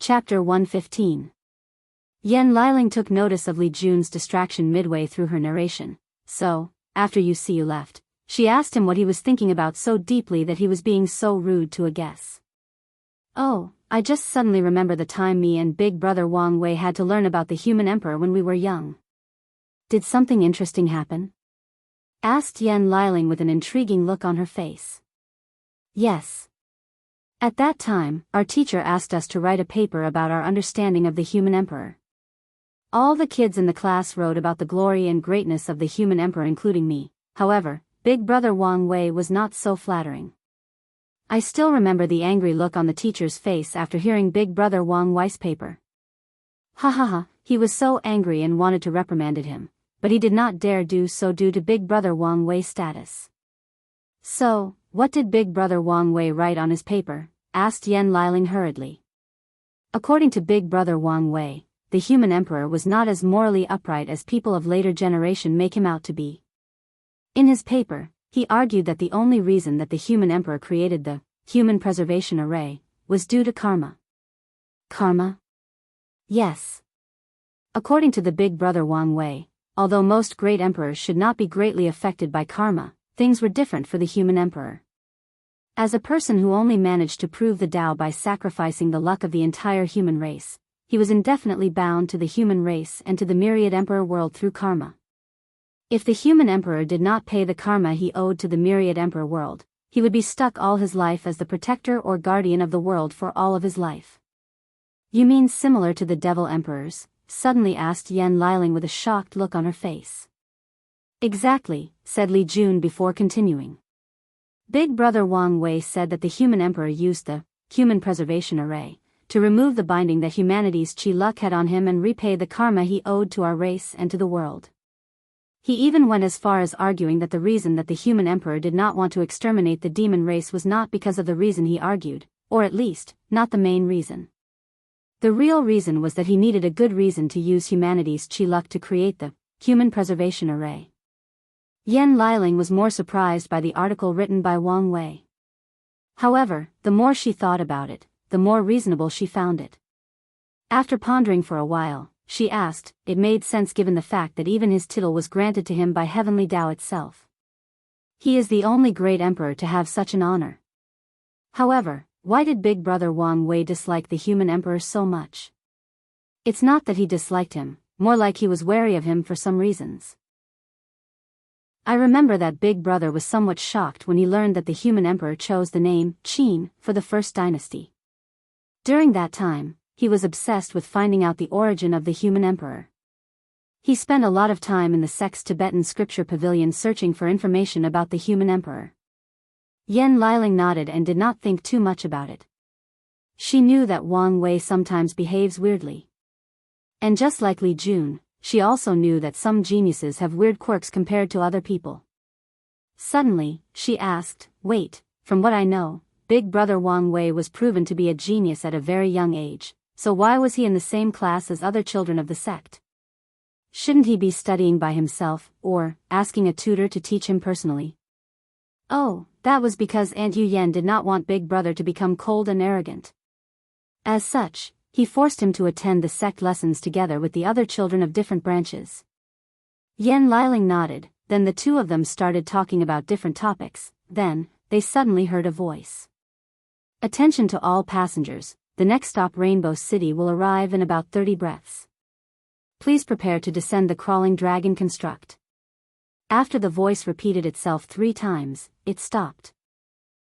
Chapter 115. Yan Liling took notice of Li Jun's distraction midway through her narration. So, after you left, she asked him what he was thinking about so deeply that he was being so rude to a guest. Oh, I just suddenly remember the time me and Big Brother Wang Wei had to learn about the human emperor when we were young. Did something interesting happen? Asked Yan Liling with an intriguing look on her face. Yes. At that time, our teacher asked us to write a paper about our understanding of the human emperor. All the kids in the class wrote about the glory and greatness of the human emperor, including me. However, Big Brother Wang Wei was not so flattering. I still remember the angry look on the teacher's face after hearing Big Brother Wang Wei's paper. Ha ha ha, he was so angry and wanted to reprimand him, but he did not dare do so due to Big Brother Wang Wei's status. So, what did Big Brother Wang Wei write on his paper? Asked Yan Liling hurriedly. According to Big Brother Wang Wei, the human emperor was not as morally upright as people of later generation make him out to be. In his paper, he argued that the only reason that the human emperor created the human preservation array was due to karma. Karma? Yes. According to the Big Brother Wang Wei, although most great emperors should not be greatly affected by karma, things were different for the human emperor. As a person who only managed to prove the Tao by sacrificing the luck of the entire human race, he was indefinitely bound to the human race and to the myriad emperor world through karma. If the human emperor did not pay the karma he owed to the myriad emperor world, he would be stuck all his life as the protector or guardian of the world for all of his life. You mean similar to the devil emperors? Suddenly asked Yan Liling with a shocked look on her face. Exactly, said Li Jun before continuing. Big Brother Wang Wei said that the human emperor used the human preservation array to remove the binding that humanity's chi luck had on him and repay the karma he owed to our race and to the world. He even went as far as arguing that the reason that the human emperor did not want to exterminate the demon race was not because of the reason he argued, or at least, not the main reason. The real reason was that he needed a good reason to use humanity's chi luck to create the human preservation array. Yan Liling was more surprised by the article written by Wang Wei. However, the more she thought about it, the more reasonable she found it. After pondering for a while, she asked, it made sense given the fact that even his title was granted to him by heavenly Tao itself. He is the only great emperor to have such an honor. However, why did Big Brother Wang Wei dislike the human emperor so much? It's not that he disliked him, more like he was wary of him for some reasons. I remember that Big Brother was somewhat shocked when he learned that the human emperor chose the name Qin for the first dynasty. During that time, he was obsessed with finding out the origin of the human emperor. He spent a lot of time in the sect's Tibetan scripture pavilion searching for information about the human emperor. Yan Liling nodded and did not think too much about it. She knew that Wang Wei sometimes behaves weirdly. And just like Li Jun, she also knew that some geniuses have weird quirks compared to other people. Suddenly, she asked, wait, from what I know, Big Brother Wang Wei was proven to be a genius at a very young age, so why was he in the same class as other children of the sect? Shouldn't he be studying by himself, or asking a tutor to teach him personally? Oh, that was because Aunt Yu Yan did not want Big Brother to become cold and arrogant. As such, he forced him to attend the sect lessons together with the other children of different branches. Yan Liling nodded, then the two of them started talking about different topics, then, they suddenly heard a voice. Attention to all passengers, the next stop Rainbow City will arrive in about 30 breaths. Please prepare to descend the crawling dragon construct. After the voice repeated itself 3 times, it stopped.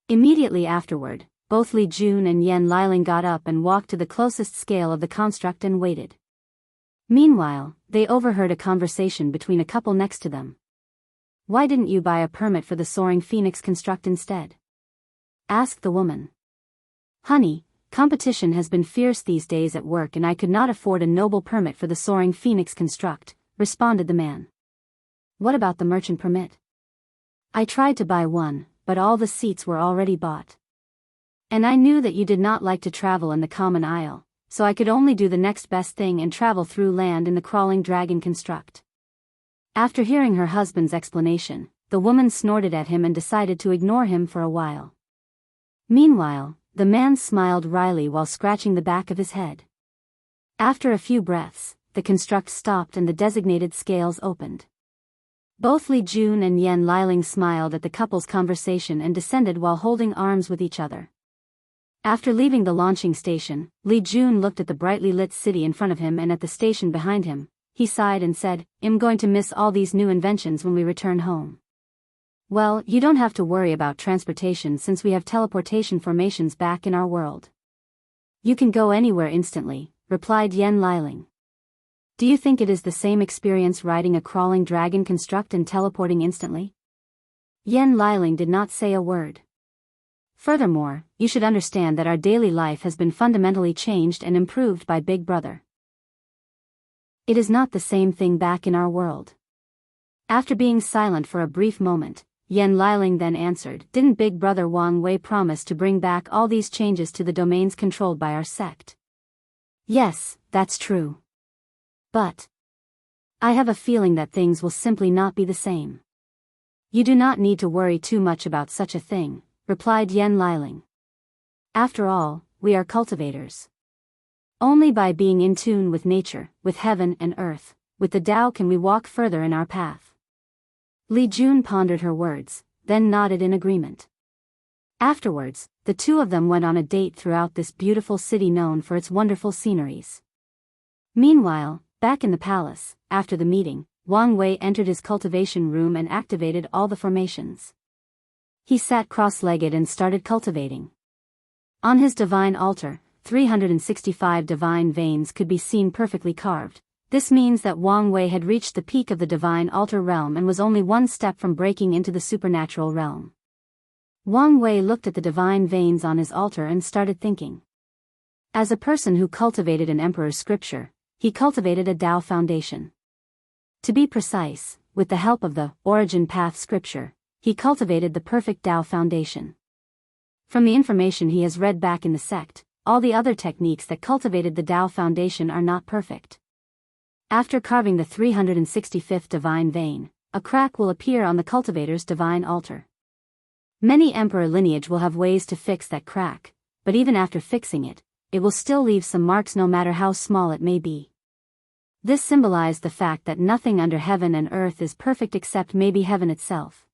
Immediately afterward, both Li Jun and Yan Liling got up and walked to the closest scale of the construct and waited. Meanwhile, they overheard a conversation between a couple next to them. Why didn't you buy a permit for the Soaring Phoenix construct instead? Asked the woman. Honey, competition has been fierce these days at work and I could not afford a noble permit for the Soaring Phoenix construct, responded the man. What about the merchant permit? I tried to buy one, but all the seats were already bought. And I knew that you did not like to travel in the common aisle, so I could only do the next best thing and travel through land in the crawling dragon construct. After hearing her husband's explanation, the woman snorted at him and decided to ignore him for a while. Meanwhile, The man smiled wryly while scratching the back of his head. After a few breaths, the construct stopped and the designated scales opened. Both Li Jun and Yan Liling smiled at the couple's conversation and descended while holding arms with each other. After leaving the launching station, Li Jun looked at the brightly lit city in front of him and at the station behind him. He sighed and said, "I'm going to miss all these new inventions when we return home." "Well, you don't have to worry about transportation since we have teleportation formations back in our world. You can go anywhere instantly," replied Yan Liling. "Do you think it is the same experience riding a crawling dragon construct and teleporting instantly?" Yan Liling did not say a word. "Furthermore, you should understand that our daily life has been fundamentally changed and improved by Big Brother. It is not the same thing back in our world." After being silent for a brief moment, Yan Liling then answered, "Didn't Big Brother Wang Wei promise to bring back all these changes to the domains controlled by our sect?" "Yes, that's true. But I have a feeling that things will simply not be the same." "You do not need to worry too much about such a thing," replied Yan Liling. "After all, we are cultivators. Only by being in tune with nature, with heaven and earth, with the Tao can we walk further in our path." Li Jun pondered her words, then nodded in agreement. Afterwards, the two of them went on a date throughout this beautiful city known for its wonderful sceneries. Meanwhile, back in the palace, after the meeting, Wang Wei entered his cultivation room and activated all the formations. He sat cross-legged and started cultivating. On his divine altar, 365 divine veins could be seen perfectly carved. This means that Wang Wei had reached the peak of the divine altar realm and was only one step from breaking into the supernatural realm. Wang Wei looked at the divine veins on his altar and started thinking. As a person who cultivated an emperor's scripture, he cultivated a Tao foundation. To be precise, with the help of the Origin Path scripture, he cultivated the perfect Tao foundation. From the information he has read back in the sect, all the other techniques that cultivated the Tao foundation are not perfect. After carving the 365th divine vein, a crack will appear on the cultivator's divine altar. Many emperor lineage will have ways to fix that crack, but even after fixing it, it will still leave some marks no matter how small it may be. This symbolized the fact that nothing under heaven and earth is perfect except maybe heaven itself.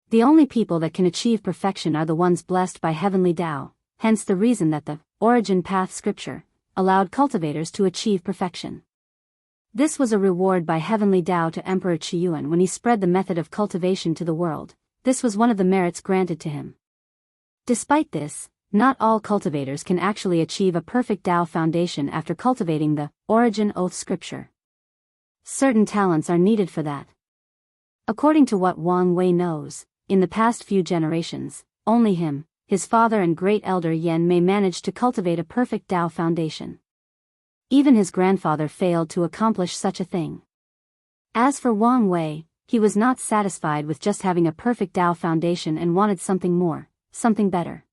The only people that can achieve perfection are the ones blessed by heavenly Tao, hence the reason that the Origin Path scripture allowed cultivators to achieve perfection. This was a reward by heavenly Tao to Emperor Qiyuan when he spread the method of cultivation to the world. This was one of the merits granted to him. Despite this, not all cultivators can actually achieve a perfect Tao foundation after cultivating the Origin Oath scripture. Certain talents are needed for that. According to what Wang Wei knows, in the past few generations, only him, his father and great elder Yan Mei managed to cultivate a perfect Tao foundation. Even his grandfather failed to accomplish such a thing. As for Wang Wei, he was not satisfied with just having a perfect Tao foundation and wanted something more, something better.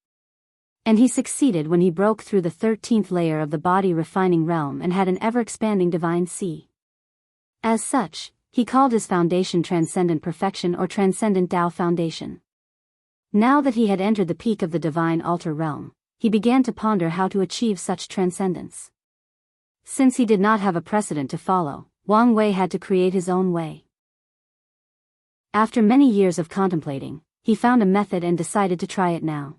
And he succeeded when he broke through the 13th layer of the body refining realm and had an ever-expanding divine sea. As such, he called his foundation Transcendent Perfection or Transcendent Tao Foundation. Now that he had entered the peak of the divine altar realm, he began to ponder how to achieve such transcendence. Since he did not have a precedent to follow, Wang Wei had to create his own way. After many years of contemplating, he found a method and decided to try it now.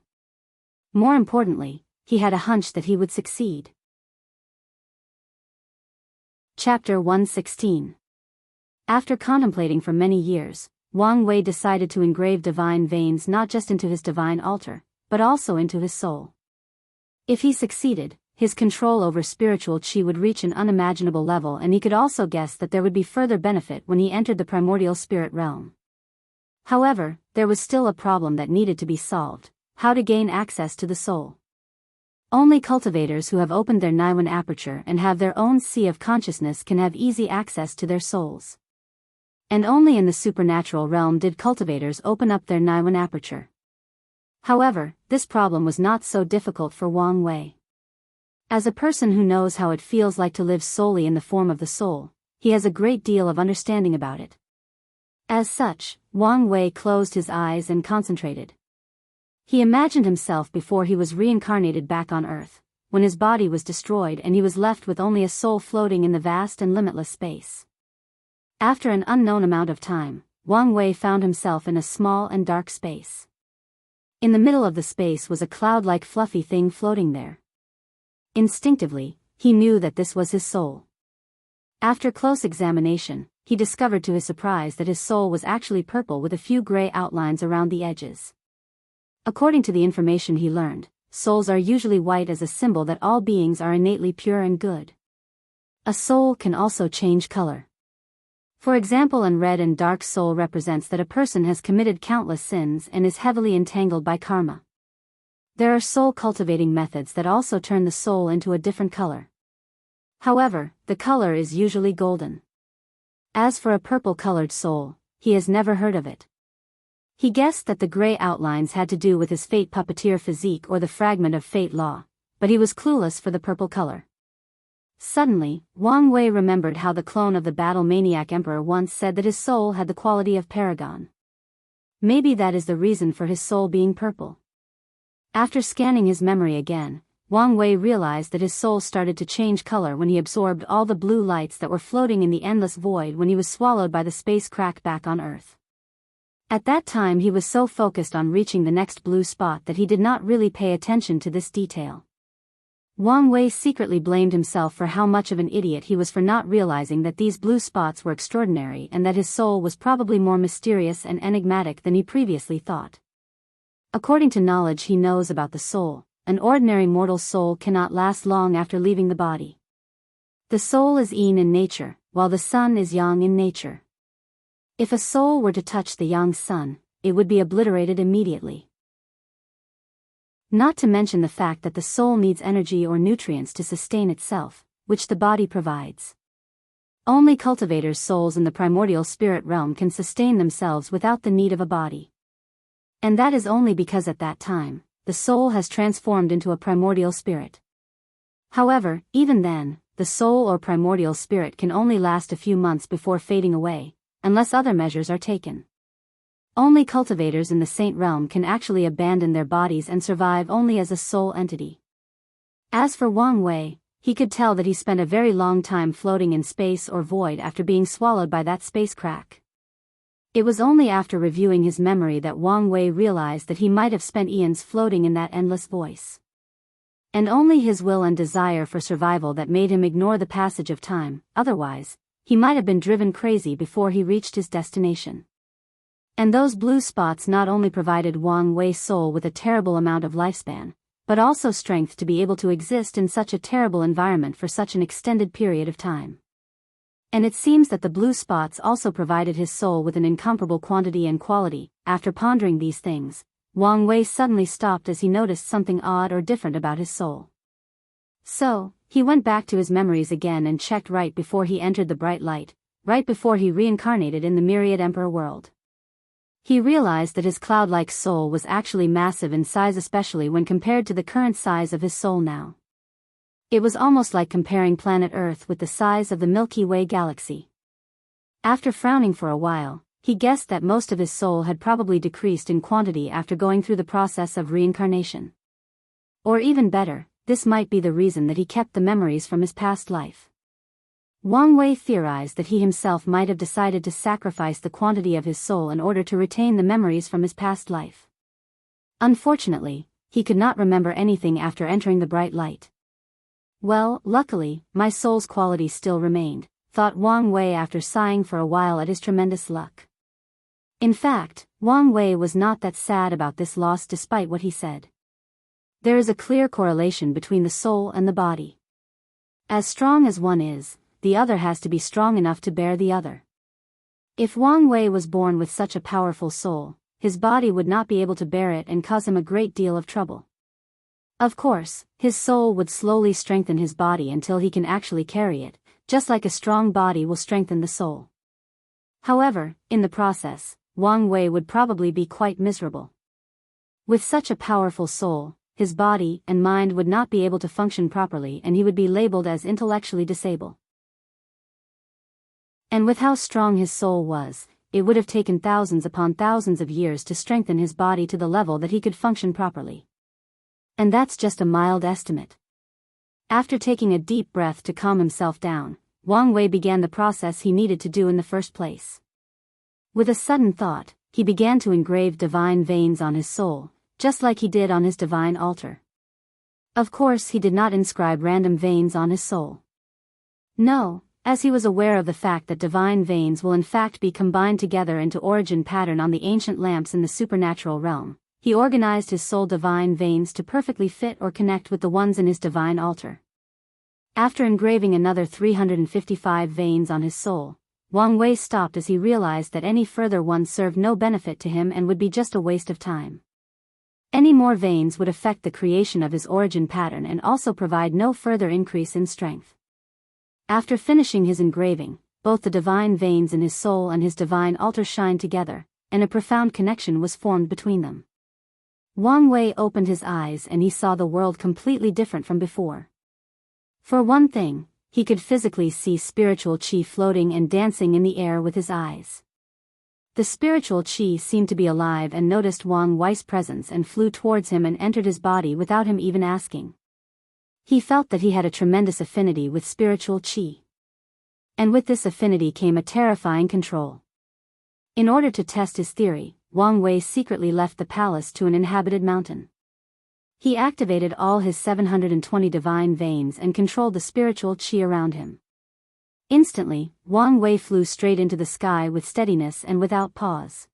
More importantly, he had a hunch that he would succeed. Chapter 116. After contemplating for many years, Wang Wei decided to engrave divine veins not just into his divine altar, but also into his soul. If he succeeded, his control over spiritual qi would reach an unimaginable level, and he could also guess that there would be further benefit when he entered the primordial spirit realm. However, there was still a problem that needed to be solved: how to gain access to the soul. Only cultivators who have opened their Naiwan aperture and have their own sea of consciousness can have easy access to their souls. And only in the supernatural realm did cultivators open up their Naiwan aperture. However, this problem was not so difficult for Wang Wei. As a person who knows how it feels like to live solely in the form of the soul, he has a great deal of understanding about it. As such, Wang Wei closed his eyes and concentrated. He imagined himself before he was reincarnated back on Earth, when his body was destroyed and he was left with only a soul floating in the vast and limitless space. After an unknown amount of time, Wang Wei found himself in a small and dark space. In the middle of the space was a cloud-like fluffy thing floating there. Instinctively, he knew that this was his soul. After close examination, he discovered to his surprise that his soul was actually purple with a few gray outlines around the edges. According to the information he learned, souls are usually white as a symbol that all beings are innately pure and good. A soul can also change color. For example, a red and dark soul represents that a person has committed countless sins and is heavily entangled by karma. There are soul cultivating methods that also turn the soul into a different color. However, the color is usually golden. As for a purple-colored soul, he has never heard of it. He guessed that the gray outlines had to do with his fate puppeteer physique or the fragment of fate law, but he was clueless for the purple color. Suddenly, Wang Wei remembered how the clone of the battle-maniac emperor once said that his soul had the quality of paragon. Maybe that is the reason for his soul being purple. After scanning his memory again, Wang Wei realized that his soul started to change color when he absorbed all the blue lights that were floating in the endless void when he was swallowed by the space crack back on Earth. At that time he was so focused on reaching the next blue spot that he did not really pay attention to this detail. Wang Wei secretly blamed himself for how much of an idiot he was for not realizing that these blue spots were extraordinary and that his soul was probably more mysterious and enigmatic than he previously thought. According to knowledge he knows about the soul, an ordinary mortal soul cannot last long after leaving the body. The soul is yin in nature, while the sun is yang in nature. If a soul were to touch the yang sun, it would be obliterated immediately. Not to mention the fact that the soul needs energy or nutrients to sustain itself, which the body provides. Only cultivators' souls in the primordial spirit realm can sustain themselves without the need of a body. And that is only because at that time, the soul has transformed into a primordial spirit. However, even then, the soul or primordial spirit can only last a few months before fading away, unless other measures are taken. Only cultivators in the saint realm can actually abandon their bodies and survive only as a soul entity. As for Wang Wei, he could tell that he spent a very long time floating in space or void after being swallowed by that space crack. It was only after reviewing his memory that Wang Wei realized that he might have spent eons floating in that endless voice. And only his will and desire for survival that made him ignore the passage of time, otherwise, he might have been driven crazy before he reached his destination. And those blue spots not only provided Wang Wei's soul with a terrible amount of lifespan, but also strength to be able to exist in such a terrible environment for such an extended period of time. And it seems that the blue spots also provided his soul with an incomparable quantity and quality. After pondering these things, Wang Wei suddenly stopped as he noticed something odd or different about his soul. So, he went back to his memories again and checked right before he entered the bright light, right before he reincarnated in the myriad emperor world. He realized that his cloud-like soul was actually massive in size, especially when compared to the current size of his soul now. It was almost like comparing planet Earth with the size of the Milky Way galaxy. After frowning for a while, he guessed that most of his soul had probably decreased in quantity after going through the process of reincarnation. Or even better, this might be the reason that he kept the memories from his past life. Wang Wei theorized that he himself might have decided to sacrifice the quantity of his soul in order to retain the memories from his past life. Unfortunately, he could not remember anything after entering the bright light. Well, luckily, my soul's quality still remained, thought Wang Wei after sighing for a while at his tremendous luck. In fact, Wang Wei was not that sad about this loss despite what he said. There is a clear correlation between the soul and the body. As strong as one is, the other has to be strong enough to bear the other. If Wang Wei was born with such a powerful soul, his body would not be able to bear it and cause him a great deal of trouble. Of course, his soul would slowly strengthen his body until he can actually carry it, just like a strong body will strengthen the soul. However, in the process, Wang Wei would probably be quite miserable. With such a powerful soul, his body and mind would not be able to function properly and he would be labeled as intellectually disabled. And with how strong his soul was, it would have taken thousands upon thousands of years to strengthen his body to the level that he could function properly. And that's just a mild estimate. After taking a deep breath to calm himself down, Wang Wei began the process he needed to do in the first place. With a sudden thought, he began to engrave divine veins on his soul, just like he did on his divine altar. Of course, he did not inscribe random veins on his soul. No, as he was aware of the fact that divine veins will in fact be combined together into origin pattern on the ancient lamps in the supernatural realm, he organized his soul divine veins to perfectly fit or connect with the ones in his divine altar. After engraving another 355 veins on his soul, Wang Wei stopped as he realized that any further ones served no benefit to him and would be just a waste of time. Any more veins would affect the creation of his origin pattern and also provide no further increase in strength. After finishing his engraving, both the divine veins in his soul and his divine altar shined together, and a profound connection was formed between them. Wang Wei opened his eyes and he saw the world completely different from before. For one thing, he could physically see spiritual qi floating and dancing in the air with his eyes. The spiritual qi seemed to be alive and noticed Wang Wei's presence and flew towards him and entered his body without him even asking. He felt that he had a tremendous affinity with spiritual qi. And with this affinity came a terrifying control. In order to test his theory, Wang Wei secretly left the palace to an inhabited mountain. He activated all his 720 divine veins and controlled the spiritual qi around him. Instantly, Wang Wei flew straight into the sky with steadiness and without pause.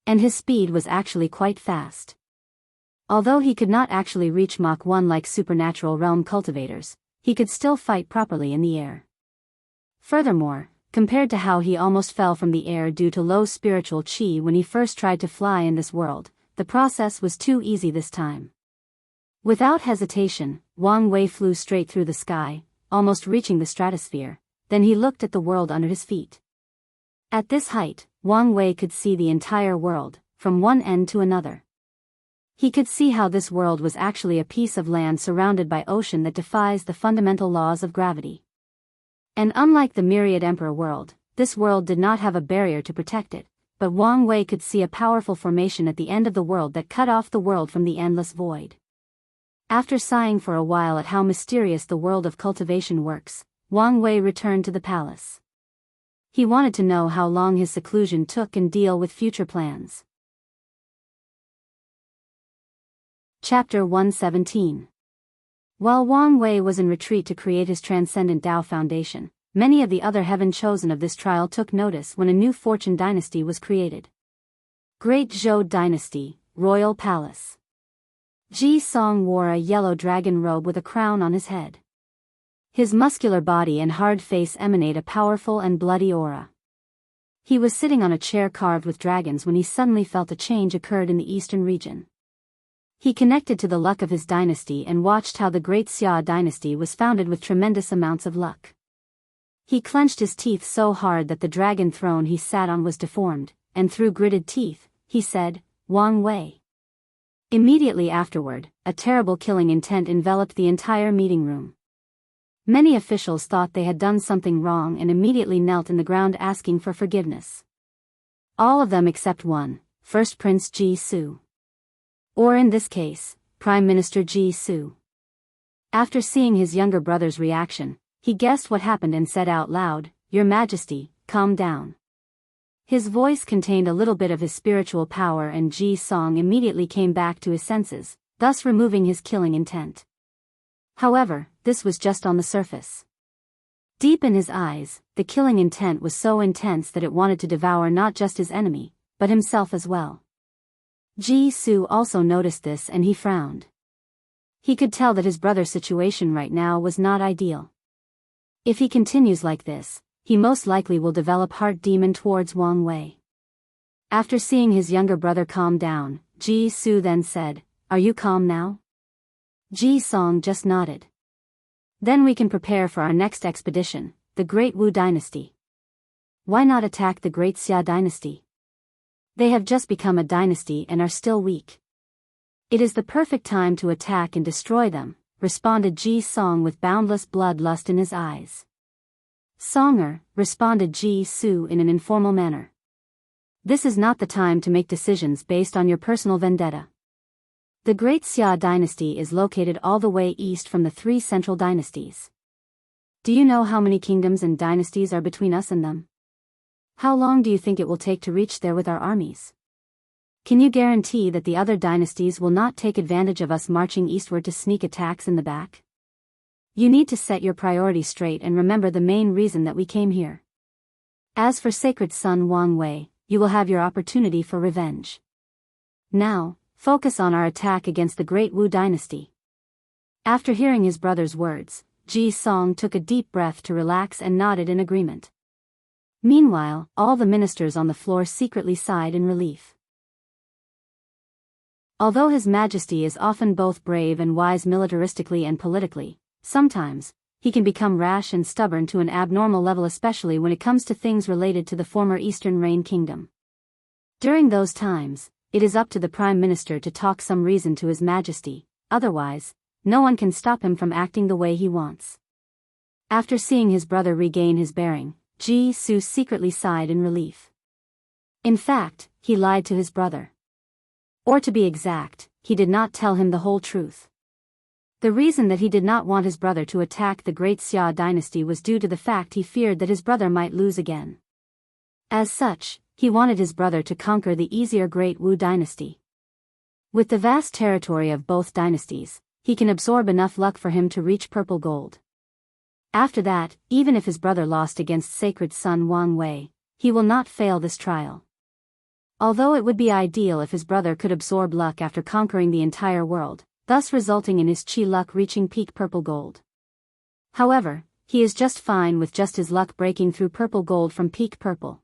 And his speed was actually quite fast. Although he could not actually reach Mach 1 like supernatural realm cultivators, he could still fight properly in the air. Furthermore, compared to how he almost fell from the air due to low spiritual qi when he first tried to fly in this world, the process was too easy this time. Without hesitation, Wang Wei flew straight through the sky, almost reaching the stratosphere, then he looked at the world under his feet. At this height, Wang Wei could see the entire world, from one end to another. He could see how this world was actually a piece of land surrounded by ocean that defies the fundamental laws of gravity. And unlike the myriad emperor world, this world did not have a barrier to protect it, but Wang Wei could see a powerful formation at the end of the world that cut off the world from the endless void. After sighing for a while at how mysterious the world of cultivation works, Wang Wei returned to the palace. He wanted to know how long his seclusion took and deal with future plans. Chapter 117. While Wang Wei was in retreat to create his transcendent Tao foundation, many of the other heaven chosen of this trial took notice when a new fortune dynasty was created. Great Zhou Dynasty, Royal Palace. Ji Song wore a yellow dragon robe with a crown on his head. His muscular body and hard face emanate a powerful and bloody aura. He was sitting on a chair carved with dragons when he suddenly felt a change occurred in the eastern region. He connected to the luck of his dynasty and watched how the great Xia dynasty was founded with tremendous amounts of luck. He clenched his teeth so hard that the dragon throne he sat on was deformed, and through gritted teeth, he said, "Wang Wei." Immediately afterward, a terrible killing intent enveloped the entire meeting room. Many officials thought they had done something wrong and immediately knelt in the ground asking for forgiveness. All of them except one, First Prince Ji Su. Or in this case, Prime Minister Ji Su. After seeing his younger brother's reaction, he guessed what happened and said out loud, "Your Majesty, calm down." His voice contained a little bit of his spiritual power and Ji Song immediately came back to his senses, thus removing his killing intent. However, this was just on the surface. Deep in his eyes, the killing intent was so intense that it wanted to devour not just his enemy, but himself as well. Ji Su also noticed this and he frowned. He could tell that his brother's situation right now was not ideal. If he continues like this, he most likely will develop heart demon towards Wang Wei. After seeing his younger brother calm down, Ji Su then said, "Are you calm now?" Ji Song just nodded. "Then we can prepare for our next expedition, the Great Wu Dynasty. Why not attack the Great Xia Dynasty? They have just become a dynasty and are still weak. It is the perfect time to attack and destroy them," responded Ji Song with boundless bloodlust in his eyes. "Songer," responded Ji Su in an informal manner. This is not the time to make decisions based on your personal vendetta. The Great Xia dynasty is located all the way east from the three central dynasties. Do you know how many kingdoms and dynasties are between us and them? How long do you think it will take to reach there with our armies? Can you guarantee that the other dynasties will not take advantage of us marching eastward to sneak attacks in the back? You need to set your priorities straight and remember the main reason that we came here. As for sacred son Wang Wei, you will have your opportunity for revenge. Now, focus on our attack against the Great Wu dynasty. After hearing his brother's words, Ji Song took a deep breath to relax and nodded in agreement. Meanwhile, all the ministers on the floor secretly sighed in relief. Although His Majesty is often both brave and wise militaristically and politically, sometimes, he can become rash and stubborn to an abnormal level, especially when it comes to things related to the former Eastern Reign Kingdom. During those times, it is up to the Prime Minister to talk some reason to His Majesty, otherwise, no one can stop him from acting the way he wants. After seeing his brother regain his bearing, Ji Su secretly sighed in relief. In fact, he lied to his brother. Or to be exact, he did not tell him the whole truth. The reason that he did not want his brother to attack the Great Xia dynasty was due to the fact he feared that his brother might lose again. As such, he wanted his brother to conquer the easier Great Wu dynasty. With the vast territory of both dynasties, he can absorb enough luck for him to reach purple gold. After that, even if his brother lost against sacred son Wang Wei, he will not fail this trial. Although it would be ideal if his brother could absorb luck after conquering the entire world, thus resulting in his chi luck reaching peak purple gold. However, he is just fine with just his luck breaking through purple gold from peak purple.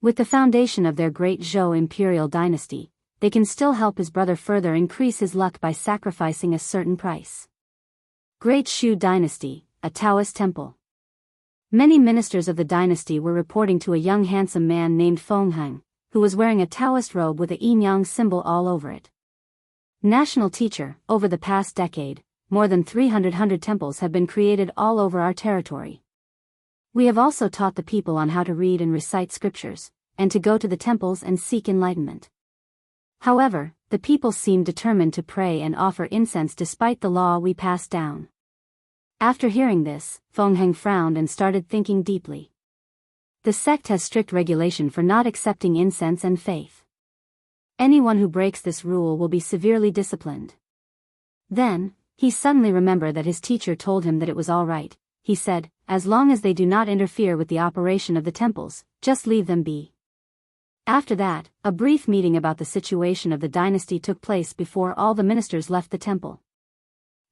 With the foundation of their great Zhou imperial dynasty, they can still help his brother further increase his luck by sacrificing a certain price. Great Shu dynasty, a Taoist temple. Many ministers of the dynasty were reporting to a young handsome man named Feng Heng, who was wearing a Taoist robe with a yin-yang symbol all over it. National teacher, over the past decade, more than 300 temples have been created all over our territory. We have also taught the people on how to read and recite scriptures, and to go to the temples and seek enlightenment. However, the people seem determined to pray and offer incense despite the law we passed down. After hearing this, Feng Heng frowned and started thinking deeply. The sect has strict regulation for not accepting incense and faith. Anyone who breaks this rule will be severely disciplined. Then, he suddenly remembered that his teacher told him that it was all right. He said, as long as they do not interfere with the operation of the temples, just leave them be. After that, a brief meeting about the situation of the dynasty took place before all the ministers left the temple.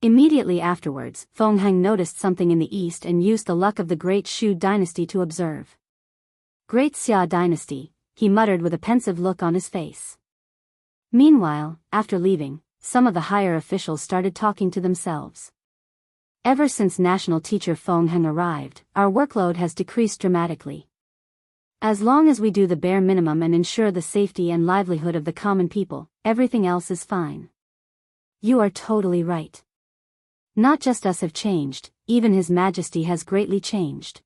Immediately afterwards, Feng Heng noticed something in the east and used the luck of the Great Shu dynasty to observe. Great Xia dynasty, he muttered with a pensive look on his face. Meanwhile, after leaving, some of the higher officials started talking to themselves. Ever since national teacher Feng Heng arrived, our workload has decreased dramatically. As long as we do the bare minimum and ensure the safety and livelihood of the common people, everything else is fine. You are totally right. Not just us have changed, even His Majesty has greatly changed.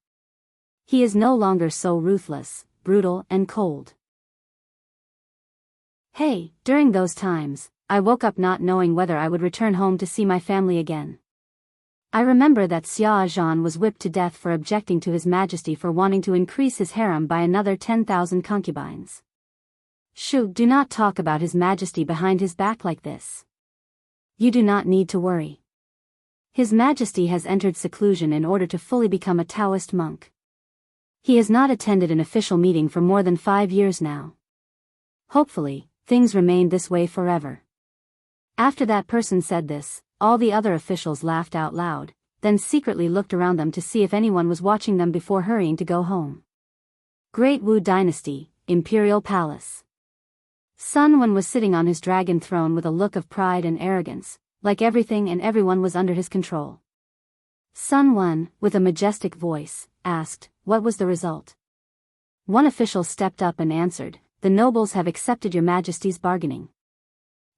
He is no longer so ruthless, brutal, and cold. Hey, during those times, I woke up not knowing whether I would return home to see my family again. I remember that Xia Zhan was whipped to death for objecting to His Majesty for wanting to increase his harem by another 10,000 concubines. Shoo, do not talk about His Majesty behind his back like this. You do not need to worry. His Majesty has entered seclusion in order to fully become a Taoist monk. He has not attended an official meeting for more than 5 years now. Hopefully, things remain this way forever. After that person said this, all the other officials laughed out loud, then secretly looked around them to see if anyone was watching them before hurrying to go home. Great Wu Dynasty, Imperial Palace. Sun Wen was sitting on his dragon throne with a look of pride and arrogance, like everything and everyone was under his control. Sun Wen, with a majestic voice, asked, what was the result? One official stepped up and answered, the nobles have accepted your Majesty's bargaining.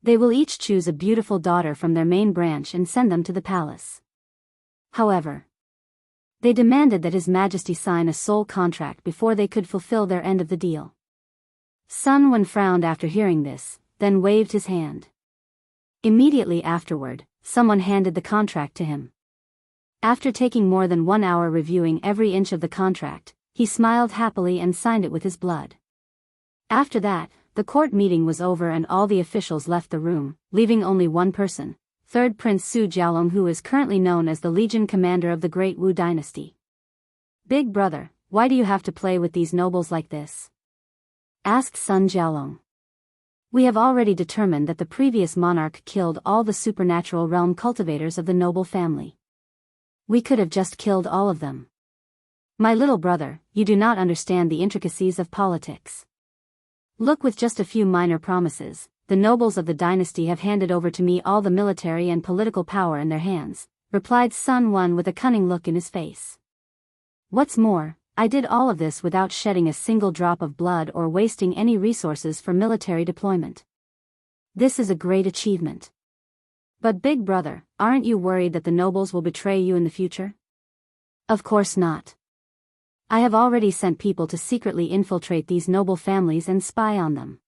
They will each choose a beautiful daughter from their main branch and send them to the palace. However, they demanded that His Majesty sign a sole contract before they could fulfill their end of the deal. Sun Wen frowned after hearing this, then waved his hand. Immediately afterward, someone handed the contract to him. After taking more than 1 hour reviewing every inch of the contract, he smiled happily and signed it with his blood. After that, the court meeting was over and all the officials left the room, leaving only one person, third Prince Su Jialong, who is currently known as the Legion Commander of the Great Wu Dynasty. "Big brother, why do you have to play with these nobles like this?" asked Sun Jialong. "We have already determined that the previous monarch killed all the supernatural realm cultivators of the noble family. We could have just killed all of them. My little brother, you do not understand the intricacies of politics. Look, with just a few minor promises, the nobles of the dynasty have handed over to me all the military and political power in their hands," replied Sun Wen with a cunning look in his face. "What's more, I did all of this without shedding a single drop of blood or wasting any resources for military deployment. This is a great achievement. But big brother, aren't you worried that the nobles will betray you in the future?" "Of course not. I have already sent people to secretly infiltrate these noble families and spy on them.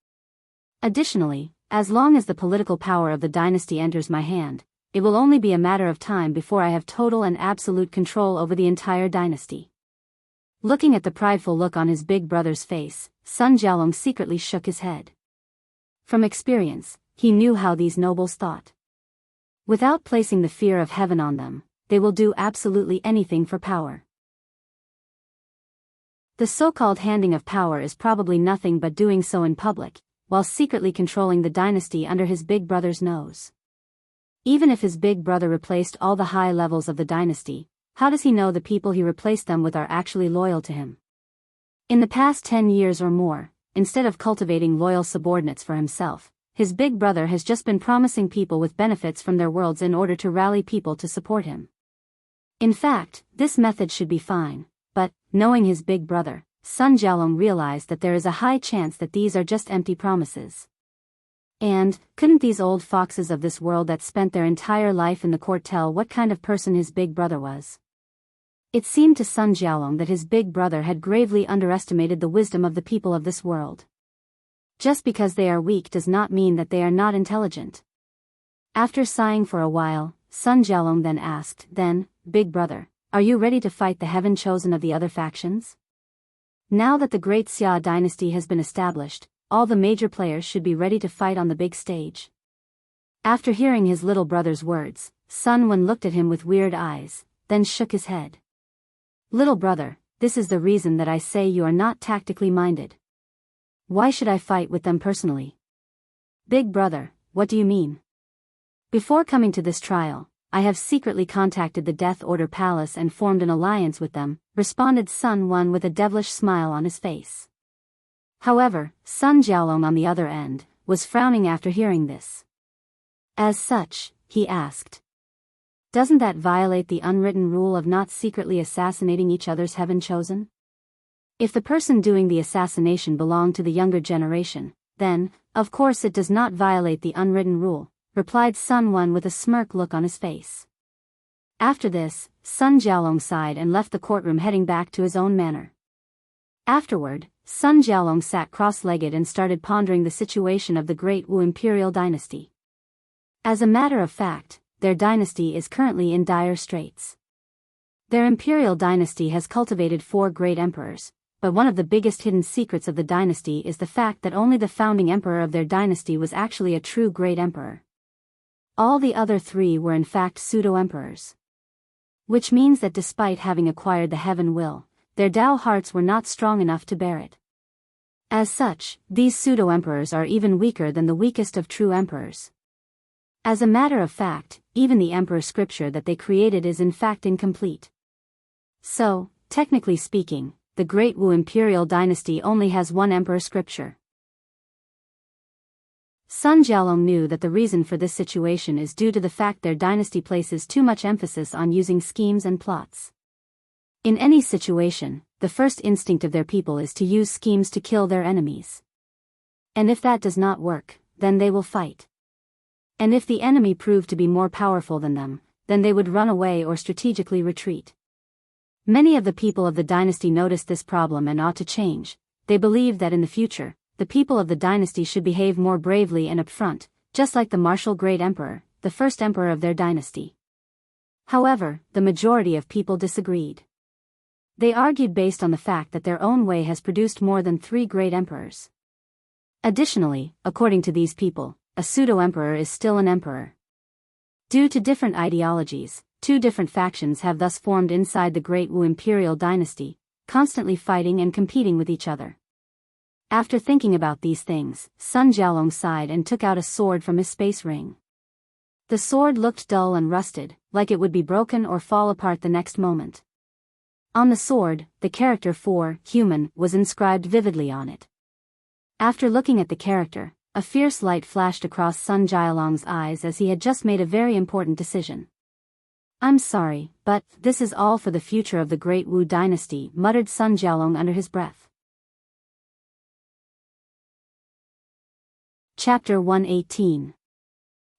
Additionally, as long as the political power of the dynasty enters my hand, it will only be a matter of time before I have total and absolute control over the entire dynasty." Looking at the prideful look on his big brother's face, Sun Jialong secretly shook his head. From experience, he knew how these nobles thought. Without placing the fear of heaven on them, they will do absolutely anything for power. The so-called handing of power is probably nothing but doing so in public, while secretly controlling the dynasty under his big brother's nose. Even if his big brother replaced all the high levels of the dynasty, how does he know the people he replaced them with are actually loyal to him? In the past 10 years or more, instead of cultivating loyal subordinates for himself, his big brother has just been promising people with benefits from their worlds in order to rally people to support him. In fact, this method should be fine. But, knowing his big brother, Sun Jialong realized that there is a high chance that these are just empty promises. And, couldn't these old foxes of this world that spent their entire life in the court tell what kind of person his big brother was? It seemed to Sun Jialong that his big brother had gravely underestimated the wisdom of the people of this world. Just because they are weak does not mean that they are not intelligent. After sighing for a while, Sun Jialong then asked, "Then, big brother, are you ready to fight the heaven chosen of the other factions? Now that the great Xia dynasty has been established, all the major players should be ready to fight on the big stage." After hearing his little brother's words, Sun Wen looked at him with weird eyes, then shook his head. "Little brother, this is the reason that I say you are not tactically minded. Why should I fight with them personally?" "Big brother, what do you mean?" "Before coming to this trial, I have secretly contacted the Death Order Palace and formed an alliance with them," responded Sun Wen with a devilish smile on his face. However, Sun Jialong on the other end, was frowning after hearing this. As such, he asked, "Doesn't that violate the unwritten rule of not secretly assassinating each other's heaven chosen? If the person doing the assassination belonged to the younger generation, then, of course it does not violate the unwritten rule," replied Sun Wen with a smirk look on his face. After this, Sun Jialong sighed and left the courtroom, heading back to his own manor. Afterward, Sun Jialong sat cross-legged and started pondering the situation of the Great Wu Imperial Dynasty. As a matter of fact, their dynasty is currently in dire straits. Their imperial dynasty has cultivated 4 great emperors, but one of the biggest hidden secrets of the dynasty is the fact that only the founding emperor of their dynasty was actually a true great emperor. All the other 3 were in fact pseudo-emperors. Which means that despite having acquired the heaven will, their Dao hearts were not strong enough to bear it. As such, these pseudo-emperors are even weaker than the weakest of true emperors. As a matter of fact, even the emperor scripture that they created is in fact incomplete. So, technically speaking, the Great Wu Imperial Dynasty only has 1 emperor scripture. Sun Jialong knew that the reason for this situation is due to the fact their dynasty places too much emphasis on using schemes and plots. In any situation, the first instinct of their people is to use schemes to kill their enemies. And if that does not work, then they will fight. And if the enemy prove to be more powerful than them, then they would run away or strategically retreat. Many of the people of the dynasty noticed this problem and ought to change. They believed that in the future, the people of the dynasty should behave more bravely and upfront, just like the martial great emperor, the first emperor of their dynasty. However, the majority of people disagreed. They argued based on the fact that their own way has produced more than 3 great emperors. Additionally, according to these people, a pseudo-emperor is still an emperor. Due to different ideologies, 2 different factions have thus formed inside the Great Wu imperial dynasty, constantly fighting and competing with each other. After thinking about these things, Sun Jialong sighed and took out a sword from his space ring. The sword looked dull and rusted, like it would be broken or fall apart the next moment. On the sword, the character for human was inscribed vividly on it. After looking at the character, a fierce light flashed across Sun Jialong's eyes as he had just made a very important decision. "I'm sorry, but this is all for the future of the Great Wu dynasty," muttered Sun Jialong under his breath. Chapter 118.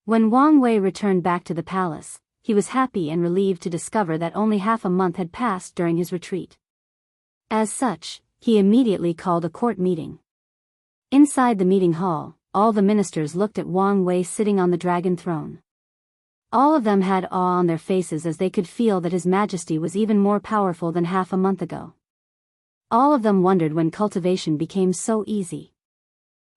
When Wang Wei returned back to the palace, he was happy and relieved to discover that only half a month had passed during his retreat. As such, he immediately called a court meeting. Inside the meeting hall, all the ministers looked at Wang Wei sitting on the dragon throne. All of them had awe on their faces as they could feel that His Majesty was even more powerful than half a month ago. All of them wondered when cultivation became so easy.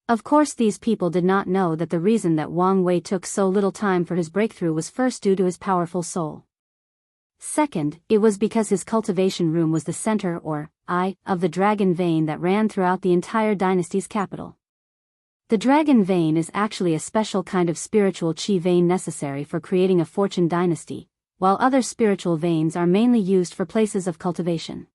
Of course, these people did not know that the reason that Wang Wei took so little time for his breakthrough was first due to his powerful soul. Second, it was because his cultivation room was the center or eye of the dragon vein that ran throughout the entire dynasty's capital. The dragon vein is actually a special kind of spiritual qi vein necessary for creating a fortune dynasty, while other spiritual veins are mainly used for places of cultivation.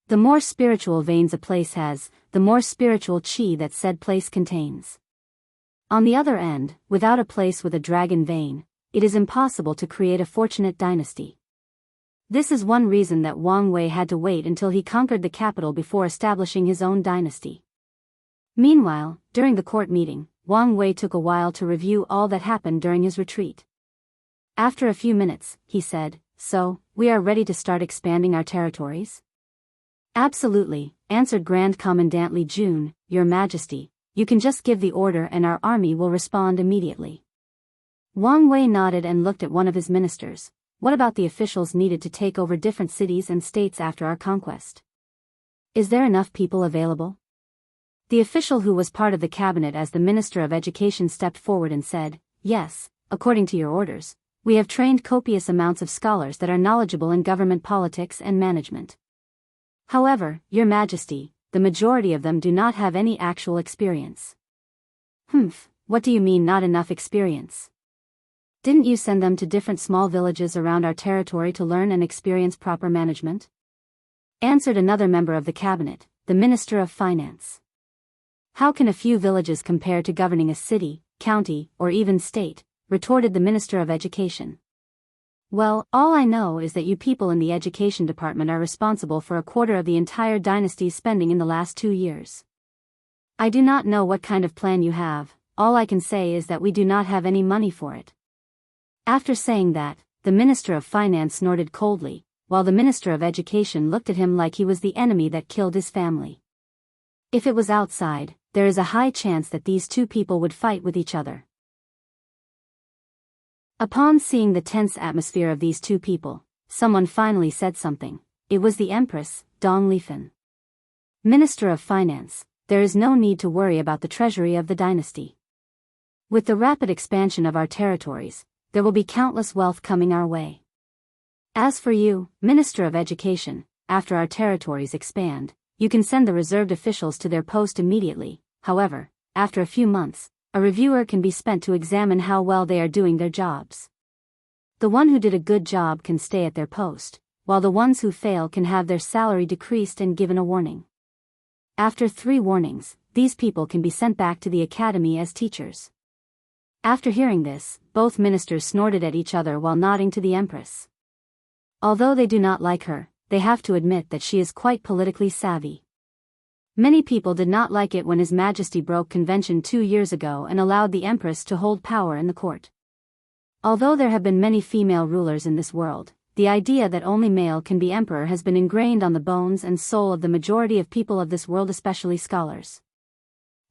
The more spiritual veins a place has, the more spiritual qi that said place contains. On the other end, without a place with a dragon vein, it is impossible to create a fortunate dynasty. This is one reason that Wang Wei had to wait until he conquered the capital before establishing his own dynasty. Meanwhile, during the court meeting, Wang Wei took a while to review all that happened during his retreat. After a few minutes, he said, "So, we are ready to start expanding our territories?" "Absolutely," answered Grand Commandant Li Jun, "Your Majesty, you can just give the order and our army will respond immediately." Wang Wei nodded and looked at one of his ministers. "What about the officials needed to take over different cities and states after our conquest? Is there enough people available?" The official who was part of the cabinet as the Minister of Education stepped forward and said, "Yes, according to your orders, we have trained copious amounts of scholars that are knowledgeable in government politics and management. However, Your Majesty, the majority of them do not have any actual experience." "Humph, what do you mean not enough experience? Didn't you send them to different small villages around our territory to learn and experience proper management?" answered another member of the cabinet, the Minister of Finance. "How can a few villages compare to governing a city, county, or even state?" retorted the Minister of Education. "Well, all I know is that you people in the education department are responsible for a quarter of the entire dynasty's spending in the last 2 years. I do not know what kind of plan you have, all I can say is that we do not have any money for it." After saying that, the Minister of Finance snorted coldly, while the Minister of Education looked at him like he was the enemy that killed his family. If it was outside, there is a high chance that these 2 people would fight with each other. Upon seeing the tense atmosphere of these 2 people, someone finally said something. It was the Empress, Dong Lifan. "Minister of Finance, there is no need to worry about the treasury of the dynasty. With the rapid expansion of our territories, there will be countless wealth coming our way. As for you, Minister of Education, after our territories expand, you can send the reserved officials to their post immediately. However, after a few months, a reviewer can be spent to examine how well they are doing their jobs. The one who did a good job can stay at their post, while the ones who fail can have their salary decreased and given a warning. After 3 warnings, these people can be sent back to the academy as teachers." After hearing this, both ministers snorted at each other while nodding to the Empress. Although they do not like her, they have to admit that she is quite politically savvy. Many people did not like it when His Majesty broke convention 2 years ago and allowed the Empress to hold power in the court. Although there have been many female rulers in this world, the idea that only male can be emperor has been ingrained on the bones and soul of the majority of people of this world, especially scholars.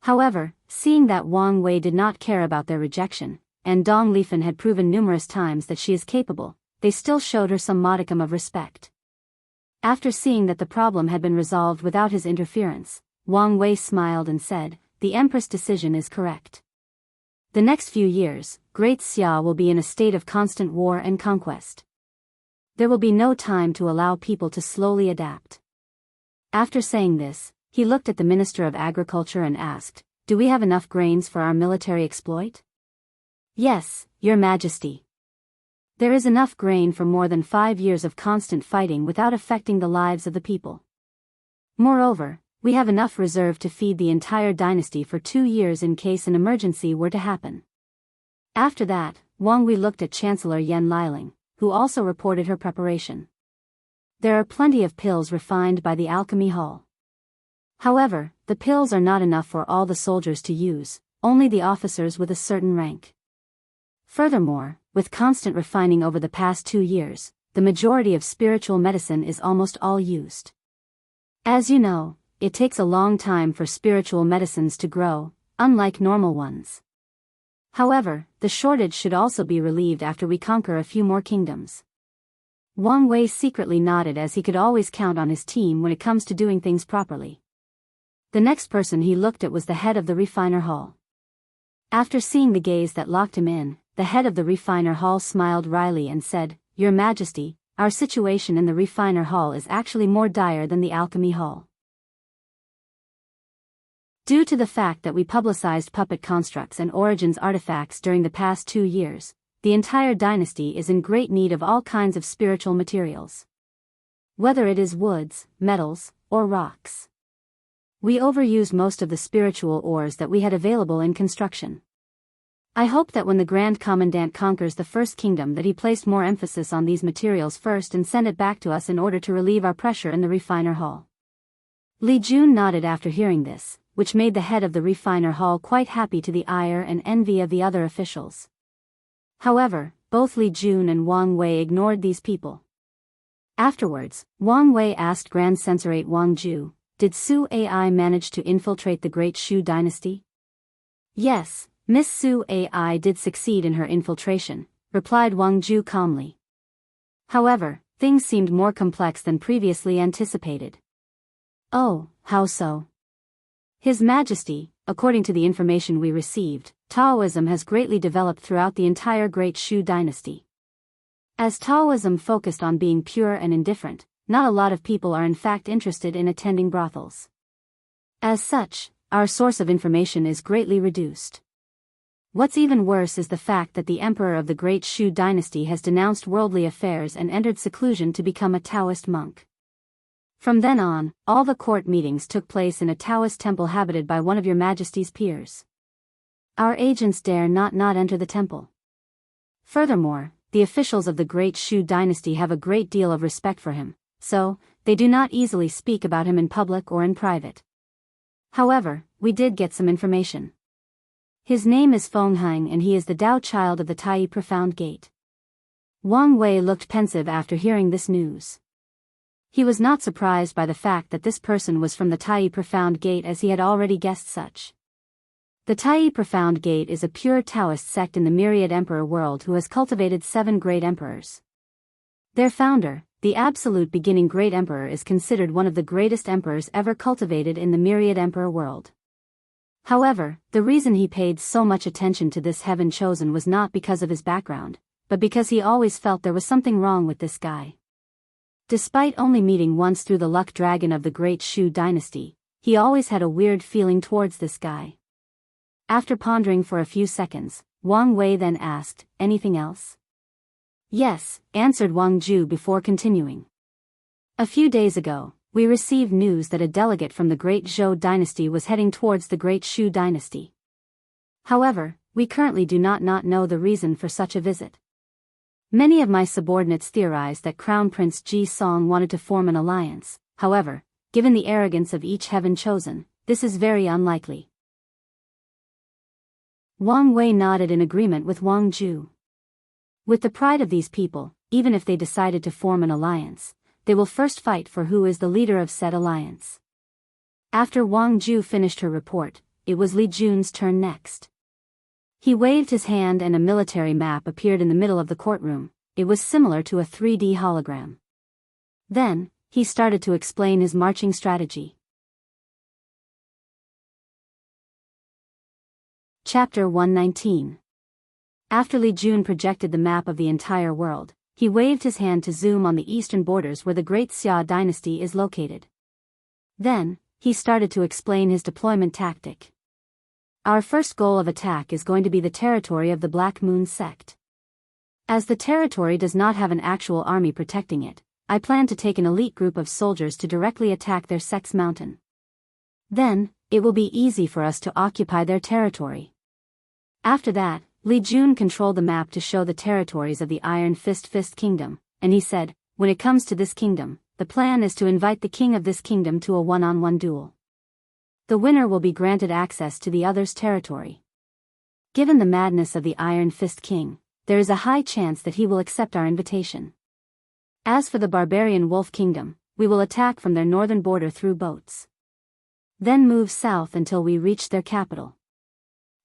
However, seeing that Wang Wei did not care about their rejection, and Dong Lifen had proven numerous times that she is capable, they still showed her some modicum of respect. After seeing that the problem had been resolved without his interference, Wang Wei smiled and said, "The Empress' decision is correct. The next few years, Great Xia will be in a state of constant war and conquest. There will be no time to allow people to slowly adapt." After saying this, he looked at the Minister of Agriculture and asked, "Do we have enough grains for our military exploit?" "Yes, Your Majesty. There is enough grain for more than 5 years of constant fighting without affecting the lives of the people. Moreover, we have enough reserve to feed the entire dynasty for 2 years in case an emergency were to happen." After that, Wang Wei looked at Chancellor Yan Liling, who also reported her preparation. "There are plenty of pills refined by the alchemy hall. However, the pills are not enough for all the soldiers to use, only the officers with a certain rank. Furthermore, with constant refining over the past 2 years, the majority of spiritual medicine is almost all used. As you know, it takes a long time for spiritual medicines to grow, unlike normal ones. However, the shortage should also be relieved after we conquer a few more kingdoms." Wang Wei secretly nodded as he could always count on his team when it comes to doing things properly. The next person he looked at was the head of the refiner hall. After seeing the gaze that locked him in, the head of the refiner hall smiled wryly and said, "Your Majesty, our situation in the refiner hall is actually more dire than the alchemy hall. Due to the fact that we publicized puppet constructs and origins artifacts during the past 2 years, the entire dynasty is in great need of all kinds of spiritual materials. Whether it is woods, metals, or rocks. We overused most of the spiritual ores that we had available in construction. I hope that when the Grand Commandant conquers the first kingdom that he placed more emphasis on these materials first and send it back to us in order to relieve our pressure in the refiner hall." Li Jun nodded after hearing this, which made the head of the refiner hall quite happy to the ire and envy of the other officials. However, both Li Jun and Wang Wei ignored these people. Afterwards, Wang Wei asked Grand Censorate Wang Ju, "Did Su Ai manage to infiltrate the Great Shu dynasty?" "Yes, Miss Su Ai did succeed in her infiltration," replied Wang Ju calmly. However, things seemed more complex than previously anticipated. "Oh, how so?" "His Majesty, according to the information we received, Taoism has greatly developed throughout the entire Great Shu dynasty. As Taoism focused on being pure and indifferent, not a lot of people are in fact interested in attending brothels. As such, our source of information is greatly reduced. What's even worse is the fact that the emperor of the Great Shu dynasty has denounced worldly affairs and entered seclusion to become a Taoist monk. From then on, all the court meetings took place in a Taoist temple habited by one of your Majesty's peers. Our agents dare not enter the temple. Furthermore, the officials of the Great Shu dynasty have a great deal of respect for him, so they do not easily speak about him in public or in private. However, we did get some information. His name is Feng Hang and he is the Dao child of the Tai Profound Gate." Wang Wei looked pensive after hearing this news. He was not surprised by the fact that this person was from the Tai Profound Gate as he had already guessed such. The Tai Profound Gate is a pure Taoist sect in the Myriad Emperor world who has cultivated 7 great emperors. Their founder, the absolute beginning Great Emperor, is considered one of the greatest emperors ever cultivated in the Myriad Emperor world. However, the reason he paid so much attention to this heaven chosen was not because of his background, but because he always felt there was something wrong with this guy. Despite only meeting once through the luck dragon of the Great Shu dynasty, he always had a weird feeling towards this guy. After pondering for a few seconds, Wang Wei then asked, "Anything else?" "Yes," answered Wang Ju before continuing. "A few days ago, we received news that a delegate from the Great Zhou dynasty was heading towards the Great Shu dynasty. However, we currently do not know the reason for such a visit. Many of my subordinates theorized that Crown Prince Ji Song wanted to form an alliance. However, given the arrogance of each heaven chosen, this is very unlikely." Wang Wei nodded in agreement with Wang Ju. With the pride of these people, even if they decided to form an alliance, they will first fight for who is the leader of said alliance. After Wang Ju finished her report, it was Li Jun's turn next. He waved his hand and a military map appeared in the middle of the courtroom. It was similar to a 3D hologram. Then, he started to explain his marching strategy. Chapter 119. After Li Jun projected the map of the entire world, he waved his hand to zoom on the eastern borders where the Great Xia dynasty is located. Then, he started to explain his deployment tactic. Our first goal of attack is going to be the territory of the Black Moon sect. As the territory does not have an actual army protecting it, I plan to take an elite group of soldiers to directly attack their sect's mountain. Then, it will be easy for us to occupy their territory. After that, Li Jun controlled the map to show the territories of the Iron Fist Kingdom, and he said, when it comes to this kingdom, the plan is to invite the king of this kingdom to a one-on-one duel. The winner will be granted access to the other's territory. Given the madness of the Iron Fist King, there is a high chance that he will accept our invitation. As for the Barbarian Wolf Kingdom, we will attack from their northern border through boats. Then move south until we reach their capital.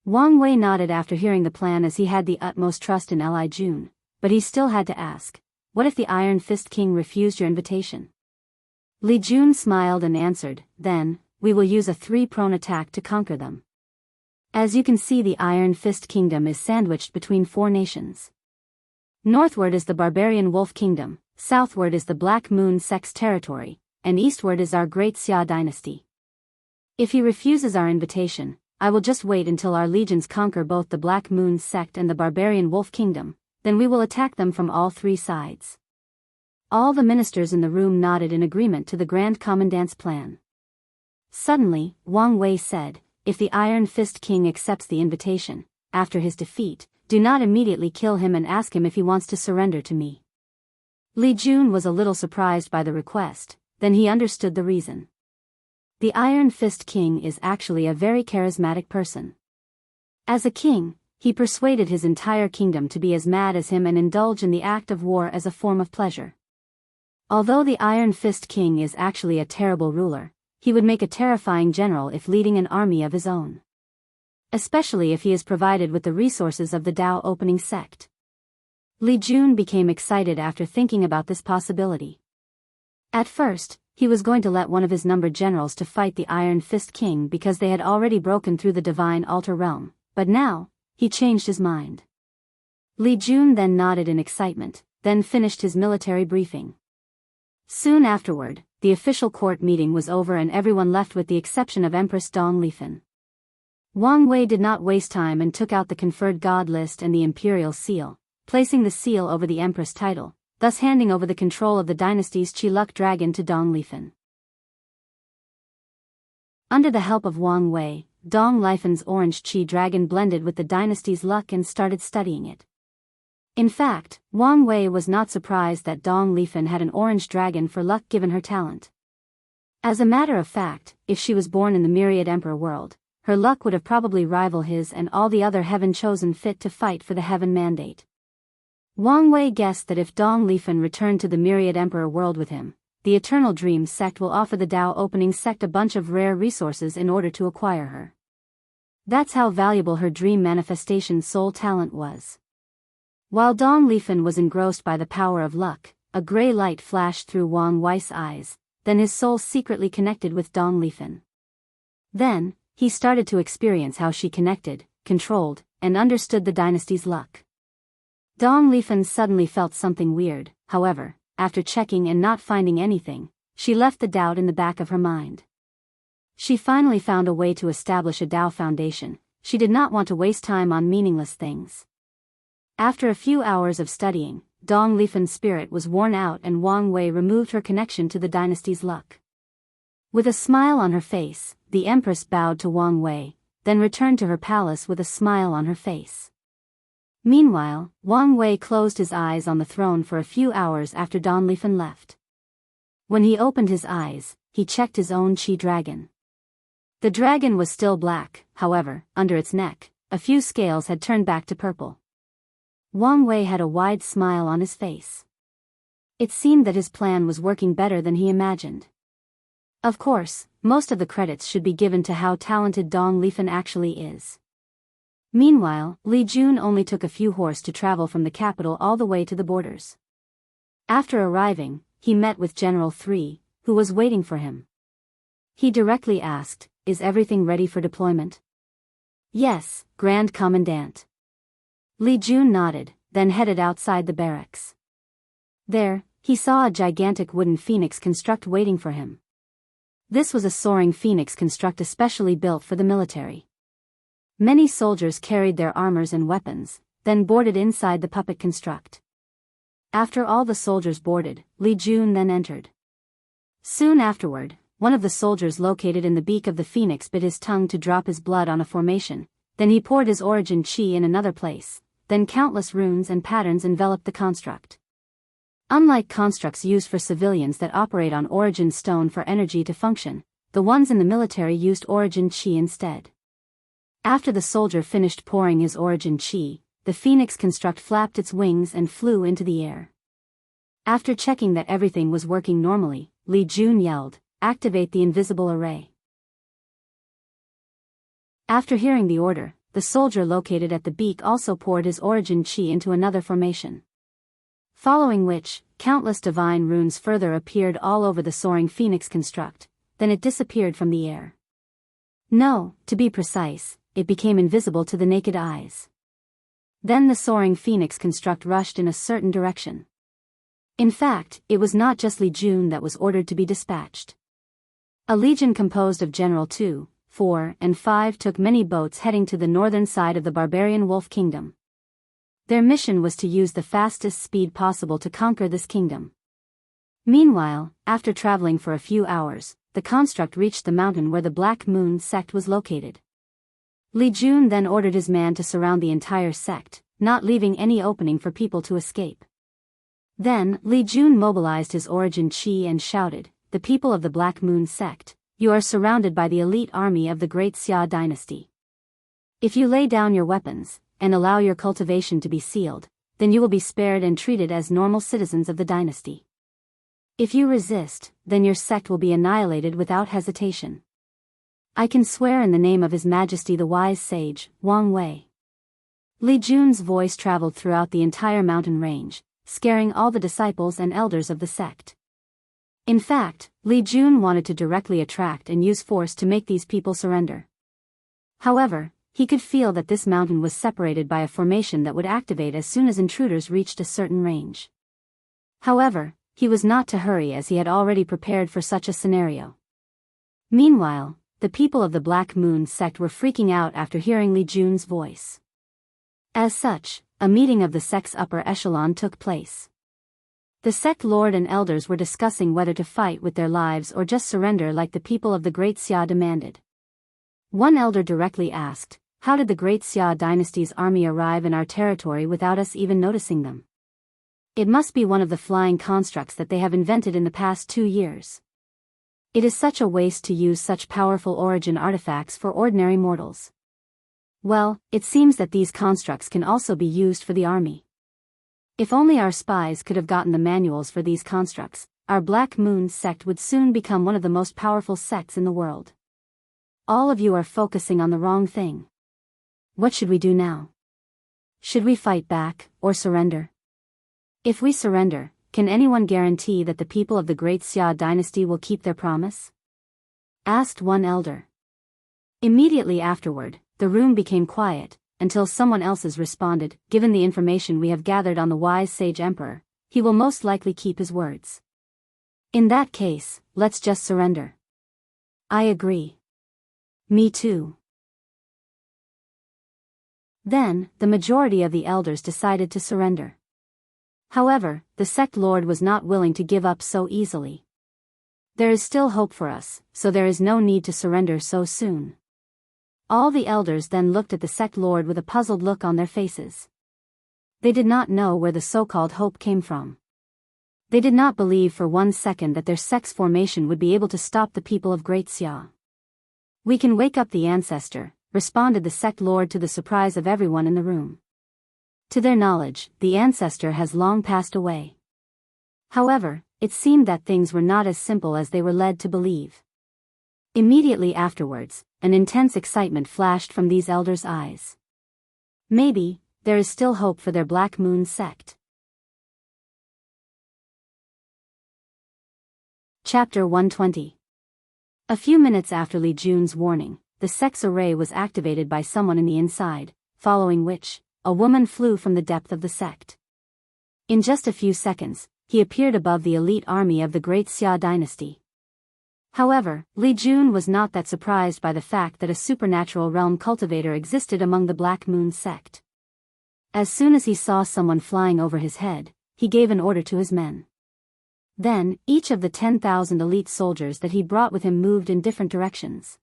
Wang Wei nodded after hearing the plan as he had the utmost trust in Li Jun, but he still had to ask, what if the Iron Fist King refused your invitation? Li Jun smiled and answered, then, we will use a 3-prone attack to conquer them. As you can see, the Iron Fist Kingdom is sandwiched between 4 nations. Northward is the Barbarian Wolf Kingdom, southward is the Black Moon sect's territory, and eastward is our Great Xia dynasty. If he refuses our invitation, I will just wait until our legions conquer both the Black Moon sect and the Barbarian Wolf Kingdom, then we will attack them from all 3 sides. All the ministers in the room nodded in agreement to the Grand Commandant's plan. Suddenly, Wang Wei said, if the Iron Fist King accepts the invitation, after his defeat, do not immediately kill him and ask him if he wants to surrender to me. Li Jun was a little surprised by the request, then he understood the reason. The Iron Fist King is actually a very charismatic person. As a king, he persuaded his entire kingdom to be as mad as him and indulge in the act of war as a form of pleasure. Although the Iron Fist King is actually a terrible ruler, he would make a terrifying general if leading an army of his own. Especially if he is provided with the resources of the Dao opening sect. Li Jun became excited after thinking about this possibility. At first, he was going to let one of his numbered generals to fight the Iron Fist King because they had already broken through the Divine Altar realm, but now, he changed his mind. Li Jun then nodded in excitement, then finished his military briefing. Soon afterward, the official court meeting was over and everyone left with the exception of Empress Dong Lifen. Wang Wei did not waste time and took out the conferred god list and the imperial seal, placing the seal over the empress title, thus handing over the control of the dynasty's Qi Luck dragon to Dong Lifen. Under the help of Wang Wei, Dong Lifen's orange Qi dragon blended with the dynasty's luck and started studying it. In fact, Wang Wei was not surprised that Dong Lifen had an orange dragon for luck given her talent. As a matter of fact, if she was born in the Myriad Emperor world, her luck would have probably rivaled his and all the other heaven chosen fit to fight for the heaven mandate. Wang Wei guessed that if Dong Lifen returned to the Myriad Emperor world with him, the Eternal Dream sect will offer the Dao opening sect a bunch of rare resources in order to acquire her. That's how valuable her dream manifestation soul talent was. While Dong Lifen was engrossed by the power of luck, a gray light flashed through Wang Wei's eyes, then his soul secretly connected with Dong Lifen. Then, he started to experience how she connected, controlled, and understood the dynasty's luck. Dong Lifen suddenly felt something weird, however, after checking and not finding anything, she left the doubt in the back of her mind. She finally found a way to establish a Dao foundation. She did not want to waste time on meaningless things. After a few hours of studying, Dong Lifen's spirit was worn out and Wang Wei removed her connection to the dynasty's luck. With a smile on her face, the empress bowed to Wang Wei, then returned to her palace with a smile on her face. Meanwhile, Wang Wei closed his eyes on the throne for a few hours after Dong Lifen left. When he opened his eyes, he checked his own Qi dragon. The dragon was still black, however, under its neck, a few scales had turned back to purple. Wang Wei had a wide smile on his face. It seemed that his plan was working better than he imagined. Of course, most of the credits should be given to how talented Dong Lifan actually is. Meanwhile, Li Jun only took a few horse to travel from the capital all the way to the borders. After arriving, he met with General 3, who was waiting for him. He directly asked, "Is everything ready for deployment?" "Yes, Grand Commandant." Li Jun nodded, then headed outside the barracks. There, he saw a gigantic wooden phoenix construct waiting for him. This was a soaring phoenix construct especially built for the military. Many soldiers carried their armors and weapons, then boarded inside the puppet construct. After all the soldiers boarded, Li Jun then entered. Soon afterward, one of the soldiers located in the beak of the phoenix bit his tongue to drop his blood on a formation, then he poured his origin chi in another place, then countless runes and patterns enveloped the construct. Unlike constructs used for civilians that operate on origin stone for energy to function, the ones in the military used origin chi instead. After the soldier finished pouring his origin chi, the phoenix construct flapped its wings and flew into the air. After checking that everything was working normally, Li Jun yelled, "Activate the invisible array." After hearing the order, the soldier located at the beak also poured his origin chi into another formation. Following which, countless divine runes further appeared all over the soaring phoenix construct, then it disappeared from the air. No, to be precise, it became invisible to the naked eyes. Then the soaring phoenix construct rushed in a certain direction. In fact, it was not just Li Jun that was ordered to be dispatched. A legion composed of General 2, 4, and 5 took many boats heading to the northern side of the barbarian wolf kingdom. Their mission was to use the fastest speed possible to conquer this kingdom. Meanwhile, after traveling for a few hours, the construct reached the mountain where the Black Moon sect was located. Li Jun then ordered his man to surround the entire sect, not leaving any opening for people to escape. Then, Li Jun mobilized his origin chi and shouted, "The people of the Black Moon sect, you are surrounded by the elite army of the Great Xia dynasty. If you lay down your weapons, and allow your cultivation to be sealed, then you will be spared and treated as normal citizens of the dynasty. If you resist, then your sect will be annihilated without hesitation. I can swear in the name of His Majesty the Wise Sage, Wang Wei." Li Jun's voice traveled throughout the entire mountain range, scaring all the disciples and elders of the sect. In fact, Li Jun wanted to directly attract and use force to make these people surrender. However, he could feel that this mountain was separated by a formation that would activate as soon as intruders reached a certain range. However, he was not to hurry as he had already prepared for such a scenario. Meanwhile, the people of the Black Moon sect were freaking out after hearing Li Jun's voice. As such, a meeting of the sect's upper echelon took place. The sect lord and elders were discussing whether to fight with their lives or just surrender like the people of the Great Xia demanded. One elder directly asked, "How did the Great Xia dynasty's army arrive in our territory without us even noticing them? It must be one of the flying constructs that they have invented in the past 2 years. It is such a waste to use such powerful origin artifacts for ordinary mortals. Well, it seems that these constructs can also be used for the army. If only our spies could have gotten the manuals for these constructs, our Black Moon sect would soon become one of the most powerful sects in the world. All of you are focusing on the wrong thing. What should we do now? Should we fight back, or surrender? If we surrender, can anyone guarantee that the people of the Great Xia dynasty will keep their promise?" asked one elder. Immediately afterward, the room became quiet, until someone else's responded, "Given the information we have gathered on the wise sage emperor, he will most likely keep his words. In that case, let's just surrender." "I agree." "Me too." Then, the majority of the elders decided to surrender. However, the sect lord was not willing to give up so easily. "There is still hope for us, so there is no need to surrender so soon." All the elders then looked at the sect lord with a puzzled look on their faces. They did not know where the so-called hope came from. They did not believe for 1 second that their sect's formation would be able to stop the people of Great Xia. "We can wake up the ancestor," responded the sect lord to the surprise of everyone in the room. To their knowledge, the ancestor has long passed away. However, it seemed that things were not as simple as they were led to believe. Immediately afterwards, an intense excitement flashed from these elders' eyes. Maybe, there is still hope for their Black Moon sect. Chapter 120. A few minutes after Li Jun's warning, the sect's array was activated by someone in the inside, following which, a woman flew from the depth of the sect. In just a few seconds, he appeared above the elite army of the Great Xia dynasty. However, Li Jun was not that surprised by the fact that a supernatural realm cultivator existed among the Black Moon sect. As soon as he saw someone flying over his head, he gave an order to his men. Then, each of the 10,000 elite soldiers that he brought with him moved in different directions.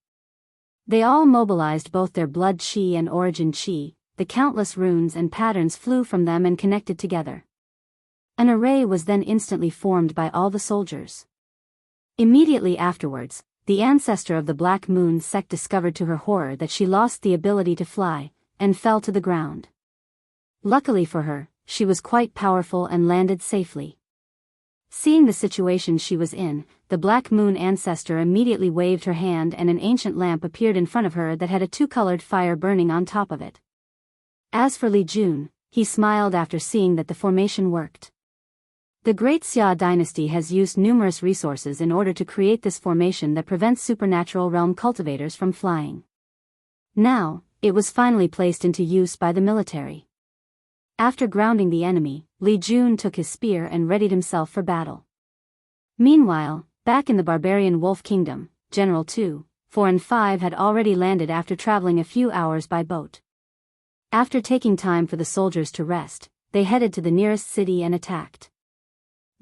They all mobilized both their blood qi and origin qi, the countless runes and patterns flew from them and connected together. An array was then instantly formed by all the soldiers. Immediately afterwards, the ancestor of the Black Moon sect discovered to her horror that she lost the ability to fly, and fell to the ground. Luckily for her, she was quite powerful and landed safely. Seeing the situation she was in, the Black Moon ancestor immediately waved her hand and an ancient lamp appeared in front of her that had a two-colored fire burning on top of it. As for Li Jun, he smiled after seeing that the formation worked. The Great Xia dynasty has used numerous resources in order to create this formation that prevents supernatural realm cultivators from flying. Now, it was finally placed into use by the military. After grounding the enemy, Li Jun took his spear and readied himself for battle. Meanwhile, back in the barbarian wolf kingdom, General 2, 4 and 5 had already landed after traveling a few hours by boat. After taking time for the soldiers to rest, they headed to the nearest city and attacked.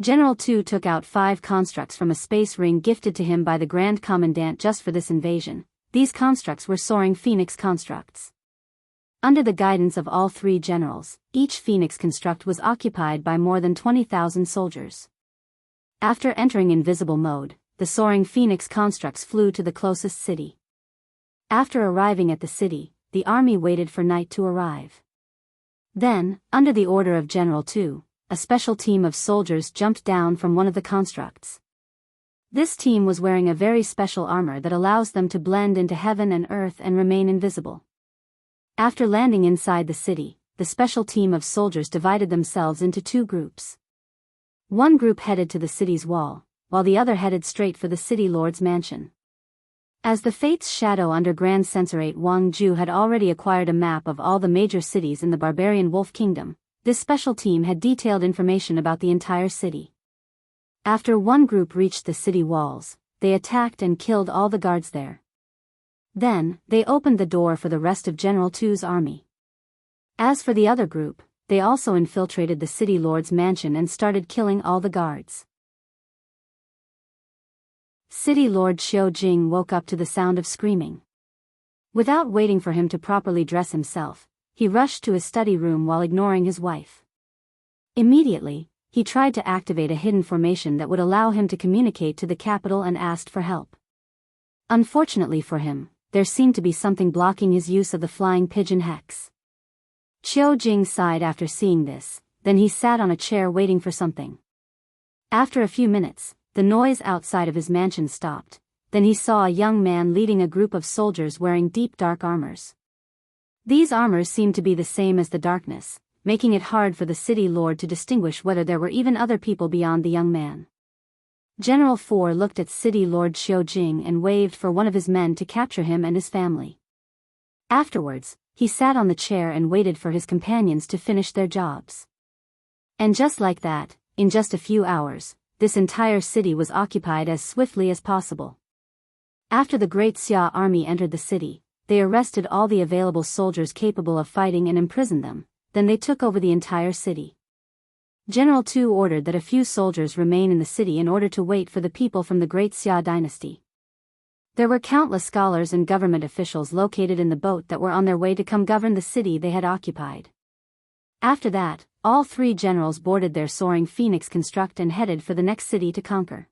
General 2 took out 5 constructs from a space ring gifted to him by the Grand Commandant just for this invasion. These constructs were soaring phoenix constructs. Under the guidance of all 3 generals, each phoenix construct was occupied by more than 20,000 soldiers. After entering invisible mode, the soaring phoenix constructs flew to the closest city. After arriving at the city, the army waited for night to arrive. Then, under the order of General 2, a special team of soldiers jumped down from one of the constructs. This team was wearing a very special armor that allows them to blend into heaven and earth and remain invisible. After landing inside the city, the special team of soldiers divided themselves into 2 groups. One group headed to the city's wall, while the other headed straight for the city lord's mansion. As the Fates Shadow under Grand Censorate Wang Ju had already acquired a map of all the major cities in the barbarian wolf kingdom, this special team had detailed information about the entire city. After one group reached the city walls, they attacked and killed all the guards there. Then, they opened the door for the rest of General 2's army. As for the other group, they also infiltrated the city lord's mansion and started killing all the guards. City Lord Xiao Jing woke up to the sound of screaming. Without waiting for him to properly dress himself, he rushed to his study room while ignoring his wife. Immediately, he tried to activate a hidden formation that would allow him to communicate to the capital and asked for help. Unfortunately for him, there seemed to be something blocking his use of the flying pigeon hex. Xiao Jing sighed after seeing this, then he sat on a chair waiting for something. After a few minutes, the noise outside of his mansion stopped, then he saw a young man leading a group of soldiers wearing deep dark armors. These armors seemed to be the same as the darkness, making it hard for the city lord to distinguish whether there were even other people beyond the young man. General 4 looked at City Lord Xiao Jing and waved for one of his men to capture him and his family. Afterwards, he sat on the chair and waited for his companions to finish their jobs. And just like that, in just a few hours, this entire city was occupied as swiftly as possible. After the Great Xia army entered the city, they arrested all the available soldiers capable of fighting and imprisoned them, then they took over the entire city. General 2 ordered that a few soldiers remain in the city in order to wait for the people from the Great Xia dynasty. There were countless scholars and government officials located in the boat that were on their way to come govern the city they had occupied. After that, all 3 generals boarded their soaring phoenix construct and headed for the next city to conquer.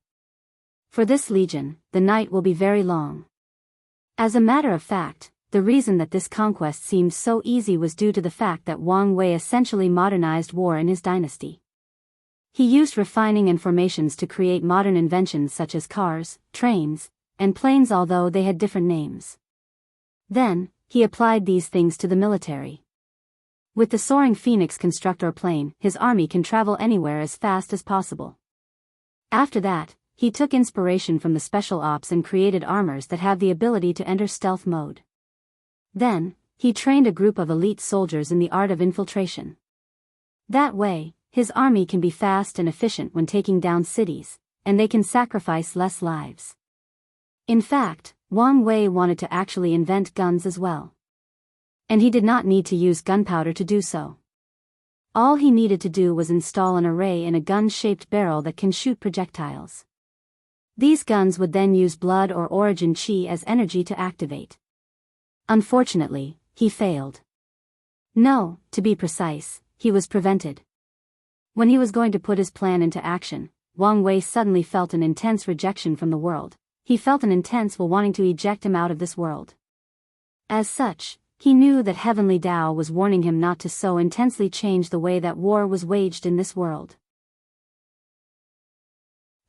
For this legion, the night will be very long. As a matter of fact, the reason that this conquest seemed so easy was due to the fact that Wang Wei essentially modernized war in his dynasty. He used refining and formations to create modern inventions such as cars, trains, and planes although they had different names. Then, he applied these things to the military. With the soaring Phoenix constructor plane, his army can travel anywhere as fast as possible. After that, he took inspiration from the special ops and created armors that have the ability to enter stealth mode. Then, he trained a group of elite soldiers in the art of infiltration. That way, his army can be fast and efficient when taking down cities, and they can sacrifice less lives. In fact, Wang Wei wanted to actually invent guns as well. And he did not need to use gunpowder to do so. All he needed to do was install an array in a gun-shaped barrel that can shoot projectiles. These guns would then use blood or origin chi as energy to activate. Unfortunately, he failed. No, to be precise, he was prevented. When he was going to put his plan into action, Wang Wei suddenly felt an intense rejection from the world. He felt an intense will wanting to eject him out of this world. As such, he knew that Heavenly Tao was warning him not to so intensely change the way that war was waged in this world.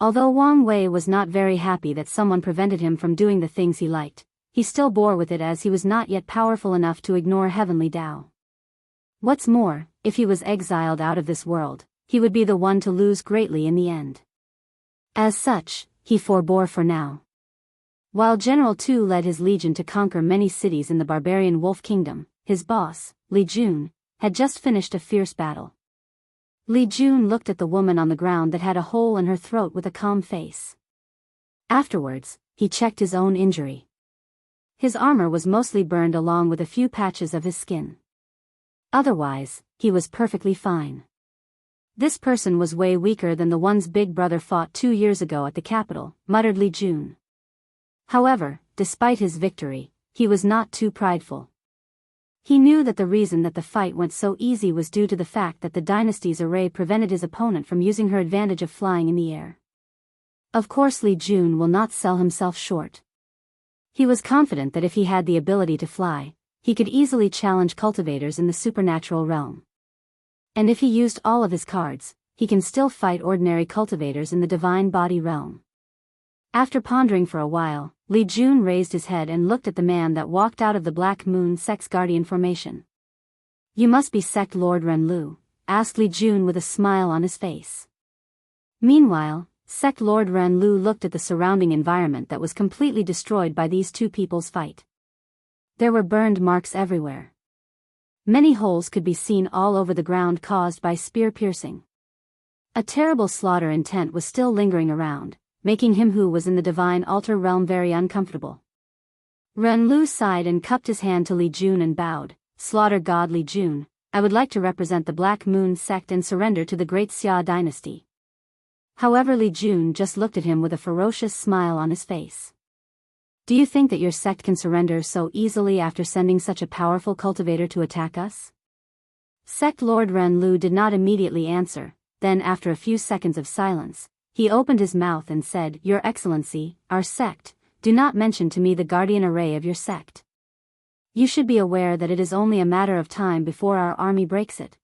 Although Wang Wei was not very happy that someone prevented him from doing the things he liked, he still bore with it as he was not yet powerful enough to ignore Heavenly Tao. What's more, if he was exiled out of this world, he would be the one to lose greatly in the end. As such, he forbore for now. While General Tu led his legion to conquer many cities in the barbarian Wolf Kingdom, his boss, Li Jun, had just finished a fierce battle. Li Jun looked at the woman on the ground that had a hole in her throat with a calm face. Afterwards, he checked his own injury. His armor was mostly burned along with a few patches of his skin. Otherwise, he was perfectly fine. This person was way weaker than the ones Big Brother fought 2 years ago at the capital, muttered Li Jun. However, despite his victory, he was not too prideful. He knew that the reason that the fight went so easy was due to the fact that the dynasty's array prevented his opponent from using her advantage of flying in the air. Of course Li Jun will not sell himself short. He was confident that if he had the ability to fly, he could easily challenge cultivators in the supernatural realm. And if he used all of his cards, he can still fight ordinary cultivators in the divine body realm. After pondering for a while, Li Jun raised his head and looked at the man that walked out of the Black Moon Sect's guardian formation. "You must be Sect Lord Renlu," asked Li Jun with a smile on his face. Meanwhile, Sect Lord Renlu looked at the surrounding environment that was completely destroyed by these two people's fight. There were burned marks everywhere. Many holes could be seen all over the ground caused by spear piercing. A terrible slaughter intent was still lingering around, making him who was in the divine altar realm very uncomfortable. Renlu sighed and cupped his hand to Li Jun and bowed. "Slaughter God Li Jun, I would like to represent the Black Moon Sect and surrender to the Great Xia dynasty." However, Li Jun just looked at him with a ferocious smile on his face. "Do you think that your sect can surrender so easily after sending such a powerful cultivator to attack us?" Sect Lord Renlu did not immediately answer. Then after a few seconds of silence, he opened his mouth and said, "Your Excellency, our sect, do not mention to me the guardian array of your sect. You should be aware that it is only a matter of time before our army breaks it."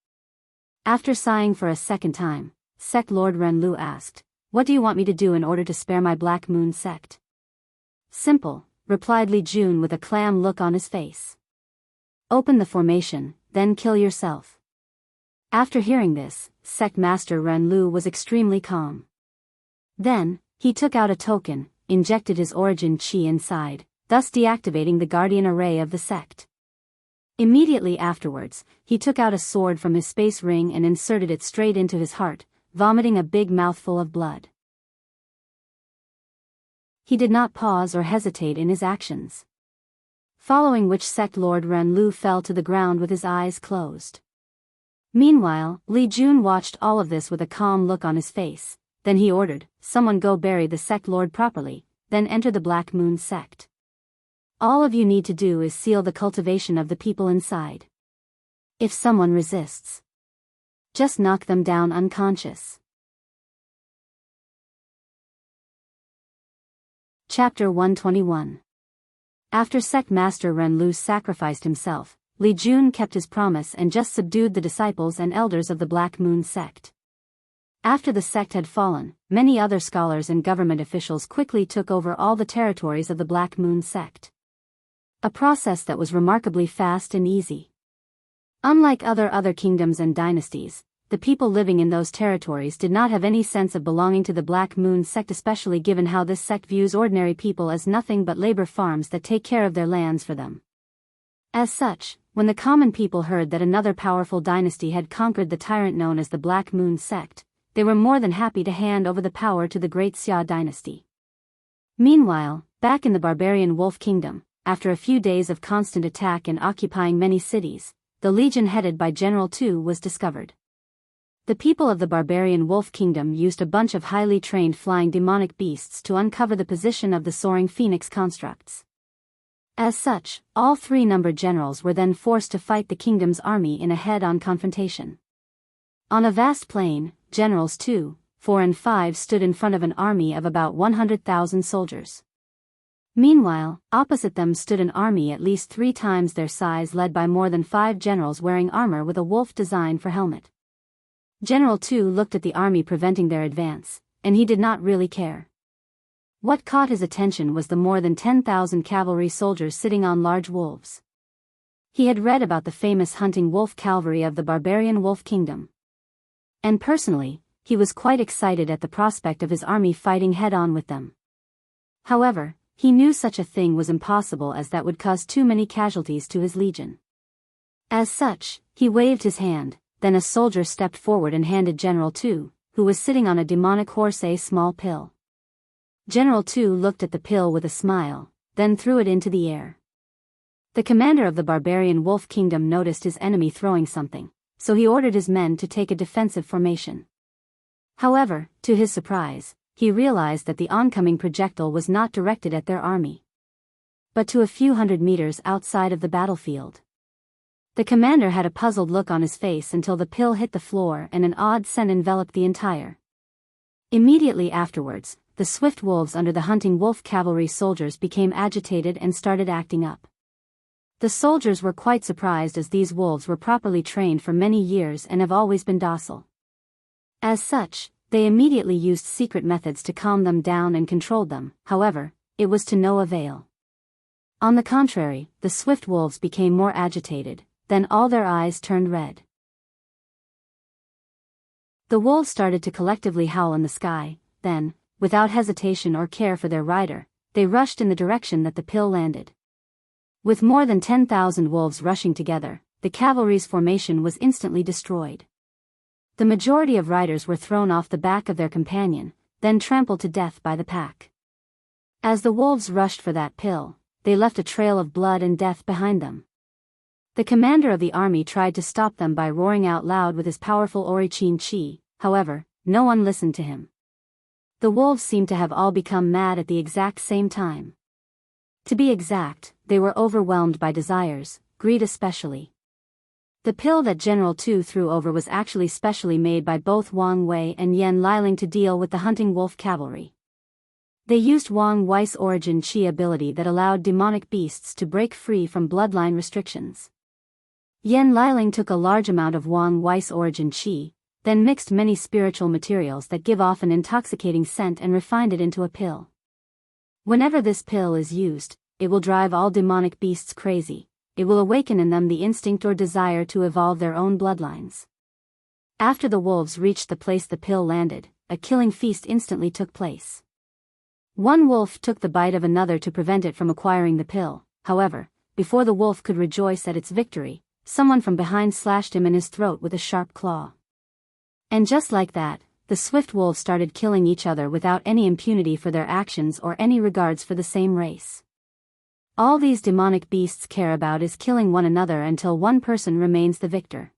After sighing for a second time, Sect Lord Renlu asked, "What do you want me to do in order to spare my Black Moon sect?" "Simple," replied Li Jun with a clam look on his face. "Open the formation, then kill yourself." After hearing this, Sect Master Renlu was extremely calm. Then, he took out a token, injected his origin chi inside, thus deactivating the guardian array of the sect. Immediately afterwards, he took out a sword from his space ring and inserted it straight into his heart, vomiting a big mouthful of blood. He did not pause or hesitate in his actions. Following which Sect Lord Renlu fell to the ground with his eyes closed. Meanwhile, Li Jun watched all of this with a calm look on his face. Then he ordered, "Someone go bury the sect lord properly, then enter the Black Moon sect. All of you need to do is seal the cultivation of the people inside. If someone resists, just knock them down unconscious." Chapter 121. After Sect Master Renlu sacrificed himself, Li Jun kept his promise and just subdued the disciples and elders of the Black Moon sect. After the sect had fallen, many other scholars and government officials quickly took over all the territories of the Black Moon sect. A process that was remarkably fast and easy. Unlike other kingdoms and dynasties, the people living in those territories did not have any sense of belonging to the Black Moon sect, especially given how this sect views ordinary people as nothing but labor farms that take care of their lands for them. As such, when the common people heard that another powerful dynasty had conquered the tyrant known as the Black Moon sect, they were more than happy to hand over the power to the great Xia dynasty. Meanwhile, back in the barbarian Wolf Kingdom, after a few days of constant attack and occupying many cities, the legion headed by General Tu was discovered. The people of the barbarian Wolf Kingdom used a bunch of highly trained flying demonic beasts to uncover the position of the soaring phoenix constructs. As such, all three numbered generals were then forced to fight the kingdom's army in a head-on confrontation. On a vast plain, Generals 2, 4 and 5 stood in front of an army of about 100,000 soldiers. Meanwhile, opposite them stood an army at least 3 times their size led by more than 5 generals wearing armor with a wolf design for helmet. General 2 looked at the army preventing their advance, and he did not really care. What caught his attention was the more than 10,000 cavalry soldiers sitting on large wolves. He had read about the famous hunting wolf cavalry of the barbarian Wolf Kingdom. And personally, he was quite excited at the prospect of his army fighting head-on with them. However, he knew such a thing was impossible, as that would cause too many casualties to his legion. As such, he waved his hand, then a soldier stepped forward and handed General Tu, who was sitting on a demonic horse, a small pill. General Tu looked at the pill with a smile, then threw it into the air. The commander of the barbarian Wolf Kingdom noticed his enemy throwing something, so he ordered his men to take a defensive formation. However, to his surprise, he realized that the oncoming projectile was not directed at their army, but to a few hundred meters outside of the battlefield. The commander had a puzzled look on his face until the pill hit the floor and an odd scent enveloped the entire. Immediately afterwards, the swift wolves under the hunting wolf cavalry soldiers became agitated and started acting up. The soldiers were quite surprised, as these wolves were properly trained for many years and have always been docile. As such, they immediately used secret methods to calm them down and controlled them. However, it was to no avail. On the contrary, the swift wolves became more agitated, then all their eyes turned red. The wolves started to collectively howl in the sky, then, without hesitation or care for their rider, they rushed in the direction that the pill landed. With more than 10,000 wolves rushing together, the cavalry's formation was instantly destroyed. The majority of riders were thrown off the back of their companion, then trampled to death by the pack. As the wolves rushed for that pill, they left a trail of blood and death behind them. The commander of the army tried to stop them by roaring out loud with his powerful Orichin Chi, however, no one listened to him. The wolves seemed to have all become mad at the exact same time. To be exact, they were overwhelmed by desires, greed especially. The pill that General Tu threw over was actually specially made by both Wang Wei and Yan Liling to deal with the hunting wolf cavalry. They used Wang Wei's origin Qi ability that allowed demonic beasts to break free from bloodline restrictions. Yan Liling took a large amount of Wang Wei's origin Qi, then mixed many spiritual materials that give off an intoxicating scent and refined it into a pill. Whenever this pill is used, it will drive all demonic beasts crazy. It will awaken in them the instinct or desire to evolve their own bloodlines. After the wolves reached the place the pill landed, a killing feast instantly took place. One wolf took the bite of another to prevent it from acquiring the pill. However, before the wolf could rejoice at its victory, someone from behind slashed him in his throat with a sharp claw. And just like that, the swift wolves started killing each other without any impunity for their actions or any regards for the same race. All these demonic beasts care about is killing one another until one person remains the victor.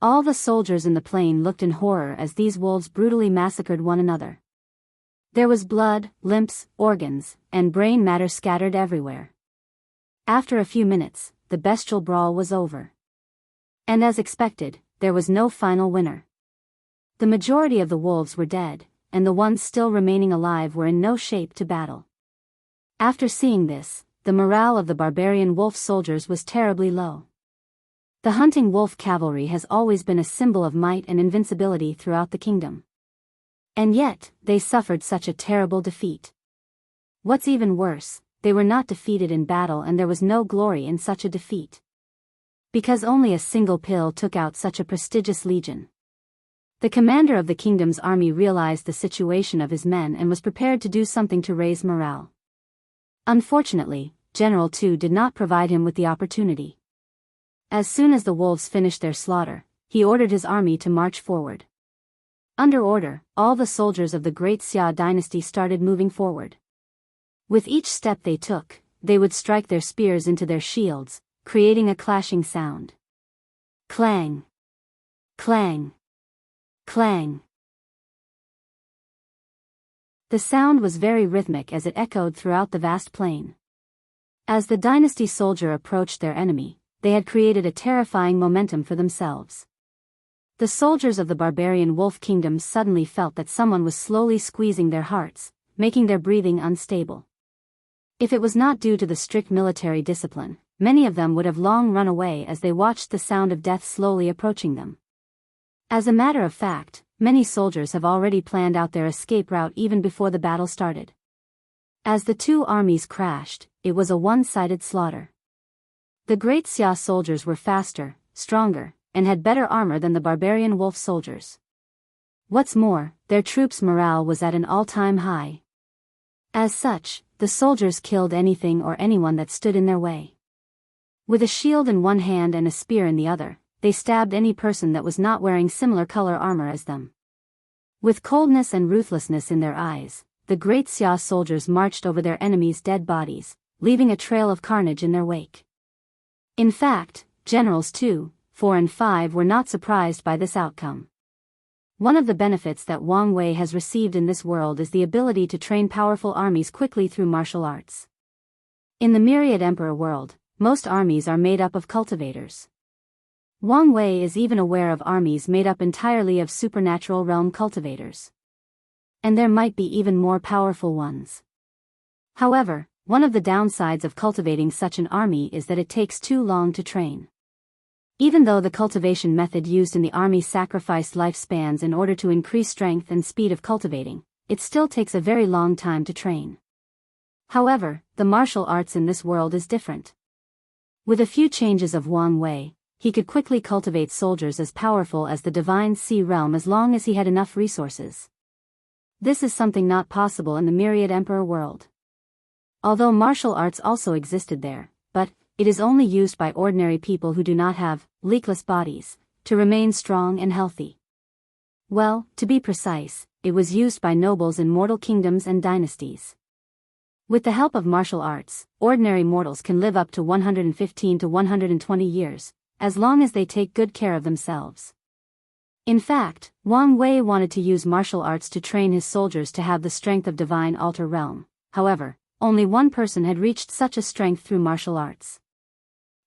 All the soldiers in the plain looked in horror as these wolves brutally massacred one another. There was blood, limbs, organs, and brain matter scattered everywhere. After a few minutes, the bestial brawl was over. And as expected, there was no final winner. The majority of the wolves were dead, and the ones still remaining alive were in no shape to battle. After seeing this, the morale of the barbarian wolf soldiers was terribly low. The hunting wolf cavalry has always been a symbol of might and invincibility throughout the kingdom. And yet, they suffered such a terrible defeat. What's even worse, they were not defeated in battle, and there was no glory in such a defeat. Because only a single pill took out such a prestigious legion. The commander of the kingdom's army realized the situation of his men and was prepared to do something to raise morale. Unfortunately, General Tu did not provide him with the opportunity. As soon as the wolves finished their slaughter, he ordered his army to march forward. Under order, all the soldiers of the great Xia dynasty started moving forward. With each step they took, they would strike their spears into their shields, creating a clashing sound. Clang! Clang! Clang! The sound was very rhythmic as it echoed throughout the vast plain. As the dynasty soldier approached their enemy, they had created a terrifying momentum for themselves. The soldiers of the barbarian wolf kingdom suddenly felt that someone was slowly squeezing their hearts, making their breathing unstable. If it was not due to the strict military discipline, many of them would have long run away as they watched the sound of death slowly approaching them. As a matter of fact, many soldiers have already planned out their escape route even before the battle started. As the two armies crashed, it was a one-sided slaughter. The great Xia soldiers were faster, stronger, and had better armor than the barbarian wolf soldiers. What's more, their troops' morale was at an all-time high. As such, the soldiers killed anything or anyone that stood in their way. With a shield in one hand and a spear in the other, they stabbed any person that was not wearing similar color armor as them. With coldness and ruthlessness in their eyes, the great Xia soldiers marched over their enemies' dead bodies, leaving a trail of carnage in their wake. In fact, Generals 2, 4 and 5 were not surprised by this outcome. One of the benefits that Wang Wei has received in this world is the ability to train powerful armies quickly through martial arts. In the myriad emperor world, most armies are made up of cultivators. Wang Wei is even aware of armies made up entirely of supernatural realm cultivators. And there might be even more powerful ones. However, one of the downsides of cultivating such an army is that it takes too long to train. Even though the cultivation method used in the army sacrificed lifespans in order to increase strength and speed of cultivating, it still takes a very long time to train. However, the martial arts in this world is different. With a few changes of Wang Wei, he could quickly cultivate soldiers as powerful as the divine sea realm as long as he had enough resources. This is something not possible in the myriad emperor world. Although martial arts also existed there, but it is only used by ordinary people who do not have leakless bodies to remain strong and healthy. Well, to be precise, it was used by nobles in mortal kingdoms and dynasties. With the help of martial arts, ordinary mortals can live up to 115 to 120 years, as long as they take good care of themselves. In fact, Wang Wei wanted to use martial arts to train his soldiers to have the strength of divine altar realm. However, only one person had reached such a strength through martial arts.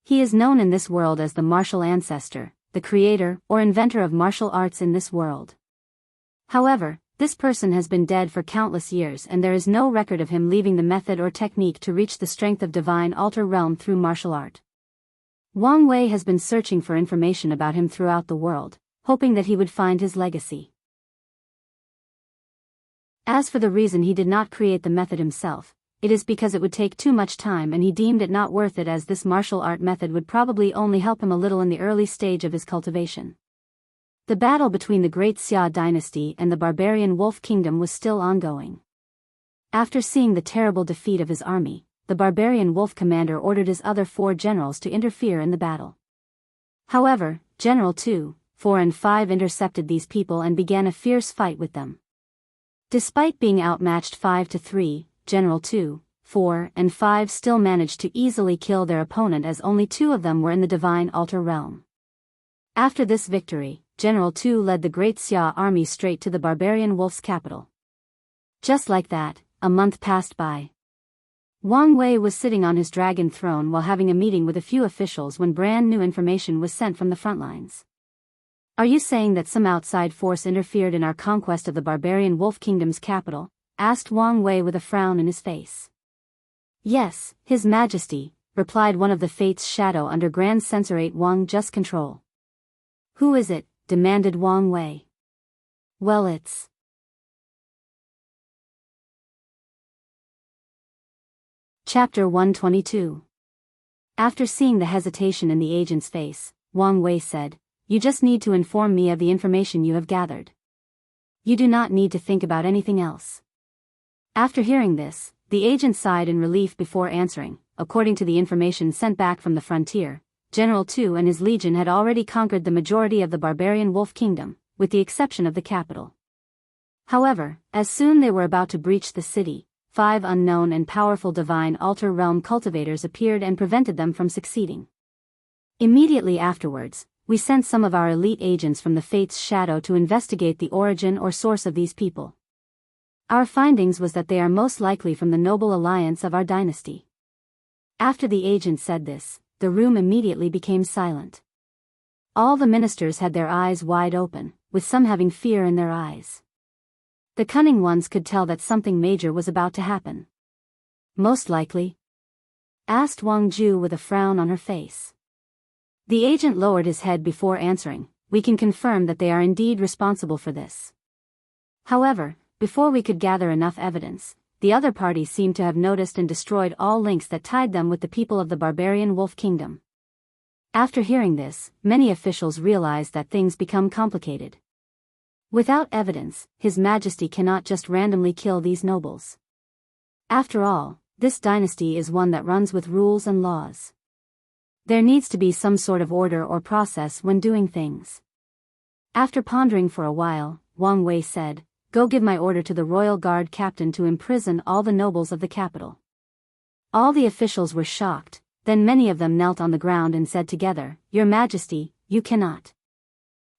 He is known in this world as the martial ancestor, the creator or inventor of martial arts in this world. However, this person has been dead for countless years and there is no record of him leaving the method or technique to reach the strength of divine altar realm through martial art. Wang Wei has been searching for information about him throughout the world, hoping that he would find his legacy. As for the reason he did not create the method himself, it is because it would take too much time and he deemed it not worth it, as this martial art method would probably only help him a little in the early stage of his cultivation. The battle between the great Xia dynasty and the barbarian wolf kingdom was still ongoing. After seeing the terrible defeat of his army, the barbarian wolf commander ordered his other 4 generals to interfere in the battle. However, General 2, 4 and 5 intercepted these people and began a fierce fight with them. Despite being outmatched 5-3, General 2, 4 and 5 still managed to easily kill their opponent, as only 2 of them were in the divine altar realm. After this victory, General 2 led the great Xia army straight to the barbarian wolf's capital. Just like that, a month passed by. Wang Wei was sitting on his dragon throne while having a meeting with a few officials when brand new information was sent from the front lines. "Are you saying that some outside force interfered in our conquest of the barbarian wolf kingdom's capital?" asked Wang Wei with a frown in his face. "Yes, His Majesty," replied one of the Fates' shadow under Grand Censorate Wang Just control. "Who is it?" demanded Wang Wei. "Well, it's Chapter 122. After seeing the hesitation in the agent's face, Wang Wei said, "You just need to inform me of the information you have gathered. You do not need to think about anything else." After hearing this, the agent sighed in relief before answering. According to the information sent back from the frontier, General Tu and his legion had already conquered the majority of the barbarian wolf kingdom, with the exception of the capital. However, as soon they were about to breach the city, 5 unknown and powerful divine altar realm cultivators appeared and prevented them from succeeding. Immediately afterwards, we sent some of our elite agents from the Fate's Shadow to investigate the origin or source of these people. Our findings was that they are most likely from the noble alliance of our dynasty. After the agent said this, the room immediately became silent. All the ministers had their eyes wide open, with some having fear in their eyes. The cunning ones could tell that something major was about to happen. "Most likely?" asked Wang Ju with a frown on her face. The agent lowered his head before answering, "We can confirm that they are indeed responsible for this. However, before we could gather enough evidence, the other parties seemed to have noticed and destroyed all links that tied them with the people of the barbarian wolf kingdom." After hearing this, many officials realized that things become complicated. Without evidence, His Majesty cannot just randomly kill these nobles. After all, this dynasty is one that runs with rules and laws. There needs to be some sort of order or process when doing things. After pondering for a while, Wang Wei said, "Go give my order to the royal guard captain to imprison all the nobles of the capital." All the officials were shocked, then many of them knelt on the ground and said together, "Your Majesty, you cannot."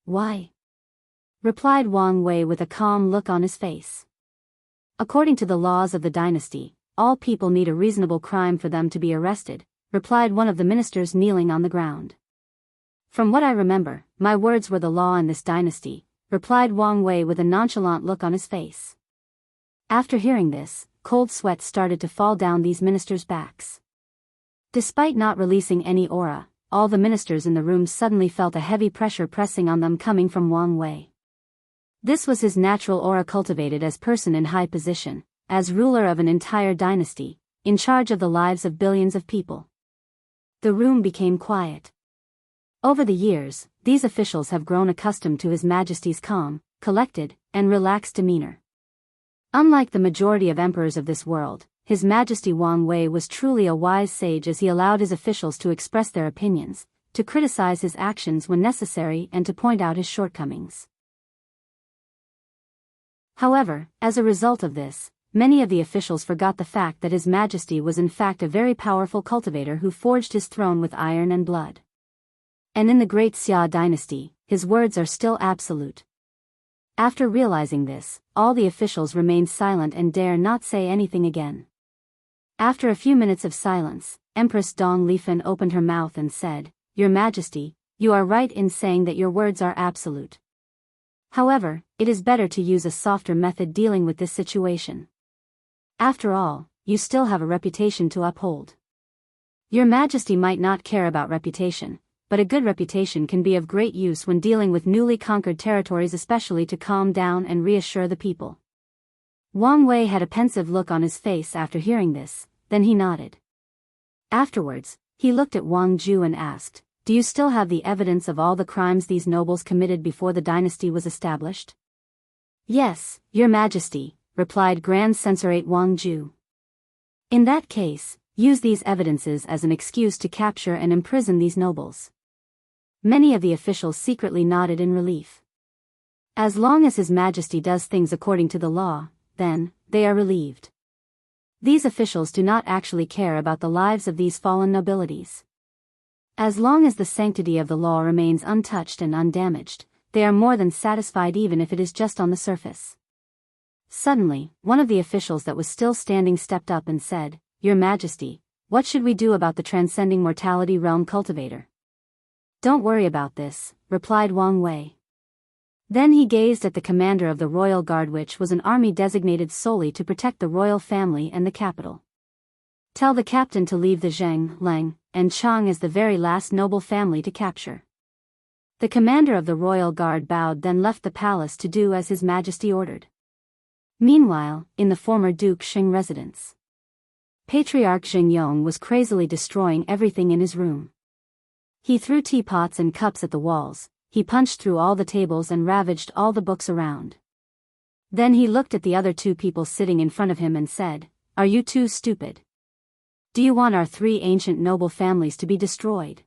"Why?" replied Wang Wei with a calm look on his face. "According to the laws of the dynasty, all people need a reasonable crime for them to be arrested," replied one of the ministers kneeling on the ground. "From what I remember, my words were the law in this dynasty," replied Wang Wei with a nonchalant look on his face. After hearing this, cold sweat started to fall down these ministers' backs. Despite not releasing any aura, all the ministers in the room suddenly felt a heavy pressure pressing on them coming from Wang Wei. This was his natural aura cultivated as person in high position, as ruler of an entire dynasty, in charge of the lives of billions of people. The room became quiet. Over the years, these officials have grown accustomed to His Majesty's calm, collected, and relaxed demeanor. Unlike the majority of emperors of this world, His Majesty Wang Wei was truly a wise sage as he allowed his officials to express their opinions, to criticize his actions when necessary and to point out his shortcomings. However, as a result of this, many of the officials forgot the fact that His Majesty was in fact a very powerful cultivator who forged his throne with iron and blood. And in the great Xia dynasty, his words are still absolute. After realizing this, all the officials remained silent and dare not say anything again. After a few minutes of silence, Empress Dong Lifen opened her mouth and said, "Your Majesty, you are right in saying that your words are absolute. However, it is better to use a softer method dealing with this situation. After all, you still have a reputation to uphold. Your Majesty might not care about reputation, but a good reputation can be of great use when dealing with newly conquered territories, especially to calm down and reassure the people." Wang Wei had a pensive look on his face after hearing this, then he nodded. Afterwards, he looked at Wang Ju and asked, "Do you still have the evidence of all the crimes these nobles committed before the dynasty was established?" "Yes, Your Majesty," replied Grand Censorate Wang Ju. "In that case, use these evidences as an excuse to capture and imprison these nobles." Many of the officials secretly nodded in relief. As long as His Majesty does things according to the law, then, they are relieved. These officials do not actually care about the lives of these fallen nobilities. As long as the sanctity of the law remains untouched and undamaged, they are more than satisfied even if it is just on the surface. Suddenly, one of the officials that was still standing stepped up and said, "Your Majesty, what should we do about the transcending mortality realm cultivator?" "Don't worry about this," replied Wang Wei. Then he gazed at the commander of the royal guard, which was an army designated solely to protect the royal family and the capital. "Tell the captain to leave the Zheng, Leng, and Chang as the very last noble family to capture." The commander of the royal guard bowed, then left the palace to do as His Majesty ordered. Meanwhile, in the former Duke Xing residence, Patriarch Xingyong was crazily destroying everything in his room. He threw teapots and cups at the walls, he punched through all the tables and ravaged all the books around. Then he looked at the other two people sitting in front of him and said, "Are you too stupid? Do you want our three ancient noble families to be destroyed?"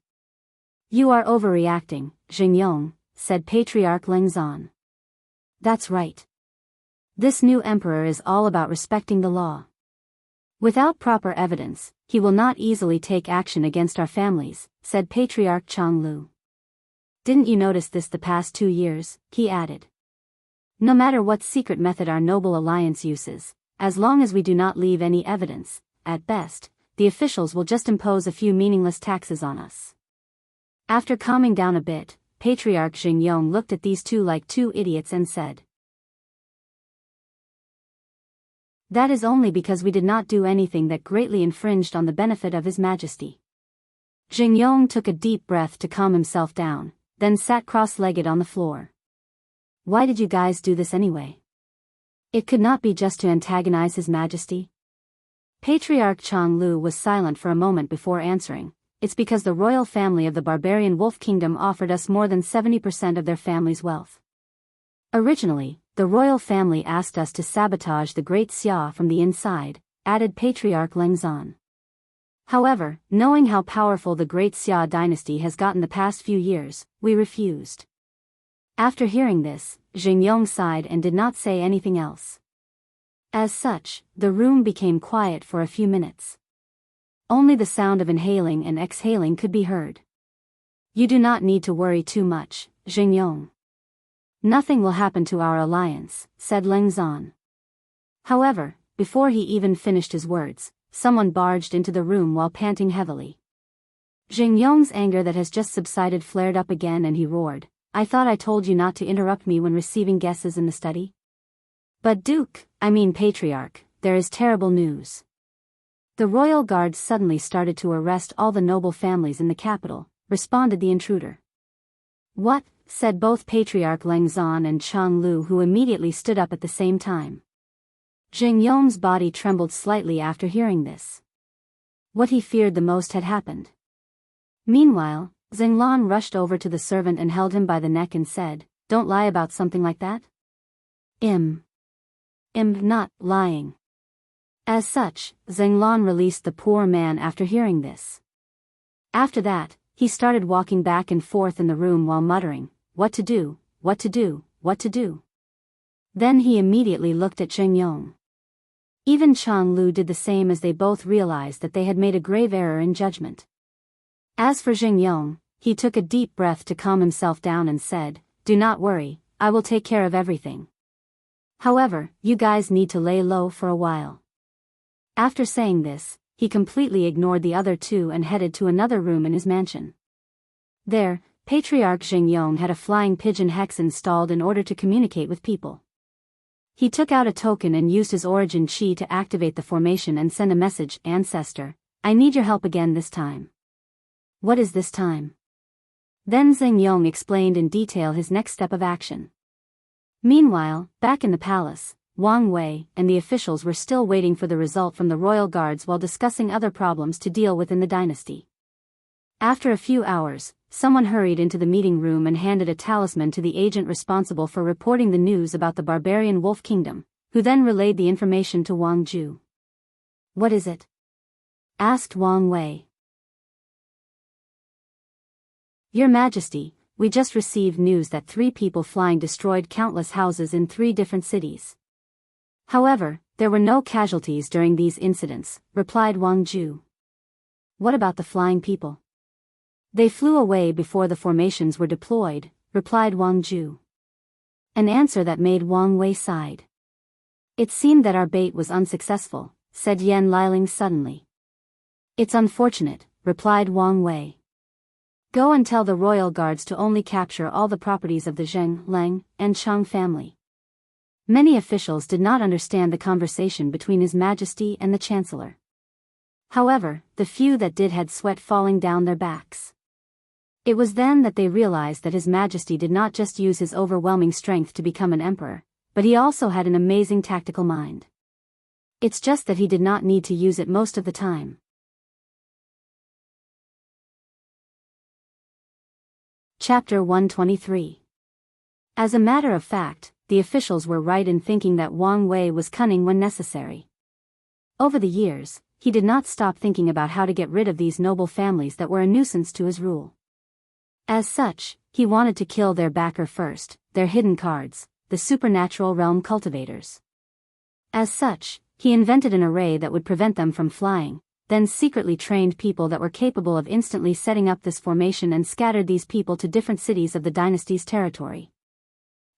"You are overreacting, Xingyong," said Patriarch Lengzan. "That's right. This new emperor is all about respecting the law. Without proper evidence, he will not easily take action against our families," said Patriarch Changlu. "Didn't you notice this the past 2 years?" he added. "No matter what secret method our noble alliance uses, as long as we do not leave any evidence, at best, the officials will just impose a few meaningless taxes on us." After calming down a bit, Patriarch Xingyong looked at these two like two idiots and said, "That is only because we did not do anything that greatly infringed on the benefit of His Majesty." Xingyong took a deep breath to calm himself down, then sat cross-legged on the floor. "Why did you guys do this anyway? It could not be just to antagonize His Majesty?" Patriarch Changlu was silent for a moment before answering. "It's because the royal family of the barbarian Wolf Kingdom offered us more than 70% of their family's wealth. Originally, the royal family asked us to sabotage the Great Xia from the inside," added Patriarch Lengzan. "However, knowing how powerful the Great Xia dynasty has gotten the past few years, we refused." After hearing this, Xingyong sighed and did not say anything else. As such, the room became quiet for a few minutes. Only the sound of inhaling and exhaling could be heard. "You do not need to worry too much, Xingyong. Nothing will happen to our alliance," said Lengzan. However, before he even finished his words, someone barged into the room while panting heavily. Xingyong's anger that has just subsided flared up again and he roared, "I thought I told you not to interrupt me when receiving guesses in the study?" "But Patriarch, there is terrible news." "The royal guards suddenly started to arrest all the noble families in the capital," responded the intruder. "What?" said both Patriarch Lengzan and Changlu, who immediately stood up at the same time. Xingyong's body trembled slightly after hearing this. What he feared the most had happened. Meanwhile, Xinglan rushed over to the servant and held him by the neck and said, "Don't lie about something like that." I'm not lying." As such, Xinglan released the poor man after hearing this. After that, he started walking back and forth in the room while muttering, "What to do, what to do, what to do." Then he immediately looked at Xingyong. Even Changlu did the same as they both realized that they had made a grave error in judgment. As for Xingyong, he took a deep breath to calm himself down and said, "Do not worry, I will take care of everything. However, you guys need to lay low for a while." After saying this, he completely ignored the other two and headed to another room in his mansion. There, Patriarch Xingyong had a flying pigeon hex installed in order to communicate with people. He took out a token and used his origin chi to activate the formation and send a message, "Ancestor, I need your help again this time." "What is this time?" Then Xingyong explained in detail his next step of action. Meanwhile, back in the palace, Wang Wei and the officials were still waiting for the result from the royal guards while discussing other problems to deal with in the dynasty. After a few hours, someone hurried into the meeting room and handed a talisman to the agent responsible for reporting the news about the barbarian Wolf Kingdom, who then relayed the information to Wang Ju. "What is it?" asked Wang Wei. "Your Majesty, we just received news that 3 people flying destroyed countless houses in 3 different cities. However, there were no casualties during these incidents," replied Wang Ju. "What about the flying people?" "They flew away before the formations were deployed," replied Wang Ju. An answer that made Wang Wei sighed. "It seemed that our bait was unsuccessful," said Yan Liling suddenly. "It's unfortunate," replied Wang Wei. "Go and tell the royal guards to only capture all the properties of the Zheng, Leng, and Chang family." Many officials did not understand the conversation between His Majesty and the Chancellor. However, the few that did had sweat falling down their backs. It was then that they realized that His Majesty did not just use his overwhelming strength to become an emperor, but he also had an amazing tactical mind. It's just that he did not need to use it most of the time. Chapter 123. As a matter of fact, the officials were right in thinking that Wang Wei was cunning when necessary. Over the years, he did not stop thinking about how to get rid of these noble families that were a nuisance to his rule. As such, he wanted to kill their backer first, their hidden cards, the supernatural realm cultivators. As such, he invented an array that would prevent them from flying, then secretly trained people that were capable of instantly setting up this formation and scattered these people to different cities of the dynasty's territory.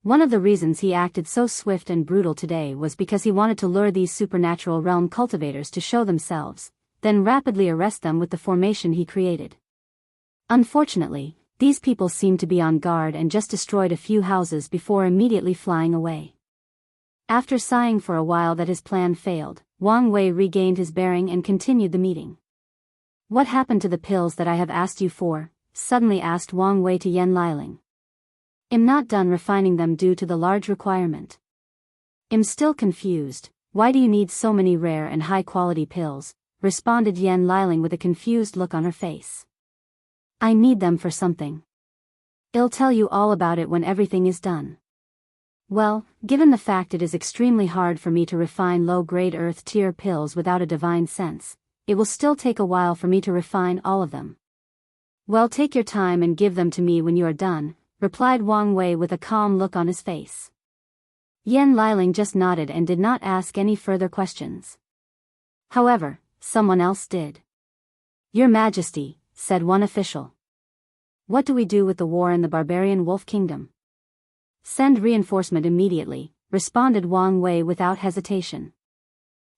One of the reasons he acted so swift and brutal today was because he wanted to lure these supernatural realm cultivators to show themselves, then rapidly arrest them with the formation he created. Unfortunately, these people seemed to be on guard and just destroyed a few houses before immediately flying away. After sighing for a while that his plan failed, Wang Wei regained his bearing and continued the meeting. "What happened to the pills that I have asked you for?" suddenly asked Wang Wei to Yan Liling. "I'm not done refining them due to the large requirement. I'm still confused. Why do you need so many rare and high-quality pills?" responded Yan Liling with a confused look on her face. "I need them for something. I'll tell you all about it when everything is done. Well, given the fact it is extremely hard for me to refine low-grade earth-tier pills without a divine sense, it will still take a while for me to refine all of them." "Well, take your time and give them to me when you are done," replied Wang Wei with a calm look on his face. Yan Liling just nodded and did not ask any further questions. However, someone else did. "Your Majesty," said one official. "What do we do with the war in the barbarian wolf kingdom?" "Send reinforcement immediately," responded Wang Wei without hesitation.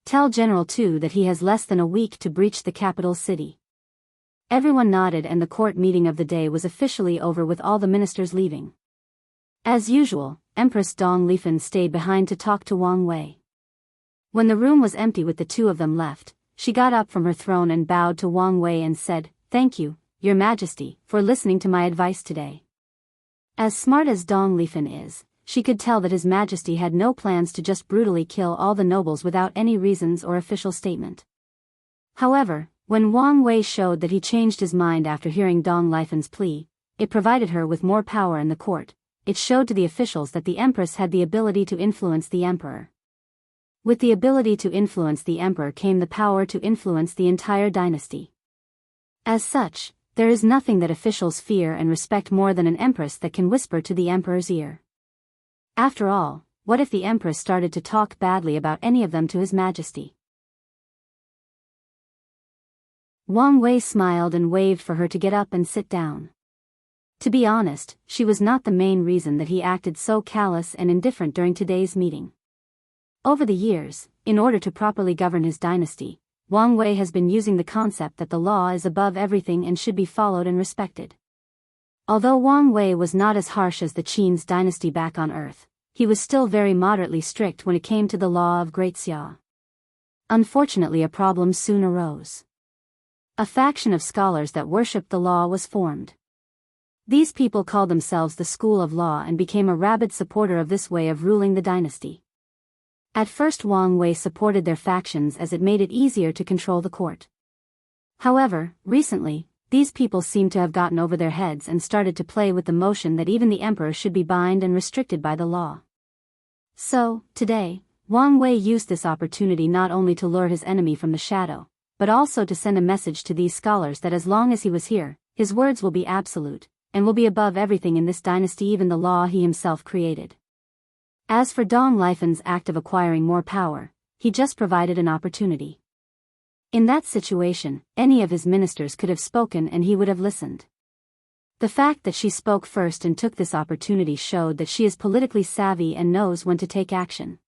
"Tell General Tu that he has less than a week to breach the capital city." Everyone nodded and the court meeting of the day was officially over with all the ministers leaving. As usual, Empress Dong Lifan stayed behind to talk to Wang Wei. When the room was empty with the two of them left, she got up from her throne and bowed to Wang Wei and said, "Thank you, Your Majesty, for listening to my advice today." As smart as Dong Lifan is, she could tell that His Majesty had no plans to just brutally kill all the nobles without any reasons or official statement. However, when Wang Wei showed that he changed his mind after hearing Dong Lifan's plea, it provided her with more power in the court. It showed to the officials that the Empress had the ability to influence the Emperor. With the ability to influence the Emperor came the power to influence the entire dynasty. As such, there is nothing that officials fear and respect more than an Empress that can whisper to the Emperor's ear. After all, what if the Empress started to talk badly about any of them to His Majesty? Wang Wei smiled and waved for her to get up and sit down. To be honest, she was not the main reason that he acted so callous and indifferent during today's meeting. Over the years, in order to properly govern his dynasty, Wang Wei has been using the concept that the law is above everything and should be followed and respected. Although Wang Wei was not as harsh as the Qin's dynasty back on Earth, he was still very moderately strict when it came to the law of Great Xia. Unfortunately, a problem soon arose. A faction of scholars that worshipped the law was formed. These people called themselves the School of Law and became a rabid supporter of this way of ruling the dynasty. At first Wang Wei supported their factions as it made it easier to control the court. However, recently, these people seemed to have gotten over their heads and started to play with the notion that even the emperor should be bound and restricted by the law. So, today, Wang Wei used this opportunity not only to lure his enemy from the shadow, but also to send a message to these scholars that as long as he was here, his words will be absolute, and will be above everything in this dynasty, even the law he himself created. As for Dong Lifan's act of acquiring more power, he just provided an opportunity. In that situation, any of his ministers could have spoken and he would have listened. The fact that she spoke first and took this opportunity showed that she is politically savvy and knows when to take action.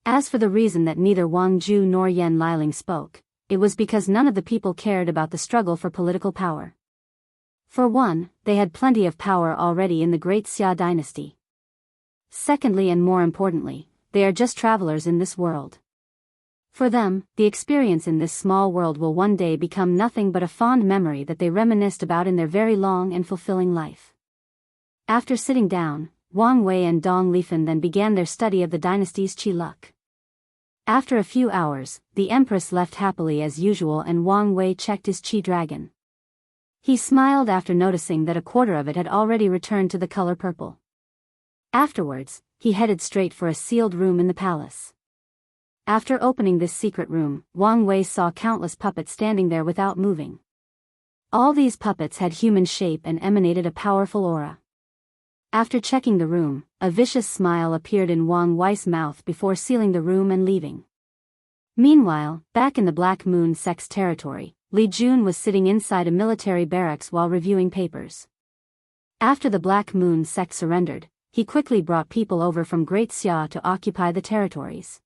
As for the reason that neither Wang Ju nor Yan Liling spoke, it was because none of the people cared about the struggle for political power. For one, they had plenty of power already in the Great Xia dynasty. Secondly, and more importantly, they are just travelers in this world. For them, the experience in this small world will one day become nothing but a fond memory that they reminisced about in their very long and fulfilling life. After sitting down, Wang Wei and Dong Lifan then began their study of the dynasty's qi luck. After a few hours, the Empress left happily as usual and Wang Wei checked his Qi dragon. He smiled after noticing that a quarter of it had already returned to the color purple. Afterwards, he headed straight for a sealed room in the palace. After opening this secret room, Wang Wei saw countless puppets standing there without moving. All these puppets had human shape and emanated a powerful aura. After checking the room, a vicious smile appeared in Wang Wei's mouth before sealing the room and leaving. Meanwhile, back in the Black Moon Sect's territory, Li Jun was sitting inside a military barracks while reviewing papers. After the Black Moon Sect surrendered, he quickly brought people over from Great Xia to occupy the territories.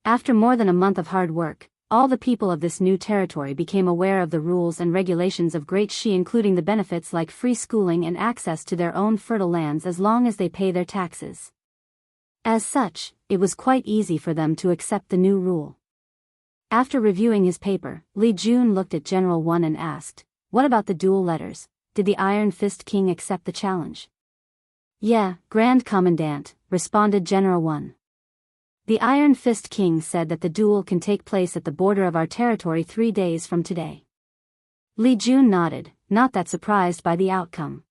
After more than a month of hard work, all the people of this new territory became aware of the rules and regulations of Great Xi, including the benefits like free schooling and access to their own fertile lands as long as they pay their taxes. As such, it was quite easy for them to accept the new rule. After reviewing his paper, Li Jun looked at General Wan and asked, "What about the duel letters? Did the Iron Fist King accept the challenge?" "Yeah, Grand Commandant," responded General Wan. "The Iron Fist King said that the duel can take place at the border of our territory 3 days from today." Li Jun nodded, not that surprised by the outcome.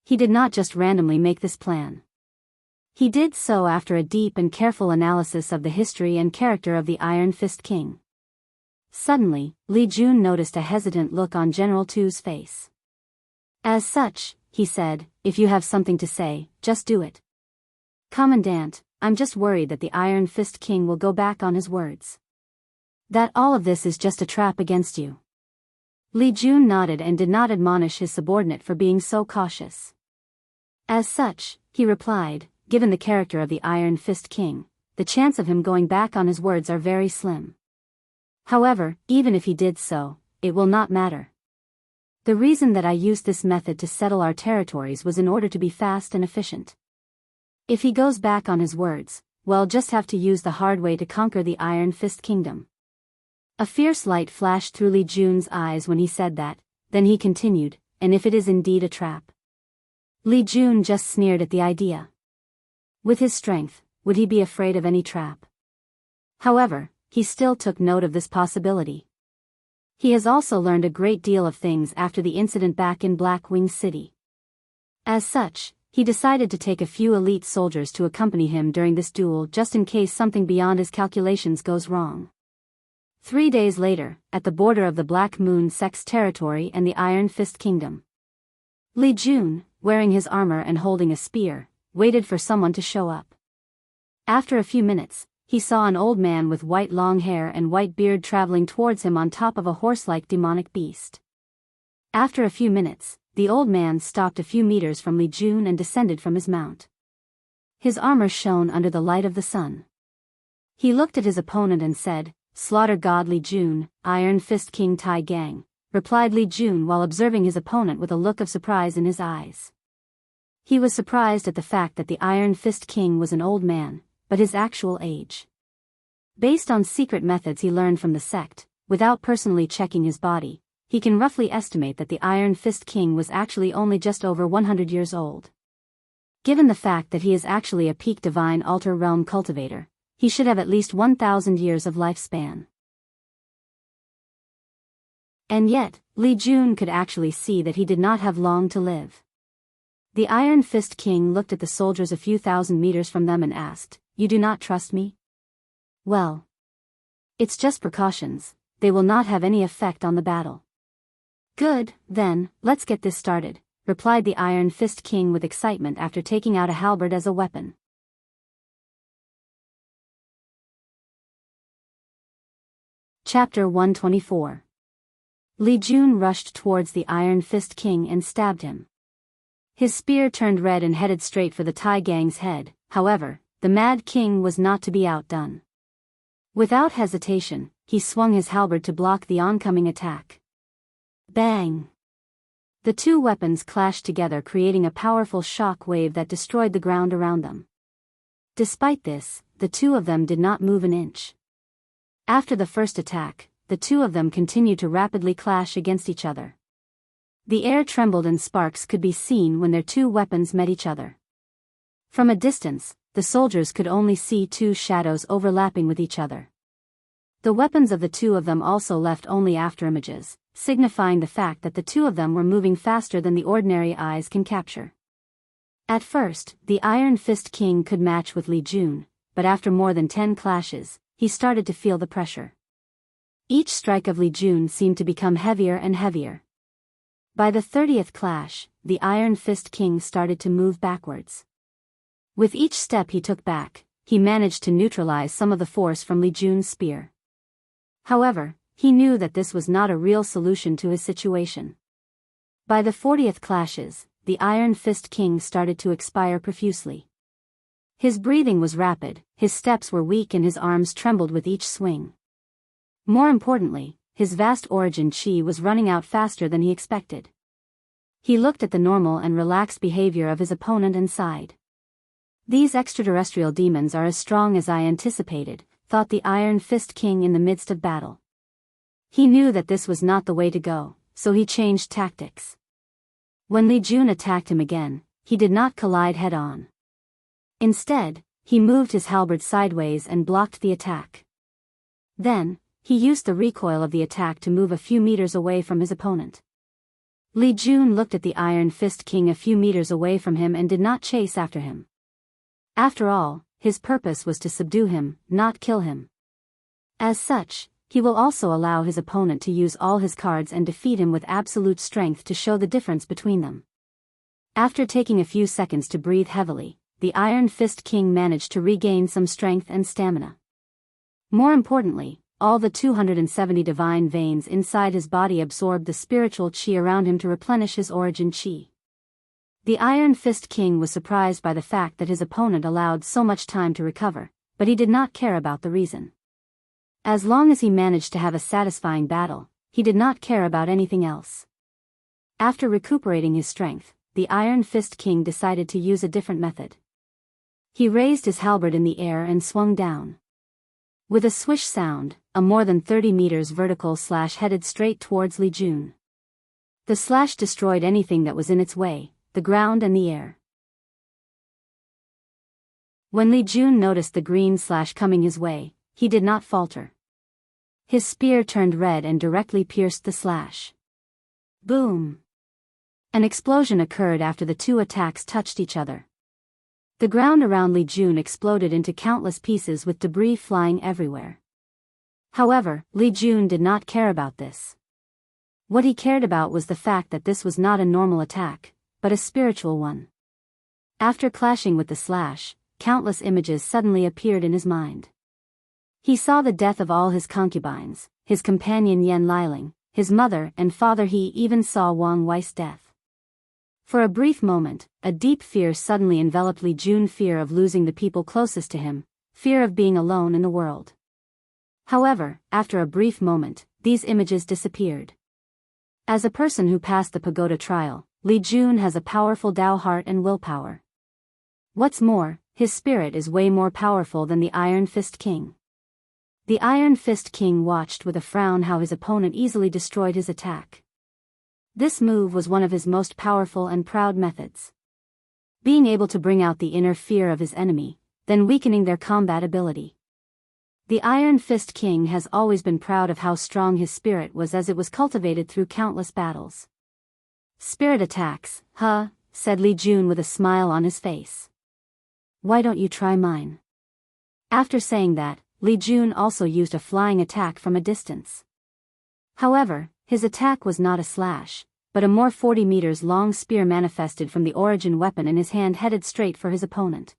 He did not just randomly make this plan. He did so after a deep and careful analysis of the history and character of the Iron Fist King. Suddenly, Li Jun noticed a hesitant look on General Tu's face. "As such," he said, "if you have something to say, just do it." "Commandant, I'm just worried that the Iron Fist King will go back on his words. That all of this is just a trap against you." Li Jun nodded and did not admonish his subordinate for being so cautious. "As such," he replied, "given the character of the Iron Fist King, the chance of him going back on his words are very slim. However, even if he did so, it will not matter. The reason that I used this method to settle our territories was in order to be fast and efficient. If he goes back on his words, we'll just have to use the hard way to conquer the Iron Fist Kingdom." A fierce light flashed through Li Jun's eyes when he said that, then he continued, "And if it is indeed a trap?" Li Jun just sneered at the idea. With his strength, would he be afraid of any trap? However, he still took note of this possibility. He has also learned a great deal of things after the incident back in Black Wing City. As such, he decided to take a few elite soldiers to accompany him during this duel just in case something beyond his calculations goes wrong. 3 days later, at the border of the Black Moon Sect's territory and the Iron Fist Kingdom, Li Jun, wearing his armor and holding a spear, waited for someone to show up. After a few minutes, he saw an old man with white long hair and white beard traveling towards him on top of a horse-like demonic beast. After a few minutes, the old man stopped a few meters from Li Jun and descended from his mount. His armor shone under the light of the sun. He looked at his opponent and said, "Slaughter God Li Jun, Iron Fist King Tai Gang," replied Li Jun while observing his opponent with a look of surprise in his eyes. He was surprised at the fact that the Iron Fist King was an old man, but his actual age. Based on secret methods he learned from the sect, without personally checking his body, he can roughly estimate that the Iron Fist King was actually only just over 100 years old. Given the fact that he is actually a peak divine altar realm cultivator, he should have at least 1,000 years of lifespan. And yet, Li Jun could actually see that he did not have long to live. The Iron Fist King looked at the soldiers a few thousand meters from them and asked, "You do not trust me?" "Well, it's just precautions, they will not have any effect on the battle." "Good, then, let's get this started," replied the Iron Fist King with excitement after taking out a halberd as a weapon. Chapter 124. Li Jun rushed towards the Iron Fist King and stabbed him. His spear turned red and headed straight for the Tai Gang's head. However, the Mad King was not to be outdone. Without hesitation, he swung his halberd to block the oncoming attack. Bang! The two weapons clashed together, creating a powerful shock wave that destroyed the ground around them. Despite this, the two of them did not move an inch. After the first attack, the two of them continued to rapidly clash against each other. The air trembled and sparks could be seen when their two weapons met each other. From a distance, the the soldiers could only see two shadows overlapping with each other. The weapons of the two of them also left only afterimages, signifying the fact that the two of them were moving faster than the ordinary eyes can capture. At first, the Iron Fist King could match with Li Jun, but after more than 10 clashes, he started to feel the pressure. Each strike of Li Jun seemed to become heavier and heavier. By the 30th clash, the Iron Fist King started to move backwards. With each step he took back, he managed to neutralize some of the force from Li Jun's spear. However, he knew that this was not a real solution to his situation. By the 40th clashes, the Iron Fist King started to expire profusely. His breathing was rapid, his steps were weak and his arms trembled with each swing. More importantly, his vast origin chi was running out faster than he expected. He looked at the normal and relaxed behavior of his opponent and sighed. These extraterrestrial demons are as strong as I anticipated, thought the Iron Fist King in the midst of battle. He knew that this was not the way to go, so he changed tactics. When Li Jun attacked him again, he did not collide head-on. Instead, he moved his halberd sideways and blocked the attack. Then, he used the recoil of the attack to move a few meters away from his opponent. Li Jun looked at the Iron Fist King a few meters away from him and did not chase after him. After all, his purpose was to subdue him, not kill him. As such, he will also allow his opponent to use all his cards and defeat him with absolute strength to show the difference between them. After taking a few seconds to breathe heavily, the Iron Fist King managed to regain some strength and stamina. More importantly, all the 270 divine veins inside his body absorbed the spiritual chi around him to replenish his origin chi. The Iron Fist King was surprised by the fact that his opponent allowed so much time to recover, but he did not care about the reason. As long as he managed to have a satisfying battle, he did not care about anything else. After recuperating his strength, the Iron Fist King decided to use a different method. He raised his halberd in the air and swung down. With a swish sound, a more than 30 meters vertical slash headed straight towards Li Jun. The slash destroyed anything that was in its way, the ground and the air. When Li Jun noticed the green slash coming his way, he did not falter. His spear turned red and directly pierced the slash. Boom! An explosion occurred after the two attacks touched each other. The ground around Li Jun exploded into countless pieces with debris flying everywhere. However, Li Jun did not care about this. What he cared about was the fact that this was not a normal attack, but a spiritual one. After clashing with the slash, countless images suddenly appeared in his mind. He saw the death of all his concubines, his companion Yan Liling, his mother and father. He even saw Wang Wei's death. For a brief moment, a deep fear suddenly enveloped Li Jun, fear of losing the people closest to him, fear of being alone in the world. However, after a brief moment, these images disappeared. As a person who passed the pagoda trial, Li Jun has a powerful Dao heart and willpower. What's more, his spirit is way more powerful than the Iron Fist King. The Iron Fist King watched with a frown how his opponent easily destroyed his attack. This move was one of his most powerful and proud methods. Being able to bring out the inner fear of his enemy, then weakening their combat ability. The Iron Fist King has always been proud of how strong his spirit was, as it was cultivated through countless battles. Spirit attacks, huh? Said Li Jun with a smile on his face. Why don't you try mine? After saying that, Li Jun also used a flying attack from a distance. However, his attack was not a slash, but a more 40 meters long spear manifested from the origin weapon in his hand, headed straight for his opponent.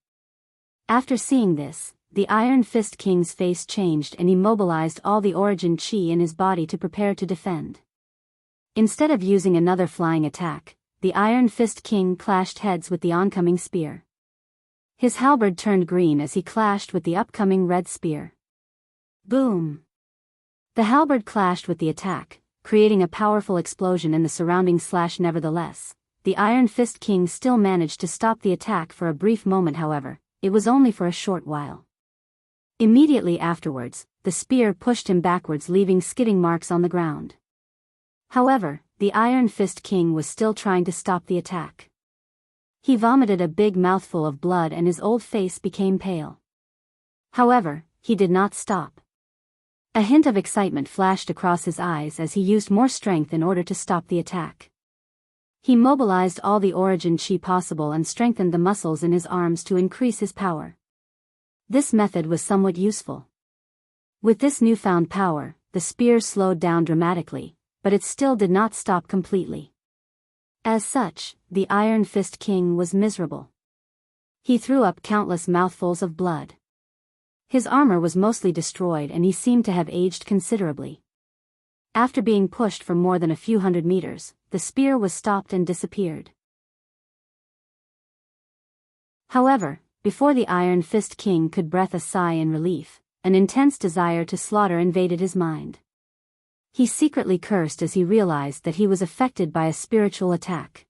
After seeing this, the Iron Fist King's face changed and he mobilized all the origin chi in his body to prepare to defend. Instead of using another flying attack, the Iron Fist King clashed heads with the oncoming spear. His halberd turned green as he clashed with the upcoming red spear. Boom! The halberd clashed with the attack, creating a powerful explosion in the surrounding slash. Nevertheless, the Iron Fist King still managed to stop the attack for a brief moment. However, it was only for a short while. Immediately afterwards, the spear pushed him backwards, leaving skidding marks on the ground. However, the Iron Fist King was still trying to stop the attack. He vomited a big mouthful of blood and his old face became pale. However, he did not stop. A hint of excitement flashed across his eyes as he used more strength in order to stop the attack. He mobilized all the origin chi possible and strengthened the muscles in his arms to increase his power. This method was somewhat useful. With this newfound power, the spear slowed down dramatically, but it still did not stop completely. As such, the Iron Fist King was miserable. He threw up countless mouthfuls of blood. His armor was mostly destroyed and he seemed to have aged considerably. After being pushed for more than a few hundred meters, the spear was stopped and disappeared. However, before the Iron Fist King could breathe a sigh in relief, an intense desire to slaughter invaded his mind. He secretly cursed as he realized that he was affected by a spiritual attack.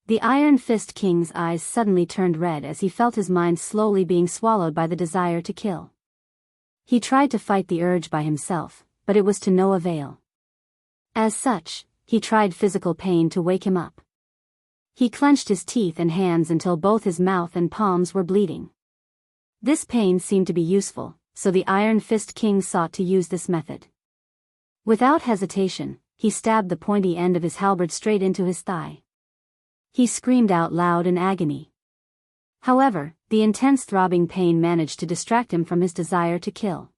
The Iron Fist King's eyes suddenly turned red as he felt his mind slowly being swallowed by the desire to kill. He tried to fight the urge by himself, but it was to no avail. As such, he tried physical pain to wake him up. He clenched his teeth and hands until both his mouth and palms were bleeding. This pain seemed to be useful, so the Iron Fist King sought to use this method. Without hesitation, he stabbed the pointy end of his halberd straight into his thigh. He screamed out loud in agony. However, the intense throbbing pain managed to distract him from his desire to kill.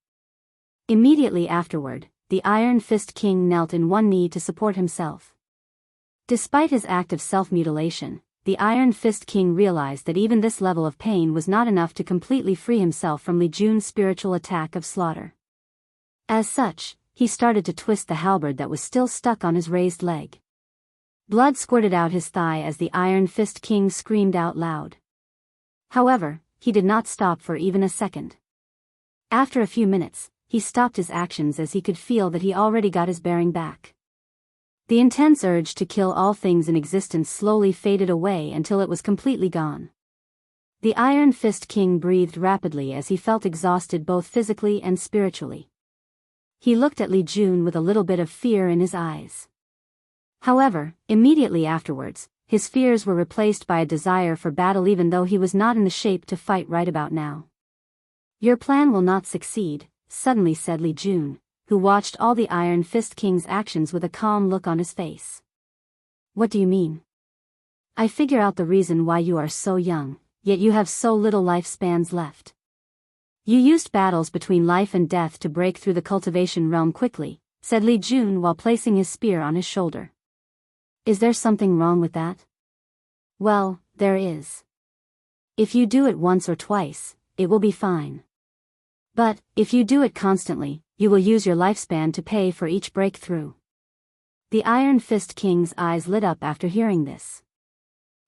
Immediately afterward, the Iron Fist King knelt in one knee to support himself. Despite his act of self-mutilation, the Iron Fist King realized that even this level of pain was not enough to completely free himself from Li Jun's spiritual attack of slaughter. As such, he started to twist the halberd that was still stuck on his raised leg. Blood squirted out his thigh as the Iron Fist King screamed out loud. However, he did not stop for even a second. After a few minutes, he stopped his actions as he could feel that he already got his bearing back. The intense urge to kill all things in existence slowly faded away until it was completely gone. The Iron Fist King breathed rapidly as he felt exhausted both physically and spiritually. He looked at Li Jun with a little bit of fear in his eyes. However, immediately afterwards, his fears were replaced by a desire for battle even though he was not in the shape to fight right about now. "Your plan will not succeed," suddenly said Li Jun, who watched all the Iron Fist King's actions with a calm look on his face. "What do you mean? I figure out the reason why you are so young, yet you have so little lifespans left. You used battles between life and death to break through the cultivation realm quickly," said Li Jun while placing his spear on his shoulder. "Is there something wrong with that?" "Well, there is. If you do it once or twice, it will be fine. But, if you do it constantly, you will use your lifespan to pay for each breakthrough." The Iron Fist King's eyes lit up after hearing this.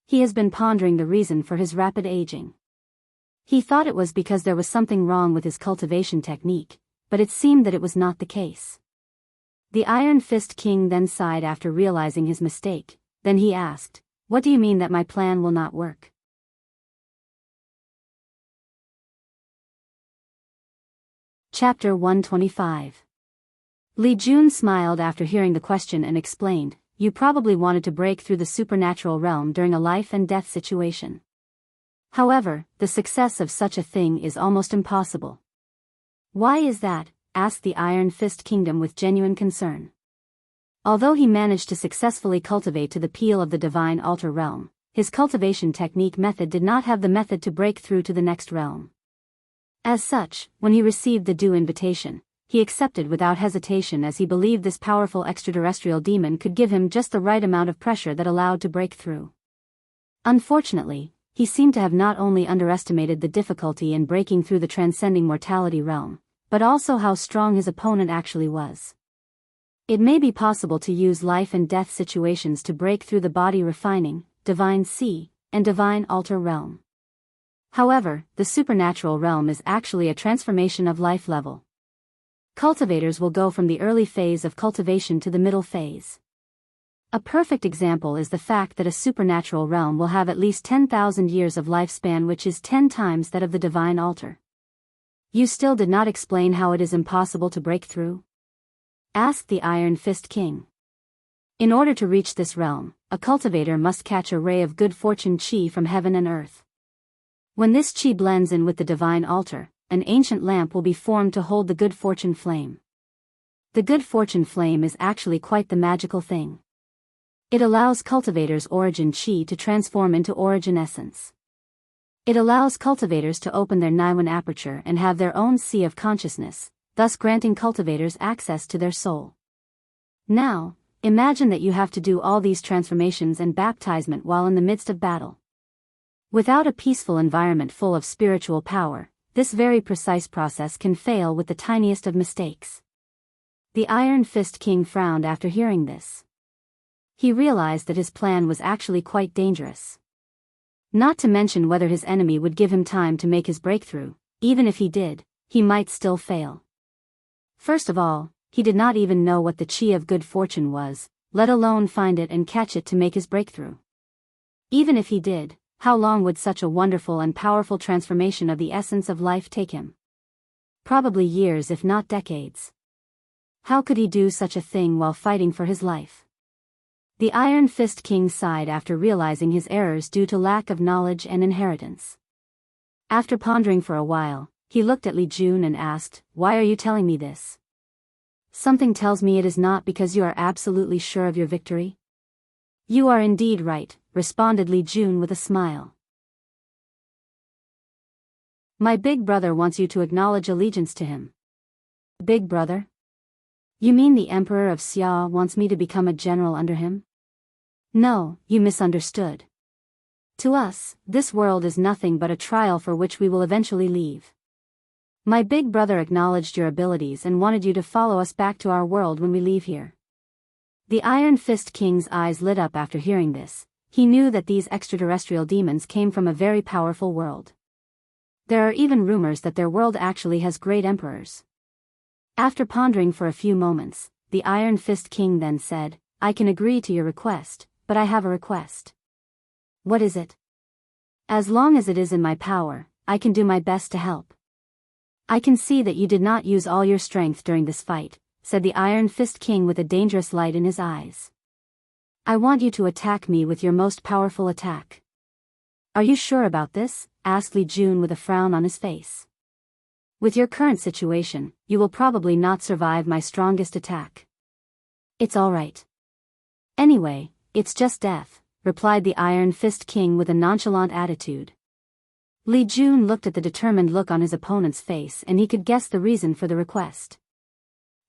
He has been pondering the reason for his rapid aging. He thought it was because there was something wrong with his cultivation technique, but it seemed that it was not the case. The Iron Fist King then sighed after realizing his mistake. Then he asked, "What do you mean that my plan will not work?" Chapter 125. Li Jun smiled after hearing the question and explained, "You probably wanted to break through the supernatural realm during a life and death situation. However, the success of such a thing is almost impossible." "Why is that?" asked the Iron Fist Kingdom with genuine concern. Although he managed to successfully cultivate to the peel of the divine altar realm, his cultivation technique method did not have the method to break through to the next realm. As such, when he received the due invitation, he accepted without hesitation as he believed this powerful extraterrestrial demon could give him just the right amount of pressure that allowed to break through. Unfortunately, he seemed to have not only underestimated the difficulty in breaking through the transcending mortality realm, but also how strong his opponent actually was. It may be possible to use life and death situations to break through the body refining, divine sea, and divine altar realm. However, the supernatural realm is actually a transformation of life level. Cultivators will go from the early phase of cultivation to the middle phase. A perfect example is the fact that a supernatural realm will have at least 10,000 years of lifespan, which is 10 times that of the divine altar. "You still did not explain how it is impossible to break through?" asked the Iron Fist King. "In order to reach this realm, a cultivator must catch a ray of good fortune qi from heaven and earth. When this qi blends in with the divine altar, an ancient lamp will be formed to hold the good fortune flame. The good fortune flame is actually quite the magical thing. It allows cultivators' origin qi to transform into origin essence. It allows cultivators to open their Niwen aperture and have their own sea of consciousness, thus granting cultivators access to their soul. Now, imagine that you have to do all these transformations and baptizement while in the midst of battle. Without a peaceful environment full of spiritual power, this very precise process can fail with the tiniest of mistakes. The Iron Fist King frowned after hearing this. He realized that his plan was actually quite dangerous. Not to mention whether his enemy would give him time to make his breakthrough. Even if he did, he might still fail. First of all, he did not even know what the qi of good fortune was, let alone find it and catch it to make his breakthrough. Even if he did, how long would such a wonderful and powerful transformation of the essence of life take him? Probably years if not decades. How could he do such a thing while fighting for his life? The Iron Fist King sighed after realizing his errors due to lack of knowledge and inheritance. After pondering for a while, he looked at Li Jun and asked, "Why are you telling me this?" "Something tells me it is not because you are absolutely sure of your victory." "You are indeed right," responded Li Jun with a smile. "My big brother wants you to acknowledge allegiance to him." "Big brother? You mean the Emperor of Xia wants me to become a general under him?" "No, you misunderstood. To us, this world is nothing but a trial for which we will eventually leave. My big brother acknowledged your abilities and wanted you to follow us back to our world when we leave here." The Iron Fist King's eyes lit up after hearing this. He knew that these extraterrestrial demons came from a very powerful world. There are even rumors that their world actually has great emperors. After pondering for a few moments, the Iron Fist King then said, "I can agree to your request, but I have a request." "What is it?" "As long as it is in my power, I can do my best to help." "I can see that you did not use all your strength during this fight," said the Iron Fist King with a dangerous light in his eyes. "I want you to attack me with your most powerful attack." "Are you sure about this?" asked Li Jun with a frown on his face. "With your current situation, you will probably not survive my strongest attack." "It's all right. Anyway, it's just death," replied the Iron Fist King with a nonchalant attitude. Li Jun looked at the determined look on his opponent's face and he could guess the reason for the request.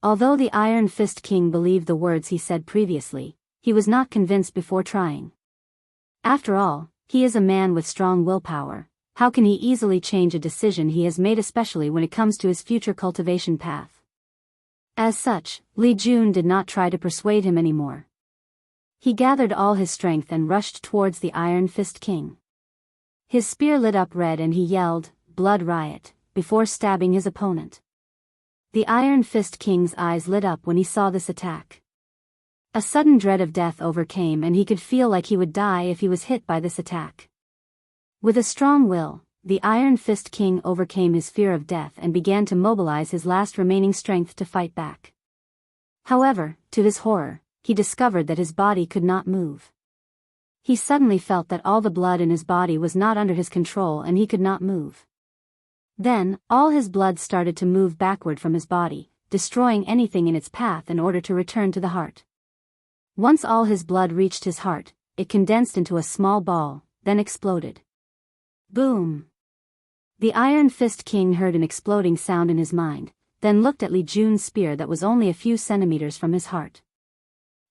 Although the Iron Fist King believed the words he said previously, he was not convinced before trying. After all, he is a man with strong willpower. How can he easily change a decision he has made, especially when it comes to his future cultivation path? As such, Li Jun did not try to persuade him anymore. He gathered all his strength and rushed towards the Iron Fist King. His spear lit up red and he yelled, "Blood riot," before stabbing his opponent. The Iron Fist King's eyes lit up when he saw this attack. A sudden dread of death overcame and he could feel like he would die if he was hit by this attack. With a strong will, the Iron Fist King overcame his fear of death and began to mobilize his last remaining strength to fight back. However, to his horror, he discovered that his body could not move. He suddenly felt that all the blood in his body was not under his control and he could not move. Then, all his blood started to move backward from his body, destroying anything in its path in order to return to the heart. Once all his blood reached his heart, it condensed into a small ball, then exploded. Boom! The Iron Fist King heard an exploding sound in his mind, then looked at Li Jun's spear that was only a few centimeters from his heart.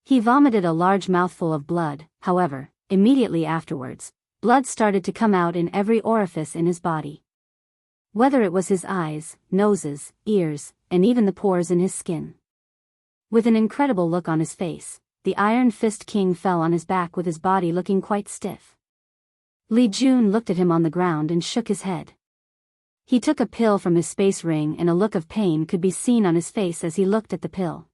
He vomited a large mouthful of blood. However, immediately afterwards, blood started to come out in every orifice in his body. Whether it was his eyes, noses, ears, and even the pores in his skin. With an incredible look on his face, the Iron Fist King fell on his back with his body looking quite stiff. Li Jun looked at him on the ground and shook his head. He took a pill from his space ring and a look of pain could be seen on his face as he looked at the pill.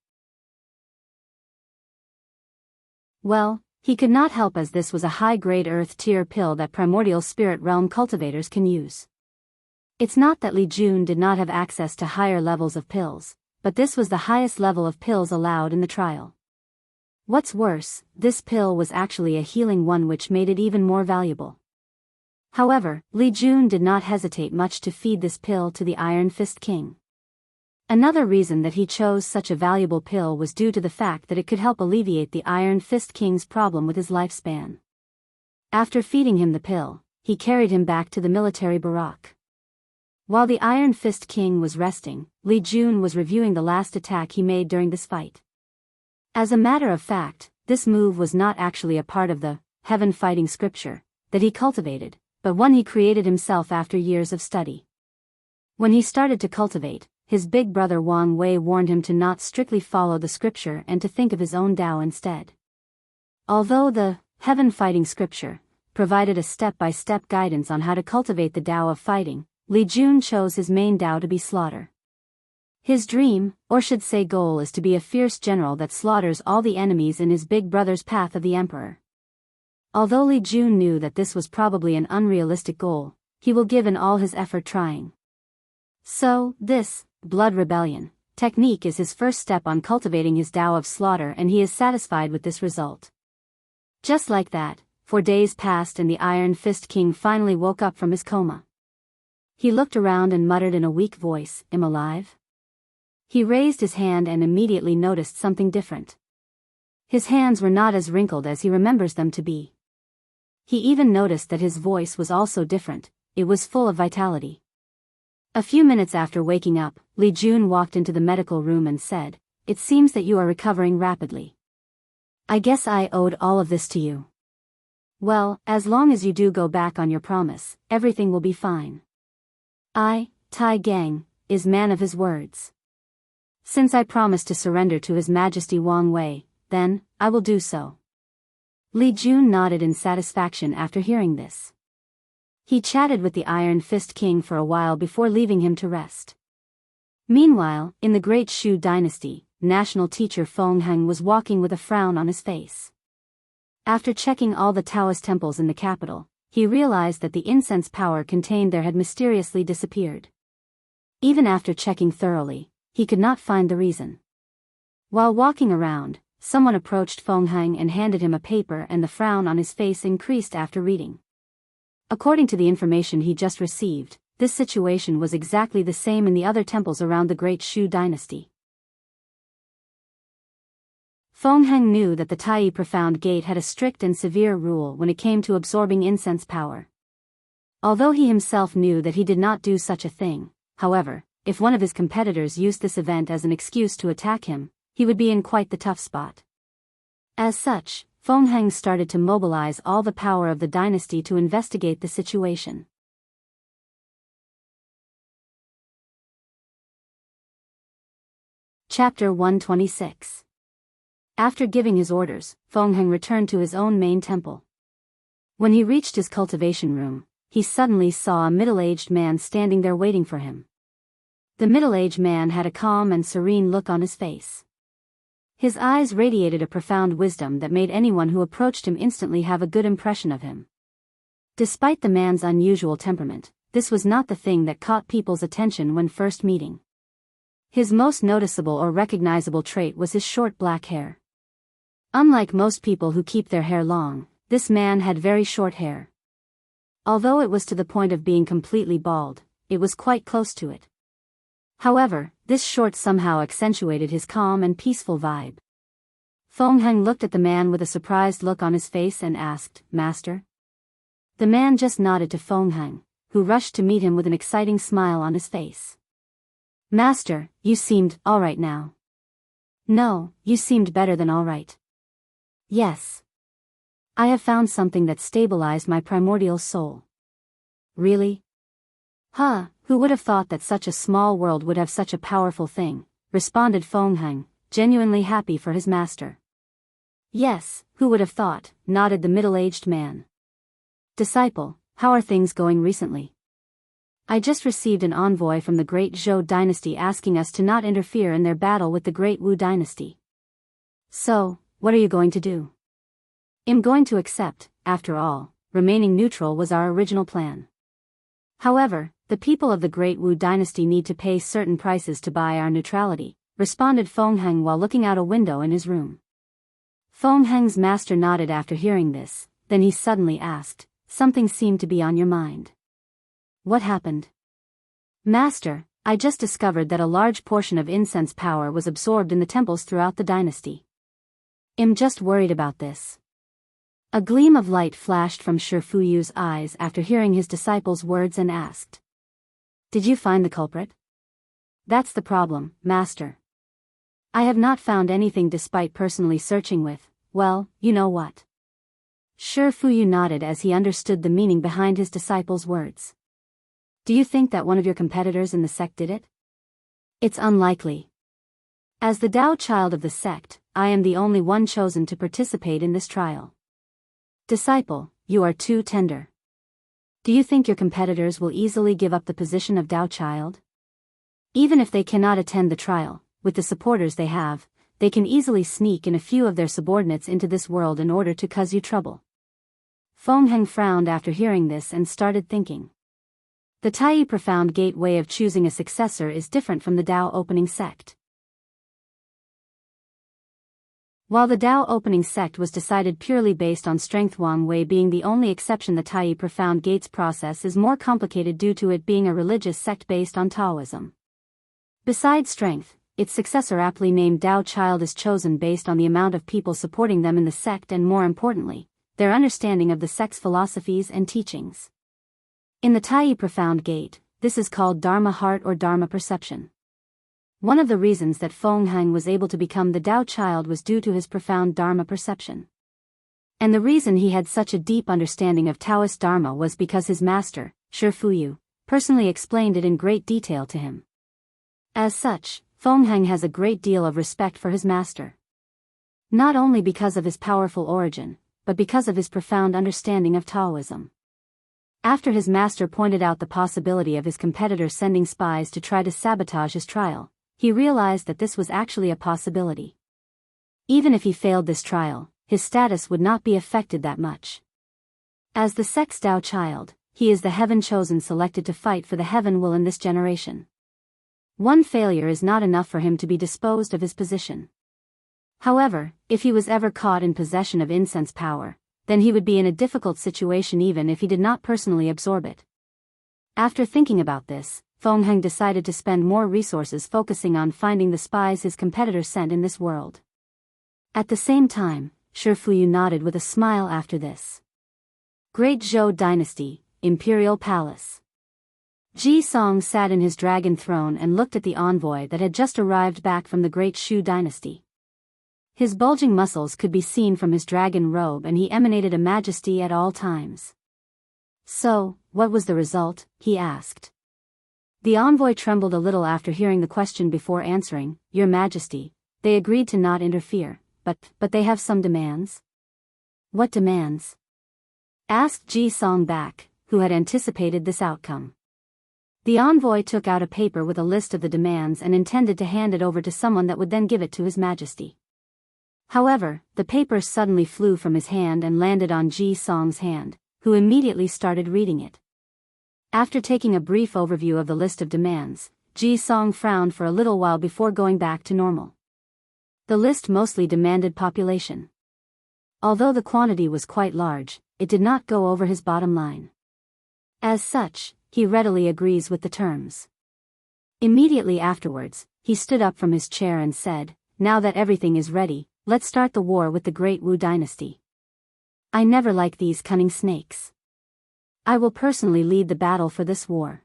Well, he could not help as this was a high-grade Earth-tier pill that primordial spirit realm cultivators can use. It's not that Li Jun did not have access to higher levels of pills, but this was the highest level of pills allowed in the trial. What's worse, this pill was actually a healing one, which made it even more valuable. However, Li Jun did not hesitate much to feed this pill to the Iron Fist King. Another reason that he chose such a valuable pill was due to the fact that it could help alleviate the Iron Fist King's problem with his lifespan. After feeding him the pill, he carried him back to the military barrack. While the Iron Fist King was resting, Li Jun was reviewing the last attack he made during this fight. As a matter of fact, this move was not actually a part of the heaven fighting scripture that he cultivated, but one he created himself after years of study. When he started to cultivate, his big brother Wang Wei warned him to not strictly follow the scripture and to think of his own Tao instead. Although the heaven fighting scripture provided a step-by-step guidance on how to cultivate the Tao of fighting, Li Jun chose his main Tao to be slaughter. His dream, or should say goal, is to be a fierce general that slaughters all the enemies in his big brother's path of the emperor. Although Li Jun knew that this was probably an unrealistic goal, he will give in all his effort trying. So, this blood rebellion technique is his first step on cultivating his Tao of slaughter, and he is satisfied with this result. Just like that, 4 days passed and the Iron Fist King finally woke up from his coma. He looked around and muttered in a weak voice, "Am alive?" He raised his hand and immediately noticed something different. His hands were not as wrinkled as he remembers them to be. He even noticed that his voice was also different, it was full of vitality. A few minutes after waking up, Li Jun walked into the medical room and said, "It seems that you are recovering rapidly. I guess I owed all of this to you. Well, as long as you do go back on your promise, everything will be fine. Tai Gang, is man of his words. Since I promised to surrender to His Majesty Wang Wei, then, I will do so." Li Jun nodded in satisfaction after hearing this. He chatted with the Iron Fist King for a while before leaving him to rest. Meanwhile, in the Great Shu Dynasty, national teacher Feng Heng was walking with a frown on his face. After checking all the Taoist temples in the capital, he realized that the incense power contained there had mysteriously disappeared. Even after checking thoroughly, he could not find the reason. While walking around, someone approached Feng Heng and handed him a paper, and the frown on his face increased after reading. According to the information he just received, this situation was exactly the same in the other temples around the Great Shu Dynasty. Feng Heng knew that the Tai Profound Gate had a strict and severe rule when it came to absorbing incense power. Although he himself knew that he did not do such a thing, however, if one of his competitors used this event as an excuse to attack him, he would be in quite the tough spot. As such, Feng Heng started to mobilize all the power of the dynasty to investigate the situation. Chapter 126. After giving his orders, Feng Heng returned to his own main temple. When he reached his cultivation room, he suddenly saw a middle-aged man standing there waiting for him. The middle-aged man had a calm and serene look on his face. His eyes radiated a profound wisdom that made anyone who approached him instantly have a good impression of him. Despite the man's unusual temperament, this was not the thing that caught people's attention when first meeting. His most noticeable or recognizable trait was his short black hair. Unlike most people who keep their hair long, this man had very short hair. Although it was to the point of being completely bald, it was quite close to it. However, this short somehow accentuated his calm and peaceful vibe. Feng Heng looked at the man with a surprised look on his face and asked, "Master?" The man just nodded to Feng Heng, who rushed to meet him with an exciting smile on his face. "Master, you seemed all right now." "No, you seemed better than all right." "Yes. I have found something that stabilized my primordial soul." "Really?" "Huh, who would have thought that such a small world would have such a powerful thing," responded Feng Heng, genuinely happy for his master. "Yes, who would have thought," nodded the middle-aged man. "Disciple, how are things going recently?" "I just received an envoy from the Great Zhou Dynasty asking us to not interfere in their battle with the Great Wu Dynasty." "So, what are you going to do?" "I'm going to accept. After all, remaining neutral was our original plan. However, the people of the Great Wu Dynasty need to pay certain prices to buy our neutrality," responded Feng Heng while looking out a window in his room. Feng Heng's master nodded after hearing this, then he suddenly asked, "Something seemed to be on your mind. What happened?" "Master, I just discovered that a large portion of incense power was absorbed in the temples throughout the dynasty. I'm just worried about this." A gleam of light flashed from Shifuyu's eyes after hearing his disciple's words and asked, "Did you find the culprit?" "That's the problem, Master. I have not found anything despite personally searching with, well, you know what." Shifuyu nodded as he understood the meaning behind his disciple's words. "Do you think that one of your competitors in the sect did it?" "It's unlikely. As the Dao child of the sect, I am the only one chosen to participate in this trial." "Disciple, you are too tender. Do you think your competitors will easily give up the position of Dao child? Even if they cannot attend the trial, with the supporters they have, they can easily sneak in a few of their subordinates into this world in order to cause you trouble." Feng Heng frowned after hearing this and started thinking. The Tai Profound Gate way of choosing a successor is different from the Dao opening sect. While the Dao opening sect was decided purely based on strength, Wang Wei being the only exception, the Tai Profound Gates process is more complicated due to it being a religious sect based on Taoism. Besides strength, its successor, aptly named Dao Child, is chosen based on the amount of people supporting them in the sect and, more importantly, their understanding of the sect's philosophies and teachings. In the Tai Profound Gate, this is called Dharma Heart or Dharma Perception. One of the reasons that Feng Heng was able to become the Dao Child was due to his profound Dharma perception. And the reason he had such a deep understanding of Taoist Dharma was because his master, Shifuyu, personally explained it in great detail to him. As such, Feng Heng has a great deal of respect for his master. Not only because of his powerful origin, but because of his profound understanding of Taoism. After his master pointed out the possibility of his competitor sending spies to try to sabotage his trial, he realized that this was actually a possibility. Even if he failed this trial, his status would not be affected that much. As the sect's Dao Child, he is the heaven chosen selected to fight for the heaven will in this generation. One failure is not enough for him to be disposed of his position. However, if he was ever caught in possession of incense power, then he would be in a difficult situation even if he did not personally absorb it. After thinking about this, Feng Heng decided to spend more resources focusing on finding the spies his competitor sent in this world. At the same time, Shifuyu nodded with a smile after this. Great Zhou Dynasty, Imperial Palace. Ji Song sat in his dragon throne and looked at the envoy that had just arrived back from the Great Shu Dynasty. His bulging muscles could be seen from his dragon robe and he emanated a majesty at all times. "So, what was the result?" he asked. The envoy trembled a little after hearing the question before answering. "Your Majesty, they agreed to not interfere, but they have some demands." "What demands?" asked Ji Song back, who had anticipated this outcome. The envoy took out a paper with a list of the demands and intended to hand it over to someone that would then give it to his Majesty. However, the paper suddenly flew from his hand and landed on Ji Song's hand, who immediately started reading it. After taking a brief overview of the list of demands, Ji Song frowned for a little while before going back to normal. The list mostly demanded population. Although the quantity was quite large, it did not go over his bottom line. As such, he readily agrees with the terms. Immediately afterwards, he stood up from his chair and said, "Now that everything is ready, let's start the war with the Great Wu Dynasty. I never like these cunning snakes. I will personally lead the battle for this war."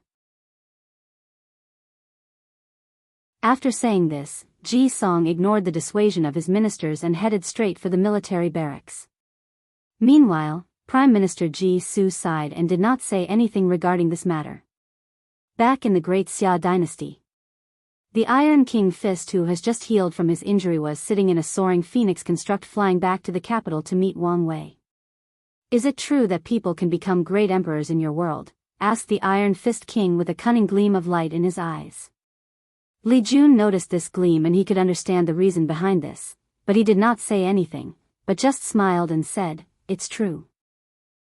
After saying this, Ji Song ignored the dissuasion of his ministers and headed straight for the military barracks. Meanwhile, Prime Minister Ji Su sighed and did not say anything regarding this matter. Back in the Great Xia Dynasty, the Iron King Fist, who has just healed from his injury, was sitting in a soaring phoenix construct flying back to the capital to meet Wang Wei. "Is it true that people can become great emperors in your world?" asked the Iron Fist King with a cunning gleam of light in his eyes. Li Jun noticed this gleam and he could understand the reason behind this, but he did not say anything, but just smiled and said, "It's true.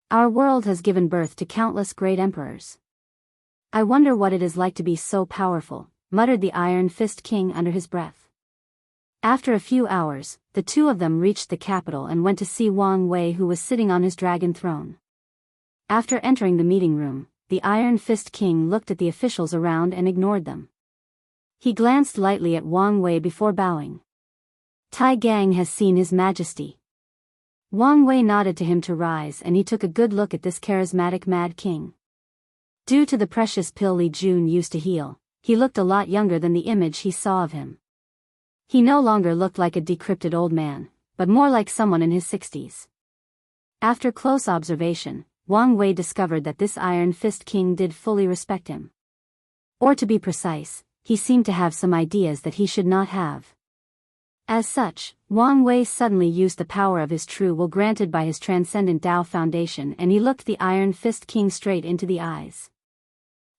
Our world has given birth to countless great emperors. I wonder what it is like to be so powerful," muttered the Iron Fist King under his breath. After a few hours, the two of them reached the capital and went to see Wang Wei, who was sitting on his dragon throne. After entering the meeting room, the Iron Fist King looked at the officials around and ignored them. He glanced lightly at Wang Wei before bowing. Tai Gang has seen His Majesty. Wang Wei nodded to him to rise, and he took a good look at this charismatic Mad King. Due to the precious pill Li Jun used to heal, he looked a lot younger than the image he saw of him. He no longer looked like a decrepit old man, but more like someone in his 60s. After close observation, Wang Wei discovered that this Iron Fist King did fully respect him. Or to be precise, he seemed to have some ideas that he should not have. As such, Wang Wei suddenly used the power of his true will granted by his transcendent Dao foundation, and he looked the Iron Fist King straight into the eyes.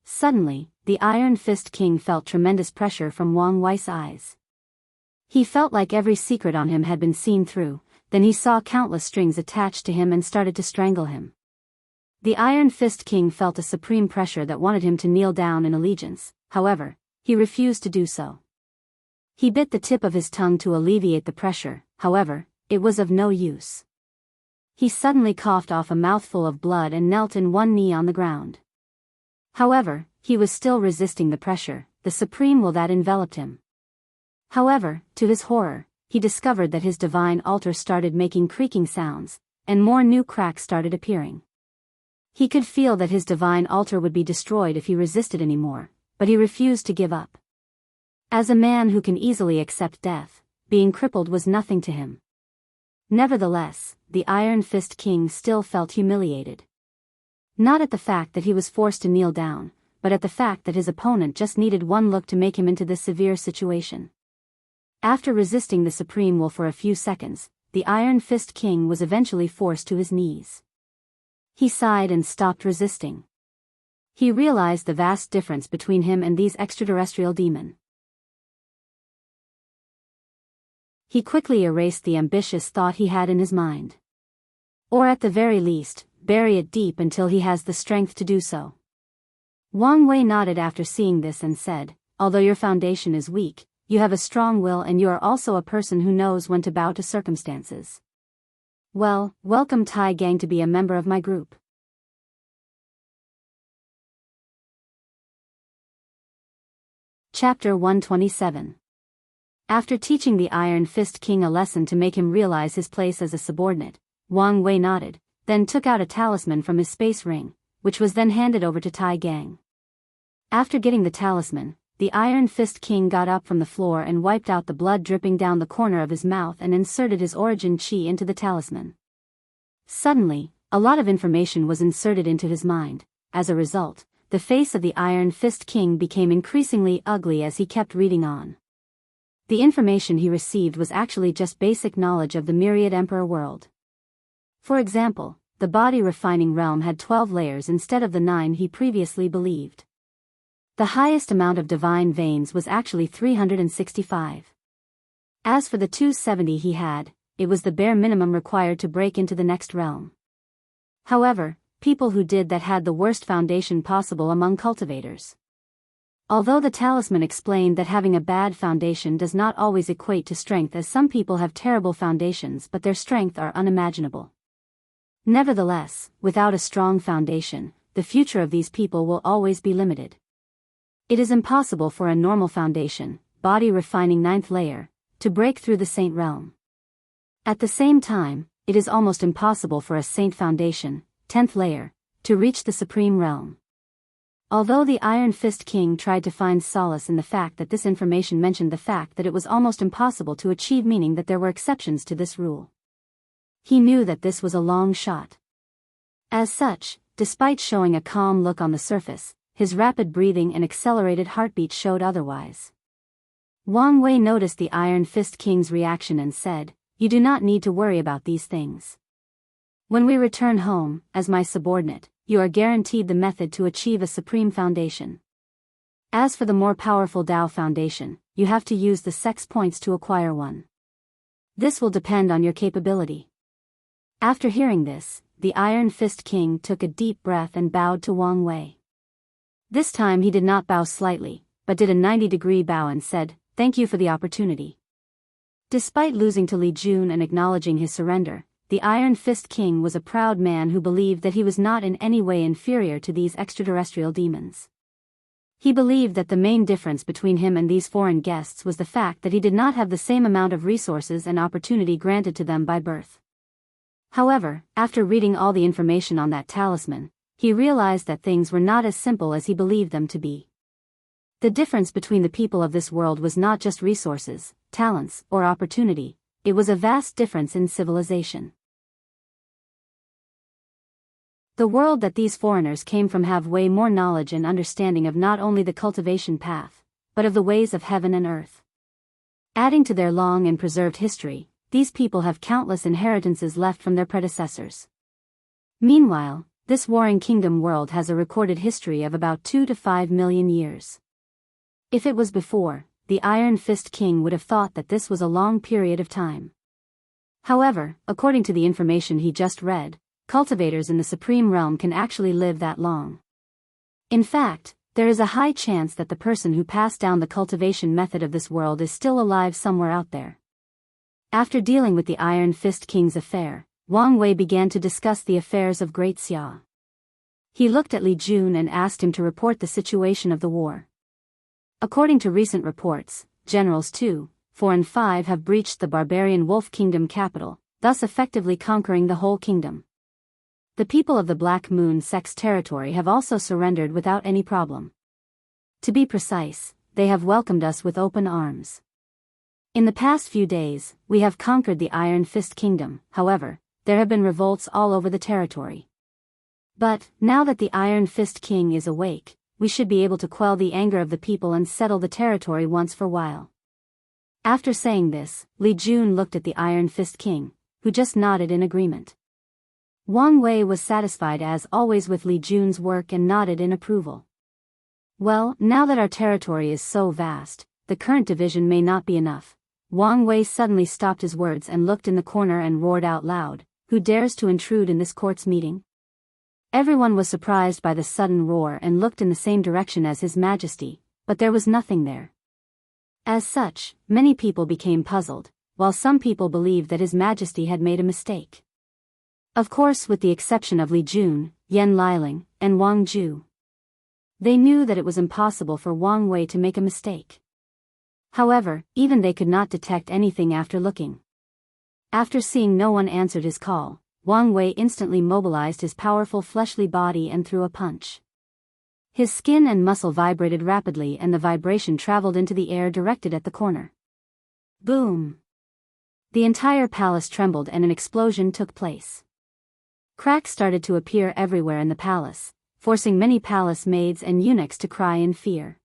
Suddenly, the Iron Fist King felt tremendous pressure from Wang Wei's eyes. He felt like every secret on him had been seen through, then he saw countless strings attached to him and started to strangle him. The Iron Fist King felt a supreme pressure that wanted him to kneel down in allegiance, however, he refused to do so. He bit the tip of his tongue to alleviate the pressure, however, it was of no use. He suddenly coughed off a mouthful of blood and knelt in one knee on the ground. However, he was still resisting the pressure, the supreme will that enveloped him. However, to his horror, he discovered that his divine altar started making creaking sounds, and more new cracks started appearing. He could feel that his divine altar would be destroyed if he resisted anymore, but he refused to give up. As a man who can easily accept death, being crippled was nothing to him. Nevertheless, the Iron Fist King still felt humiliated. Not at the fact that he was forced to kneel down, but at the fact that his opponent just needed one look to make him into this severe situation. After resisting the supreme will for a few seconds, the Iron Fist King was eventually forced to his knees. He sighed and stopped resisting. He realized the vast difference between him and these extraterrestrial demons. He quickly erased the ambitious thought he had in his mind. Or at the very least, bury it deep until he has the strength to do so. Wang Wei nodded after seeing this and said, although your foundation is weak, you have a strong will and you are also a person who knows when to bow to circumstances. Well, welcome Tai Gang to be a member of my group. Chapter 127. After teaching the Iron Fist King a lesson to make him realize his place as a subordinate, Wang Wei nodded, then took out a talisman from his space ring, which was then handed over to Tai Gang. After getting the talisman, the Iron Fist King got up from the floor and wiped out the blood dripping down the corner of his mouth and inserted his origin chi into the talisman. Suddenly, a lot of information was inserted into his mind. As a result, the face of the Iron Fist King became increasingly ugly as he kept reading on. The information he received was actually just basic knowledge of the myriad emperor world. For example, the body refining realm had 12 layers instead of the 9 he previously believed. The highest amount of divine veins was actually 365. As for the 270 he had, it was the bare minimum required to break into the next realm. However, people who did that had the worst foundation possible among cultivators. Although the talisman explained that having a bad foundation does not always equate to strength, as some people have terrible foundations but their strength are unimaginable. Nevertheless, without a strong foundation, the future of these people will always be limited. It is impossible for a normal foundation, body refining 9th layer, to break through the saint realm. At the same time, it is almost impossible for a saint foundation, 10th layer, to reach the supreme realm. Although the Iron Fist King tried to find solace in the fact that this information mentioned the fact that it was almost impossible to achieve, meaning that there were exceptions to this rule. He knew that this was a long shot. As such, despite showing a calm look on the surface, his rapid breathing and accelerated heartbeat showed otherwise. Wang Wei noticed the Iron Fist King's reaction and said, "You do not need to worry about these things. When we return home, as my subordinate, you are guaranteed the method to achieve a supreme foundation. As for the more powerful Dao foundation, you have to use the 6 points to acquire one. This will depend on your capability." After hearing this, the Iron Fist King took a deep breath and bowed to Wang Wei. This time he did not bow slightly, but did a 90-degree bow and said, "Thank you for the opportunity." Despite losing to Li Jun and acknowledging his surrender, the Iron Fist King was a proud man who believed that he was not in any way inferior to these extraterrestrial demons. He believed that the main difference between him and these foreign guests was the fact that he did not have the same amount of resources and opportunity granted to them by birth. However, after reading all the information on that talisman, he realized that things were not as simple as he believed them to be. The difference between the people of this world was not just resources, talents, or opportunity, it was a vast difference in civilization. The world that these foreigners came from have way more knowledge and understanding of not only the cultivation path, but of the ways of heaven and earth. Adding to their long and preserved history, these people have countless inheritances left from their predecessors. Meanwhile, this warring kingdom world has a recorded history of about 2 to 5 million years. If it was before, the Iron Fist King would have thought that this was a long period of time. However, according to the information he just read, cultivators in the Supreme Realm can actually live that long. In fact, there is a high chance that the person who passed down the cultivation method of this world is still alive somewhere out there. After dealing with the Iron Fist King's affair, Wang Wei began to discuss the affairs of Great Xia. He looked at Li Jun and asked him to report the situation of the war. According to recent reports, Generals 2, 4 and 5 have breached the barbarian Wolf Kingdom capital, thus effectively conquering the whole kingdom. The people of the Black Moon Sect's territory have also surrendered without any problem. To be precise, they have welcomed us with open arms. In the past few days, we have conquered the Iron Fist Kingdom, however, there have been revolts all over the territory. But, now that the Iron Fist King is awake, we should be able to quell the anger of the people and settle the territory once for a while. After saying this, Li Jun looked at the Iron Fist King, who just nodded in agreement. Wang Wei was satisfied as always with Li Jun's work and nodded in approval. Well, now that our territory is so vast, the current division may not be enough. Wang Wei suddenly stopped his words and looked in the corner and roared out loud, "Who dares to intrude in this court's meeting?" Everyone was surprised by the sudden roar and looked in the same direction as His Majesty, but there was nothing there. As such, many people became puzzled, while some people believed that His Majesty had made a mistake. Of course, with the exception of Li Jun, Yan Liling, and Wang Ju. They knew that it was impossible for Wang Wei to make a mistake. However, even they could not detect anything after looking. After seeing no one answered his call, Wang Wei instantly mobilized his powerful fleshly body and threw a punch. His skin and muscle vibrated rapidly and the vibration traveled into the air directed at the corner. Boom! The entire palace trembled and an explosion took place. Cracks started to appear everywhere in the palace, forcing many palace maids and eunuchs to cry in fear.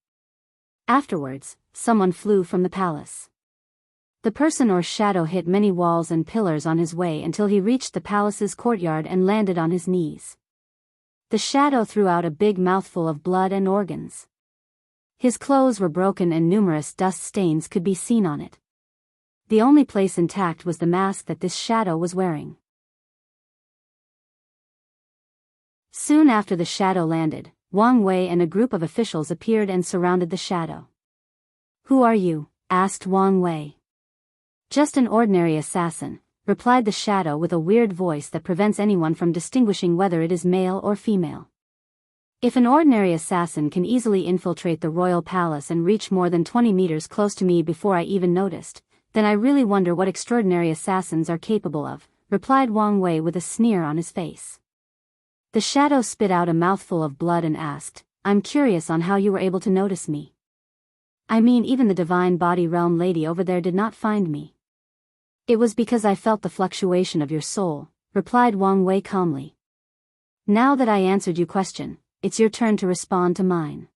Afterwards, someone flew from the palace. The person or shadow hit many walls and pillars on his way until he reached the palace's courtyard and landed on his knees. The shadow threw out a big mouthful of blood and organs. His clothes were broken and numerous dust stains could be seen on it. The only place intact was the mask that this shadow was wearing. Soon after the shadow landed, Wang Wei and a group of officials appeared and surrounded the shadow. "Who are you?" asked Wang Wei. "Just an ordinary assassin," replied the shadow with a weird voice that prevents anyone from distinguishing whether it is male or female. "If an ordinary assassin can easily infiltrate the royal palace and reach more than 20 meters close to me before I even noticed, then I really wonder what extraordinary assassins are capable of," replied Wang Wei with a sneer on his face. The shadow spit out a mouthful of blood and asked, "I'm curious on how you were able to notice me." "I mean, even the divine body realm lady over there did not find me." "It was because I felt the fluctuation of your soul," replied Wang Wei calmly. "Now that I answered your question, it's your turn to respond to mine.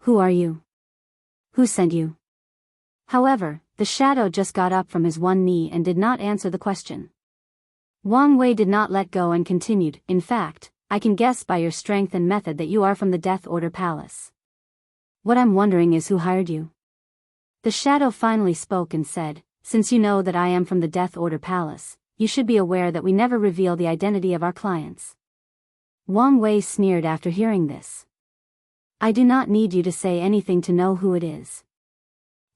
Who are you? Who sent you?" However, the shadow just got up from his one knee and did not answer the question. Wang Wei did not let go and continued, "In fact, I can guess by your strength and method that you are from the Death Order Palace. What I'm wondering is who hired you?" The shadow finally spoke and said, "Since you know that I am from the Death Order Palace, you should be aware that we never reveal the identity of our clients." Wang Wei sneered after hearing this. "I do not need you to say anything to know who it is.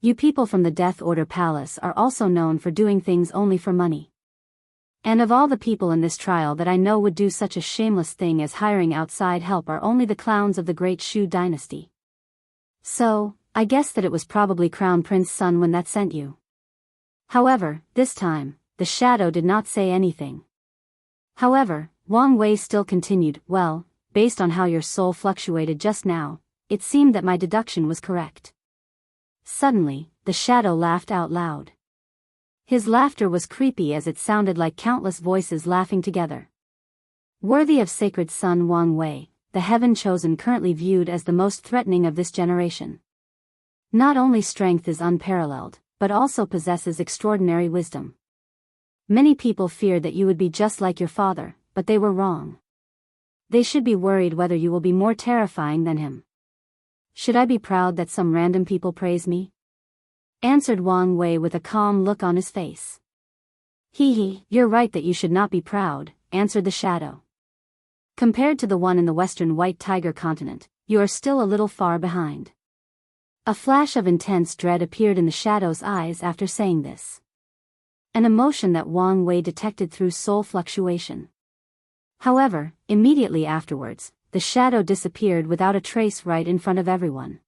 You people from the Death Order Palace are also known for doing things only for money. And of all the people in this trial that I know would do such a shameless thing as hiring outside help are only the clowns of the Great Shu dynasty. So, I guess that it was probably Crown Prince Sun when that sent you. However, this time, the shadow did not say anything. However, Wang Wei still continued, well, based on how your soul fluctuated just now, it seemed that my deduction was correct. Suddenly, the shadow laughed out loud. His laughter was creepy as it sounded like countless voices laughing together. Worthy of sacred son Wang Wei, the heaven chosen currently viewed as the most threatening of this generation. Not only strength is unparalleled, but also possesses extraordinary wisdom. Many people feared that you would be just like your father, but they were wrong. They should be worried whether you will be more terrifying than him. Should I be proud that some random people praise me? Answered Wang Wei with a calm look on his face. Hee, you're right that you should not be proud, answered the shadow. Compared to the one in the western White Tiger continent, you are still a little far behind. A flash of intense dread appeared in the shadow's eyes after saying this. An emotion that Wang Wei detected through soul fluctuation. However, immediately afterwards, the shadow disappeared without a trace right in front of everyone.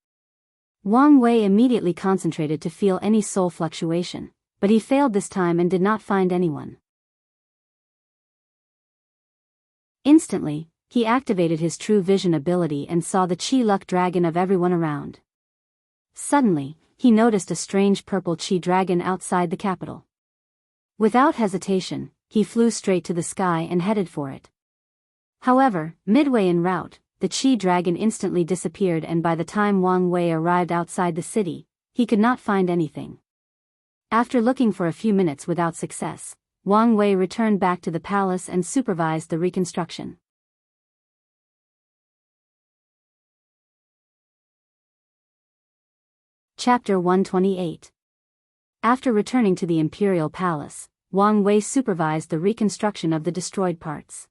Wang Wei immediately concentrated to feel any soul fluctuation, but he failed this time and did not find anyone. Instantly, he activated his true vision ability and saw the Qi Luck dragon of everyone around. Suddenly, he noticed a strange purple Qi dragon outside the capital. Without hesitation, he flew straight to the sky and headed for it. However, midway en route, the Qi dragon instantly disappeared, and by the time Wang Wei arrived outside the city, he could not find anything. After looking for a few minutes without success, Wang Wei returned back to the palace and supervised the reconstruction. Chapter 128. After returning to the imperial palace, Wang Wei supervised the reconstruction of the destroyed parts.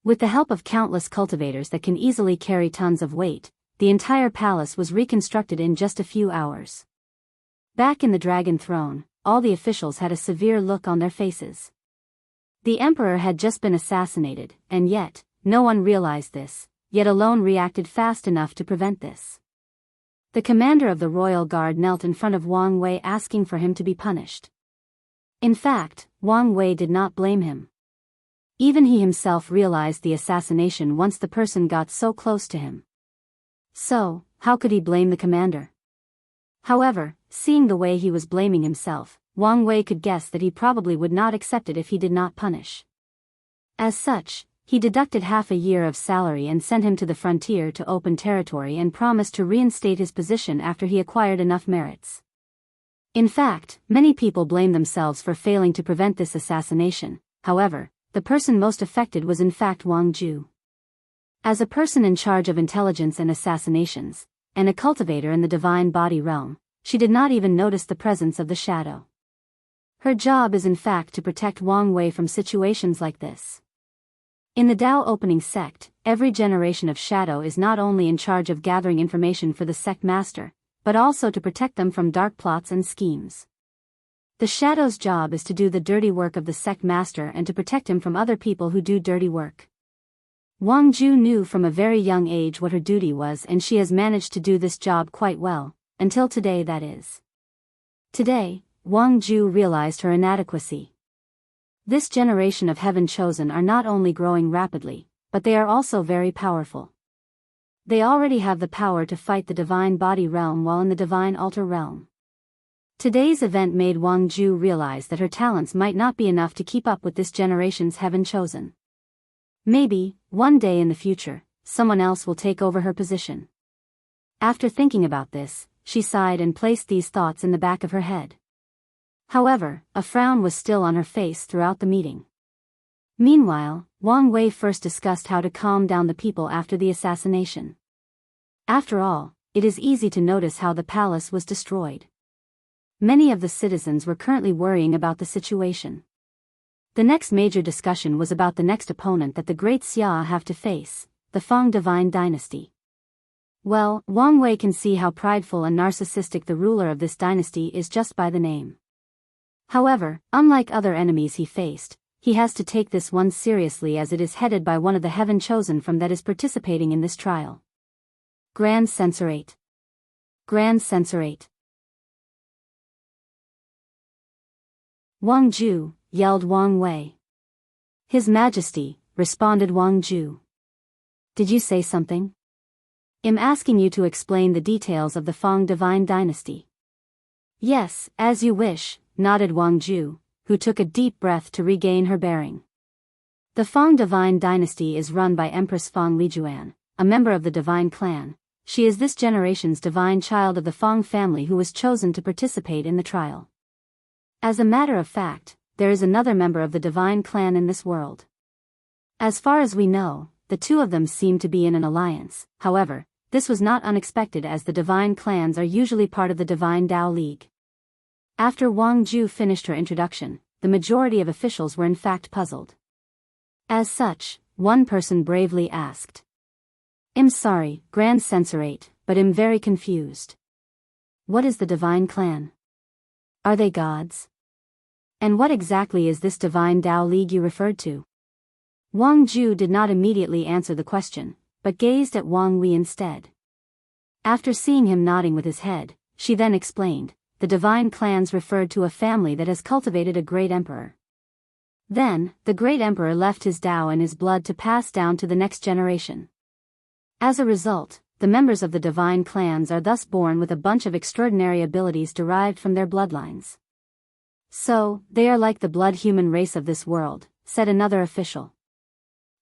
With the help of countless cultivators that can easily carry tons of weight, the entire palace was reconstructed in just a few hours. Back in the Dragon Throne, all the officials had a severe look on their faces. The emperor had just been assassinated, and yet, no one realized this, yet alone reacted fast enough to prevent this. The commander of the royal guard knelt in front of Wang Wei asking for him to be punished. In fact, Wang Wei did not blame him. Even he himself realized the assassination once the person got so close to him. So, how could he blame the commander? However, seeing the way he was blaming himself, Wang Wei could guess that he probably would not accept it if he did not punish. As such, he deducted half a year of salary and sent him to the frontier to open territory and promised to reinstate his position after he acquired enough merits. In fact, many people blame themselves for failing to prevent this assassination. However, the person most affected was in fact Wang Ju. As a person in charge of intelligence and assassinations, and a cultivator in the divine body realm, she did not even notice the presence of the shadow. Her job is in fact to protect Wang Wei from situations like this. In the Dao opening sect, every generation of shadow is not only in charge of gathering information for the sect master, but also to protect them from dark plots and schemes. The shadow's job is to do the dirty work of the sect master and to protect him from other people who do dirty work. Wang Ju knew from a very young age what her duty was, and she has managed to do this job quite well, until today, that is. Today, Wang Ju realized her inadequacy. This generation of heaven chosen are not only growing rapidly, but they are also very powerful. They already have the power to fight the divine body realm while in the divine altar realm. Today's event made Wang Ju realize that her talents might not be enough to keep up with this generation's heaven chosen. Maybe, one day in the future, someone else will take over her position. After thinking about this, she sighed and placed these thoughts in the back of her head. However, a frown was still on her face throughout the meeting. Meanwhile, Wang Wei first discussed how to calm down the people after the assassination. After all, it is easy to notice how the palace was destroyed. Many of the citizens were currently worrying about the situation. The next major discussion was about the next opponent that the great Xia have to face, the Fang divine dynasty. Well, Wang Wei can see how prideful and narcissistic the ruler of this dynasty is just by the name. However, unlike other enemies he faced, he has to take this one seriously as it is headed by one of the heaven chosen from that is participating in this trial. Grand Censorate. Grand Censorate. Wang Ju, yelled Wang Wei. His Majesty, responded Wang Ju. Did you say something? I'm asking you to explain the details of the Fang divine dynasty. Yes, as you wish, nodded Wang Ju, who took a deep breath to regain her bearing. The Fang divine dynasty is run by Empress Fang Lijuan, a member of the divine clan. She is this generation's divine child of the Fang family who was chosen to participate in the trial. As a matter of fact, there is another member of the divine clan in this world. As far as we know, the two of them seem to be in an alliance. However, this was not unexpected as the divine clans are usually part of the divine Dao League. After Wang Ju finished her introduction, the majority of officials were in fact puzzled. As such, one person bravely asked. I'm sorry, Grand Censorate, but I'm very confused. What is the divine clan? Are they gods? And what exactly is this divine Dao League you referred to? Wang Ju did not immediately answer the question, but gazed at Wang Wei instead. After seeing him nodding with his head, she then explained, the divine clans referred to a family that has cultivated a great emperor. Then, the great emperor left his Dao and his blood to pass down to the next generation. As a result, the members of the divine clans are thus born with a bunch of extraordinary abilities derived from their bloodlines. So, they are like the blood human race of this world, said another official.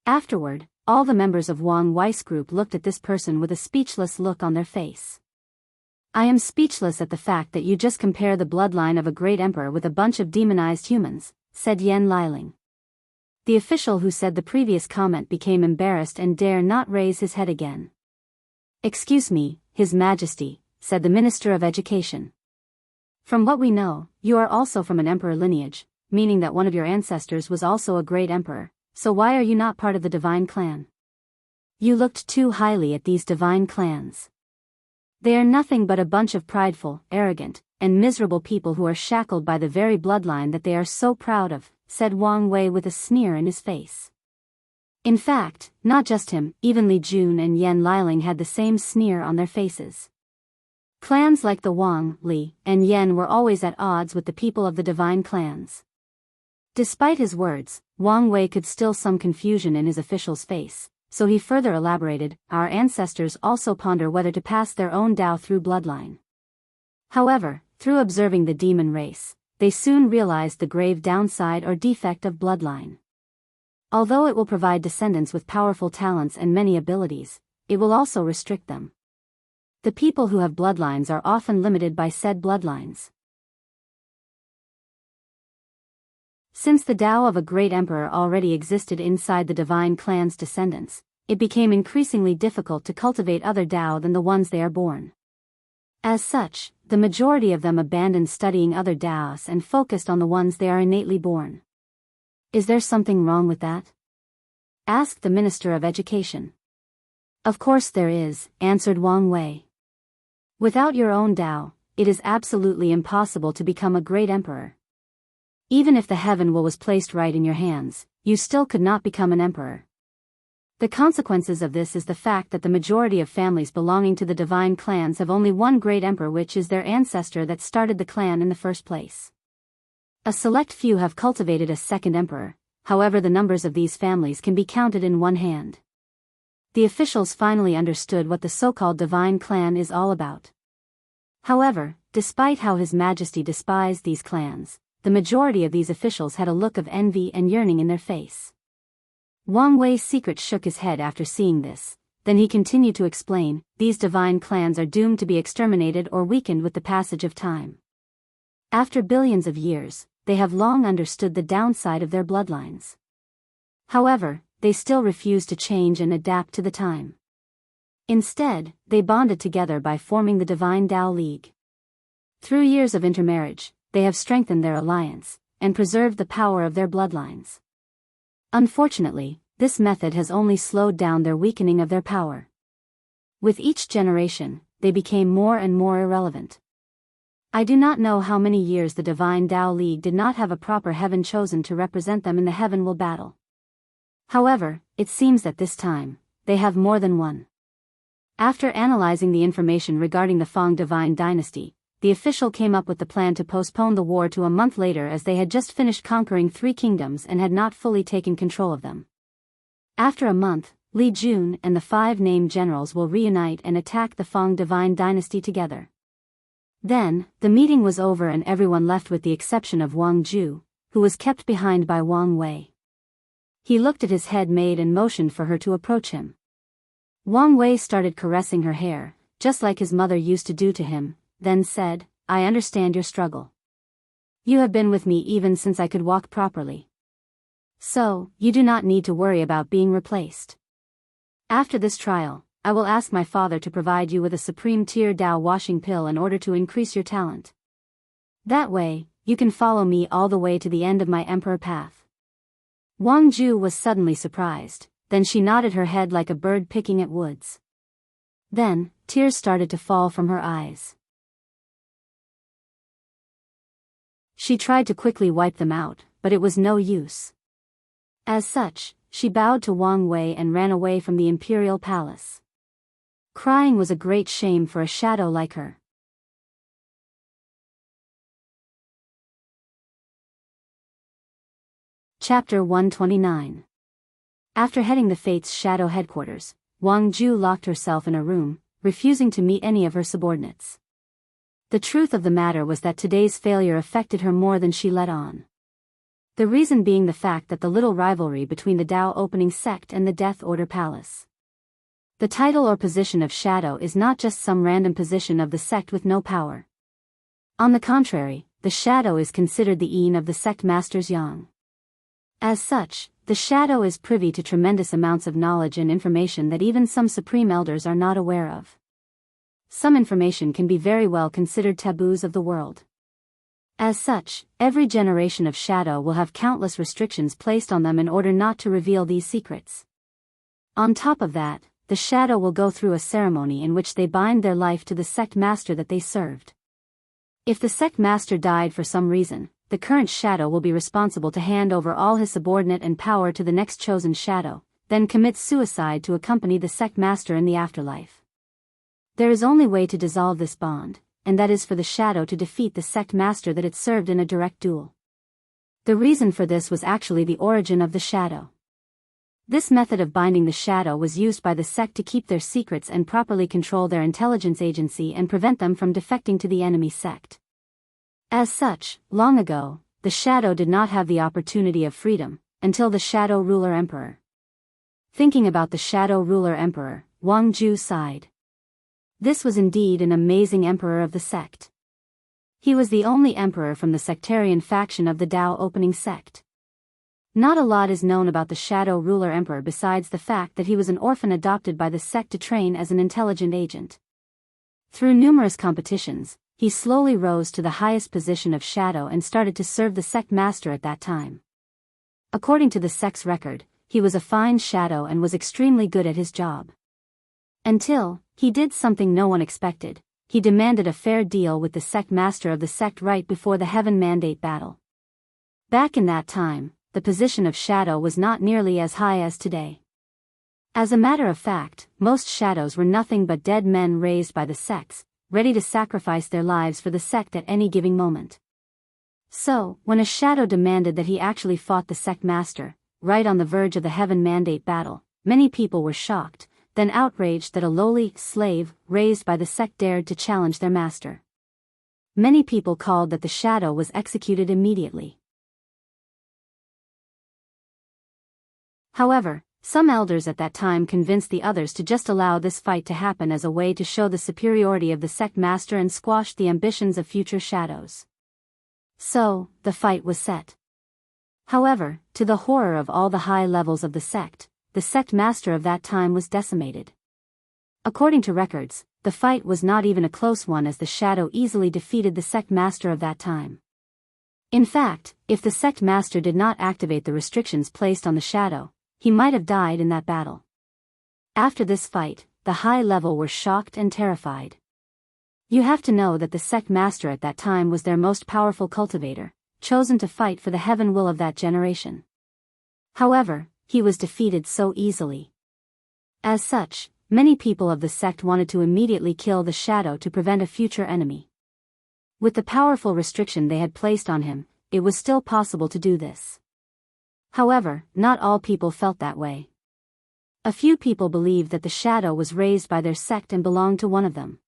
Afterward, all the members of Wang Wei's group looked at this person with a speechless look on their face. I am speechless at the fact that you just compare the bloodline of a great emperor with a bunch of demonized humans, said Yan Liling. The official who said the previous comment became embarrassed and dare not raise his head again. Excuse me, His Majesty, said the Minister of Education. From what we know, you are also from an emperor lineage, meaning that one of your ancestors was also a great emperor, so why are you not part of the divine clan? You looked too highly at these divine clans. They are nothing but a bunch of prideful, arrogant, and miserable people who are shackled by the very bloodline that they are so proud of, said Wang Wei with a sneer in his face. In fact, not just him, even Li Jun and Yan Liling had the same sneer on their faces. Clans like the Wang, Li, and Yan were always at odds with the people of the divine clans. Despite his words, Wang Wei could still some confusion in his official's face, so he further elaborated, our ancestors also ponder whether to pass their own Dao through bloodline. However, through observing the demon race, they soon realized the grave downside or defect of bloodline. Although it will provide descendants with powerful talents and many abilities, it will also restrict them. The people who have bloodlines are often limited by said bloodlines. Since the Dao of a great emperor already existed inside the divine clan's descendants, it became increasingly difficult to cultivate other Dao than the ones they are born. As such, the majority of them abandoned studying other Daos and focused on the ones they are innately born. Is there something wrong with that? Asked the Minister of Education. Of course there is, answered Wang Wei. Without your own Dao, it is absolutely impossible to become a great emperor. Even if the heaven will was placed right in your hands, you still could not become an emperor. The consequences of this is the fact that the majority of families belonging to the divine clans have only one great emperor, which is their ancestor that started the clan in the first place. A select few have cultivated a second emperor, however the numbers of these families can be counted in one hand. The officials finally understood what the so-called divine clan is all about. However, despite how His Majesty despised these clans, the majority of these officials had a look of envy and yearning in their face. Wang Wei's secret shook his head after seeing this, then he continued to explain, these divine clans are doomed to be exterminated or weakened with the passage of time. After billions of years, they have long understood the downside of their bloodlines. However, they still refuse to change and adapt to the time. Instead, they bonded together by forming the Divine Dao League. Through years of intermarriage, they have strengthened their alliance, and preserved the power of their bloodlines. Unfortunately, this method has only slowed down their weakening of their power. With each generation, they became more and more irrelevant. I do not know how many years the Divine Tao League did not have a proper heaven chosen to represent them in the Heavenwell battle. However, it seems that this time, they have more than one. After analyzing the information regarding the Fang Divine Dynasty, the official came up with the plan to postpone the war to a month later, as they had just finished conquering 3 kingdoms and had not fully taken control of them. After a month, Li Jun and the 5 named generals will reunite and attack the Fang Divine Dynasty together. Then, the meeting was over and everyone left with the exception of Wang Ju, who was kept behind by Wang Wei. He looked at his head maid and motioned for her to approach him. Wang Wei started caressing her hair, just like his mother used to do to him, then said, "I understand your struggle. You have been with me even since I could walk properly. So, you do not need to worry about being replaced. After this trial, I will ask my father to provide you with a supreme tier Dao washing pill in order to increase your talent. That way, you can follow me all the way to the end of my emperor path." Wang Ju was suddenly surprised, then she nodded her head like a bird picking at woods. Then, tears started to fall from her eyes. She tried to quickly wipe them out, but it was no use. As such, she bowed to Wang Wei and ran away from the imperial palace. Crying was a great shame for a shadow like her. Chapter 129. After heading the Fate's shadow headquarters, Wang Ju locked herself in a room, refusing to meet any of her subordinates. The truth of the matter was that today's failure affected her more than she let on. The reason being the fact that the little rivalry between the Dao Opening Sect and the Death Order Palace. The title or position of Shadow is not just some random position of the sect with no power. On the contrary, the Shadow is considered the Een of the sect Masters Yang. As such, the Shadow is privy to tremendous amounts of knowledge and information that even some supreme elders are not aware of. Some information can be very well considered taboos of the world. As such, every generation of Shadow will have countless restrictions placed on them in order not to reveal these secrets. On top of that, the Shadow will go through a ceremony in which they bind their life to the sect master that they served. If the sect master died for some reason, the current Shadow will be responsible to hand over all his subordinate and power to the next chosen Shadow, then commit suicide to accompany the sect master in the afterlife. There is only way to dissolve this bond, and that is for the Shadow to defeat the sect master that it served in a direct duel. The reason for this was actually the origin of the Shadow. This method of binding the Shadow was used by the sect to keep their secrets and properly control their intelligence agency and prevent them from defecting to the enemy sect. As such, long ago, the Shadow did not have the opportunity of freedom, until the Shadow Ruler Emperor. Thinking about the Shadow Ruler Emperor, Wang Ju sighed. This was indeed an amazing emperor of the sect. He was the only emperor from the sectarian faction of the Dao Opening Sect. Not a lot is known about the Shadow Ruler Emperor besides the fact that he was an orphan adopted by the sect to train as an intelligent agent. Through numerous competitions, he slowly rose to the highest position of Shadow and started to serve the sect master at that time. According to the sect's record, he was a fine Shadow and was extremely good at his job. Until he did something no one expected. He demanded a fair deal with the sect master of the sect right before the Heaven Mandate battle. Back in that time, the position of Shadow was not nearly as high as today. As a matter of fact, most Shadows were nothing but dead men raised by the sects, ready to sacrifice their lives for the sect at any given moment. So, when a Shadow demanded that he actually fought the sect master, right on the verge of the Heaven Mandate battle, many people were shocked, then outraged that a lowly slave raised by the sect dared to challenge their master. Many people called that the Shadow was executed immediately. However, some elders at that time convinced the others to just allow this fight to happen as a way to show the superiority of the sect master and squash the ambitions of future Shadows. So, the fight was set. However, to the horror of all the high levels of the sect master of that time was decimated. According to records, the fight was not even a close one as the Shadow easily defeated the sect master of that time. In fact, if the sect master did not activate the restrictions placed on the Shadow, he might have died in that battle. After this fight, the high level were shocked and terrified. You have to know that the sect master at that time was their most powerful cultivator, chosen to fight for the heaven will of that generation. However, he was defeated so easily. As such, many people of the sect wanted to immediately kill the shadow to prevent a future enemy. With the powerful restriction they had placed on him, it was still possible to do this. However, not all people felt that way. A few people believed that the shadow was raised by their sect and belonged to one of them.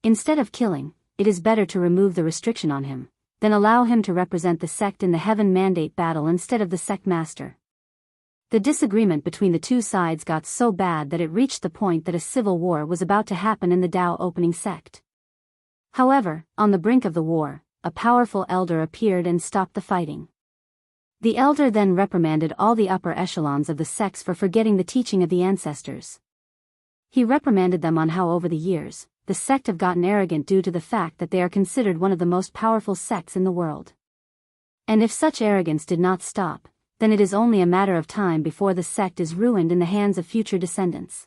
Instead of killing, it is better to remove the restriction on him, then allow him to represent the sect in the heaven mandate battle instead of the sect master. The disagreement between the two sides got so bad that it reached the point that a civil war was about to happen in the Dao opening sect. However, on the brink of the war, a powerful elder appeared and stopped the fighting. The elder then reprimanded all the upper echelons of the sects for forgetting the teaching of the ancestors. He reprimanded them on how over the years, the sect have gotten arrogant due to the fact that they are considered one of the most powerful sects in the world. And if such arrogance did not stop, then it is only a matter of time before the sect is ruined in the hands of future descendants.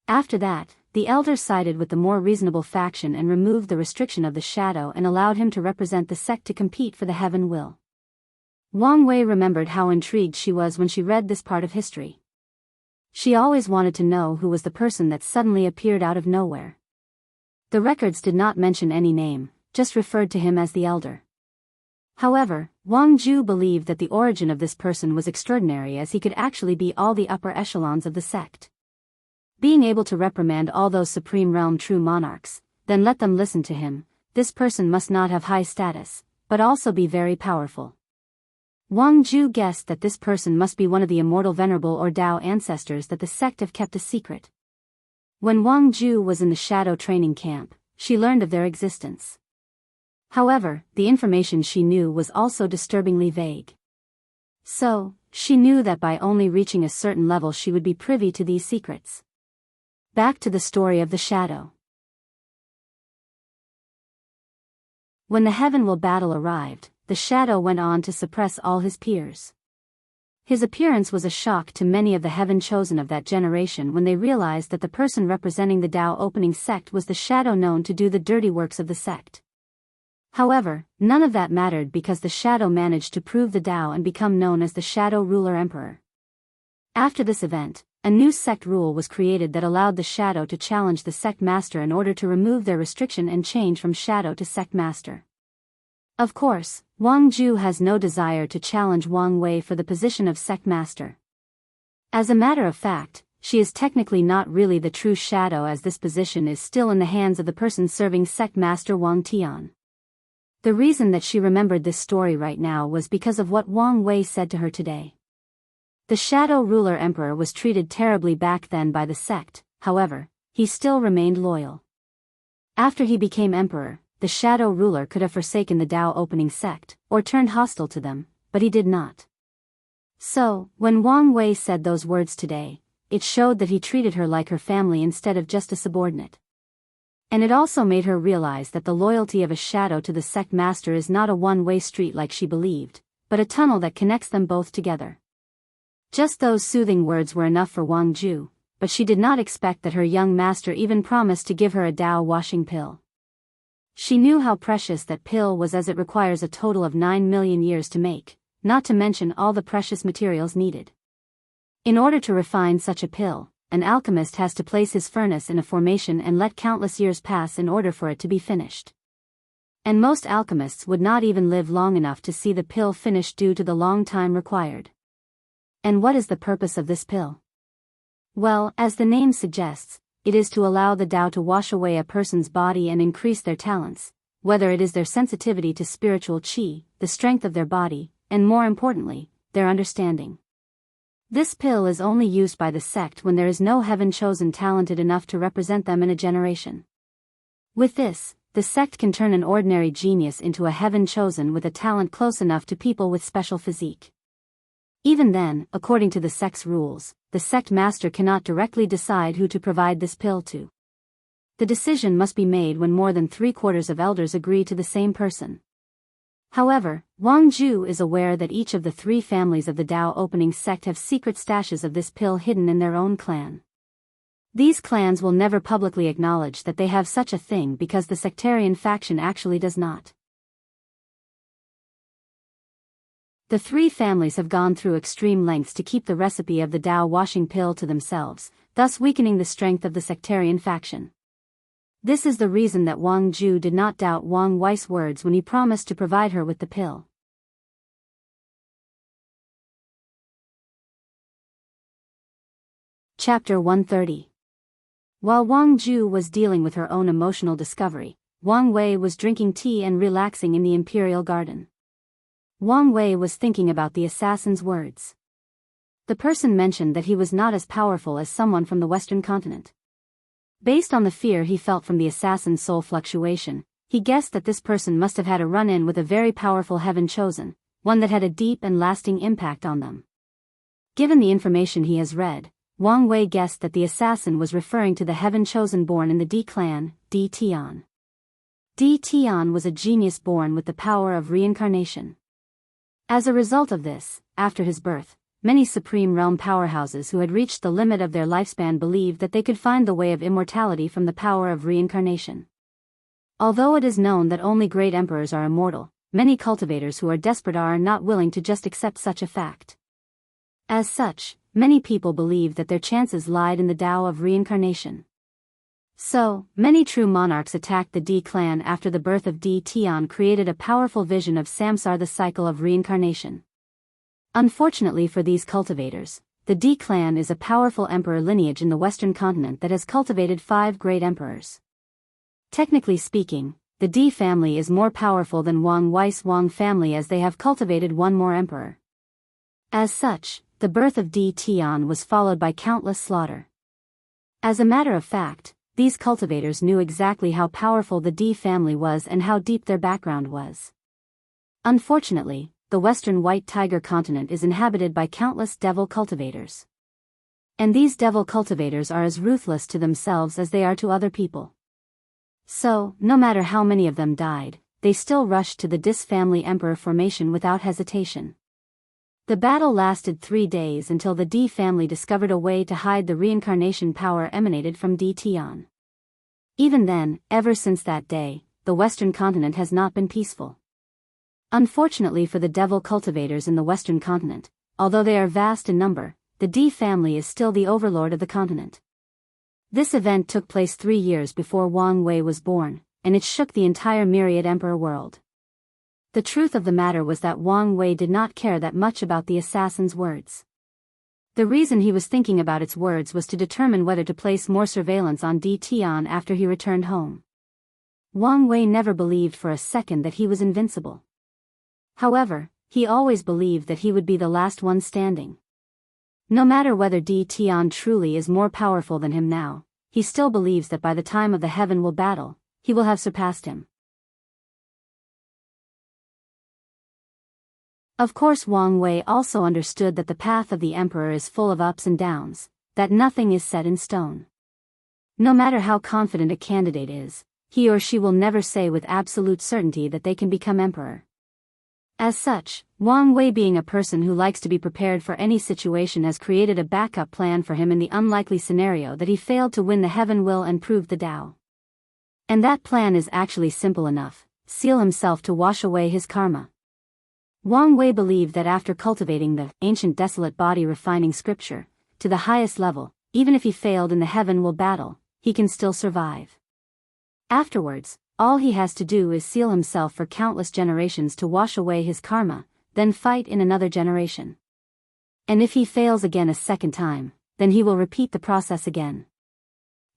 After that, the elder sided with the more reasonable faction and removed the restriction of the shadow and allowed him to represent the sect to compete for the heaven will. Wang Wei remembered how intrigued she was when she read this part of history. She always wanted to know who was the person that suddenly appeared out of nowhere. The records did not mention any name, just referred to him as the elder. However, Wang Ju believed that the origin of this person was extraordinary as he could actually be all the upper echelons of the sect. Being able to reprimand all those supreme realm true monarchs, then let them listen to him, this person must not have high status, but also be very powerful. Wang Ju guessed that this person must be one of the immortal venerable or Dao ancestors that the sect have kept a secret. When Wang Ju was in the shadow training camp, she learned of their existence. However, the information she knew was also disturbingly vague. So, she knew that by only reaching a certain level she would be privy to these secrets. Back to the story of the shadow. When the heaven will battle arrived, the shadow went on to suppress all his peers. His appearance was a shock to many of the heaven chosen of that generation when they realized that the person representing the Dao opening sect was the shadow known to do the dirty works of the sect. However, none of that mattered because the shadow managed to prove the Dao and become known as the Shadow Ruler Emperor. After this event, a new sect rule was created that allowed the shadow to challenge the sect master in order to remove their restriction and change from shadow to sect master. Of course, Wang Ju has no desire to challenge Wang Wei for the position of sect master. As a matter of fact, she is technically not really the true shadow as this position is still in the hands of the person serving sect master Wang Tian. The reason that she remembered this story right now was because of what Wang Wei said to her today. The Shadow Ruler Emperor was treated terribly back then by the sect, however, he still remained loyal. After he became emperor, the Shadow Ruler could have forsaken the Dao opening sect, or turned hostile to them, but he did not. So, when Wang Wei said those words today, it showed that he treated her like her family instead of just a subordinate. And it also made her realize that the loyalty of a shadow to the sect master is not a one-way street like she believed, but a tunnel that connects them both together. Just those soothing words were enough for Wang Ju, but she did not expect that her young master even promised to give her a Dao washing pill. She knew how precious that pill was as it requires a total of 9 million years to make, not to mention all the precious materials needed. In order to refine such a pill, an alchemist has to place his furnace in a formation and let countless years pass in order for it to be finished. And most alchemists would not even live long enough to see the pill finished due to the long time required. And what is the purpose of this pill? Well, as the name suggests, it is to allow the Dao to wash away a person's body and increase their talents, whether it is their sensitivity to spiritual qi, the strength of their body, and more importantly, their understanding. This pill is only used by the sect when there is no heaven-chosen talented enough to represent them in a generation. With this, the sect can turn an ordinary genius into a heaven-chosen with a talent close enough to people with special physique. Even then, according to the sect's rules, the sect master cannot directly decide who to provide this pill to. The decision must be made when more than 3/4 of elders agree to the same person. However, Wang Ju is aware that each of the 3 families of the Dao opening sect have secret stashes of this pill hidden in their own clan. These clans will never publicly acknowledge that they have such a thing because the sectarian faction actually does not. The three families have gone through extreme lengths to keep the recipe of the Dao washing pill to themselves, thus weakening the strength of the sectarian faction. This is the reason that Wang Ju did not doubt Wang Wei's words when he promised to provide her with the pill. Chapter 130. While Wang Ju was dealing with her own emotional discovery, Wang Wei was drinking tea and relaxing in the imperial garden. Wang Wei was thinking about the assassin's words. The person mentioned that he was not as powerful as someone from the Western continent. Based on the fear he felt from the assassin's soul fluctuation, he guessed that this person must have had a run-in with a very powerful heaven chosen, one that had a deep and lasting impact on them. Given the information he has read, Wang Wei guessed that the assassin was referring to the heaven chosen born in the Di clan, Di Tian. Di Tian was a genius born with the power of reincarnation. As a result of this, after his birth, many Supreme Realm powerhouses who had reached the limit of their lifespan believed that they could find the way of immortality from the power of reincarnation. Although it is known that only great emperors are immortal, many cultivators who are desperate are not willing to just accept such a fact. As such, many people believe that their chances lied in the Tao of reincarnation. So, many true monarchs attacked the Di clan after the birth of Di Tian created a powerful vision of samsara, the cycle of reincarnation. Unfortunately for these cultivators, the Di clan is a powerful emperor lineage in the Western continent that has cultivated 5 great emperors. Technically speaking, the Di family is more powerful than Wang Wei's Wang family as they have cultivated one more emperor. As such, the birth of Di Tian was followed by countless slaughter. As a matter of fact, these cultivators knew exactly how powerful the Di family was and how deep their background was. Unfortunately, the Western White Tiger continent is inhabited by countless devil cultivators. And these devil cultivators are as ruthless to themselves as they are to other people. So, no matter how many of them died, they still rushed to the Dis family emperor formation without hesitation. The battle lasted 3 days until the Di family discovered a way to hide the reincarnation power emanated from Di Tian. Even then, ever since that day, the Western continent has not been peaceful. Unfortunately for the devil cultivators in the Western continent, although they are vast in number, the Di family is still the overlord of the continent. This event took place 3 years before Wang Wei was born, and it shook the entire myriad emperor world. The truth of the matter was that Wang Wei did not care that much about the assassin's words. The reason he was thinking about its words was to determine whether to place more surveillance on Di Tian after he returned home. Wang Wei never believed for a second that he was invincible. However, he always believed that he would be the last one standing. No matter whether Di Tian truly is more powerful than him now, he still believes that by the time of the heaven will battle, he will have surpassed him. Of course, Wang Wei also understood that the path of the emperor is full of ups and downs, that nothing is set in stone. No matter how confident a candidate is, he or she will never say with absolute certainty that they can become emperor. As such, Wang Wei, being a person who likes to be prepared for any situation, has created a backup plan for him in the unlikely scenario that he failed to win the heaven will and prove the Tao. And that plan is actually simple enough: seal himself to wash away his karma. Wang Wei believed that after cultivating the ancient desolate body refining scripture to the highest level, even if he failed in the heaven will battle, he can still survive. Afterwards, all he has to do is seal himself for countless generations to wash away his karma, then fight in another generation. And if he fails again a second time, then he will repeat the process again.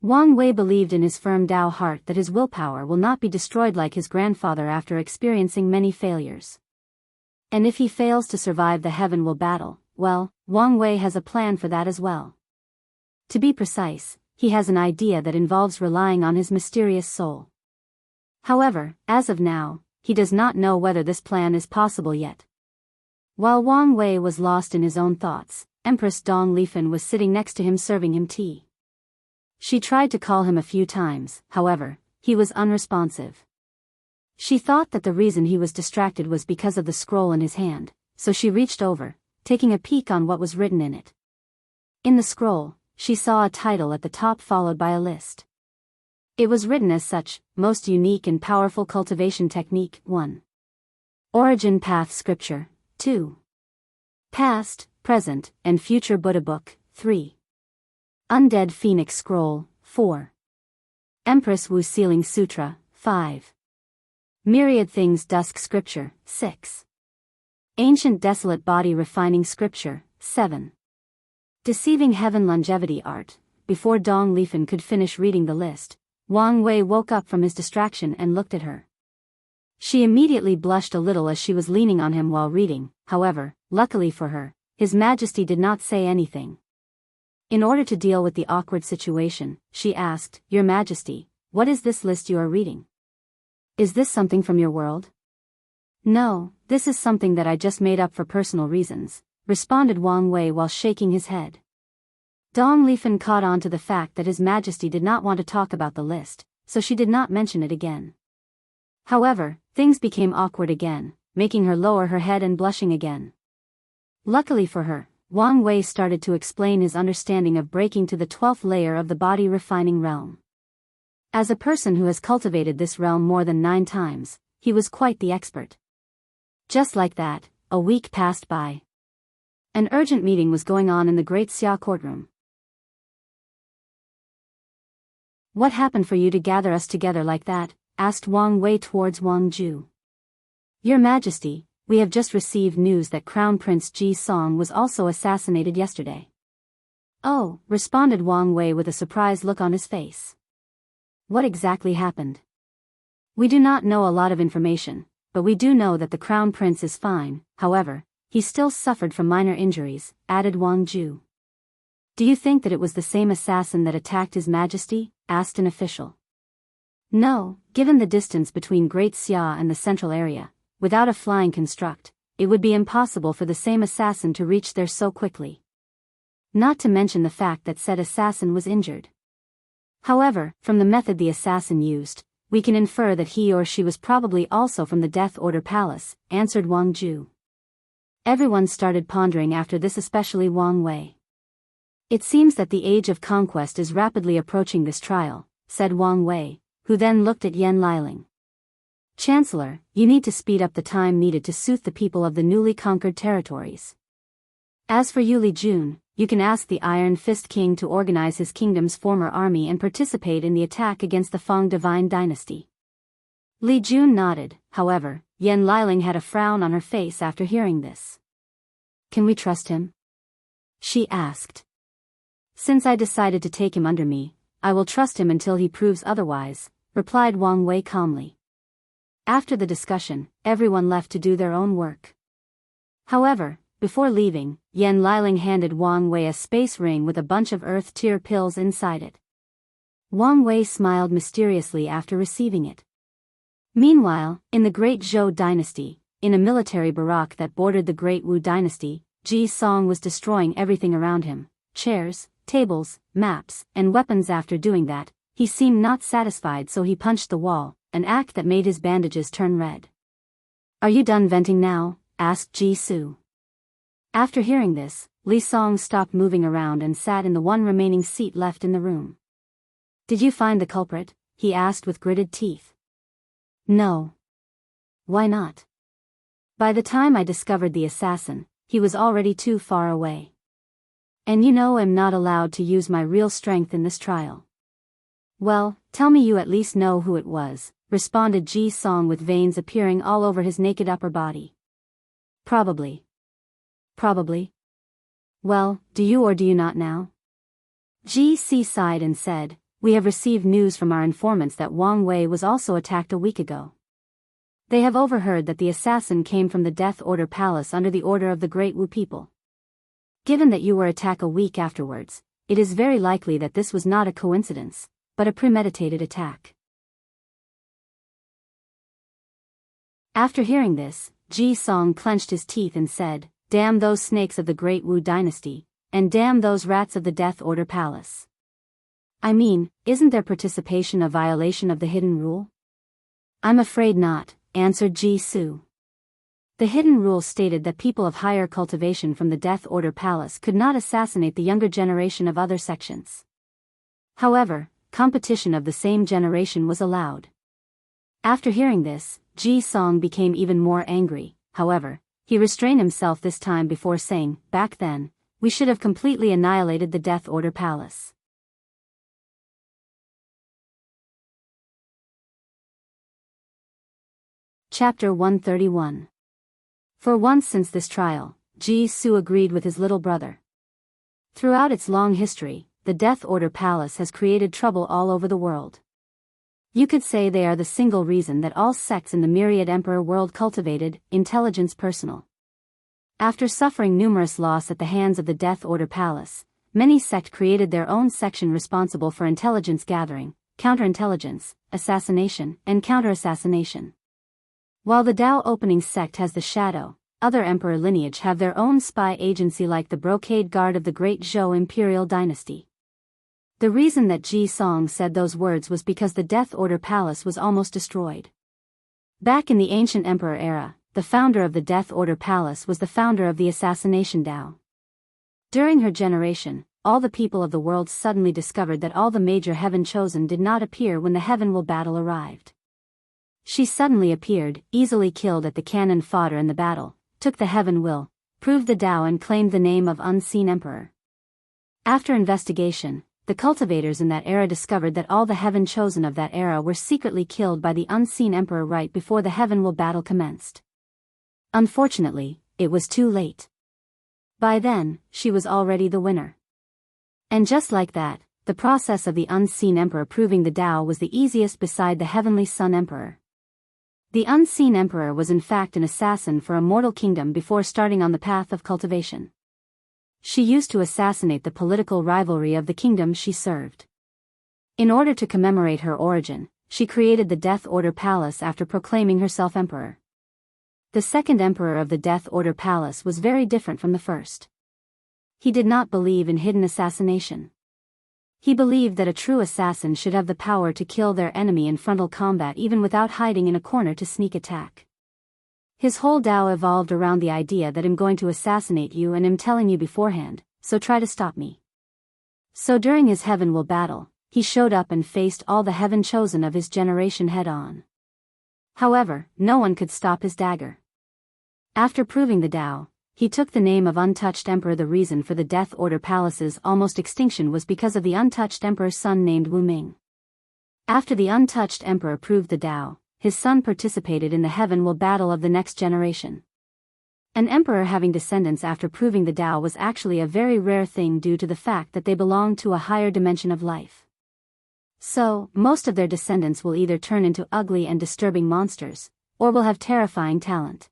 Wang Wei believed in his firm Tao heart that his willpower will not be destroyed like his grandfather after experiencing many failures. And if he fails to survive the heaven will battle, well, Wang Wei has a plan for that as well. To be precise, he has an idea that involves relying on his mysterious soul. However, as of now, he does not know whether this plan is possible yet. While Wang Wei was lost in his own thoughts, Empress Dong Lifen was sitting next to him serving him tea. She tried to call him a few times, however, he was unresponsive. She thought that the reason he was distracted was because of the scroll in his hand, so she reached over, taking a peek on what was written in it. In the scroll, she saw a title at the top followed by a list. It was written as such: Most Unique and Powerful Cultivation Technique 1. Origin Path Scripture 2. Past, Present, and Future Buddha Book 3. Undead Phoenix Scroll 4. Empress Wu Sealing Sutra 5. Myriad Things Dusk Scripture 6. Ancient Desolate Body Refining Scripture 7. Deceiving Heaven Longevity Art. Before Dong Lifen could finish reading the list, Wang Wei woke up from his distraction and looked at her. She immediately blushed a little as she was leaning on him while reading. However, luckily for her, His Majesty did not say anything. In order to deal with the awkward situation, she asked, "Your Majesty, what is this list you are reading? Is this something from your world?" "No, this is something that I just made up for personal reasons," responded Wang Wei while shaking his head. Dong Lifen caught on to the fact that His Majesty did not want to talk about the list, so she did not mention it again. However, things became awkward again, making her lower her head and blushing again. Luckily for her, Wang Wei started to explain his understanding of breaking to the 12th layer of the body refining realm. As a person who has cultivated this realm more than 9 times, he was quite the expert. Just like that, a week passed by. An urgent meeting was going on in the Great Xia courtroom. "What happened for you to gather us together like that?" asked Wang Wei towards Wang Ju. "Your Majesty, we have just received news that Crown Prince Ji Song was also assassinated yesterday." "Oh," responded Wang Wei with a surprised look on his face. "What exactly happened?" "We do not know a lot of information, but we do know that the Crown Prince is fine. However, he still suffered from minor injuries," added Wang Ju. "Do you think that it was the same assassin that attacked His Majesty?" asked an official. "No, given the distance between Great Xia and the central area, without a flying construct, it would be impossible for the same assassin to reach there so quickly. Not to mention the fact that said assassin was injured. However, from the method the assassin used, we can infer that he or she was probably also from the Death Order Palace," answered Wang Ju. Everyone started pondering after this, especially Wang Wei. "It seems that the age of conquest is rapidly approaching this trial," said Wang Wei, who then looked at Yan Liling. "Chancellor, you need to speed up the time needed to soothe the people of the newly conquered territories. As for Yu Li Jun, you can ask the Iron Fist King to organize his kingdom's former army and participate in the attack against the Fang Divine Dynasty." Li Jun nodded. However, Yan Liling had a frown on her face after hearing this. "Can we trust him?" she asked. "Since I decided to take him under me, I will trust him until he proves otherwise," replied Wang Wei calmly. After the discussion, everyone left to do their own work. However, before leaving, Yan Liling handed Wang Wei a space ring with a bunch of earth tier pills inside it. Wang Wei smiled mysteriously after receiving it. Meanwhile, in the Great Zhou Dynasty, in a military barrack that bordered the Great Wu Dynasty, Ji Song was destroying everything around him: chairs, tables, maps, and weapons. After doing that, he seemed not satisfied, so he punched the wall, an act that made his bandages turn red. "Are you done venting now?" asked Ji Su. After hearing this, Li Song stopped moving around and sat in the one remaining seat left in the room. "Did you find the culprit?" he asked with gritted teeth. "No." "Why not?" "By the time I discovered the assassin, he was already too far away. And you know I'm not allowed to use my real strength in this trial." "Well, tell me you at least know who it was," responded Ji Song with veins appearing all over his naked upper body. "Probably." "Probably? Well, do you or do you not now?" Ji Si sighed and said, "We have received news from our informants that Wang Wei was also attacked a week ago. They have overheard that the assassin came from the Death Order Palace under the order of the Great Wu people. Given that you were attacked a week afterwards, it is very likely that this was not a coincidence, but a premeditated attack." After hearing this, Ji Song clenched his teeth and said, "Damn those snakes of the Great Wu Dynasty, and damn those rats of the Death Order Palace. I mean, isn't their participation a violation of the hidden rule?" "I'm afraid not," answered Ji Su. The hidden rule stated that people of higher cultivation from the Death Order Palace could not assassinate the younger generation of other sections. However, competition of the same generation was allowed. After hearing this, Ji Song became even more angry. However, he restrained himself this time before saying, "Back then, we should have completely annihilated the Death Order Palace." Chapter 131. For once since this trial, Ji Su agreed with his little brother. Throughout its long history, the Death Order Palace has created trouble all over the world. You could say they are the single reason that all sects in the myriad emperor world cultivated intelligence personal. After suffering numerous loss at the hands of the Death Order Palace, many sect created their own section responsible for intelligence gathering, counterintelligence, assassination, and counter-assassination. While the Dao Opening sect has the Shadow, other emperor lineage have their own spy agency like the Brocade Guard of the Great Zhou Imperial Dynasty. The reason that Ji Song said those words was because the Death Order Palace was almost destroyed. Back in the ancient emperor era, the founder of the Death Order Palace was the founder of the Assassination Dao. During her generation, all the people of the world suddenly discovered that all the major heaven chosen did not appear when the heaven will battle arrived. She suddenly appeared, easily killed at the cannon fodder in the battle, took the heaven will, proved the Dao and claimed the name of Unseen Emperor. After investigation, the cultivators in that era discovered that all the heaven chosen of that era were secretly killed by the Unseen Emperor right before the heaven will battle commenced. Unfortunately, it was too late. By then, she was already the winner. And just like that, the process of the Unseen Emperor proving the Dao was the easiest beside the Heavenly Sun Emperor. The Unseen Emperor was in fact an assassin for a mortal kingdom before starting on the path of cultivation. She used to assassinate the political rivalry of the kingdom she served. In order to commemorate her origin, she created the Death Order Palace after proclaiming herself emperor. The second emperor of the Death Order Palace was very different from the first. He did not believe in hidden assassination. He believed that a true assassin should have the power to kill their enemy in frontal combat even without hiding in a corner to sneak attack. His whole Dao evolved around the idea that I'm going to assassinate you and I'm telling you beforehand, so try to stop me. So during his heaven will battle, he showed up and faced all the heaven chosen of his generation head on. However, no one could stop his dagger. After proving the Dao, he took the name of Untouched Emperor. The reason for the Death Order Palace's almost extinction was because of the Untouched Emperor's son named Wu Ming. After the Untouched Emperor proved the Dao, his son participated in the heaven will battle of the next generation. An emperor having descendants after proving the Dao was actually a very rare thing due to the fact that they belonged to a higher dimension of life. So, most of their descendants will either turn into ugly and disturbing monsters, or will have terrifying talent.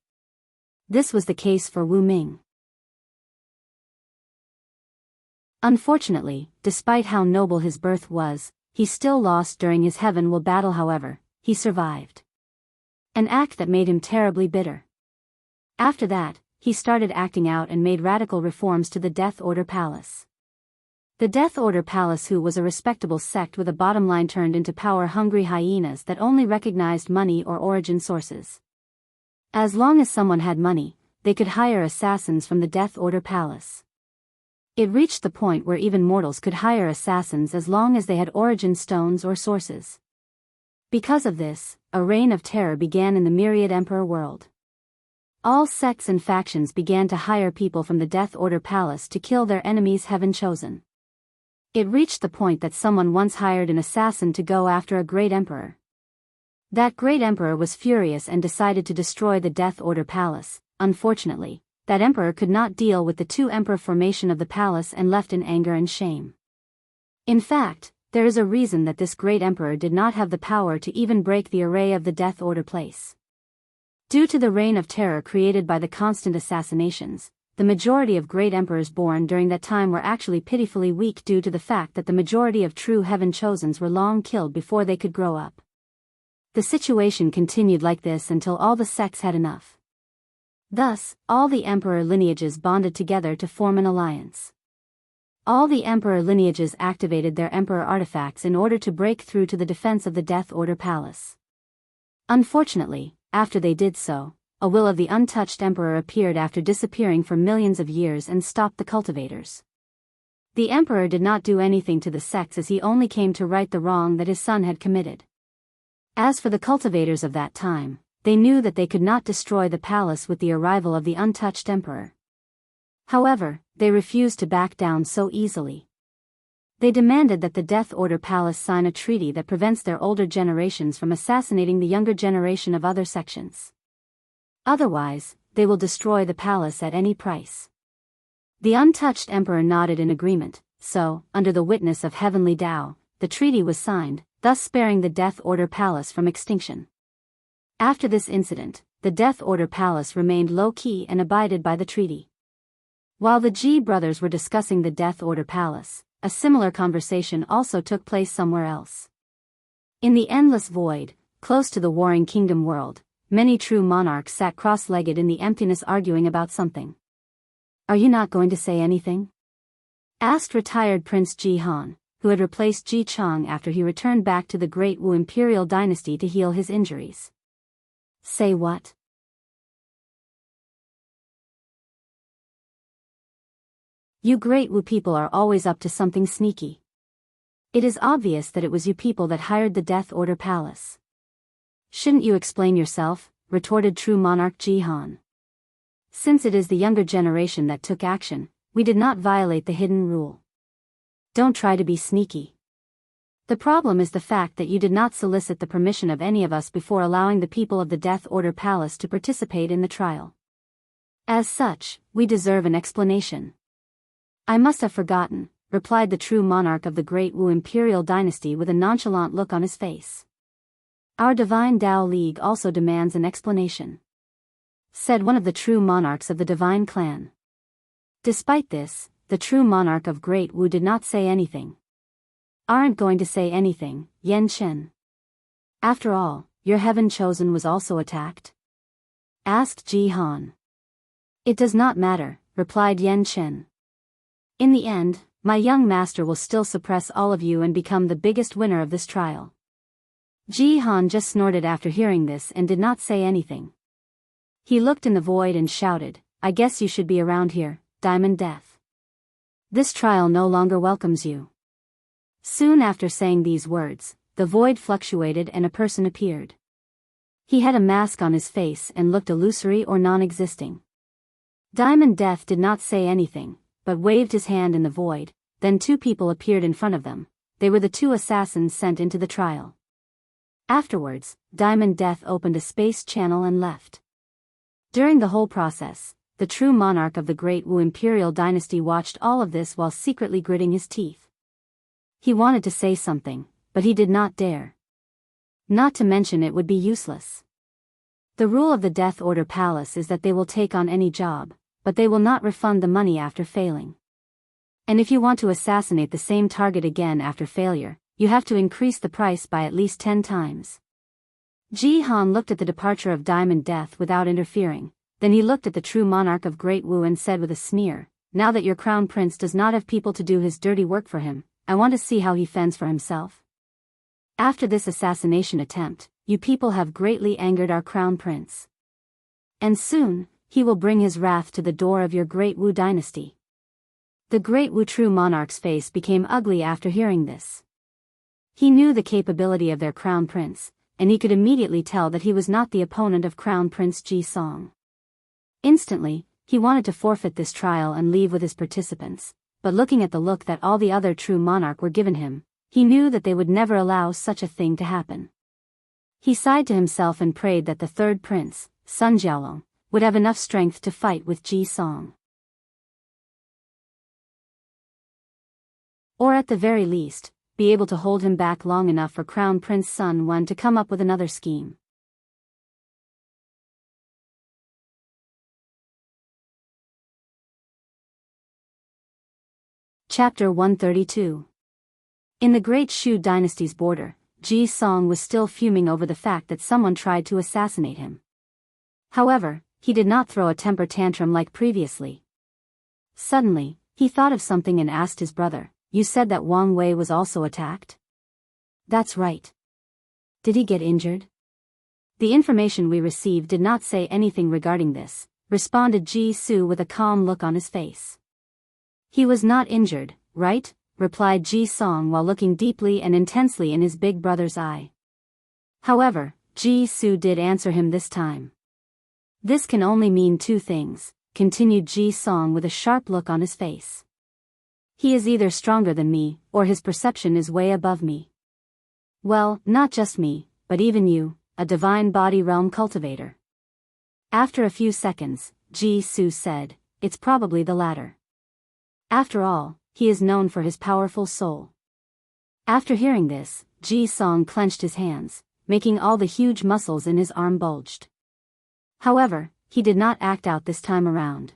This was the case for Wu Ming. Unfortunately, despite how noble his birth was, he still lost during his heaven will battle. However, he survived. An act that made him terribly bitter. After that, he started acting out and made radical reforms to the Death Order Palace. The Death Order Palace, who was a respectable sect with a bottom line, turned into power-hungry hyenas that only recognized money or origin sources. As long as someone had money, they could hire assassins from the Death Order Palace. It reached the point where even mortals could hire assassins as long as they had origin stones or sources. Because of this, a reign of terror began in the myriad emperor world. All sects and factions began to hire people from the Death Order Palace to kill their enemies heaven chosen. It reached the point that someone once hired an assassin to go after a great emperor. That great emperor was furious and decided to destroy the Death Order Palace. Unfortunately, that emperor could not deal with the two-emperor formation of the palace and left in anger and shame. In fact, there is a reason that this great emperor did not have the power to even break the array of the Death Order place. Due to the reign of terror created by the constant assassinations, the majority of great emperors born during that time were actually pitifully weak due to the fact that the majority of true heaven chosens were long killed before they could grow up. The situation continued like this until all the sects had enough. Thus, all the emperor lineages bonded together to form an alliance. All the emperor lineages activated their emperor artifacts in order to break through to the defense of the Death Order Palace. Unfortunately, after they did so, a will of the untouched emperor appeared after disappearing for millions of years and stopped the cultivators. The emperor did not do anything to the sects, as he only came to right the wrong that his son had committed. As for the cultivators of that time, they knew that they could not destroy the palace with the arrival of the untouched emperor. However, they refused to back down so easily. They demanded that the Death Order Palace sign a treaty that prevents their older generations from assassinating the younger generation of other sections. Otherwise, they will destroy the palace at any price. The untouched emperor nodded in agreement, so, under the witness of heavenly Tao, the treaty was signed, thus sparing the Death Order Palace from extinction. After this incident, the Death Order Palace remained low-key and abided by the treaty. While the Ji brothers were discussing the Death Order Palace, a similar conversation also took place somewhere else. In the endless void, close to the warring kingdom world, many true monarchs sat cross-legged in the emptiness arguing about something. "Are you not going to say anything?" asked retired Prince Ji Han, who had replaced Ji Chang after he returned back to the Great Wu imperial dynasty to heal his injuries. "Say what?" "You Great Wu people are always up to something sneaky. It is obvious that it was you people that hired the Death Order Palace." "Shouldn't you explain yourself?" retorted true monarch Ji Han. "Since it is the younger generation that took action, we did not violate the hidden rule. Don't try to be sneaky. The problem is the fact that you did not solicit the permission of any of us before allowing the people of the Death Order Palace to participate in the trial. As such, we deserve an explanation." "I must have forgotten," replied the true monarch of the Great Wu imperial dynasty with a nonchalant look on his face. "Our Divine Tao League also demands an explanation," said one of the true monarchs of the Divine Clan. Despite this, the true monarch of Great Wu did not say anything. "Aren't going to say anything, Yan Chen? After all, your heaven chosen was also attacked?" asked Ji Han. "It does not matter," replied Yan Chen. "In the end, my young master will still suppress all of you and become the biggest winner of this trial." Ji Han just snorted after hearing this and did not say anything. He looked in the void and shouted, "I guess you should be around here, Diamond Death. This trial no longer welcomes you." Soon after saying these words, the void fluctuated and a person appeared. He had a mask on his face and looked illusory or non-existing. Diamond Death did not say anything, but waved his hand in the void. Then two people appeared in front of them. They were the two assassins sent into the trial. Afterwards, Diamond Death opened a space channel and left. During the whole process, the true monarch of the Great Wu imperial dynasty watched all of this while secretly gritting his teeth. He wanted to say something, but he did not dare. Not to mention it would be useless. The rule of the Death Order Palace is that they will take on any job, but they will not refund the money after failing. And if you want to assassinate the same target again after failure, you have to increase the price by at least 10 times. Ji Han looked at the departure of Diamond Death without interfering. Then he looked at the true monarch of Great Wu and said with a sneer, "Now that your crown prince does not have people to do his dirty work for him, I want to see how he fends for himself. After this assassination attempt, you people have greatly angered our crown prince. And soon, he will bring his wrath to the door of your Great Wu dynasty." The Great Wu true monarch's face became ugly after hearing this. He knew the capability of their crown prince, and he could immediately tell that he was not the opponent of Crown Prince Ji Song. Instantly, he wanted to forfeit this trial and leave with his participants, but looking at the look that all the other true monarch were given him, he knew that they would never allow such a thing to happen. He sighed to himself and prayed that the third prince, Sun Jiaolong, would have enough strength to fight with Ji Song. Or at the very least, be able to hold him back long enough for Crown Prince Sun Wen to come up with another scheme. Chapter 132. In the Great Shu dynasty's border, Ji Song was still fuming over the fact that someone tried to assassinate him. However, he did not throw a temper tantrum like previously. Suddenly, he thought of something and asked his brother, "You said that Wang Wei was also attacked?" "That's right. Did he get injured?" The information we received did not say anything regarding this, responded Ji Su with a calm look on his face. He was not injured, right? Replied Ji Song while looking deeply and intensely in his big brother's eye. However, Ji Su did answer him this time. This can only mean two things, continued Ji Song with a sharp look on his face. He is either stronger than me, or his perception is way above me. Well, not just me, but even you, a divine body realm cultivator. After a few seconds, Ji Su said, it's probably the latter. After all, he is known for his powerful soul. After hearing this, Ji Song clenched his hands, making all the huge muscles in his arm bulged. However, he did not act out this time around.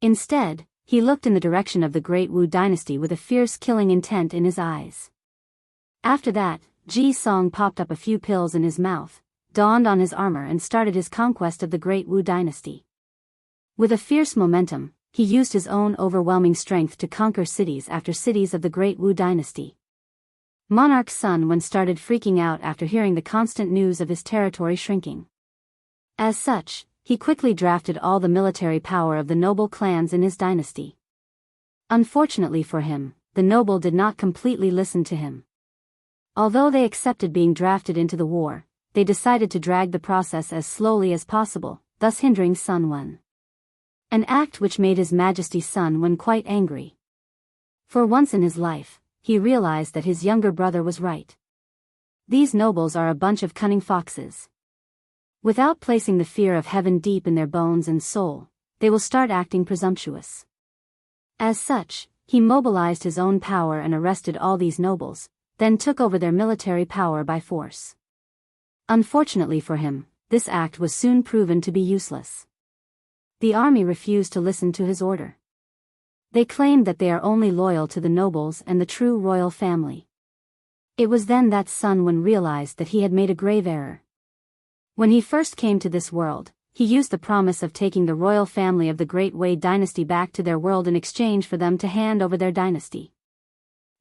Instead, he looked in the direction of the Great Wu dynasty with a fierce killing intent in his eyes. After that, Ji Song popped up a few pills in his mouth, donned on his armor and started his conquest of the Great Wu dynasty. With a fierce momentum, he used his own overwhelming strength to conquer cities after cities of the Great Wu dynasty. Monarch Sun Wen started freaking out after hearing the constant news of his territory shrinking. As such, he quickly drafted all the military power of the noble clans in his dynasty. Unfortunately for him, the noble did not completely listen to him. Although they accepted being drafted into the war, they decided to drag the process as slowly as possible, thus hindering Sun Wen. An act which made His Majesty Sun Wen quite angry. For once in his life, he realized that his younger brother was right. These nobles are a bunch of cunning foxes. Without placing the fear of heaven deep in their bones and soul, they will start acting presumptuous. As such, he mobilized his own power and arrested all these nobles, then took over their military power by force. Unfortunately for him, this act was soon proven to be useless. The army refused to listen to his order. They claimed that they are only loyal to the nobles and the true royal family. It was then that Sun Wen realized that he had made a grave error. When he first came to this world, he used the promise of taking the royal family of the Great Wei dynasty back to their world in exchange for them to hand over their dynasty.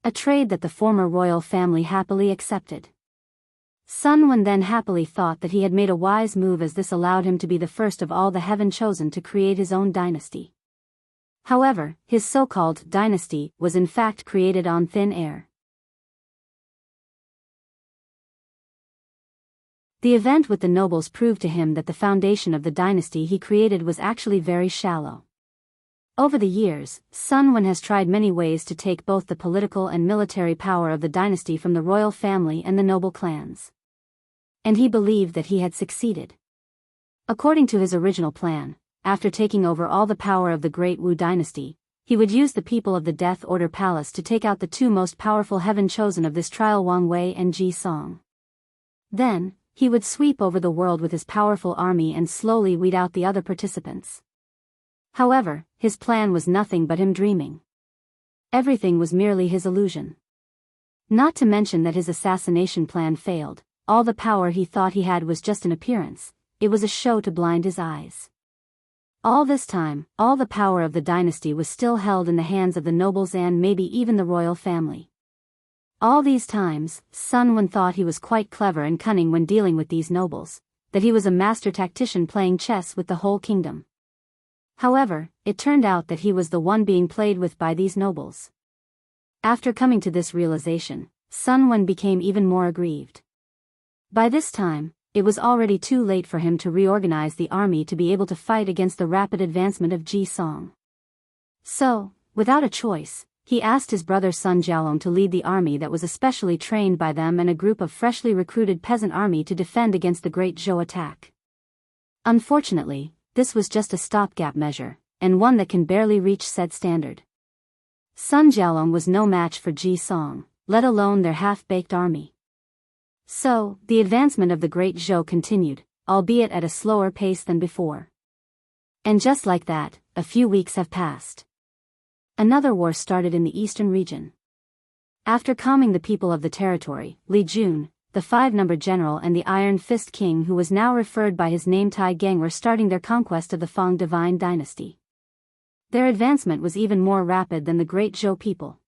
A trade that the former royal family happily accepted. Sun Wen then happily thought that he had made a wise move, as this allowed him to be the first of all the heaven chosen to create his own dynasty. However, his so-called dynasty was in fact created on thin air. The event with the nobles proved to him that the foundation of the dynasty he created was actually very shallow. Over the years, Sun Wen has tried many ways to take both the political and military power of the dynasty from the royal family and the noble clans. And he believed that he had succeeded. According to his original plan, after taking over all the power of the Great Wu dynasty, he would use the people of the Death Order Palace to take out the two most powerful heaven chosen of this trial, Wang Wei and Ji Song. Then, he would sweep over the world with his powerful army and slowly weed out the other participants. However, his plan was nothing but him dreaming. Everything was merely his illusion. Not to mention that his assassination plan failed. All the power he thought he had was just an appearance, it was a show to blind his eyes. All this time, all the power of the dynasty was still held in the hands of the nobles and maybe even the royal family. All these times, Sun Wen thought he was quite clever and cunning when dealing with these nobles, that he was a master tactician playing chess with the whole kingdom. However, it turned out that he was the one being played with by these nobles. After coming to this realization, Sun Wen became even more aggrieved. By this time, it was already too late for him to reorganize the army to be able to fight against the rapid advancement of Ji Song. So, without a choice, he asked his brother Sun Jialong to lead the army that was especially trained by them and a group of freshly recruited peasant army to defend against the Great Zhou attack. Unfortunately, this was just a stopgap measure, and one that can barely reach said standard. Sun Jialong was no match for Ji Song, let alone their half-baked army. So, the advancement of the Great Zhou continued, albeit at a slower pace than before. And just like that, a few weeks have passed. Another war started in the eastern region. After calming the people of the territory, Li Jun, the 5-number general and the Iron Fist King, who was now referred by his name Tai Geng, were starting their conquest of the Fang Divine Dynasty. Their advancement was even more rapid than the Great Zhou people.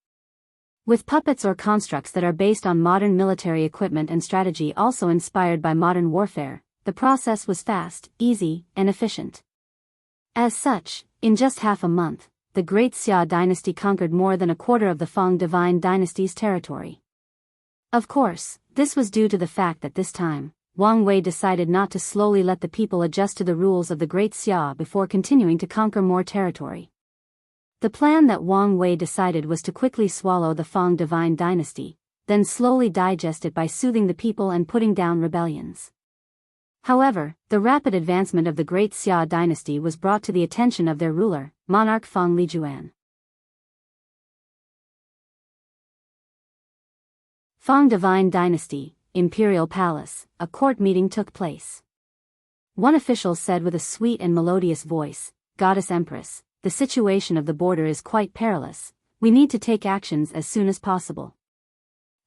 With puppets or constructs that are based on modern military equipment and strategy also inspired by modern warfare, the process was fast, easy, and efficient. As such, in just half a month, the Great Xia dynasty conquered more than a quarter of the Fang divine dynasty's territory. Of course, this was due to the fact that this time, Wang Wei decided not to slowly let the people adjust to the rules of the Great Xia before continuing to conquer more territory. The plan that Wang Wei decided was to quickly swallow the Fang divine dynasty, then slowly digest it by soothing the people and putting down rebellions. However, the rapid advancement of the Great Xia dynasty was brought to the attention of their ruler, monarch Fang Lijuan. Fang divine dynasty, imperial palace, a court meeting took place. One official said with a sweet and melodious voice, "Goddess Empress, the situation of the border is quite perilous. We need to take actions as soon as possible.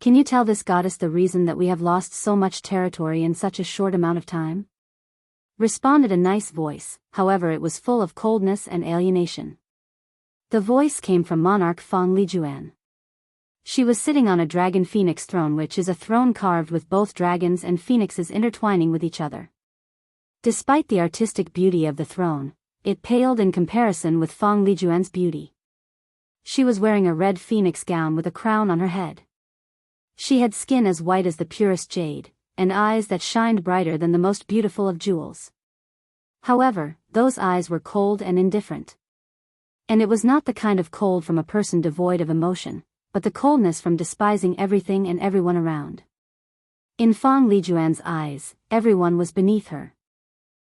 Can you tell this goddess the reason that we have lost so much territory in such a short amount of time?" Responded a nice voice, however it was full of coldness and alienation. The voice came from monarch Fang Lijuan. She was sitting on a dragon phoenix throne, which is a throne carved with both dragons and phoenixes intertwining with each other. Despite the artistic beauty of the throne, it paled in comparison with Fang Lijuan's beauty. She was wearing a red phoenix gown with a crown on her head. She had skin as white as the purest jade, and eyes that shined brighter than the most beautiful of jewels. However, those eyes were cold and indifferent. And it was not the kind of cold from a person devoid of emotion, but the coldness from despising everything and everyone around. In Fang Lijuan's eyes, everyone was beneath her.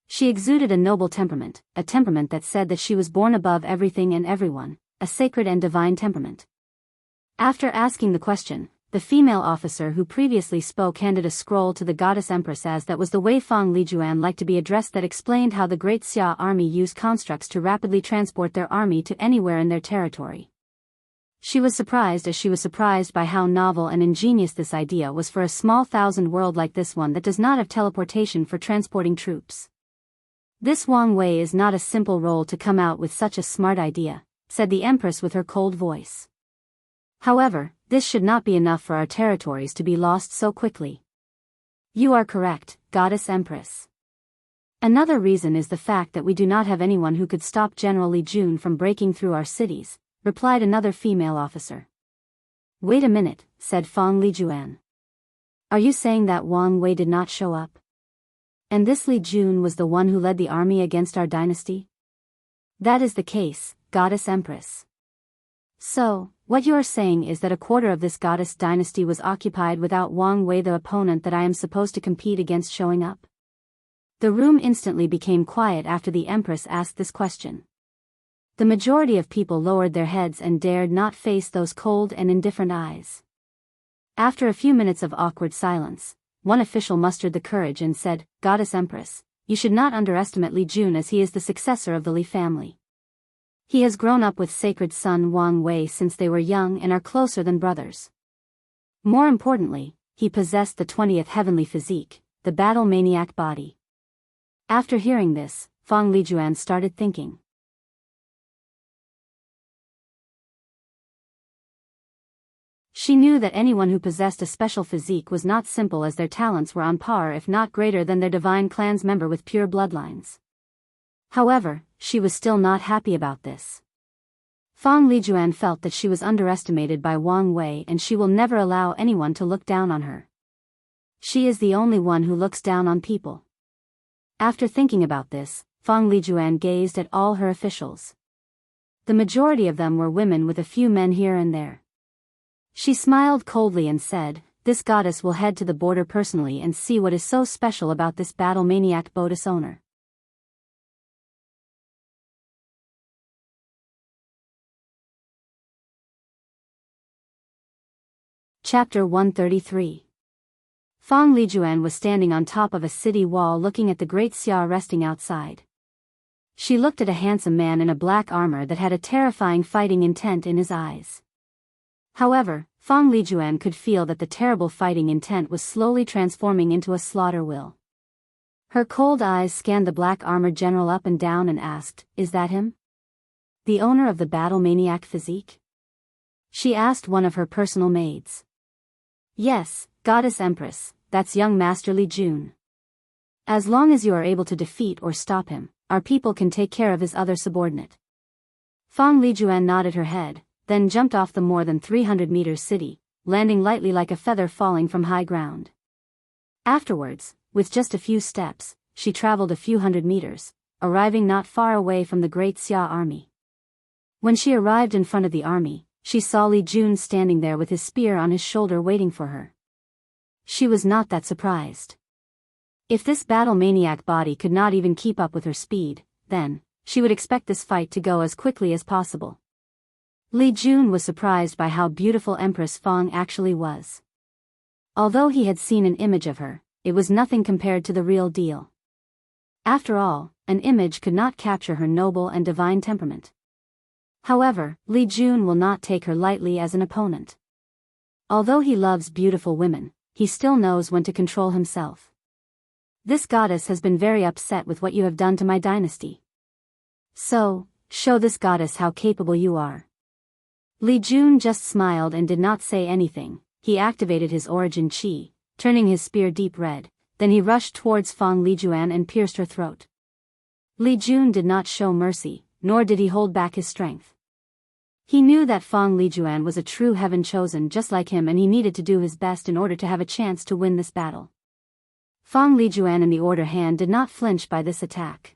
She exuded a noble temperament, a temperament that said that she was born above everything and everyone, a sacred and divine temperament. After asking the question, the female officer who previously spoke handed a scroll to the goddess empress, as that was the way Fang Lijuan liked to be addressed, that explained how the Great Xia army used constructs to rapidly transport their army to anywhere in their territory. She was surprised by how novel and ingenious this idea was for a small thousand world like this one that does not have teleportation for transporting troops. "This Wang Wei is not a simple role to come out with such a smart idea," said the empress with her cold voice. "However, this should not be enough for our territories to be lost so quickly." "You are correct, Goddess Empress. Another reason is the fact that we do not have anyone who could stop General Li Jun from breaking through our cities," replied another female officer. "Wait a minute," said Fang Lijuan. "Are you saying that Wang Wei did not show up? And this Li Jun was the one who led the army against our dynasty?" "That is the case, Goddess Empress. So, what you are saying is that a quarter of this goddess dynasty was occupied without Wang Wei, the opponent that I am supposed to compete against, showing up?" The room instantly became quiet after the empress asked this question. The majority of people lowered their heads and dared not face those cold and indifferent eyes. After a few minutes of awkward silence, one official mustered the courage and said, "Goddess Empress, you should not underestimate Li Jun, as he is the successor of the Li family. He has grown up with sacred son Wang Wei since they were young and are closer than brothers. More importantly, he possessed the 20th heavenly physique, the battle maniac body." After hearing this, Fang Lijuan started thinking. She knew that anyone who possessed a special physique was not simple, as their talents were on par if not greater than their divine clan's member with pure bloodlines. However, she was still not happy about this. Fang Lijuan felt that she was underestimated by Wang Wei, and she will never allow anyone to look down on her. She is the only one who looks down on people. After thinking about this, Fang Lijuan gazed at all her officials. The majority of them were women, with a few men here and there. She smiled coldly and said, "This goddess will head to the border personally and see what is so special about this battle maniac Bodis owner." Chapter 133. Fang Lijuan was standing on top of a city wall looking at the Great Xia resting outside. She looked at a handsome man in a black armor that had a terrifying fighting intent in his eyes. However, Fang Lijuan could feel that the terrible fighting intent was slowly transforming into a slaughter will. Her cold eyes scanned the black armored general up and down and asked, "Is that him? The owner of the battle maniac physique?" She asked one of her personal maids. "Yes, Goddess Empress, that's young Master Li Jun." As long as you are able to defeat or stop him, our people can take care of his other subordinate. Fang Lijuan nodded her head, then jumped off the more than 300 meters city, landing lightly like a feather falling from high ground. Afterwards, with just a few steps, she traveled a few hundred meters, arriving not far away from the great Xia army. When she arrived in front of the army, she saw Li Jun standing there with his spear on his shoulder waiting for her. She was not that surprised. If this battle maniac body could not even keep up with her speed, then she would expect this fight to go as quickly as possible. Li Jun was surprised by how beautiful Empress Fang actually was. Although he had seen an image of her, it was nothing compared to the real deal. After all, an image could not capture her noble and divine temperament. However, Li Jun will not take her lightly as an opponent. Although he loves beautiful women, he still knows when to control himself. This goddess has been very upset with what you have done to my dynasty. So, show this goddess how capable you are. Li Jun just smiled and did not say anything. He activated his origin chi, turning his spear deep red, then he rushed towards Fang Lijuan and pierced her throat. Li Jun did not show mercy, nor did he hold back his strength. He knew that Fang Lijuan was a true heaven chosen just like him and he needed to do his best in order to have a chance to win this battle. Fang Lijuan in the order hand did not flinch by this attack.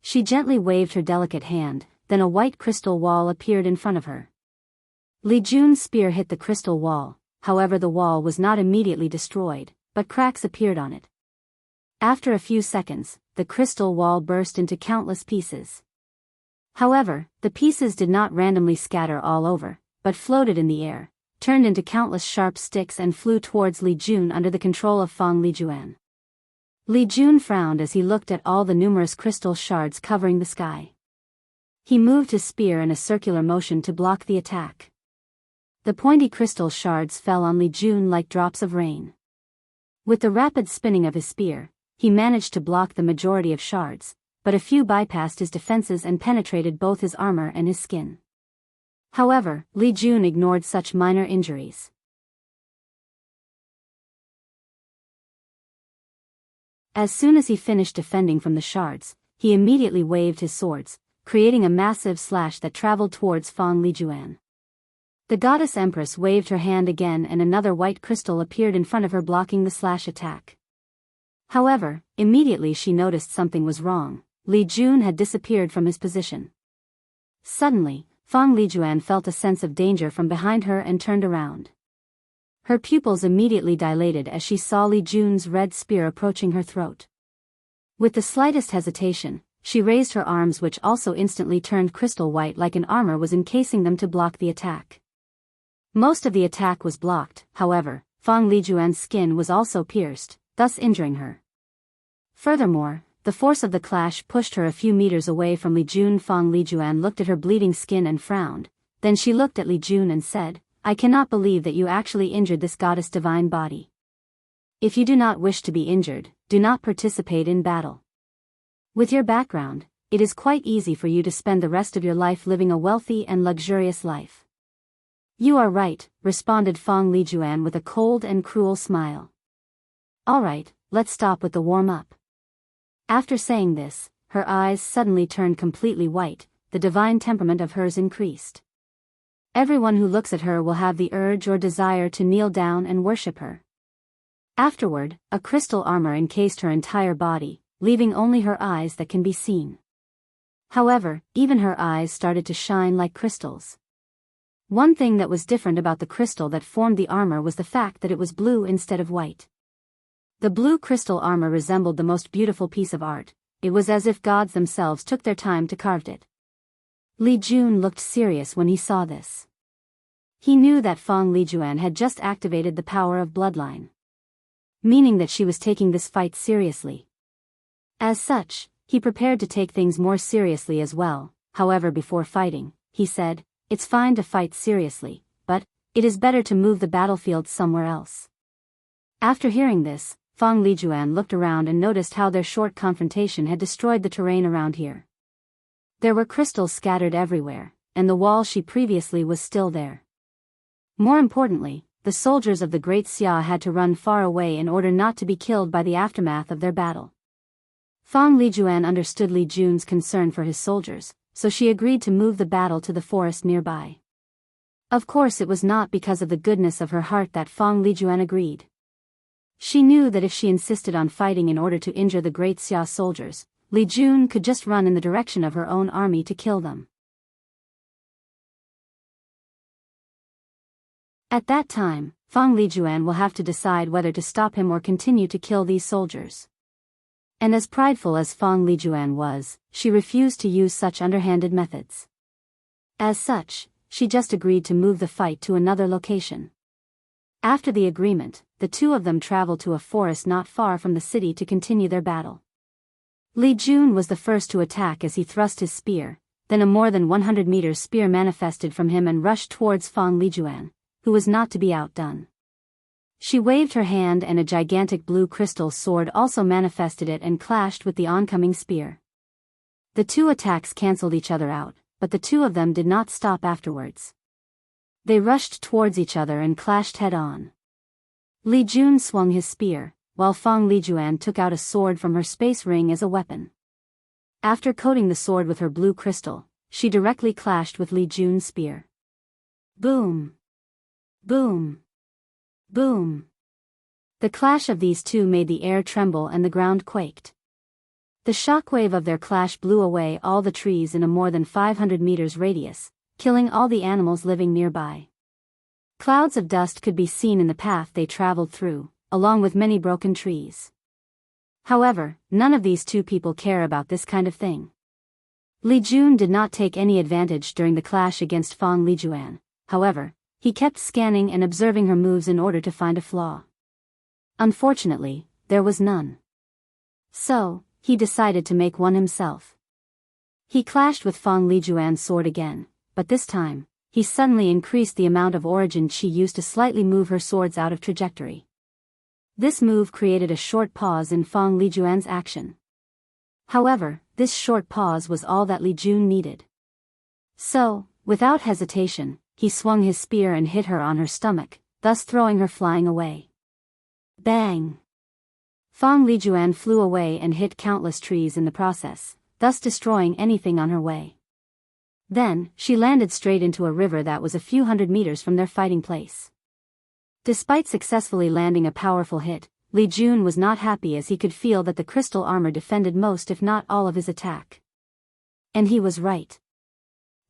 She gently waved her delicate hand, then a white crystal wall appeared in front of her. Li Jun's spear hit the crystal wall, however the wall was not immediately destroyed, but cracks appeared on it. After a few seconds, the crystal wall burst into countless pieces. However, the pieces did not randomly scatter all over, but floated in the air, turned into countless sharp sticks and flew towards Li Jun under the control of Fang Lijuan. Li Jun frowned as he looked at all the numerous crystal shards covering the sky. He moved his spear in a circular motion to block the attack. The pointy crystal shards fell on Li Jun like drops of rain. With the rapid spinning of his spear, he managed to block the majority of shards, but a few bypassed his defenses and penetrated both his armor and his skin. However, Li Jun ignored such minor injuries. As soon as he finished defending from the shards, he immediately waved his swords, creating a massive slash that traveled towards Fang Lijuan. The goddess empress waved her hand again and another white crystal appeared in front of her blocking the slash attack. However, immediately she noticed something was wrong. Li Jun had disappeared from his position. Suddenly, Fang Lijuan felt a sense of danger from behind her and turned around. Her pupils immediately dilated as she saw Li Jun's red spear approaching her throat. With the slightest hesitation, she raised her arms which also instantly turned crystal white like an armor was encasing them to block the attack. Most of the attack was blocked, however, Fang Lijuan's skin was also pierced, thus injuring her. Furthermore, the force of the clash pushed her a few meters away from Li Jun. Fang Lijuan looked at her bleeding skin and frowned, then she looked at Li Jun and said, "I cannot believe that you actually injured this goddess' divine body. If you do not wish to be injured, do not participate in battle. With your background, it is quite easy for you to spend the rest of your life living a wealthy and luxurious life." "You are right," responded Fang Lijuan with a cold and cruel smile. "Alright, let's stop with the warm-up." After saying this, her eyes suddenly turned completely white, the divine temperament of hers increased. Everyone who looks at her will have the urge or desire to kneel down and worship her. Afterward, a crystal armor encased her entire body, leaving only her eyes that can be seen. However, even her eyes started to shine like crystals. One thing that was different about the crystal that formed the armor was the fact that it was blue instead of white. The blue crystal armor resembled the most beautiful piece of art. It was as if gods themselves took their time to carve it. Li Jun looked serious when he saw this. He knew that Fang Lijuan had just activated the power of bloodline, meaning that she was taking this fight seriously. As such, he prepared to take things more seriously as well. However, before fighting, he said, "It's fine to fight seriously, but it is better to move the battlefield somewhere else." After hearing this, Fang Lijuan looked around and noticed how their short confrontation had destroyed the terrain around here. There were crystals scattered everywhere, and the wall she previously was still there. More importantly, the soldiers of the Great Xia had to run far away in order not to be killed by the aftermath of their battle. Fang Lijuan understood Li Jun's concern for his soldiers, so she agreed to move the battle to the forest nearby. Of course, it was not because of the goodness of her heart that Fang Lijuan agreed. She knew that if she insisted on fighting in order to injure the Great Xia soldiers, Li Jun could just run in the direction of her own army to kill them. At that time, Fang Lijuan will have to decide whether to stop him or continue to kill these soldiers. And as prideful as Fang Lijuan was, she refused to use such underhanded methods. As such, she just agreed to move the fight to another location. After the agreement, the two of them traveled to a forest not far from the city to continue their battle. Li Jun was the first to attack as he thrust his spear, then a more than 100-meter spear manifested from him and rushed towards Fang Lijuan, who was not to be outdone. She waved her hand and a gigantic blue crystal sword also manifested it and clashed with the oncoming spear. The two attacks cancelled each other out, but the two of them did not stop afterwards. They rushed towards each other and clashed head-on. Li Jun swung his spear, while Fang Lijuan took out a sword from her space ring as a weapon. After coating the sword with her blue crystal, she directly clashed with Li Jun's spear. Boom! Boom! Boom! The clash of these two made the air tremble and the ground quaked. The shockwave of their clash blew away all the trees in a more than 500 meters radius, killing all the animals living nearby. Clouds of dust could be seen in the path they traveled through, along with many broken trees. However, none of these two people care about this kind of thing. Li Jun did not take any advantage during the clash against Fang Lijuan. However, he kept scanning and observing her moves in order to find a flaw. Unfortunately, there was none. So, he decided to make one himself. He clashed with Fang Lijuan's sword again, but this time, he suddenly increased the amount of origin chi used to slightly move her swords out of trajectory. This move created a short pause in Fang Lijuan's action. However, this short pause was all that Li Jun needed. So, without hesitation, he swung his spear and hit her on her stomach, thus throwing her flying away. Bang! Fang Lijuan flew away and hit countless trees in the process, thus destroying anything on her way. Then, she landed straight into a river that was a few hundred meters from their fighting place. Despite successfully landing a powerful hit, Li Jun was not happy as he could feel that the crystal armor defended most if not all of his attack. And he was right.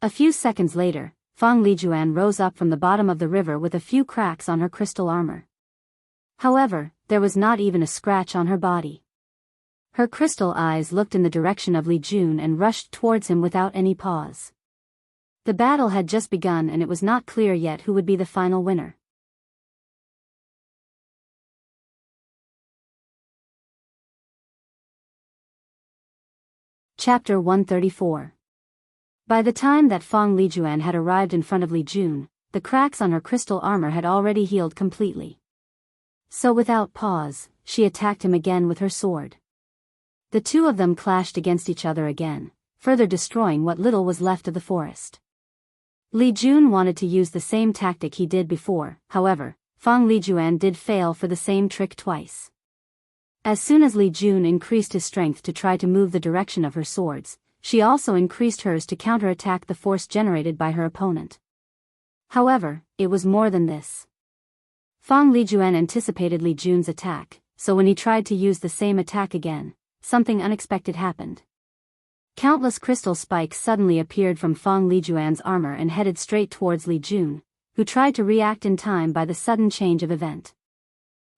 A few seconds later, Fang Lijuan rose up from the bottom of the river with a few cracks on her crystal armor. However, there was not even a scratch on her body. Her crystal eyes looked in the direction of Li Jun and rushed towards him without any pause. The battle had just begun and it was not clear yet who would be the final winner. Chapter 134. By the time that Fang Lijuan had arrived in front of Li Jun, the cracks on her crystal armor had already healed completely. So without pause, she attacked him again with her sword. The two of them clashed against each other again, further destroying what little was left of the forest. Li Jun wanted to use the same tactic he did before, however, Fang Lijuan did fail for the same trick twice. As soon as Li Jun increased his strength to try to move the direction of her swords, she also increased hers to counterattack the force generated by her opponent. However, it was more than this. Fang Lijuan anticipated Li Jun's attack, so when he tried to use the same attack again, something unexpected happened. Countless crystal spikes suddenly appeared from Fang Lijuan's armor and headed straight towards Li Jun, who tried to react in time by the sudden change of event.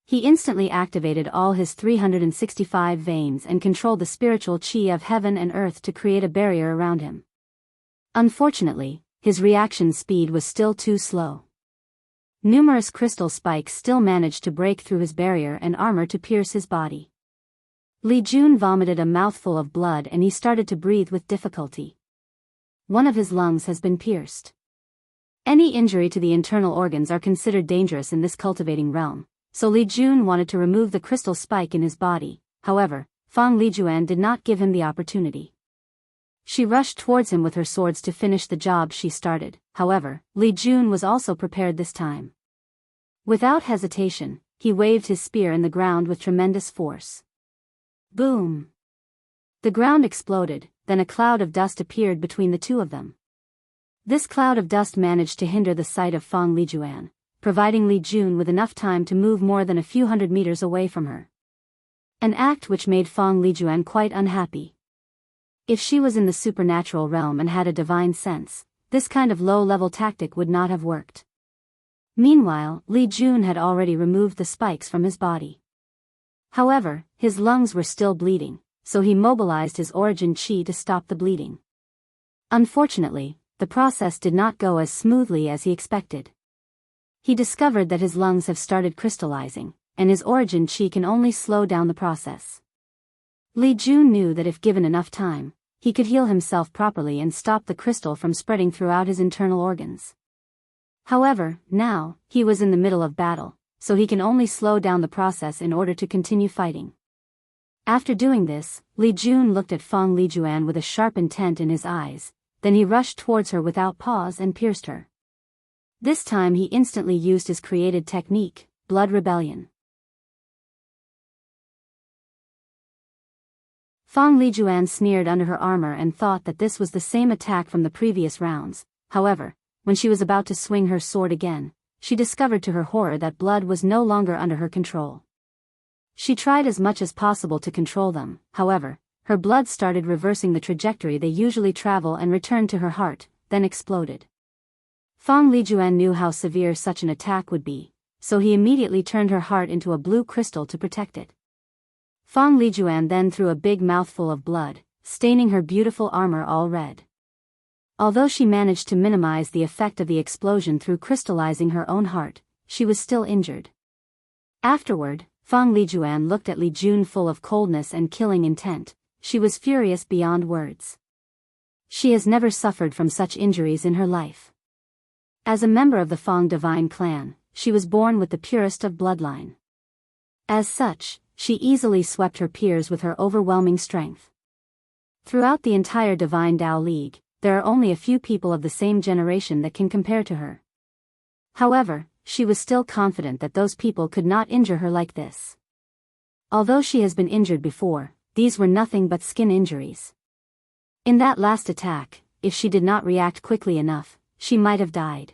He instantly activated all his 365 veins and controlled the spiritual chi of heaven and earth to create a barrier around him. Unfortunately, his reaction speed was still too slow. Numerous crystal spikes still managed to break through his barrier and armor to pierce his body. Li Jun vomited a mouthful of blood and he started to breathe with difficulty. One of his lungs has been pierced. Any injury to the internal organs are considered dangerous in this cultivating realm, so Li Jun wanted to remove the crystal spike in his body. However, Fang Lijuan did not give him the opportunity. She rushed towards him with her swords to finish the job she started. However, Li Jun was also prepared this time. Without hesitation, he waved his spear in the ground with tremendous force. Boom! The ground exploded, then a cloud of dust appeared between the two of them. This cloud of dust managed to hinder the sight of Fang Lijuan, providing Li Jun with enough time to move more than a few hundred meters away from her. An act which made Fang Lijuan quite unhappy. If she was in the supernatural realm and had a divine sense, this kind of low-level tactic would not have worked. Meanwhile, Li Jun had already removed the spikes from his body. However, his lungs were still bleeding, so he mobilized his origin chi to stop the bleeding. Unfortunately, the process did not go as smoothly as he expected. He discovered that his lungs have started crystallizing, and his origin chi can only slow down the process. Li Jun knew that if given enough time, he could heal himself properly and stop the crystal from spreading throughout his internal organs. However, now, he was in the middle of battle, so he can only slow down the process in order to continue fighting. After doing this, Li Jun looked at Fang Lijuan with a sharp intent in his eyes, then he rushed towards her without pause and pierced her. This time he instantly used his created technique, Blood Rebellion. Fang Lijuan sneered under her armor and thought that this was the same attack from the previous rounds. However, when she was about to swing her sword again, she discovered to her horror that blood was no longer under her control. She tried as much as possible to control them, however, her blood started reversing the trajectory they usually travel and returned to her heart, then exploded. Fang Lijuan knew how severe such an attack would be, so he immediately turned her heart into a blue crystal to protect it. Fang Lijuan then threw a big mouthful of blood, staining her beautiful armor all red. Although she managed to minimize the effect of the explosion through crystallizing her own heart, she was still injured. Afterward, Fang Lijuan looked at Li Jun full of coldness and killing intent. She was furious beyond words. She has never suffered from such injuries in her life. As a member of the Fang divine clan, she was born with the purest of bloodline. As such, she easily swept her peers with her overwhelming strength. Throughout the entire Divine Tao League, there are only a few people of the same generation that can compare to her. However, she was still confident that those people could not injure her like this. Although she has been injured before, these were nothing but skin injuries. In that last attack, if she did not react quickly enough, she might have died.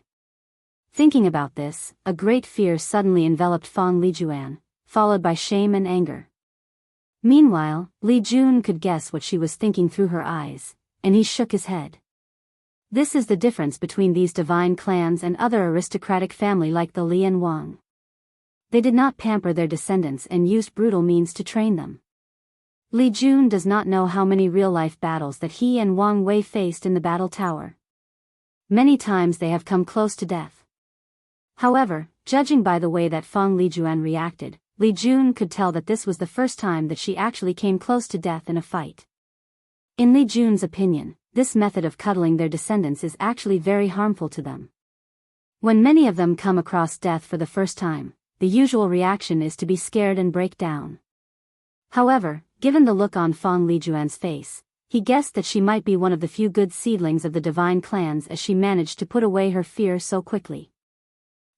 Thinking about this, a great fear suddenly enveloped Fang Lijuan, followed by shame and anger. Meanwhile, Li Jun could guess what she was thinking through her eyes, and he shook his head. This is the difference between these divine clans and other aristocratic family like the Li and Wang. They did not pamper their descendants and used brutal means to train them. Li Jun does not know how many real-life battles that he and Wang Wei faced in the battle tower. Many times they have come close to death. However, judging by the way that Fang Lijuan reacted, Li Jun could tell that this was the first time that she actually came close to death in a fight. In Li Jun's opinion, this method of cuddling their descendants is actually very harmful to them. When many of them come across death for the first time, the usual reaction is to be scared and break down. However, given the look on Fang Lijuan's face, he guessed that she might be one of the few good seedlings of the divine clans as she managed to put away her fear so quickly.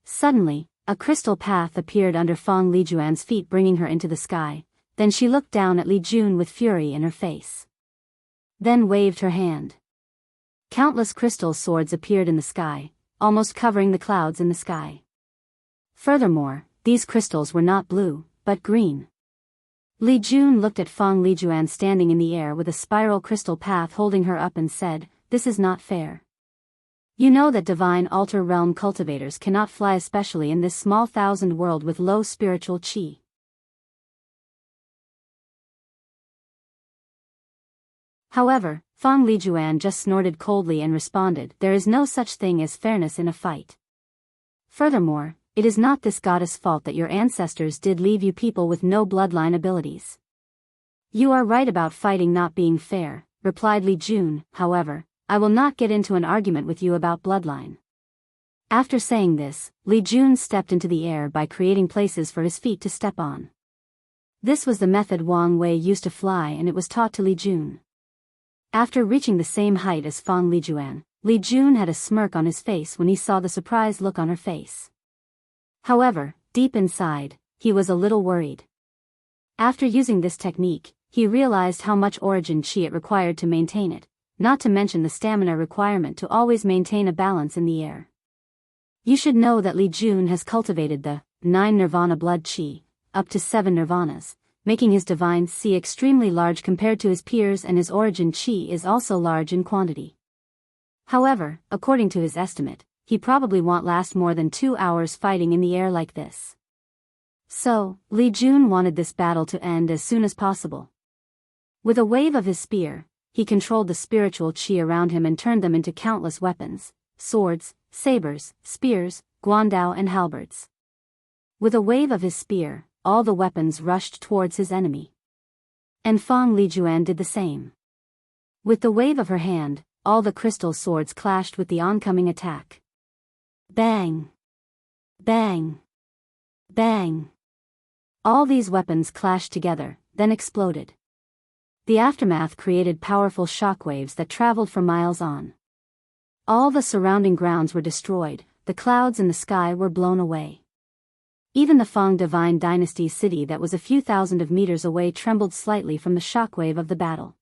Suddenly, a crystal path appeared under Fang Lijuan's feet, bringing her into the sky. Then she looked down at Li Jun with fury in her face. Then waved her hand. Countless crystal swords appeared in the sky, almost covering the clouds in the sky. Furthermore, these crystals were not blue, but green. Li Jun looked at Fang Lijuan standing in the air with a spiral crystal path holding her up and said, "This is not fair. You know that divine altar realm cultivators cannot fly, especially in this small thousand world with low spiritual chi." However, Fang Lijuan just snorted coldly and responded, "There is no such thing as fairness in a fight. Furthermore, it is not this goddess' fault that your ancestors did leave you people with no bloodline abilities." "You are right about fighting not being fair," replied Li Jun. "However, I will not get into an argument with you about bloodline." After saying this, Li Jun stepped into the air by creating places for his feet to step on. This was the method Wang Wei used to fly, and it was taught to Li Jun. After reaching the same height as Fang Lijuan, Li Jun had a smirk on his face when he saw the surprised look on her face. However, deep inside, he was a little worried. After using this technique, he realized how much origin chi it required to maintain it, not to mention the stamina requirement to always maintain a balance in the air. You should know that Li Jun has cultivated the 9 nirvana blood chi, up to 7 nirvanas, making his divine chi extremely large compared to his peers, and his origin chi is also large in quantity. However, according to his estimate, he probably won't last more than 2 hours fighting in the air like this. So, Li Jun wanted this battle to end as soon as possible. With a wave of his spear, he controlled the spiritual chi around him and turned them into countless weapons: swords, sabers, spears, guandao and halberds. With a wave of his spear, all the weapons rushed towards his enemy. And Fang Lijuan did the same. With the wave of her hand, all the crystal swords clashed with the oncoming attack. Bang! Bang! Bang! All these weapons clashed together, then exploded. The aftermath created powerful shockwaves that traveled for miles on. All the surrounding grounds were destroyed, the clouds in the sky were blown away. Even the Fang Divine Dynasty city that was a few thousand of meters away trembled slightly from the shockwave of the battle.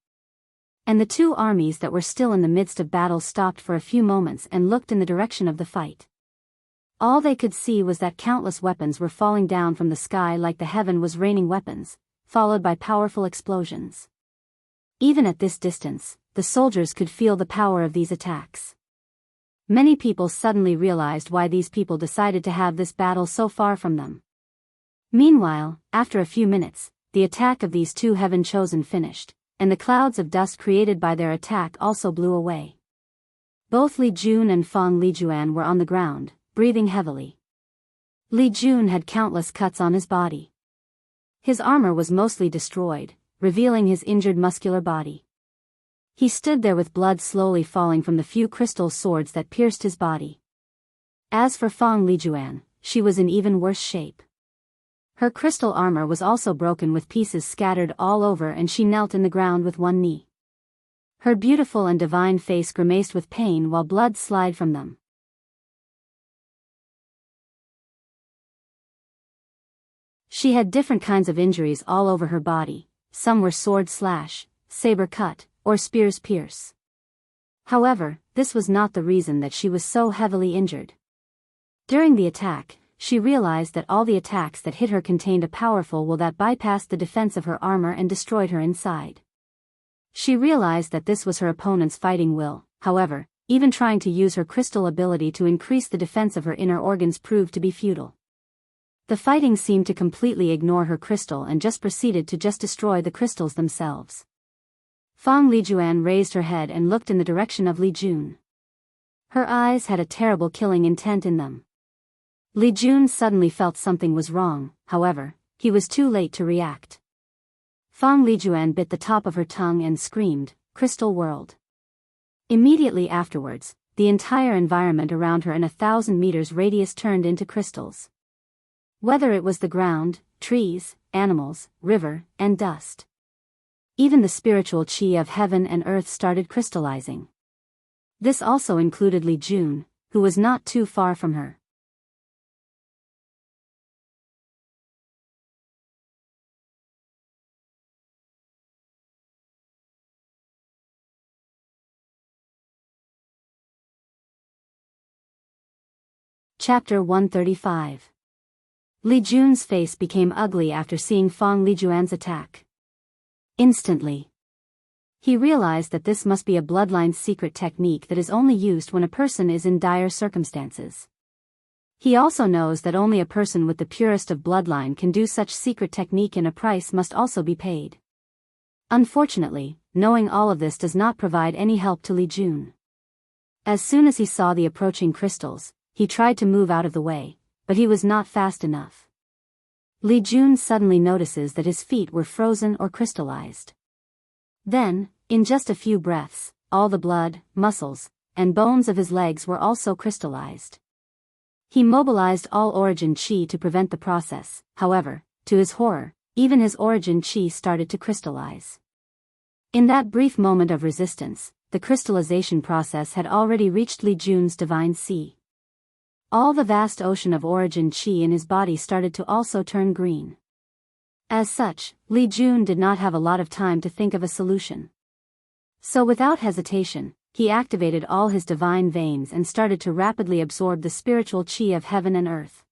And the two armies that were still in the midst of battle stopped for a few moments and looked in the direction of the fight. All they could see was that countless weapons were falling down from the sky like the heaven was raining weapons, followed by powerful explosions. Even at this distance, the soldiers could feel the power of these attacks. Many people suddenly realized why these people decided to have this battle so far from them. Meanwhile, after a few minutes, the attack of these two heaven-chosen finished, and the clouds of dust created by their attack also blew away. Both Li Jun and Fang Lijuan were on the ground, breathing heavily. Li Jun had countless cuts on his body. His armor was mostly destroyed, revealing his injured muscular body. He stood there with blood slowly falling from the few crystal swords that pierced his body. As for Fang Lijuan, she was in even worse shape. Her crystal armor was also broken with pieces scattered all over, and she knelt in the ground with one knee. Her beautiful and divine face grimaced with pain while blood slid from them. She had different kinds of injuries all over her body. Some were sword slash, saber cut, or spears pierce. However, this was not the reason that she was so heavily injured. During the attack, she realized that all the attacks that hit her contained a powerful will that bypassed the defense of her armor and destroyed her inside. She realized that this was her opponent's fighting will. However, even trying to use her crystal ability to increase the defense of her inner organs proved to be futile. The fighting seemed to completely ignore her crystal and just proceeded to destroy the crystals themselves. Fang Lijuan raised her head and looked in the direction of Li Jun. Her eyes had a terrible killing intent in them. Li Jun suddenly felt something was wrong, however, he was too late to react. Fang Lijuan bit the top of her tongue and screamed, "Crystal World." Immediately afterwards, the entire environment around her in 1,000 meters radius turned into crystals. Whether it was the ground, trees, animals, river, and dust. Even the spiritual chi of heaven and earth started crystallizing. This also included Li Jun, who was not too far from her. Chapter 135. Li Jun's face became ugly after seeing Fang Lijuan's attack. Instantly, he realized that this must be a bloodline's secret technique that is only used when a person is in dire circumstances. He also knows that only a person with the purest of bloodline can do such secret technique, and a price must also be paid. Unfortunately, knowing all of this does not provide any help to Li Jun. As soon as he saw the approaching crystals, he tried to move out of the way, but he was not fast enough. Li Jun suddenly notices that his feet were frozen or crystallized. Then, in just a few breaths, all the blood, muscles, and bones of his legs were also crystallized. He mobilized all origin chi to prevent the process. However, to his horror, even his origin chi started to crystallize. In that brief moment of resistance, the crystallization process had already reached Li Jun's divine chi. all the vast ocean of origin qi in his body started to also turn green. As such, Li Jun did not have a lot of time to think of a solution. So without hesitation, he activated all his divine veins and started to rapidly absorb the spiritual qi of heaven and earth.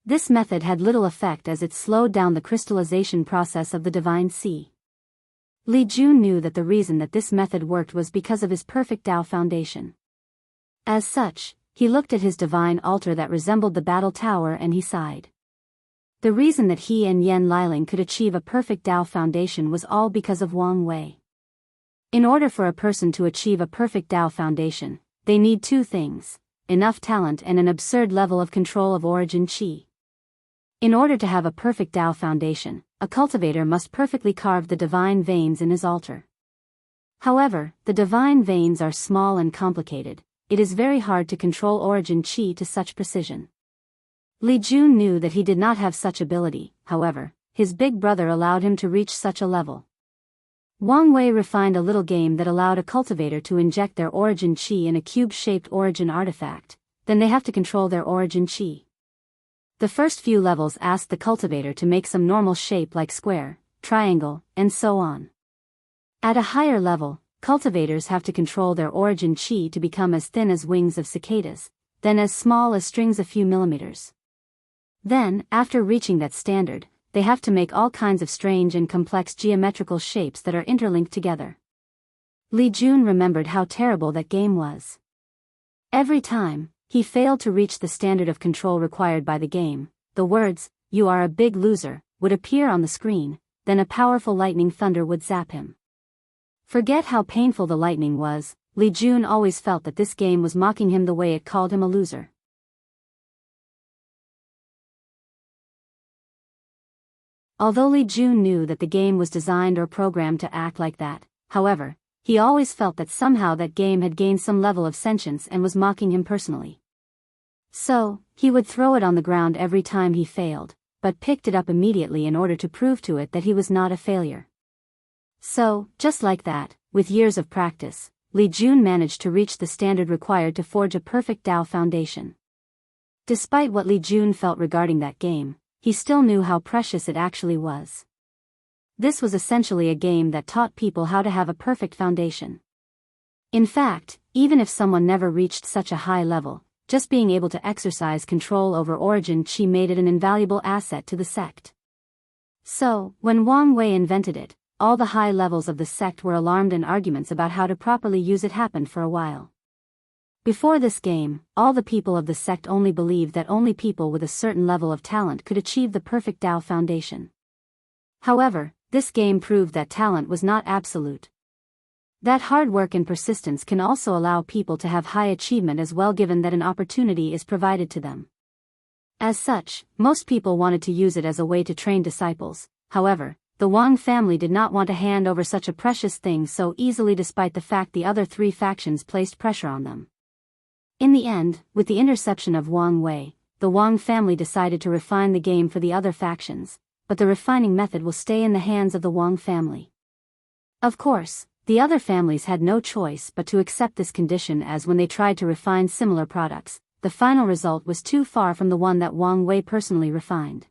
This method had little effect as it slowed down the crystallization process of the divine sea. Li Jun knew that the reason that this method worked was because of his perfect Tao foundation. As such, he looked at his divine altar that resembled the battle tower and he sighed. The reason that he and Yan Liling could achieve a perfect Tao foundation was all because of Wang Wei. In order for a person to achieve a perfect Tao foundation, they need two things: enough talent and an absurd level of control of origin qi. In order to have a perfect Tao foundation, a cultivator must perfectly carve the divine veins in his altar. However, the divine veins are small and complicated. It is very hard to control origin qi to such precision. Li Jun knew that he did not have such ability, however, his big brother allowed him to reach such a level. Wang Wei refined a little game that allowed a cultivator to inject their origin qi in a cube-shaped origin artifact, then they have to control their origin qi. The first few levels asked the cultivator to make some normal shape like square, triangle, and so on. At a higher level, cultivators have to control their origin qi to become as thin as wings of cicadas, then as small as strings a few millimeters. Then, after reaching that standard, they have to make all kinds of strange and complex geometrical shapes that are interlinked together. Li Jun remembered how terrible that game was. Every time he failed to reach the standard of control required by the game, the words, "You are a big loser," would appear on the screen, then a powerful lightning thunder would zap him. Forget how painful the lightning was, Li Jun always felt that this game was mocking him the way it called him a loser. Although Li Jun knew that the game was designed or programmed to act like that, however, he always felt that somehow that game had gained some level of sentience and was mocking him personally. So, he would throw it on the ground every time he failed, but picked it up immediately in order to prove to it that he was not a failure. So, just like that, with years of practice, Li Jun managed to reach the standard required to forge a perfect Tao foundation. Despite what Li Jun felt regarding that game, he still knew how precious it actually was. This was essentially a game that taught people how to have a perfect foundation. In fact, even if someone never reached such a high level, just being able to exercise control over origin qi made it an invaluable asset to the sect. So, when Wang Wei invented it, all the high levels of the sect were alarmed and arguments about how to properly use it happened for a while. Before this game, all the people of the sect only believed that only people with a certain level of talent could achieve the perfect Tao foundation. However, this game proved that talent was not absolute. That hard work and persistence can also allow people to have high achievement as well, given that an opportunity is provided to them. As such, most people wanted to use it as a way to train disciples. However, the Wang family did not want to hand over such a precious thing so easily, despite the fact the other three factions placed pressure on them. In the end, with the interception of Wang Wei, the Wang family decided to refine the game for the other factions, but the refining method will stay in the hands of the Wang family. Of course, the other families had no choice but to accept this condition, as when they tried to refine similar products, the final result was too far from the one that Wang Wei personally refined.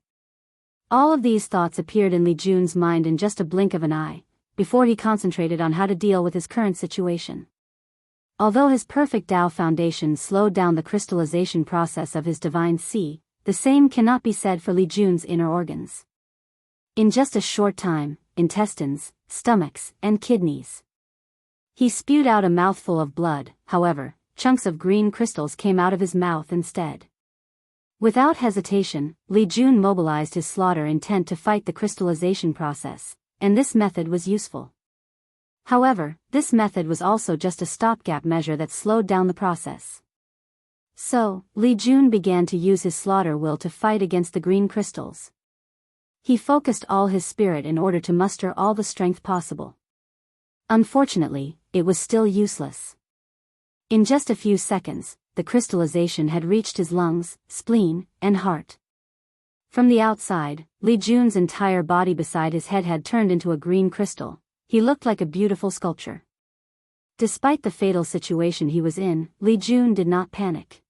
All of these thoughts appeared in Li Jun's mind in just a blink of an eye, before he concentrated on how to deal with his current situation. Although his perfect Tao foundation slowed down the crystallization process of his divine sea, the same cannot be said for Li Jun's inner organs. In just a short time, intestines, stomachs, and kidneys. He spewed out a mouthful of blood. However, chunks of green crystals came out of his mouth instead. Without hesitation, Li Jun mobilized his slaughter intent to fight the crystallization process, and this method was useful. However, this method was also just a stopgap measure that slowed down the process. So, Li Jun began to use his slaughter will to fight against the green crystals. He focused all his spirit in order to muster all the strength possible. Unfortunately, it was still useless. In just a few seconds, the crystallization had reached his lungs, spleen, and heart. From the outside, Li Jun's entire body beside his head had turned into a green crystal. He looked like a beautiful sculpture. Despite the fatal situation he was in, Li Jun did not panic.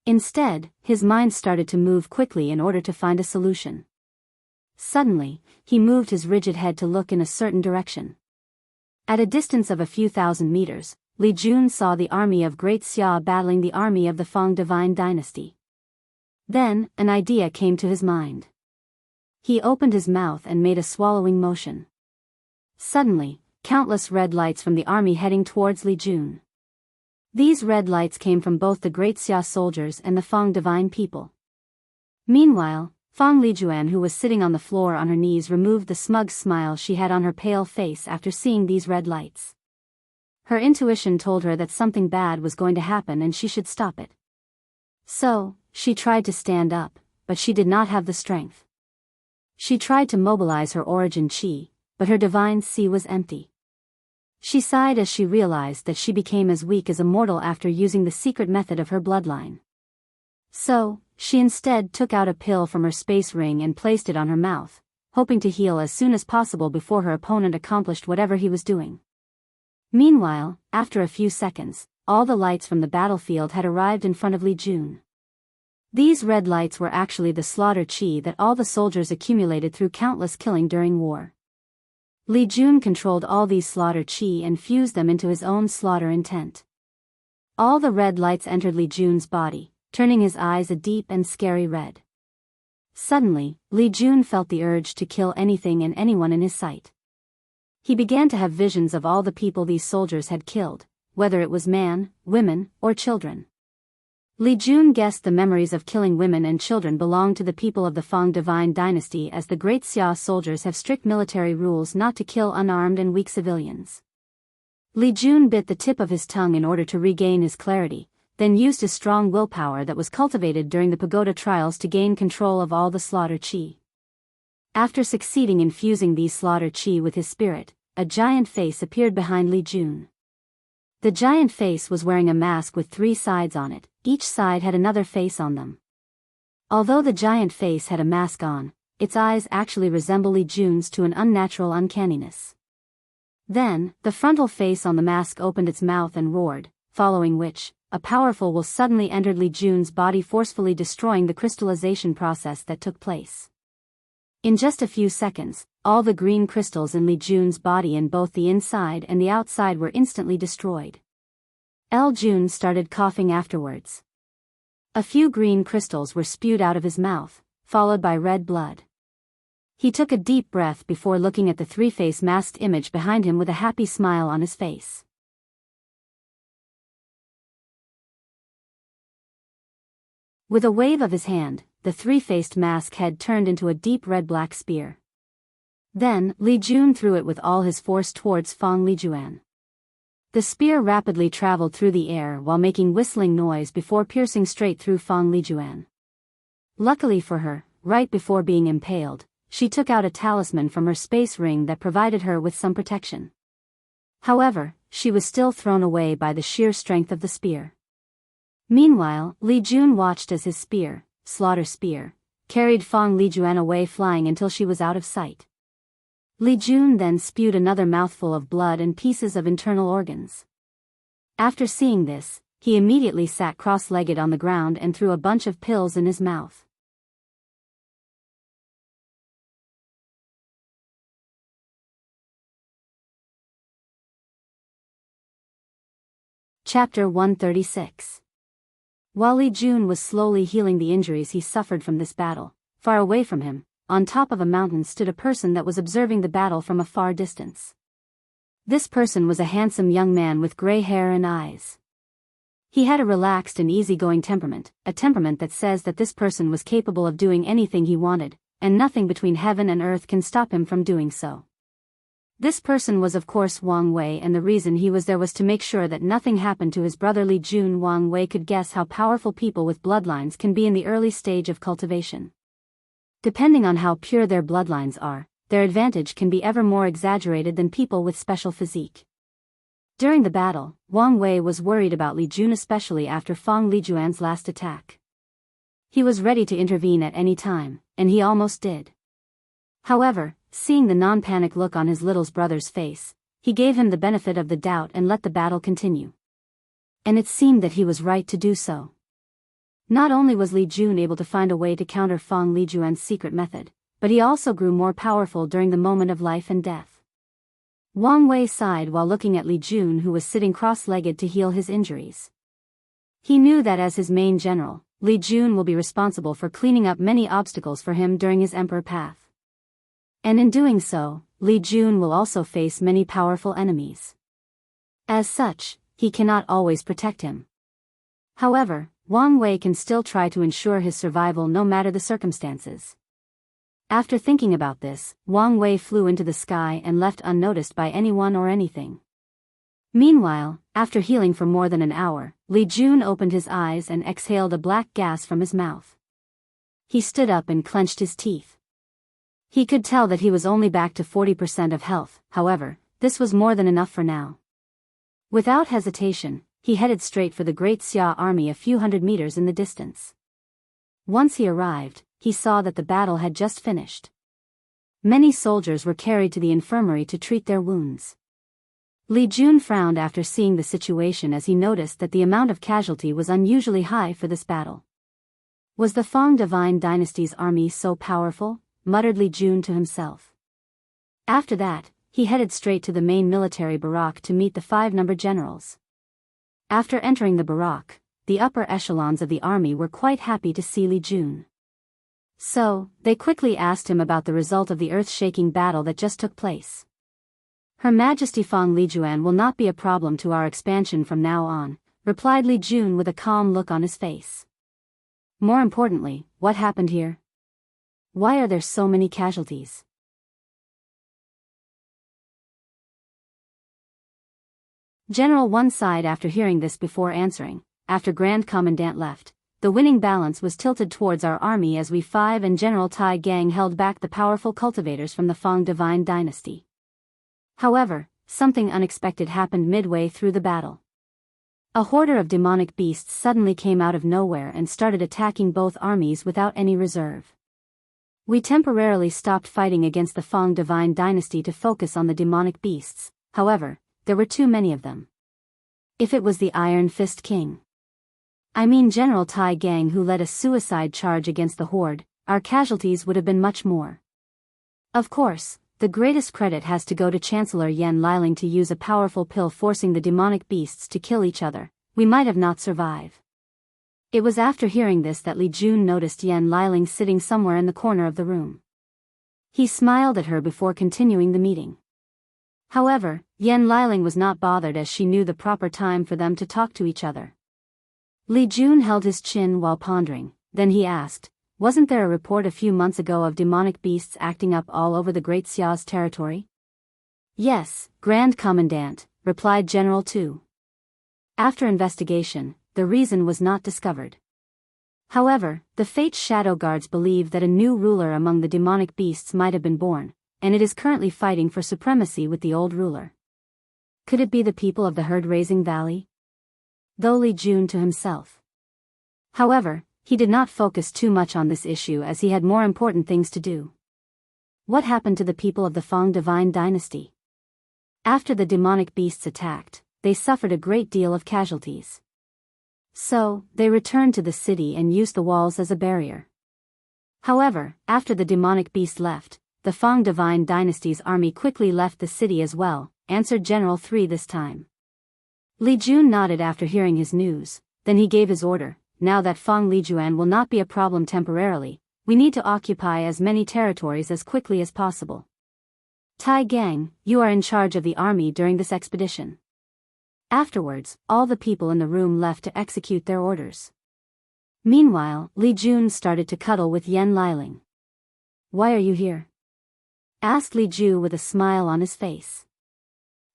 Instead, his mind started to move quickly in order to find a solution. Suddenly, he moved his rigid head to look in a certain direction. At a distance of a few thousand meters, Li Jun saw the army of Great Xia battling the army of the Fang divine dynasty. Then, an idea came to his mind. He opened his mouth and made a swallowing motion. Suddenly, countless red lights from the army heading towards Li Jun. These red lights came from both the Great Xia soldiers and the Fang divine people. Meanwhile, Fang Lijuan, who was sitting on the floor on her knees, removed the smug smile she had on her pale face after seeing these red lights. Her intuition told her that something bad was going to happen and she should stop it. So, she tried to stand up, but she did not have the strength. She tried to mobilize her origin chi, but her divine chi was empty. She sighed as she realized that she became as weak as a mortal after using the secret method of her bloodline. So, she instead took out a pill from her space ring and placed it on her mouth, hoping to heal as soon as possible before her opponent accomplished whatever he was doing. Meanwhile, after a few seconds, all the lights from the battlefield had arrived in front of Li Jun. These red lights were actually the slaughter chi that all the soldiers accumulated through countless killing during war. Li Jun controlled all these slaughter chi and fused them into his own slaughter intent. All the red lights entered Li Jun's body, turning his eyes a deep and scary red. Suddenly, Li Jun felt the urge to kill anything and anyone in his sight. He began to have visions of all the people these soldiers had killed, whether it was man, women, or children. Li Jun guessed the memories of killing women and children belonged to the people of the Fang divine dynasty, as the Great Xia soldiers have strict military rules not to kill unarmed and weak civilians. Li Jun bit the tip of his tongue in order to regain his clarity, then used his strong willpower that was cultivated during the pagoda trials to gain control of all the slaughter chi. After succeeding in fusing these slaughter chi with his spirit, a giant face appeared behind Li Jun. The giant face was wearing a mask with 3 sides on it, each side had another face on them. Although the giant face had a mask on, its eyes actually resemble Li Jun's to an unnatural uncanniness. Then, the frontal face on the mask opened its mouth and roared, following which, a powerful will suddenly entered Li Jun's body, forcefully destroying the crystallization process that took place. In just a few seconds, all the green crystals in Li Jun's body in both the inside and the outside were instantly destroyed. L. Jun started coughing afterwards. A few green crystals were spewed out of his mouth, followed by red blood. He took a deep breath before looking at the 3-face masked image behind him with a happy smile on his face. With a wave of his hand, the 3-faced mask head turned into a deep red-black spear. Then, Li Jun threw it with all his force towards Fang Lijuan. The spear rapidly traveled through the air while making whistling noise before piercing straight through Fang Lijuan. Luckily for her, right before being impaled, she took out a talisman from her space ring that provided her with some protection. However, she was still thrown away by the sheer strength of the spear. Meanwhile, Li Jun watched as his spear, slaughter spear, carried Fang Lijuan away, flying until she was out of sight. Li Jun then spewed another mouthful of blood and pieces of internal organs. After seeing this, he immediately sat cross-legged on the ground and threw a bunch of pills in his mouth. Chapter 136. While Li Jun was slowly healing the injuries he suffered from this battle, far away from him, on top of a mountain, stood a person that was observing the battle from a far distance. This person was a handsome young man with gray hair and eyes. He had a relaxed and easygoing temperament, a temperament that says that this person was capable of doing anything he wanted, and nothing between heaven and earth can stop him from doing so. This person was of course Wang Wei, and the reason he was there was to make sure that nothing happened to his brother Li Jun. Wang Wei could guess how powerful people with bloodlines can be in the early stage of cultivation. Depending on how pure their bloodlines are, their advantage can be ever more exaggerated than people with special physique. During the battle, Wang Wei was worried about Li Jun, especially after Fang Lijuan's last attack. He was ready to intervene at any time, and he almost did. However, seeing the non-panic look on his little brother's face, he gave him the benefit of the doubt and let the battle continue. And it seemed that he was right to do so. Not only was Li Jun able to find a way to counter Fang Lijuan's secret method, but he also grew more powerful during the moment of life and death. Wang Wei sighed while looking at Li Jun, who was sitting cross-legged to heal his injuries. He knew that as his main general, Li Jun will be responsible for cleaning up many obstacles for him during his emperor path. And in doing so, Li Jun will also face many powerful enemies. As such, he cannot always protect him. However, Wang Wei can still try to ensure his survival no matter the circumstances. After thinking about this, Wang Wei flew into the sky and left unnoticed by anyone or anything. Meanwhile, after healing for more than an hour, Li Jun opened his eyes and exhaled a black gas from his mouth. He stood up and clenched his teeth. He could tell that he was only back to 40% of health, however, this was more than enough for now. Without hesitation, he headed straight for the Great Xia army a few hundred meters in the distance. Once he arrived, he saw that the battle had just finished. Many soldiers were carried to the infirmary to treat their wounds. Li Jun frowned after seeing the situation as he noticed that the amount of casualty was unusually high for this battle. Was the Fang Divine Dynasty's army so powerful? Muttered Li Jun to himself. After that, he headed straight to the main military barrack to meet the 5 generals. After entering the barrack, the upper echelons of the army were quite happy to see Li Jun. So, they quickly asked him about the result of the earth-shaking battle that just took place. Her Majesty Fang Lijuan will not be a problem to our expansion from now on, replied Li Jun with a calm look on his face. More importantly, what happened here? Why are there so many casualties? General One sighed after hearing this before answering. After Grand Commandant left, the winning balance was tilted towards our army as we 5 and General Tai Gang held back the powerful cultivators from the Fang Divine Dynasty. However, something unexpected happened midway through the battle. A horde of demonic beasts suddenly came out of nowhere and started attacking both armies without any reserve. We temporarily stopped fighting against the Fang Divine Dynasty to focus on the demonic beasts, however, there were too many of them. If it was the Iron Fist King, I mean General Tai Gang, who led a suicide charge against the horde, our casualties would have been much more. Of course, the greatest credit has to go to Chancellor Yan Liling to use a powerful pill forcing the demonic beasts to kill each other. We might have not survived. It was after hearing this that Li Jun noticed Yan Liling sitting somewhere in the corner of the room. He smiled at her before continuing the meeting. However, Yan Liling was not bothered as she knew the proper time for them to talk to each other. Li Jun held his chin while pondering, then he asked, wasn't there a report a few months ago of demonic beasts acting up all over the Great Xia's territory? Yes, Grand Commandant, replied General Tu. After investigation, the reason was not discovered. However, the Fate's Shadow Guards believe that a new ruler among the demonic beasts might have been born, and it is currently fighting for supremacy with the old ruler. Could it be the people of the herd-raising valley? Though Li Jun to himself. However, he did not focus too much on this issue as he had more important things to do. What happened to the people of the Fang Divine Dynasty? After the demonic beasts attacked, they suffered a great deal of casualties. So, they returned to the city and used the walls as a barrier. However, after the demonic beast left, the Fang Divine Dynasty's army quickly left the city as well, answered General 3 this time. Li Jun nodded after hearing his news, then he gave his order, now that Fang Lijuan will not be a problem temporarily, we need to occupy as many territories as quickly as possible. Tai Gang, you are in charge of the army during this expedition. Afterwards, all the people in the room left to execute their orders. Meanwhile, Li Jun started to cuddle with Yan Liling. Why are you here? Asked Li Ju with a smile on his face.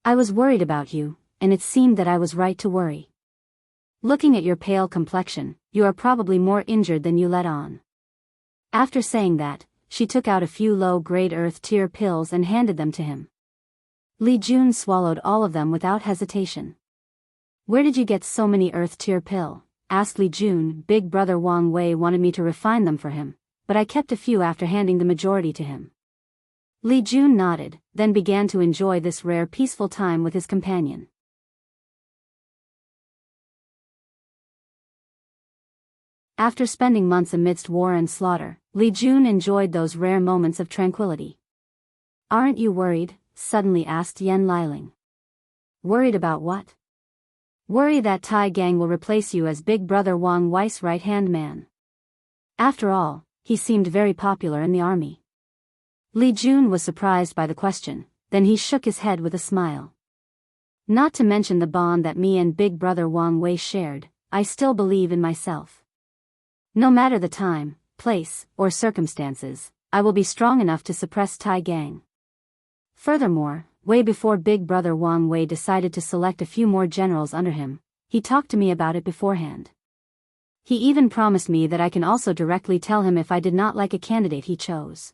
I was worried about you, and it seemed that I was right to worry. Looking at your pale complexion, you are probably more injured than you let on. After saying that, she took out a few low-grade earth-tier pills and handed them to him. Li Jun swallowed all of them without hesitation. Where did you get so many earth-tier pill? Asked Li Jun. Big brother Wang Wei wanted me to refine them for him, but I kept a few after handing the majority to him. Li Jun nodded, then began to enjoy this rare peaceful time with his companion. After spending months amidst war and slaughter, Li Jun enjoyed those rare moments of tranquility. "Aren't you worried?" suddenly asked Yan Liling. "Worried about what?" "Worry that Tai Gang will replace you as Big Brother Wang Wei's right-hand man. After all, he seemed very popular in the army." Li Jun was surprised by the question, then he shook his head with a smile. "Not to mention the bond that me and Big Brother Wang Wei shared, I still believe in myself. No matter the time, place, or circumstances, I will be strong enough to suppress Tai Gang." Furthermore, way before Big Brother Wang Wei decided to select a few more generals under him, he talked to me about it beforehand. He even promised me that I can also directly tell him if I did not like a candidate he chose.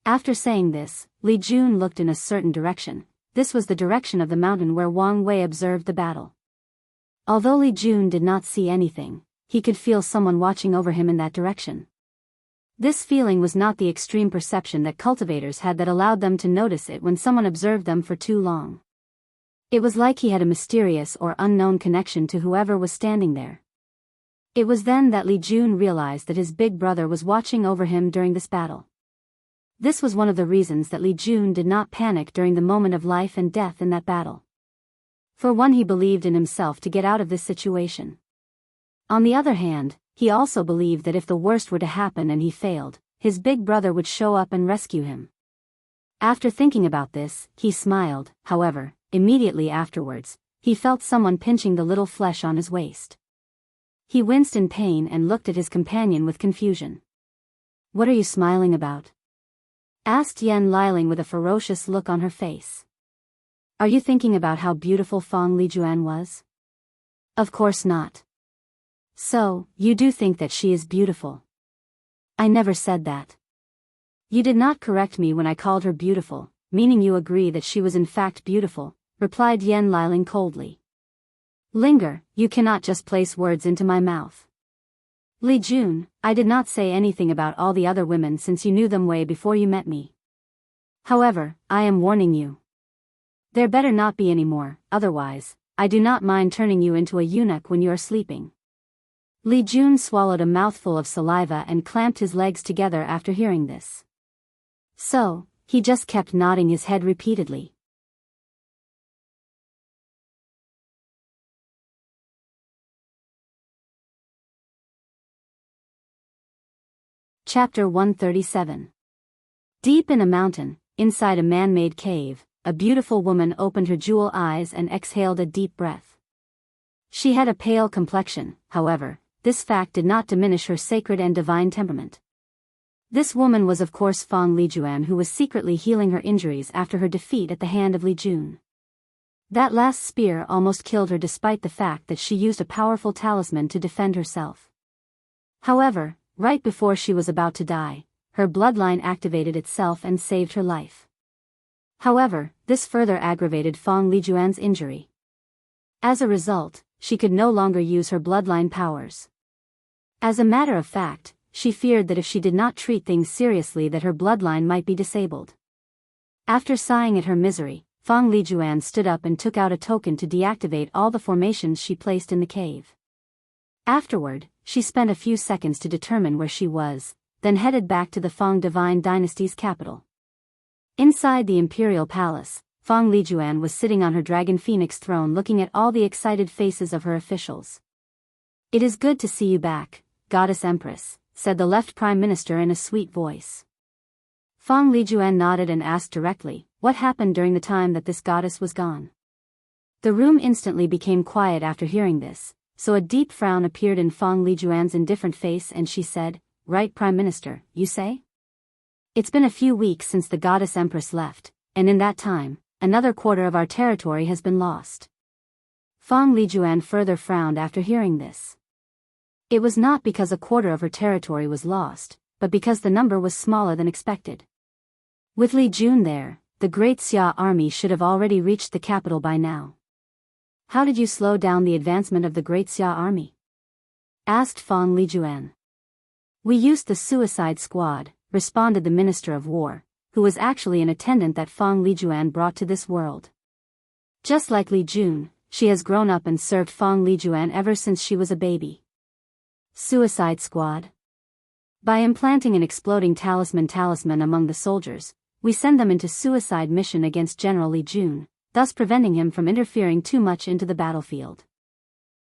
After saying this, Li Jun looked in a certain direction. This was the direction of the mountain where Wang Wei observed the battle. Although Li Jun did not see anything, he could feel someone watching over him in that direction. This feeling was not the extreme perception that cultivators had that allowed them to notice it when someone observed them for too long. It was like he had a mysterious or unknown connection to whoever was standing there. It was then that Li Jun realized that his big brother was watching over him during this battle. This was one of the reasons that Li Jun did not panic during the moment of life and death in that battle. For one, he believed in himself to get out of this situation. On the other hand, he also believed that if the worst were to happen and he failed, his big brother would show up and rescue him. After thinking about this, he smiled. However, immediately afterwards, he felt someone pinching the little flesh on his waist. He winced in pain and looked at his companion with confusion. "What are you smiling about?" asked Yan Liling with a ferocious look on her face. "Are you thinking about how beautiful Fang Lijuan was?" "Of course not." "So, you do think that she is beautiful?" "I never said that." "You did not correct me when I called her beautiful, meaning you agree that she was in fact beautiful," replied Yan Liling coldly. "Linger, you cannot just place words into my mouth." "Li Jun, I did not say anything about all the other women since you knew them way before you met me. However, I am warning you. There better not be any more, otherwise, I do not mind turning you into a eunuch when you are sleeping." Li Jun swallowed a mouthful of saliva and clamped his legs together after hearing this. So, he just kept nodding his head repeatedly. Chapter 137. Deep in a mountain, inside a man-made cave, a beautiful woman opened her jewel eyes and exhaled a deep breath. She had a pale complexion, however, this fact did not diminish her sacred and divine temperament. This woman was of course Fang Lijuan, who was secretly healing her injuries after her defeat at the hand of Li Jun. That last spear almost killed her despite the fact that she used a powerful talisman to defend herself. However, right before she was about to die, her bloodline activated itself and saved her life. However, this further aggravated Fang Lijuan's injury. As a result, she could no longer use her bloodline powers. As a matter of fact, she feared that if she did not treat things seriously that her bloodline might be disabled. After sighing at her misery, Fang Lijuan stood up and took out a token to deactivate all the formations she placed in the cave. Afterward, she spent a few seconds to determine where she was, then headed back to the Fang Divine Dynasty's capital. Inside the imperial palace, Fang Lijuan was sitting on her dragon phoenix throne looking at all the excited faces of her officials. "It is good to see you back, Goddess Empress," said the left Prime Minister in a sweet voice. Fang Lijuan nodded and asked directly, what happened during the time that this goddess was gone. The room instantly became quiet after hearing this, so a deep frown appeared in Fang Lijuan's indifferent face and she said, "Right, Prime Minister, you say? It's been a few weeks since the Goddess Empress left, and in that time, another quarter of our territory has been lost." Fang Lijuan further frowned after hearing this. It was not because a quarter of her territory was lost, but because the number was smaller than expected. With Li Jun there, the Great Xia army should have already reached the capital by now. "How did you slow down the advancement of the Great Xia army?" asked Fang Lijuan. "We used the suicide squad," responded the Minister of War, who was actually an attendant that Fang Lijuan brought to this world. Just like Li Jun, she has grown up and served Fang Lijuan ever since she was a baby. Suicide Squad. By implanting an exploding talisman among the soldiers, we send them into suicide mission against General Li Jun, thus preventing him from interfering too much into the battlefield.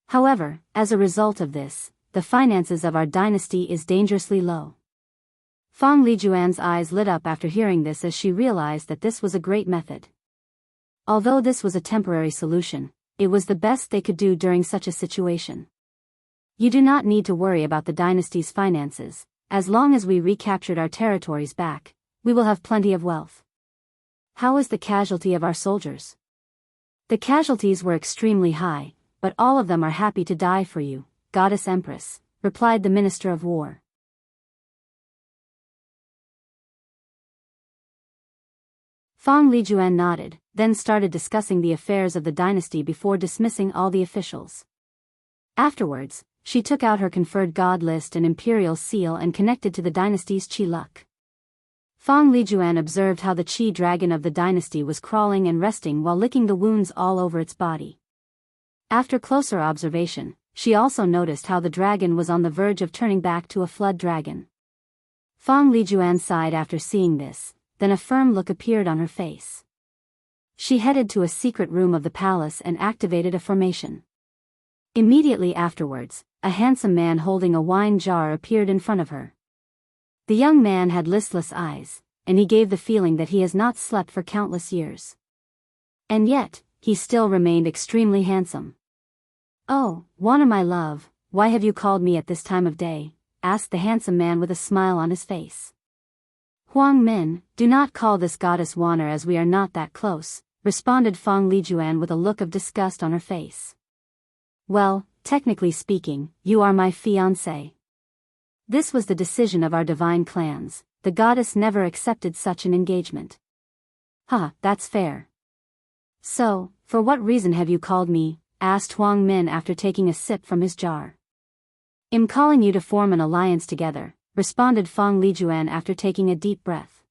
However, as a result of this, the finances of our dynasty is dangerously low. Fang Lijuan's eyes lit up after hearing this as she realized that this was a great method. Although this was a temporary solution, it was the best they could do during such a situation. You do not need to worry about the dynasty's finances. As long as we recaptured our territories back, we will have plenty of wealth. How is the casualty of our soldiers? The casualties were extremely high, but all of them are happy to die for you, Goddess Empress, replied the Minister of War. Fang Lijuan nodded, then started discussing the affairs of the dynasty before dismissing all the officials. Afterwards, she took out her conferred god list and imperial seal and connected to the dynasty's Qi luck. Fang Lijuan observed how the Qi dragon of the dynasty was crawling and resting while licking the wounds all over its body. After closer observation, she also noticed how the dragon was on the verge of turning back to a flood dragon. Fang Lijuan sighed after seeing this, then a firm look appeared on her face. She headed to a secret room of the palace and activated a formation. Immediately afterwards, a handsome man holding a wine jar appeared in front of her. The young man had listless eyes, and he gave the feeling that he has not slept for countless years. And yet, he still remained extremely handsome. "Oh, Wana my love, why have you called me at this time of day?" asked the handsome man with a smile on his face. "Huang Min, do not call this goddess Wana as we are not that close," responded Fang Lijuan with a look of disgust on her face. "Well, technically speaking, you are my fiancé. This was the decision of our divine clans, the goddess never accepted such an engagement." "Huh, that's fair. So, for what reason have you called me?" asked Huang Min after taking a sip from his jar. "I'm calling you to form an alliance together," responded Fang Lijuan after taking a deep breath.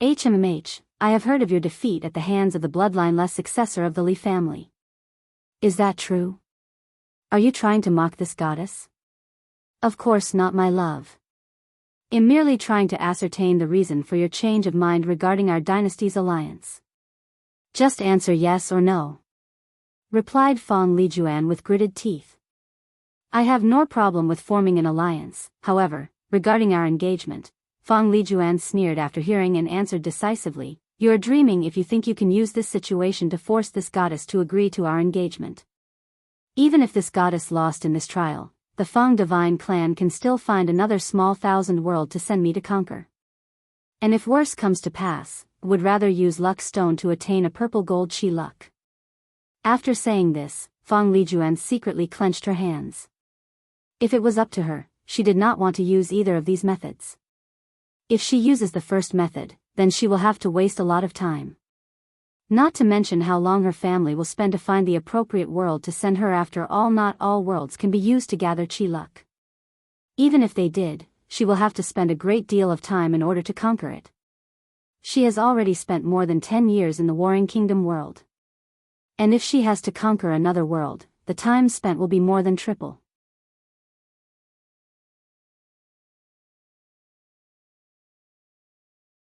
"HMMH, I have heard of your defeat at the hands of the bloodline-less successor of the Li family. Is that true? Are you trying to mock this goddess?" "Of course not, my love. I'm merely trying to ascertain the reason for your change of mind regarding our dynasty's alliance. Just answer yes or no," replied Fang Lijuan with gritted teeth. "I have no problem with forming an alliance, however, regarding our engagement," Fang Lijuan sneered after hearing and answered decisively, "You're dreaming if you think you can use this situation to force this goddess to agree to our engagement. Even if this goddess lost in this trial, the Fang divine clan can still find another small 1,000 world to send me to conquer. And if worse comes to pass, would rather use luck stone to attain a purple gold Qi luck." After saying this, Fang Lijuan secretly clenched her hands. If it was up to her, she did not want to use either of these methods. If she uses the first method, then she will have to waste a lot of time. Not to mention how long her family will spend to find the appropriate world to send her. After all, not all worlds can be used to gather Qi luck. Even if they did, she will have to spend a great deal of time in order to conquer it. She has already spent more than 10 years in the Warring Kingdom world. And if she has to conquer another world, the time spent will be more than triple.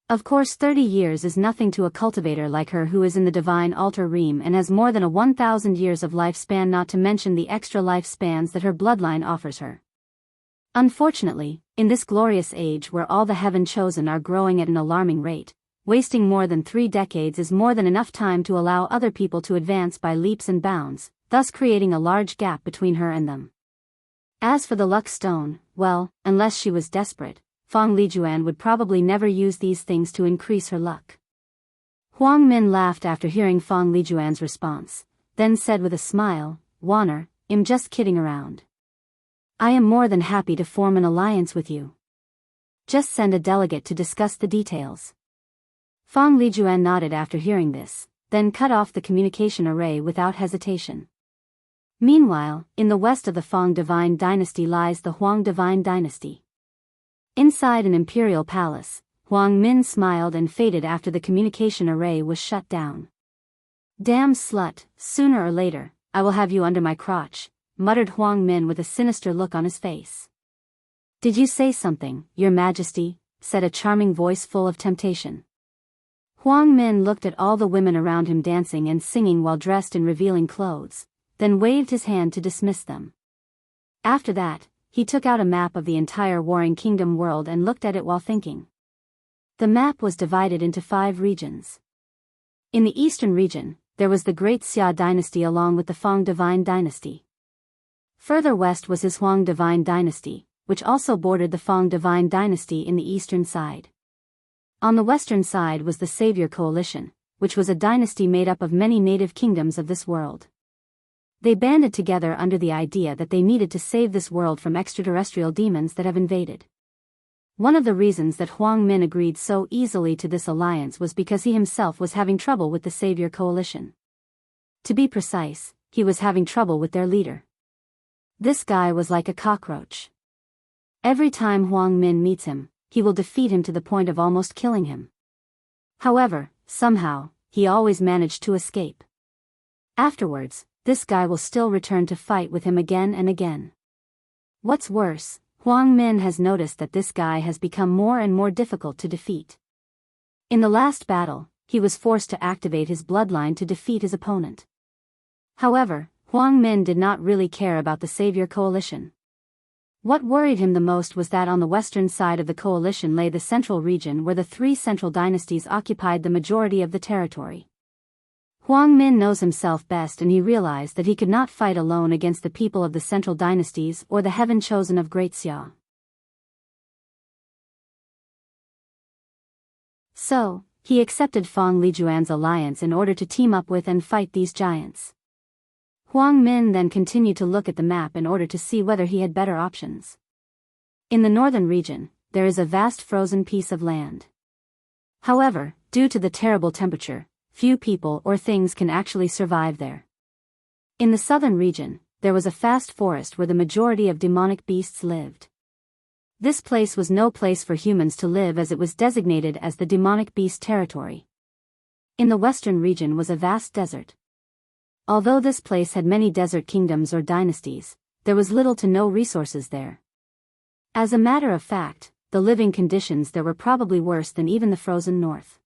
Of course 30 years is nothing to a cultivator like her who is in the divine altar realm and has more than a 1,000 years of lifespan, not to mention the extra lifespans that her bloodline offers her. Unfortunately, in this glorious age where all the heaven chosen are growing at an alarming rate, wasting more than 3 decades is more than enough time to allow other people to advance by leaps and bounds, thus creating a large gap between her and them. As for the luck stone, well, unless she was desperate, Fang Lijuan would probably never use these things to increase her luck. Huang Min laughed after hearing Fang Lijuan's response, then said with a smile, "Waner, I'm just kidding around. I am more than happy to form an alliance with you. Just send a delegate to discuss the details." Fang Lijuan nodded after hearing this, then cut off the communication array without hesitation. Meanwhile, in the west of the Fang divine dynasty lies the Huang divine dynasty. Inside an imperial palace, Huang Min smiled and faded after the communication array was shut down. "Damn slut, sooner or later, I will have you under my crotch," muttered Huang Min with a sinister look on his face. "Did you say something, Your Majesty?" said a charming voice full of temptation. Huang Min looked at all the women around him dancing and singing while dressed in revealing clothes, then waved his hand to dismiss them. After that, he took out a map of the entire Warring Kingdom world and looked at it while thinking. The map was divided into 5 regions. In the eastern region, there was the Great Xia dynasty along with the Fang Divine dynasty. Further west was his Huang Divine dynasty, which also bordered the Fang Divine dynasty in the eastern side. On the western side was the Savior Coalition, which was a dynasty made up of many native kingdoms of this world. They banded together under the idea that they needed to save this world from extraterrestrial demons that have invaded. One of the reasons that Huang Min agreed so easily to this alliance was because he himself was having trouble with the Savior Coalition. To be precise, he was having trouble with their leader. This guy was like a cockroach. Every time Huang Min meets him, he will defeat him to the point of almost killing him. However, somehow, he always managed to escape. Afterwards, this guy will still return to fight with him again and again. What's worse, Huang Min has noticed that this guy has become more and more difficult to defeat. In the last battle, he was forced to activate his bloodline to defeat his opponent. However, Huang Min did not really care about the Savior Coalition. What worried him the most was that on the western side of the coalition lay the central region where the 3 central dynasties occupied the majority of the territory. Huang Min knows himself best, and he realized that he could not fight alone against the people of the central dynasties or the heaven chosen of Great Xia. So, he accepted Fang Lijuan's alliance in order to team up with and fight these giants. Huang Min then continued to look at the map in order to see whether he had better options. In the northern region, there is a vast frozen piece of land. However, due to the terrible temperature, few people or things can actually survive there. In the southern region, there was a vast forest where the majority of demonic beasts lived. This place was no place for humans to live as it was designated as the demonic beast territory. In the western region was a vast desert. Although this place had many desert kingdoms or dynasties, there was little to no resources there. As a matter of fact, the living conditions there were probably worse than even the frozen north.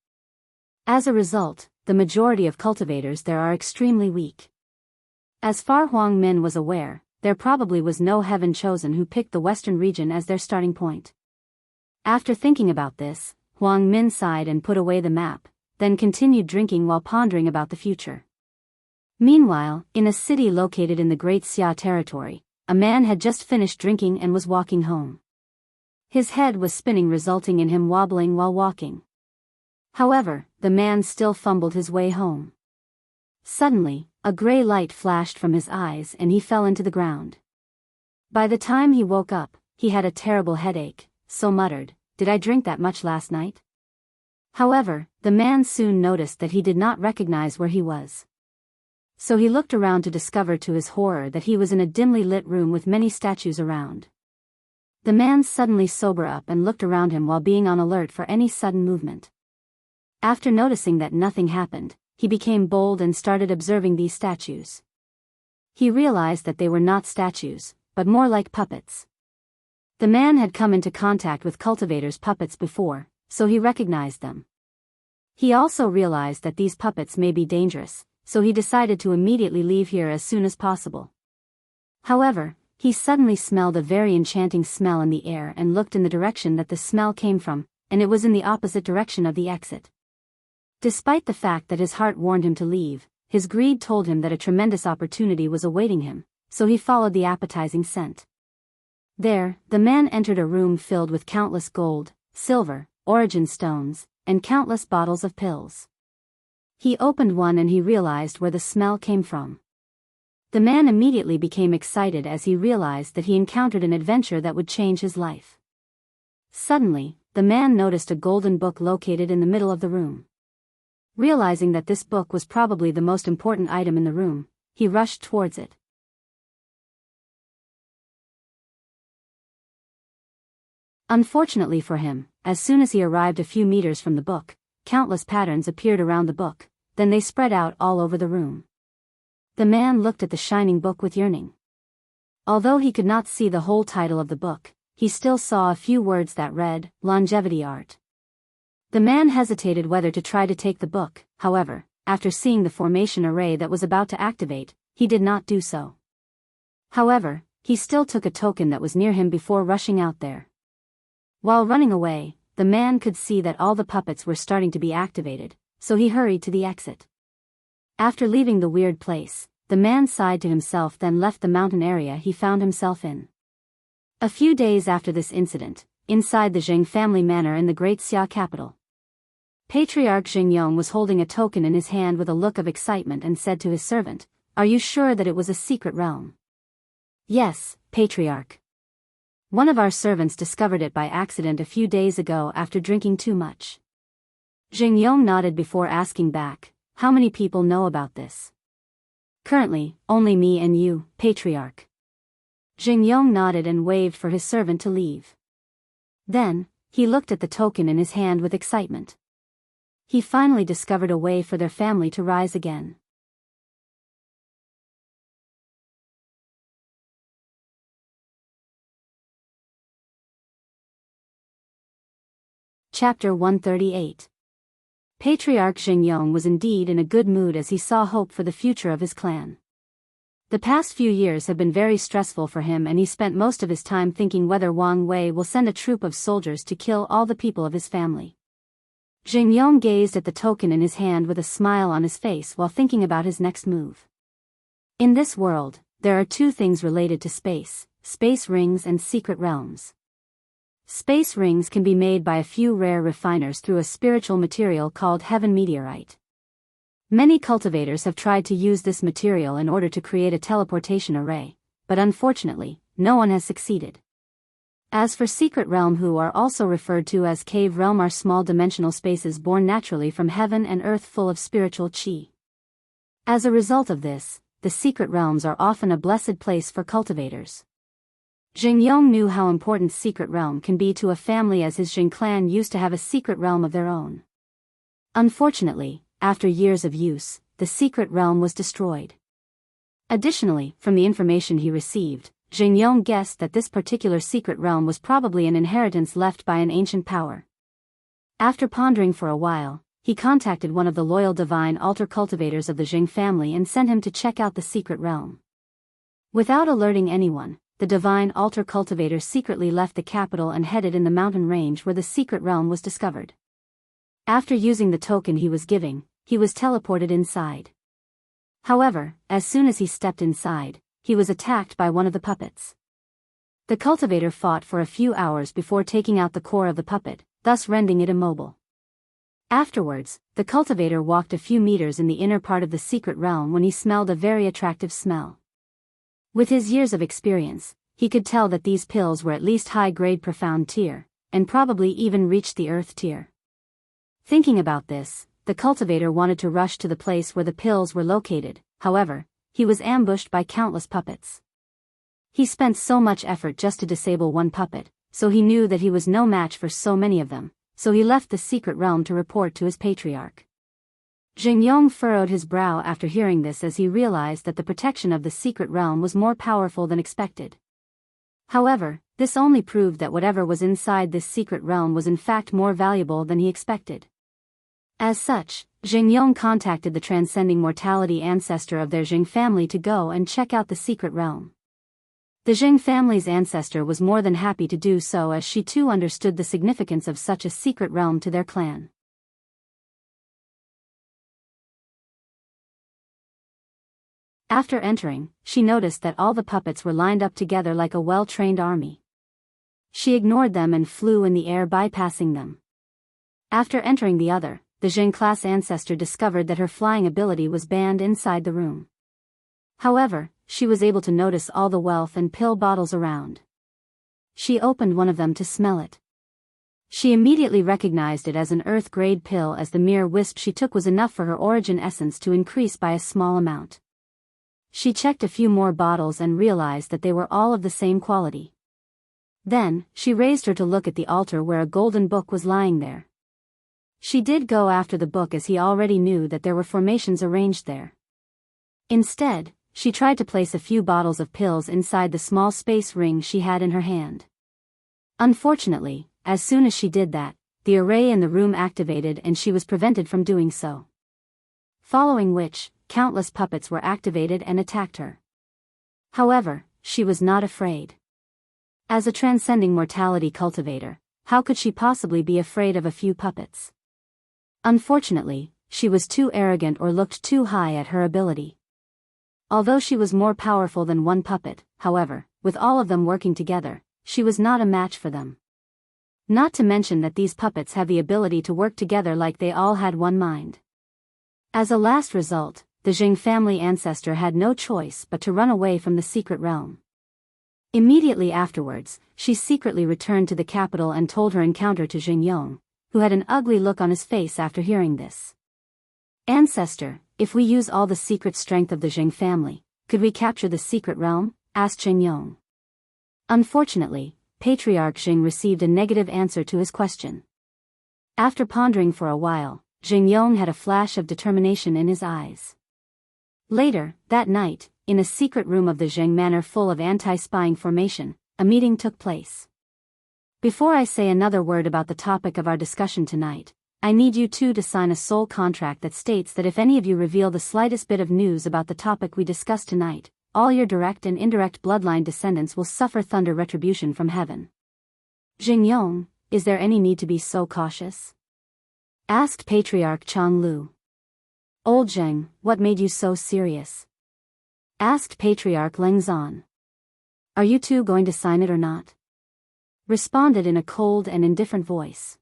As a result, the majority of cultivators there are extremely weak. As far Huang Min was aware, there probably was no heaven chosen who picked the western region as their starting point. After thinking about this, Huang Min sighed and put away the map, then continued drinking while pondering about the future. Meanwhile, in a city located in the Great Xia territory, a man had just finished drinking and was walking home. His head was spinning, resulting in him wobbling while walking. However, the man still fumbled his way home. Suddenly, a gray light flashed from his eyes and he fell into the ground. By the time he woke up, he had a terrible headache, so muttered, "Did I drink that much last night?" However, the man soon noticed that he did not recognize where he was. So he looked around to discover to his horror that he was in a dimly lit room with many statues around. The man suddenly sobered up and looked around him while being on alert for any sudden movement. After noticing that nothing happened, he became bold and started observing these statues. He realized that they were not statues, but more like puppets. The man had come into contact with cultivators' puppets before, so he recognized them. He also realized that these puppets may be dangerous, so he decided to immediately leave here as soon as possible. However, he suddenly smelled a very enchanting smell in the air and looked in the direction that the smell came from, and it was in the opposite direction of the exit. Despite the fact that his heart warned him to leave, his greed told him that a tremendous opportunity was awaiting him, so he followed the appetizing scent. There, the man entered a room filled with countless gold, silver, origin stones, and countless bottles of pills. He opened one and he realized where the smell came from. The man immediately became excited as he realized that he encountered an adventure that would change his life. Suddenly, the man noticed a golden book located in the middle of the room. Realizing that this book was probably the most important item in the room, he rushed towards it. Unfortunately for him, as soon as he arrived a few meters from the book, countless patterns appeared around the book, then they spread out all over the room. The man looked at the shining book with yearning. Although he could not see the whole title of the book, he still saw a few words that read, Longevity Art. The man hesitated whether to try to take the book, however, after seeing the formation array that was about to activate, he did not do so. However, he still took a token that was near him before rushing out there. While running away, the man could see that all the puppets were starting to be activated, so he hurried to the exit. After leaving the weird place, the man sighed to himself, then left the mountain area he found himself in. A few days after this incident, inside the Zheng family manor in the great Xia capital, Patriarch Xingyong was holding a token in his hand with a look of excitement and said to his servant, "Are you sure that it was a secret realm?" "Yes, Patriarch. One of our servants discovered it by accident a few days ago after drinking too much." Xingyong nodded before asking back, "How many people know about this?" "Currently, only me and you, Patriarch." Xingyong nodded and waved for his servant to leave. Then, he looked at the token in his hand with excitement. He finally discovered a way for their family to rise again. Chapter 138. Patriarch Xingyong was indeed in a good mood as he saw hope for the future of his clan. The past few years have been very stressful for him, and he spent most of his time thinking whether Wang Wei will send a troop of soldiers to kill all the people of his family. Xingyong gazed at the token in his hand with a smile on his face while thinking about his next move. In this world, there are two things related to space: space rings and secret realms. Space rings can be made by a few rare refiners through a spiritual material called heaven meteorite. Many cultivators have tried to use this material in order to create a teleportation array, but unfortunately, no one has succeeded. As for secret realm, who are also referred to as cave realm, are small dimensional spaces born naturally from heaven and earth full of spiritual qi. As a result of this, the secret realms are often a blessed place for cultivators. Xingyong knew how important secret realm can be to a family, as his Jing clan used to have a secret realm of their own. Unfortunately, after years of use, the secret realm was destroyed. Additionally, from the information he received, Xingyong guessed that this particular secret realm was probably an inheritance left by an ancient power. After pondering for a while, he contacted one of the loyal divine altar cultivators of the Jing family and sent him to check out the secret realm. Without alerting anyone, the divine altar cultivator secretly left the capital and headed in the mountain range where the secret realm was discovered. After using the token he was giving, he was teleported inside. However, as soon as he stepped inside, he was attacked by one of the puppets. The cultivator fought for a few hours before taking out the core of the puppet, thus rendering it immobile. Afterwards, the cultivator walked a few meters in the inner part of the secret realm when he smelled a very attractive smell. With his years of experience, he could tell that these pills were at least high-grade profound tier, and probably even reached the earth tier. Thinking about this, the cultivator wanted to rush to the place where the pills were located. However, he was ambushed by countless puppets. He spent so much effort just to disable one puppet, so he knew that he was no match for so many of them, so he left the secret realm to report to his patriarch. Xingyong furrowed his brow after hearing this, as he realized that the protection of the secret realm was more powerful than expected. However, this only proved that whatever was inside this secret realm was in fact more valuable than he expected. As such, Xingyong contacted the transcending mortality ancestor of their Jing family to go and check out the secret realm. The Jing family's ancestor was more than happy to do so, as she too understood the significance of such a secret realm to their clan. After entering, she noticed that all the puppets were lined up together like a well-trained army. She ignored them and flew in the air, bypassing them. After entering the Jing class ancestor discovered that her flying ability was banned inside the room. However, she was able to notice all the wealth and pill bottles around. She opened one of them to smell it. She immediately recognized it as an earth-grade pill, as the mere wisp she took was enough for her origin essence to increase by a small amount. She checked a few more bottles and realized that they were all of the same quality. Then, she raised her to look at the altar where a golden book was lying there. She did go after the book, as he already knew that there were formations arranged there. Instead, she tried to place a few bottles of pills inside the small space ring she had in her hand. Unfortunately, as soon as she did that, the array in the room activated and she was prevented from doing so. Following which, countless puppets were activated and attacked her. However, she was not afraid. As a transcending mortality cultivator, how could she possibly be afraid of a few puppets? Unfortunately, she was too arrogant or looked too high at her ability. Although she was more powerful than one puppet, however, with all of them working together, she was not a match for them. Not to mention that these puppets have the ability to work together like they all had one mind. As a last result, the Jing family ancestor had no choice but to run away from the secret realm. Immediately afterwards, she secretly returned to the capital and told her encounter to Jing Yong, who had an ugly look on his face after hearing this. "Ancestor, if we use all the secret strength of the Jing family, could we capture the secret realm?" asked Jing Yong. Unfortunately, Patriarch Jing received a negative answer to his question. After pondering for a while, Jing Yong had a flash of determination in his eyes. Later, that night, in a secret room of the Jing manor full of anti-spying formation, a meeting took place. Before I say another word about the topic of our discussion tonight, I need you two to sign a soul contract that states that if any of you reveal the slightest bit of news about the topic we discussed tonight, all your direct and indirect bloodline descendants will suffer thunder retribution from heaven. Jing Yong, is there any need to be so cautious? Asked Patriarch Chang Lu. Old Zheng, what made you so serious? Asked Patriarch Leng Zan. Are you two going to sign it or not? Responded in a cold and indifferent voice.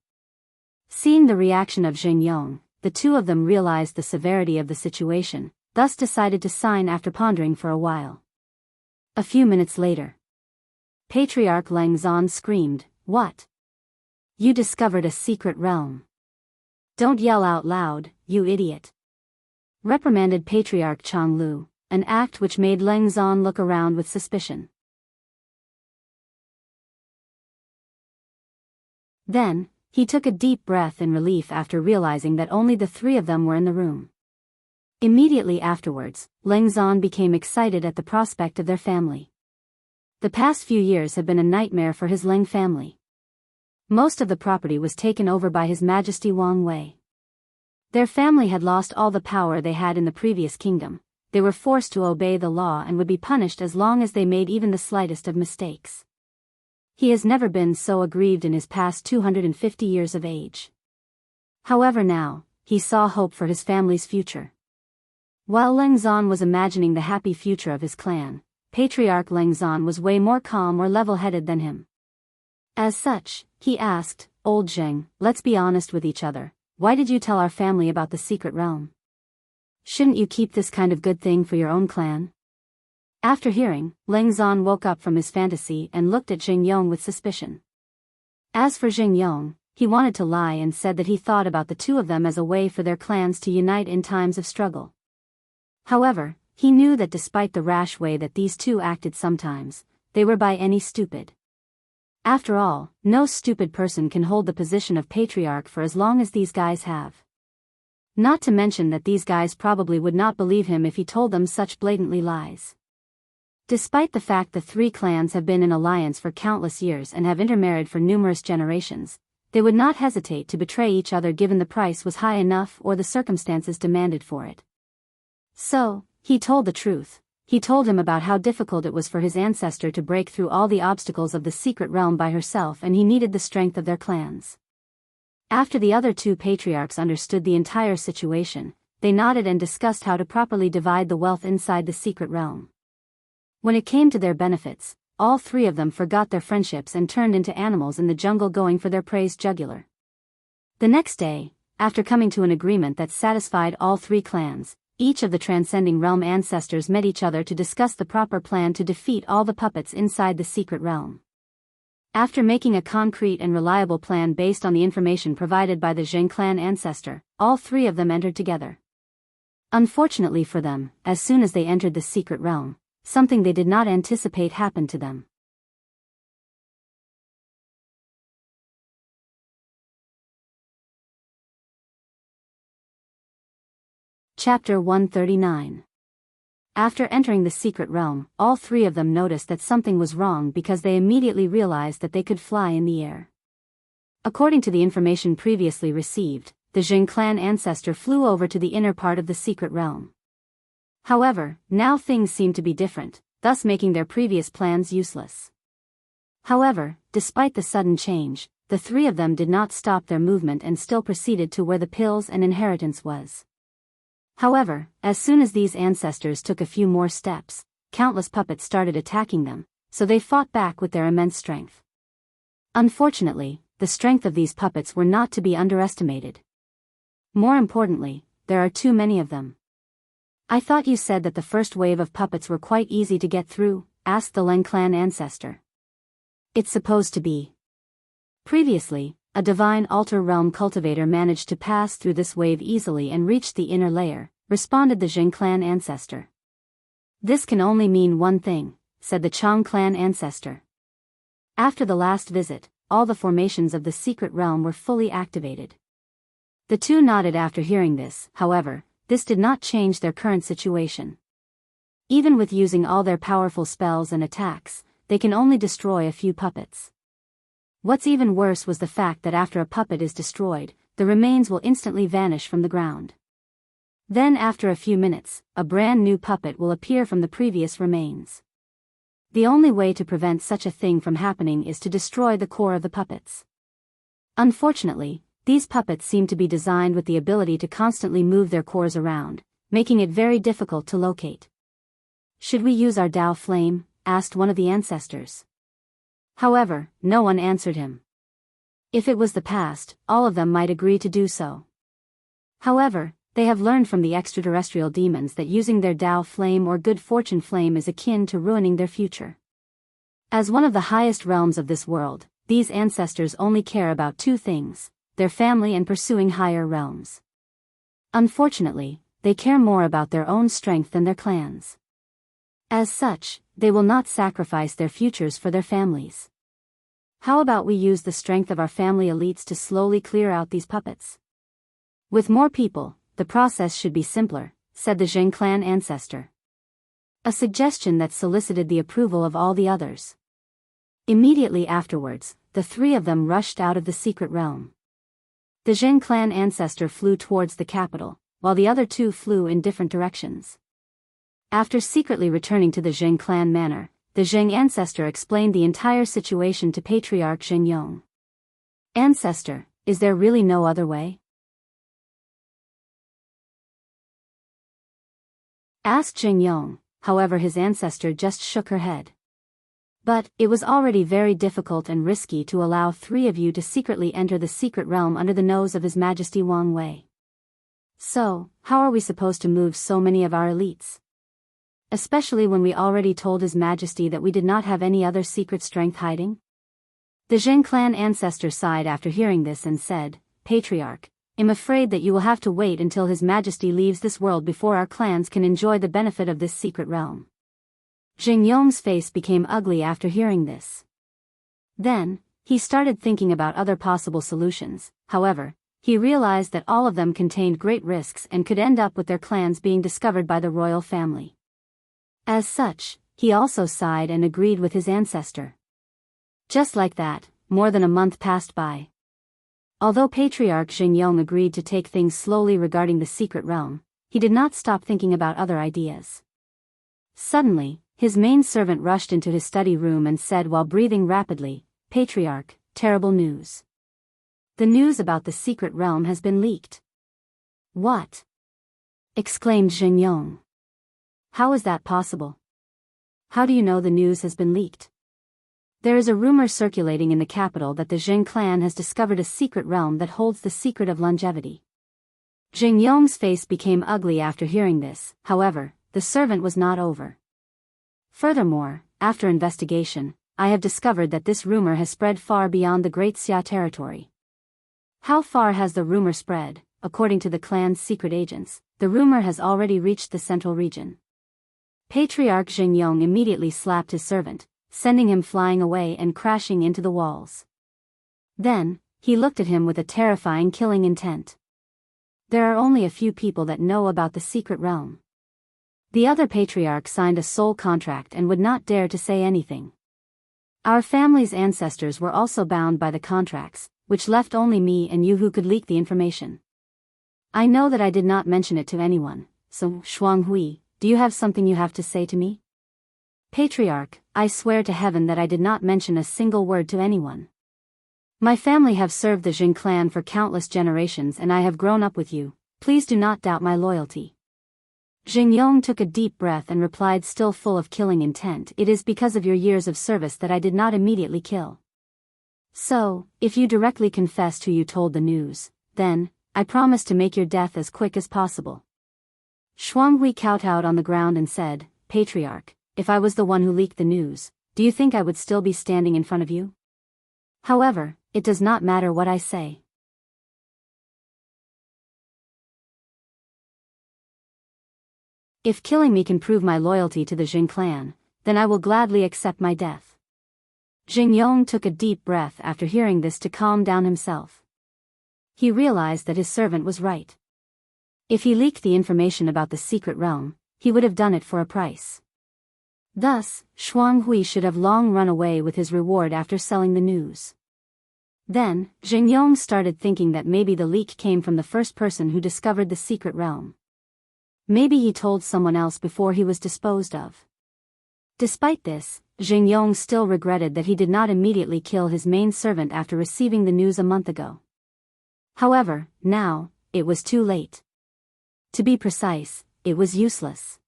Seeing the reaction of Jing Yong, the two of them realized the severity of the situation, thus decided to sign after pondering for a while. A few minutes later, Patriarch Leng Zan screamed, "What? You discovered a secret realm. Don't yell out loud, you idiot," reprimanded Patriarch Chang Lu, an act which made Leng Zan look around with suspicion. Then, he took a deep breath in relief after realizing that only the three of them were in the room. Immediately afterwards, Leng Zan became excited at the prospect of their family. The past few years had been a nightmare for his Leng family. Most of the property was taken over by His Majesty Wang Wei. Their family had lost all the power they had in the previous kingdom. They were forced to obey the law and would be punished as long as they made even the slightest of mistakes. He has never been so aggrieved in his past 250 years of age. However now, he saw hope for his family's future. While Leng Zan was imagining the happy future of his clan, Patriarch Leng Zan was way more calm or level-headed than him. As such, he asked, "Old Zheng, let's be honest with each other, why did you tell our family about the secret realm? Shouldn't you keep this kind of good thing for your own clan?" After hearing, Leng Zan woke up from his fantasy and looked at Jing Yong with suspicion. As for Jing Yong, he wanted to lie and said that he thought about the two of them as a way for their clans to unite in times of struggle. However, he knew that despite the rash way that these two acted sometimes, they were by any stupid. After all, no stupid person can hold the position of patriarch for as long as these guys have. Not to mention that these guys probably would not believe him if he told them such blatantly lies. Despite the fact the three clans have been in alliance for countless years and have intermarried for numerous generations, they would not hesitate to betray each other given the price was high enough or the circumstances demanded for it. So, he told the truth. He told him about how difficult it was for his ancestor to break through all the obstacles of the secret realm by herself and he needed the strength of their clans. After the other two patriarchs understood the entire situation, they nodded and discussed how to properly divide the wealth inside the secret realm. When it came to their benefits, all three of them forgot their friendships and turned into animals in the jungle going for their prey's jugular. The next day, after coming to an agreement that satisfied all three clans, each of the transcending realm ancestors met each other to discuss the proper plan to defeat all the puppets inside the secret realm. After making a concrete and reliable plan based on the information provided by the Zheng clan ancestor, all three of them entered together. Unfortunately for them, as soon as they entered the secret realm, something they did not anticipate happened to them. Chapter 139. After entering the secret realm, all three of them noticed that something was wrong because they immediately realized that they could fly in the air. According to the information previously received, the Jing clan ancestor flew over to the inner part of the secret realm. However, now things seemed to be different, thus making their previous plans useless. However, despite the sudden change, the three of them did not stop their movement and still proceeded to where the pills and inheritance was. However, as soon as these ancestors took a few more steps, countless puppets started attacking them, so they fought back with their immense strength. Unfortunately, the strength of these puppets were not to be underestimated. More importantly, there are too many of them. I thought you said that the first wave of puppets were quite easy to get through, asked the Leng clan ancestor. It's supposed to be. Previously, a divine altar realm cultivator managed to pass through this wave easily and reach the inner layer, responded the Jing clan ancestor. This can only mean one thing, said the Chang clan ancestor. After the last visit, all the formations of the secret realm were fully activated. The two nodded after hearing this. However, this did not change their current situation. Even with using all their powerful spells and attacks, they can only destroy a few puppets. What's even worse was the fact that after a puppet is destroyed, the remains will instantly vanish from the ground. Then after a few minutes, a brand new puppet will appear from the previous remains. The only way to prevent such a thing from happening is to destroy the core of the puppets. Unfortunately, these puppets seem to be designed with the ability to constantly move their cores around, making it very difficult to locate. Should we use our Dao flame? Asked one of the ancestors. However, no one answered him. If it was the past, all of them might agree to do so. However, they have learned from the extraterrestrial demons that using their Dao flame or good fortune flame is akin to ruining their future. As one of the highest realms of this world, these ancestors only care about two things: their family and pursuing higher realms. Unfortunately, they care more about their own strength than their clans. As such, they will not sacrifice their futures for their families. How about we use the strength of our family elites to slowly clear out these puppets? With more people, the process should be simpler, said the Jing clan ancestor. A suggestion that solicited the approval of all the others. Immediately afterwards, the three of them rushed out of the secret realm. The Jing clan ancestor flew towards the capital, while the other two flew in different directions. After secretly returning to the Jing clan manor, the Jing ancestor explained the entire situation to Patriarch Jingyong. Ancestor, is there really no other way? Asked Jingyong, however his ancestor just shook her head. But, it was already very difficult and risky to allow three of you to secretly enter the secret realm under the nose of His Majesty Wang Wei. So, how are we supposed to move so many of our elites? Especially when we already told His Majesty that we did not have any other secret strength hiding? The Jing clan ancestor sighed after hearing this and said, Patriarch, I'm afraid that you will have to wait until His Majesty leaves this world before our clans can enjoy the benefit of this secret realm. Jingyong's face became ugly after hearing this. Then, he started thinking about other possible solutions. However, he realized that all of them contained great risks and could end up with their clans being discovered by the royal family. As such, he also sighed and agreed with his ancestor. Just like that, more than a month passed by. Although Patriarch Jingyong agreed to take things slowly regarding the secret realm, he did not stop thinking about other ideas. Suddenly, his main servant rushed into his study room and said while breathing rapidly, Patriarch, terrible news. The news about the secret realm has been leaked. What? Exclaimed Jingyong. How is that possible? How do you know the news has been leaked? There is a rumor circulating in the capital that the Jing clan has discovered a secret realm that holds the secret of longevity. Jingyong's face became ugly after hearing this. However, the servant was not over. Furthermore, after investigation, I have discovered that this rumor has spread far beyond the Great Xia territory. How far has the rumor spread? According to the clan's secret agents, the rumor has already reached the central region. Patriarch Jingyong immediately slapped his servant, sending him flying away and crashing into the walls. Then, he looked at him with a terrifying killing intent. There are only a few people that know about the secret realm. The other patriarch signed a soul contract and would not dare to say anything. Our family's ancestors were also bound by the contracts, which left only me and you who could leak the information. I know that I did not mention it to anyone, so, Shuanghui, do you have something you have to say to me? Patriarch, I swear to heaven that I did not mention a single word to anyone. My family have served the Jing clan for countless generations and I have grown up with you, please do not doubt my loyalty. Jing Yong took a deep breath and replied, still full of killing intent, it is because of your years of service that I did not immediately kill. So, if you directly confessed who you told the news, then, I promise to make your death as quick as possible. Shuanghui kowtowed on the ground and said, Patriarch, if I was the one who leaked the news, do you think I would still be standing in front of you? However, it does not matter what I say. If killing me can prove my loyalty to the Jing clan, then I will gladly accept my death. Jing Yong took a deep breath after hearing this to calm down himself. He realized that his servant was right. If he leaked the information about the secret realm, he would have done it for a price. Thus, Shuanghui should have long run away with his reward after selling the news. Then, Jing Yong started thinking that maybe the leak came from the first person who discovered the secret realm. Maybe he told someone else before he was disposed of. Despite this, Jing Yong still regretted that he did not immediately kill his main servant after receiving the news a month ago. However, now, it was too late. To be precise, it was useless.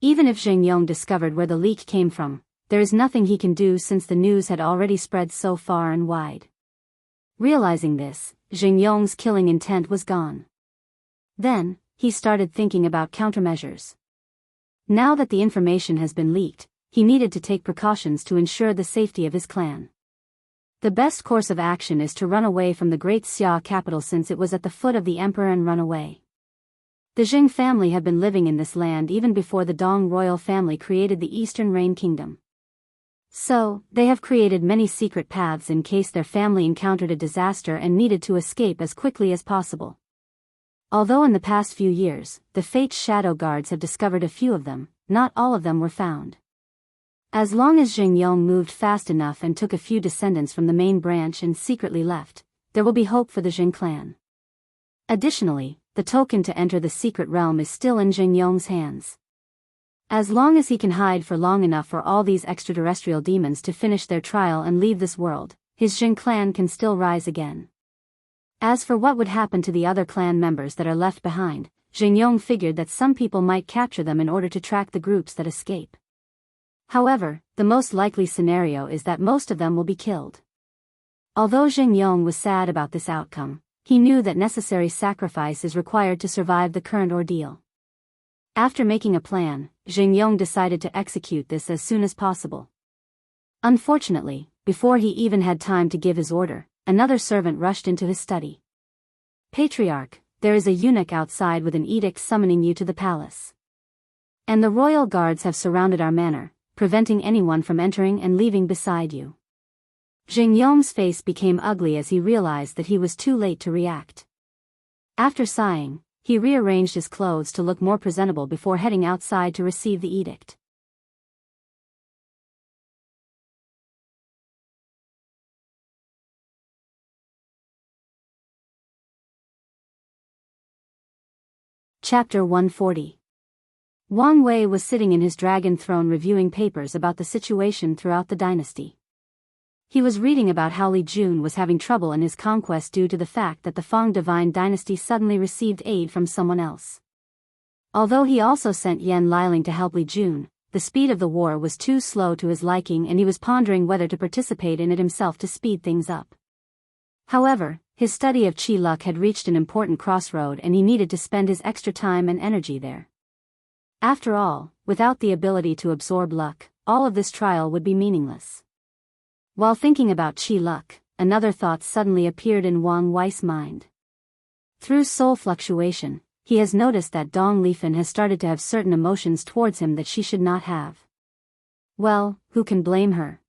Even if Jing Yong discovered where the leak came from, there is nothing he can do since the news had already spread so far and wide. Realizing this, Jing Yong's killing intent was gone. Then, he started thinking about countermeasures. Now that the information has been leaked, he needed to take precautions to ensure the safety of his clan. The best course of action is to run away from the great Xia capital since it was at the foot of the emperor and run away. The Jing family have been living in this land even before the Dong royal family created the Eastern Rain Kingdom. So, they have created many secret paths in case their family encountered a disaster and needed to escape as quickly as possible. Although in the past few years, the Fate's shadow guards have discovered a few of them, not all of them were found. As long as Jing Yong moved fast enough and took a few descendants from the main branch and secretly left, there will be hope for the Jing clan. Additionally, the token to enter the secret realm is still in Jing Yong's hands. As long as he can hide for long enough for all these extraterrestrial demons to finish their trial and leave this world, his Jing clan can still rise again. As for what would happen to the other clan members that are left behind, Jing Yong figured that some people might capture them in order to track the groups that escape. However, the most likely scenario is that most of them will be killed. Although Jing Yong was sad about this outcome, he knew that necessary sacrifice is required to survive the current ordeal. After making a plan, Jing Yong decided to execute this as soon as possible. Unfortunately, before he even had time to give his order, another servant rushed into his study. Patriarch, there is a eunuch outside with an edict summoning you to the palace. And the royal guards have surrounded our manor, preventing anyone from entering and leaving beside you. Jing Yong's face became ugly as he realized that he was too late to react. After sighing, he rearranged his clothes to look more presentable before heading outside to receive the edict. Chapter 140. Wang Wei was sitting in his dragon throne reviewing papers about the situation throughout the dynasty. He was reading about how Li Jun was having trouble in his conquest due to the fact that the Fang divine dynasty suddenly received aid from someone else. Although he also sent Yan Liling to help Li Jun, the speed of the war was too slow to his liking and he was pondering whether to participate in it himself to speed things up. However, his study of Qi luck had reached an important crossroad and he needed to spend his extra time and energy there. After all, without the ability to absorb luck, all of this trial would be meaningless. While thinking about Qi luck, another thought suddenly appeared in Wang Wei's mind. Through soul fluctuation, he has noticed that Dong Lifan has started to have certain emotions towards him that she should not have. Well, who can blame her?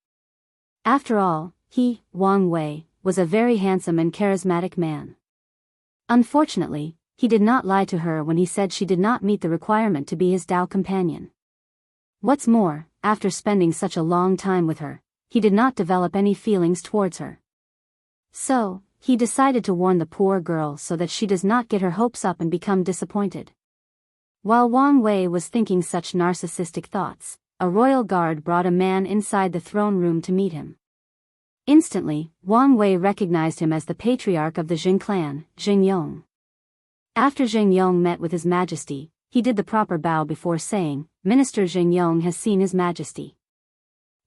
After all, he, Wang Wei, was a very handsome and charismatic man. Unfortunately, he did not lie to her when he said she did not meet the requirement to be his Dao companion. What's more, after spending such a long time with her, he did not develop any feelings towards her. So, he decided to warn the poor girl so that she does not get her hopes up and become disappointed. While Wang Wei was thinking such narcissistic thoughts, a royal guard brought a man inside the throne room to meet him. Instantly, Wang Wei recognized him as the patriarch of the Jin clan, Jin Yong. After Jin Yong met with His Majesty, he did the proper bow before saying, "Minister Jin Yong has seen His Majesty."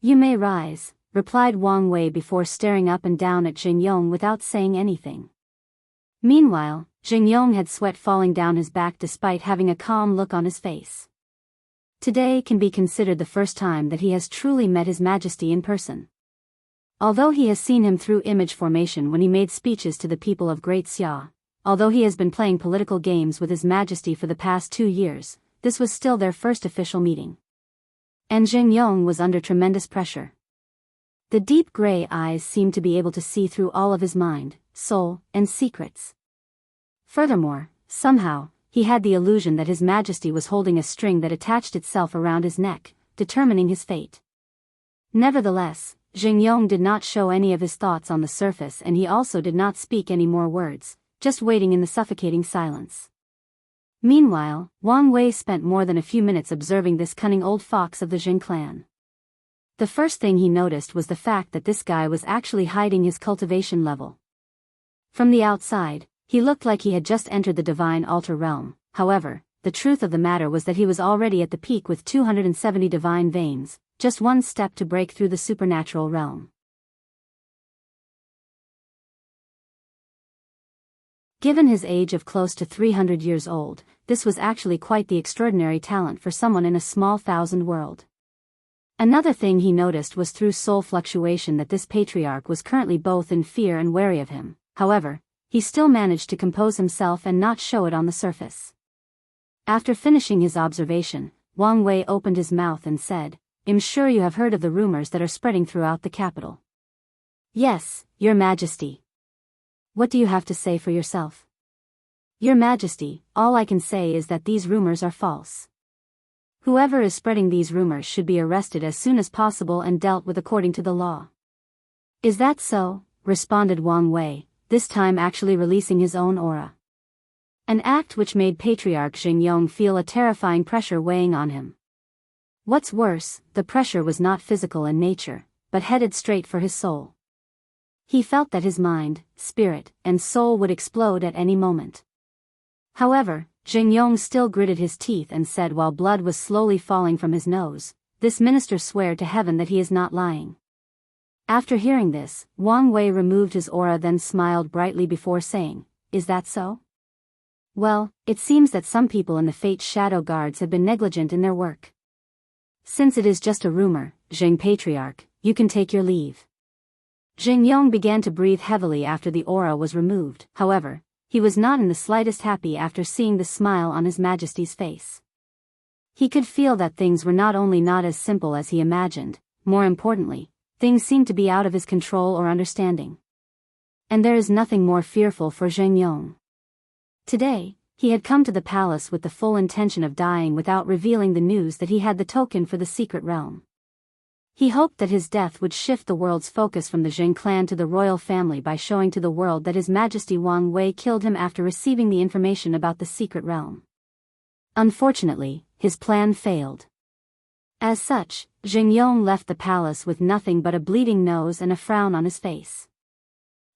"You may rise," replied Wang Wei before staring up and down at Jin Yong without saying anything. Meanwhile, Jin Yong had sweat falling down his back despite having a calm look on his face. Today can be considered the first time that he has truly met His Majesty in person. Although he has seen him through image formation when he made speeches to the people of Great Xia, although he has been playing political games with His Majesty for the past 2 years, this was still their first official meeting. And Jin Yong was under tremendous pressure. The deep gray eyes seemed to be able to see through all of his mind, soul, and secrets. Furthermore, somehow, he had the illusion that His Majesty was holding a string that attached itself around his neck, determining his fate. Nevertheless, Jin Yong did not show any of his thoughts on the surface, and he also did not speak any more words, just waiting in the suffocating silence. Meanwhile, Wang Wei spent more than a few minutes observing this cunning old fox of the Jin clan. The first thing he noticed was the fact that this guy was actually hiding his cultivation level. From the outside, he looked like he had just entered the divine altar realm. However, the truth of the matter was that he was already at the peak with 270 divine veins, just one step to break through the supernatural realm. Given his age of close to 300 years old, this was actually quite the extraordinary talent for someone in a small thousand world. Another thing he noticed was through soul fluctuation that this patriarch was currently both in fear and wary of him. However, he still managed to compose himself and not show it on the surface. After finishing his observation, Wang Wei opened his mouth and said, "I'm sure you have heard of the rumors that are spreading throughout the capital." "Yes, Your Majesty." "What do you have to say for yourself?" "Your Majesty, all I can say is that these rumors are false. Whoever is spreading these rumors should be arrested as soon as possible and dealt with according to the law." "Is that so?" responded Wang Wei, this time actually releasing his own aura. An act which made Patriarch Jin Yong feel a terrifying pressure weighing on him. What's worse, the pressure was not physical in nature, but headed straight for his soul. He felt that his mind, spirit, and soul would explode at any moment. However, Jin Yong still gritted his teeth and said while blood was slowly falling from his nose, "This minister swear to heaven that he is not lying." After hearing this, Wang Wei removed his aura then smiled brightly before saying, "Is that so? Well, it seems that some people in the Fate's Shadow Guards have been negligent in their work. Since it is just a rumor, Jing Patriarch, you can take your leave." Jin Yong began to breathe heavily after the aura was removed. However, he was not in the slightest happy after seeing the smile on His Majesty's face. He could feel that things were not only not as simple as he imagined, more importantly, things seemed to be out of his control or understanding. And there is nothing more fearful for Jin Yong. Today, he had come to the palace with the full intention of dying without revealing the news that he had the token for the secret realm. He hoped that his death would shift the world's focus from the Jin clan to the royal family by showing to the world that His Majesty Wang Wei killed him after receiving the information about the secret realm. Unfortunately, his plan failed. As such, Jin Yong left the palace with nothing but a bleeding nose and a frown on his face.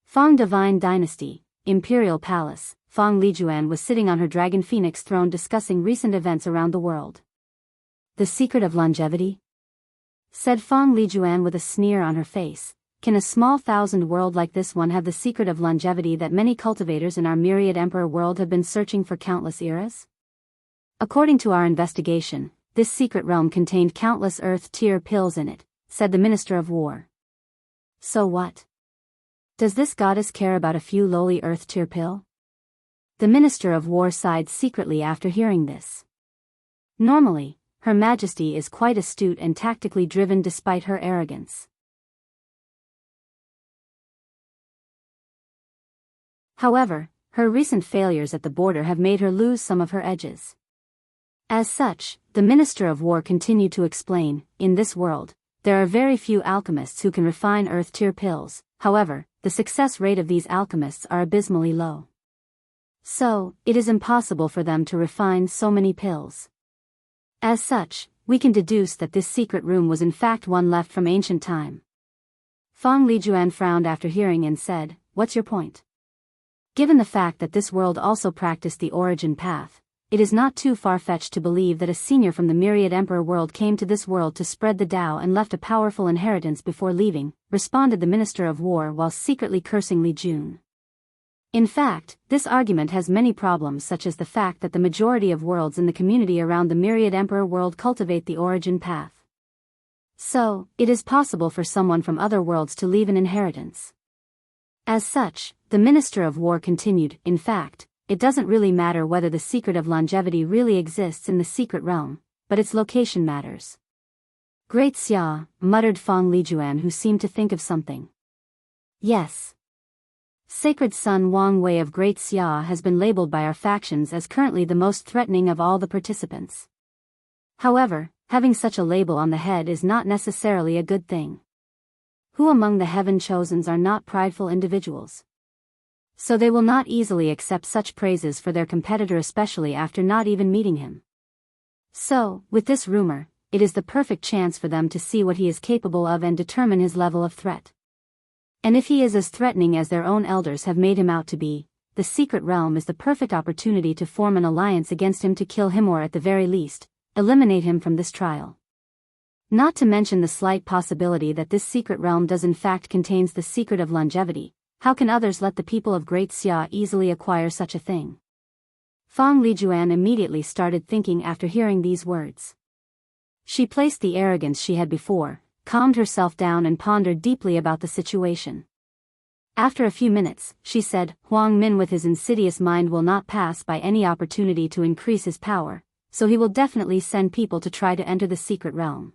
Fang Divine Dynasty, Imperial Palace. Fang Lijuan was sitting on her dragon phoenix throne discussing recent events around the world. "The secret of longevity?" said Fang Lijuan with a sneer on her face. "Can a small thousand world like this one have the secret of longevity that many cultivators in our myriad emperor world have been searching for countless eras? According to our investigation, this secret realm contained countless earth-tier pills in it," said the Minister of War. "So what? Does this goddess care about a few lowly earth-tier pill?" The Minister of War sighed secretly after hearing this. Normally, Her Majesty is quite astute and tactically driven despite her arrogance. However, her recent failures at the border have made her lose some of her edges. As such, the Minister of War continued to explain, in this world, there are very few alchemists who can refine earth-tier pills. However, the success rate of these alchemists are abysmally low. So, it is impossible for them to refine so many pills. As such, we can deduce that this secret room was in fact one left from ancient time. Fang Lijuan frowned after hearing and said, "What's your point?" Given the fact that this world also practiced the origin path, it is not too far-fetched to believe that a senior from the myriad emperor world came to this world to spread the Tao and left a powerful inheritance before leaving, responded the Minister of War while secretly cursing Li Jun. In fact, this argument has many problems, such as the fact that the majority of worlds in the community around the myriad emperor world cultivate the origin path. So, it is possible for someone from other worlds to leave an inheritance. As such, the Minister of War continued, in fact, it doesn't really matter whether the secret of longevity really exists in the secret realm, but its location matters. Great Xia, muttered Fang Lijuan, who seemed to think of something. Yes. Sacred Son Wang Wei of Great Xia has been labeled by our factions as currently the most threatening of all the participants. However, having such a label on the head is not necessarily a good thing. Who among the heaven chosens are not prideful individuals? So they will not easily accept such praises for their competitor, especially after not even meeting him. So, with this rumor, it is the perfect chance for them to see what he is capable of and determine his level of threat. And if he is as threatening as their own elders have made him out to be, the secret realm is the perfect opportunity to form an alliance against him, to kill him, or at the very least, eliminate him from this trial. Not to mention the slight possibility that this secret realm does in fact contains the secret of longevity. How can others let the people of Great Xia easily acquire such a thing? Fang Lijuan immediately started thinking after hearing these words. She placed the arrogance she had before, calmed herself down and pondered deeply about the situation. After a few minutes, she said, Huang Min with his insidious mind will not pass by any opportunity to increase his power, so he will definitely send people to try to enter the secret realm.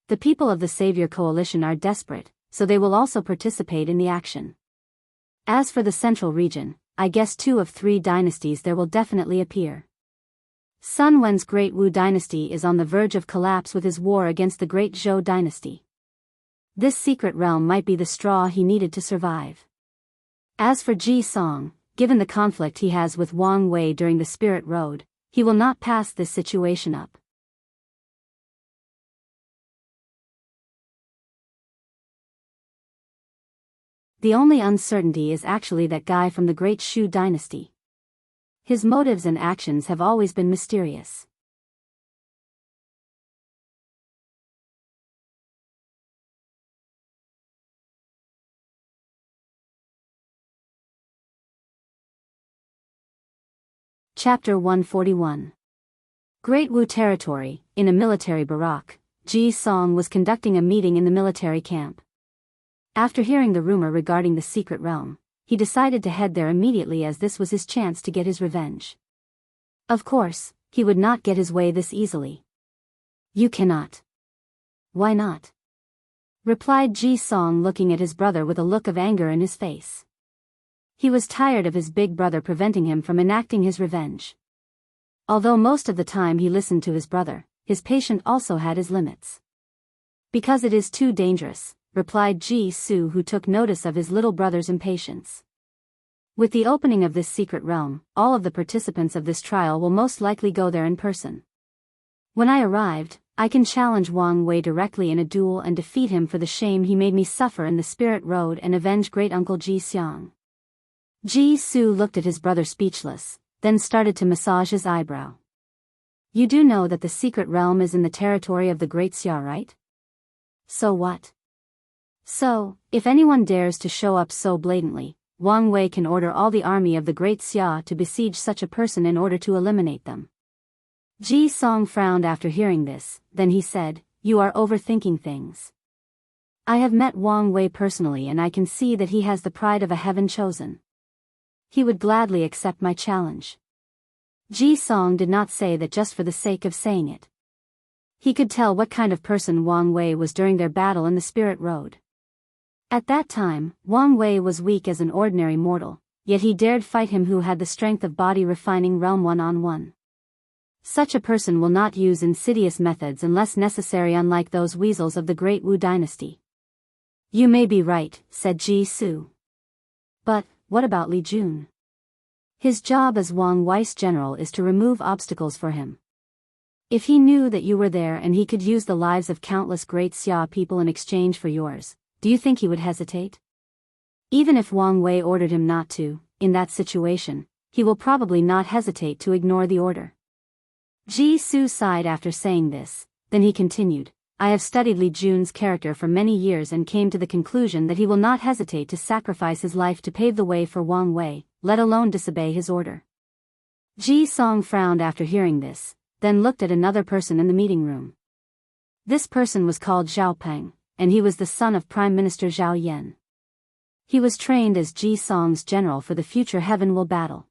The people of the Savior Coalition are desperate, so they will also participate in the action. As for the central region, I guess 2 of 3 dynasties there will definitely appear. Sun Wen's Great Wu dynasty is on the verge of collapse with his war against the Great Zhou dynasty. This secret realm might be the straw he needed to survive. As for Ji Song, given the conflict he has with Wang Wei during the Spirit Road, he will not pass this situation up. The only uncertainty is actually that guy from the Great Shu dynasty. His motives and actions have always been mysterious. Chapter 141. Great Wu Territory. In a military barrack, Ji Song was conducting a meeting in the military camp. After hearing the rumor regarding the secret realm, he decided to head there immediately, as this was his chance to get his revenge. Of course, he would not get his way this easily. You cannot. Why not? Replied Ji Song, looking at his brother with a look of anger in his face. He was tired of his big brother preventing him from enacting his revenge. Although most of the time he listened to his brother, his patience also had his limits. Because it is too dangerous, replied Ji Su, who took notice of his little brother's impatience. With the opening of this secret realm, all of the participants of this trial will most likely go there in person. When I arrived, I can challenge Wang Wei directly in a duel and defeat him for the shame he made me suffer in the Spirit Road and avenge great-uncle Ji Xiang. Ji Su looked at his brother speechless, then started to massage his eyebrow. You do know that the secret realm is in the territory of the Great Xia, right? So what? So, if anyone dares to show up so blatantly, Wang Wei can order all the army of the Great Xia to besiege such a person in order to eliminate them. Ji Song frowned after hearing this, then he said, You are overthinking things. I have met Wang Wei personally and I can see that he has the pride of a heaven chosen. He would gladly accept my challenge. Ji Song did not say that just for the sake of saying it. He could tell what kind of person Wang Wei was during their battle in the Spirit Road. At that time, Wang Wei was weak as an ordinary mortal, yet he dared fight him who had the strength of body refining realm one-on-one. Such a person will not use insidious methods unless necessary, unlike those weasels of the Great Wu dynasty. You may be right, said Ji Su. But, what about Li Jun? His job as Wang Wei's general is to remove obstacles for him. If he knew that you were there and he could use the lives of countless great Xia people in exchange for yours, do you think he would hesitate? Even if Wang Wei ordered him not to, in that situation, he will probably not hesitate to ignore the order. Ji Su sighed after saying this, then he continued, I have studied Li Jun's character for many years and came to the conclusion that he will not hesitate to sacrifice his life to pave the way for Wang Wei, let alone disobey his order. Ji Song frowned after hearing this, then looked at another person in the meeting room. This person was called Zhao Peng, and he was the son of Prime Minister Zhao Yan. He was trained as Ji Song's general for the future Heavenwell battle.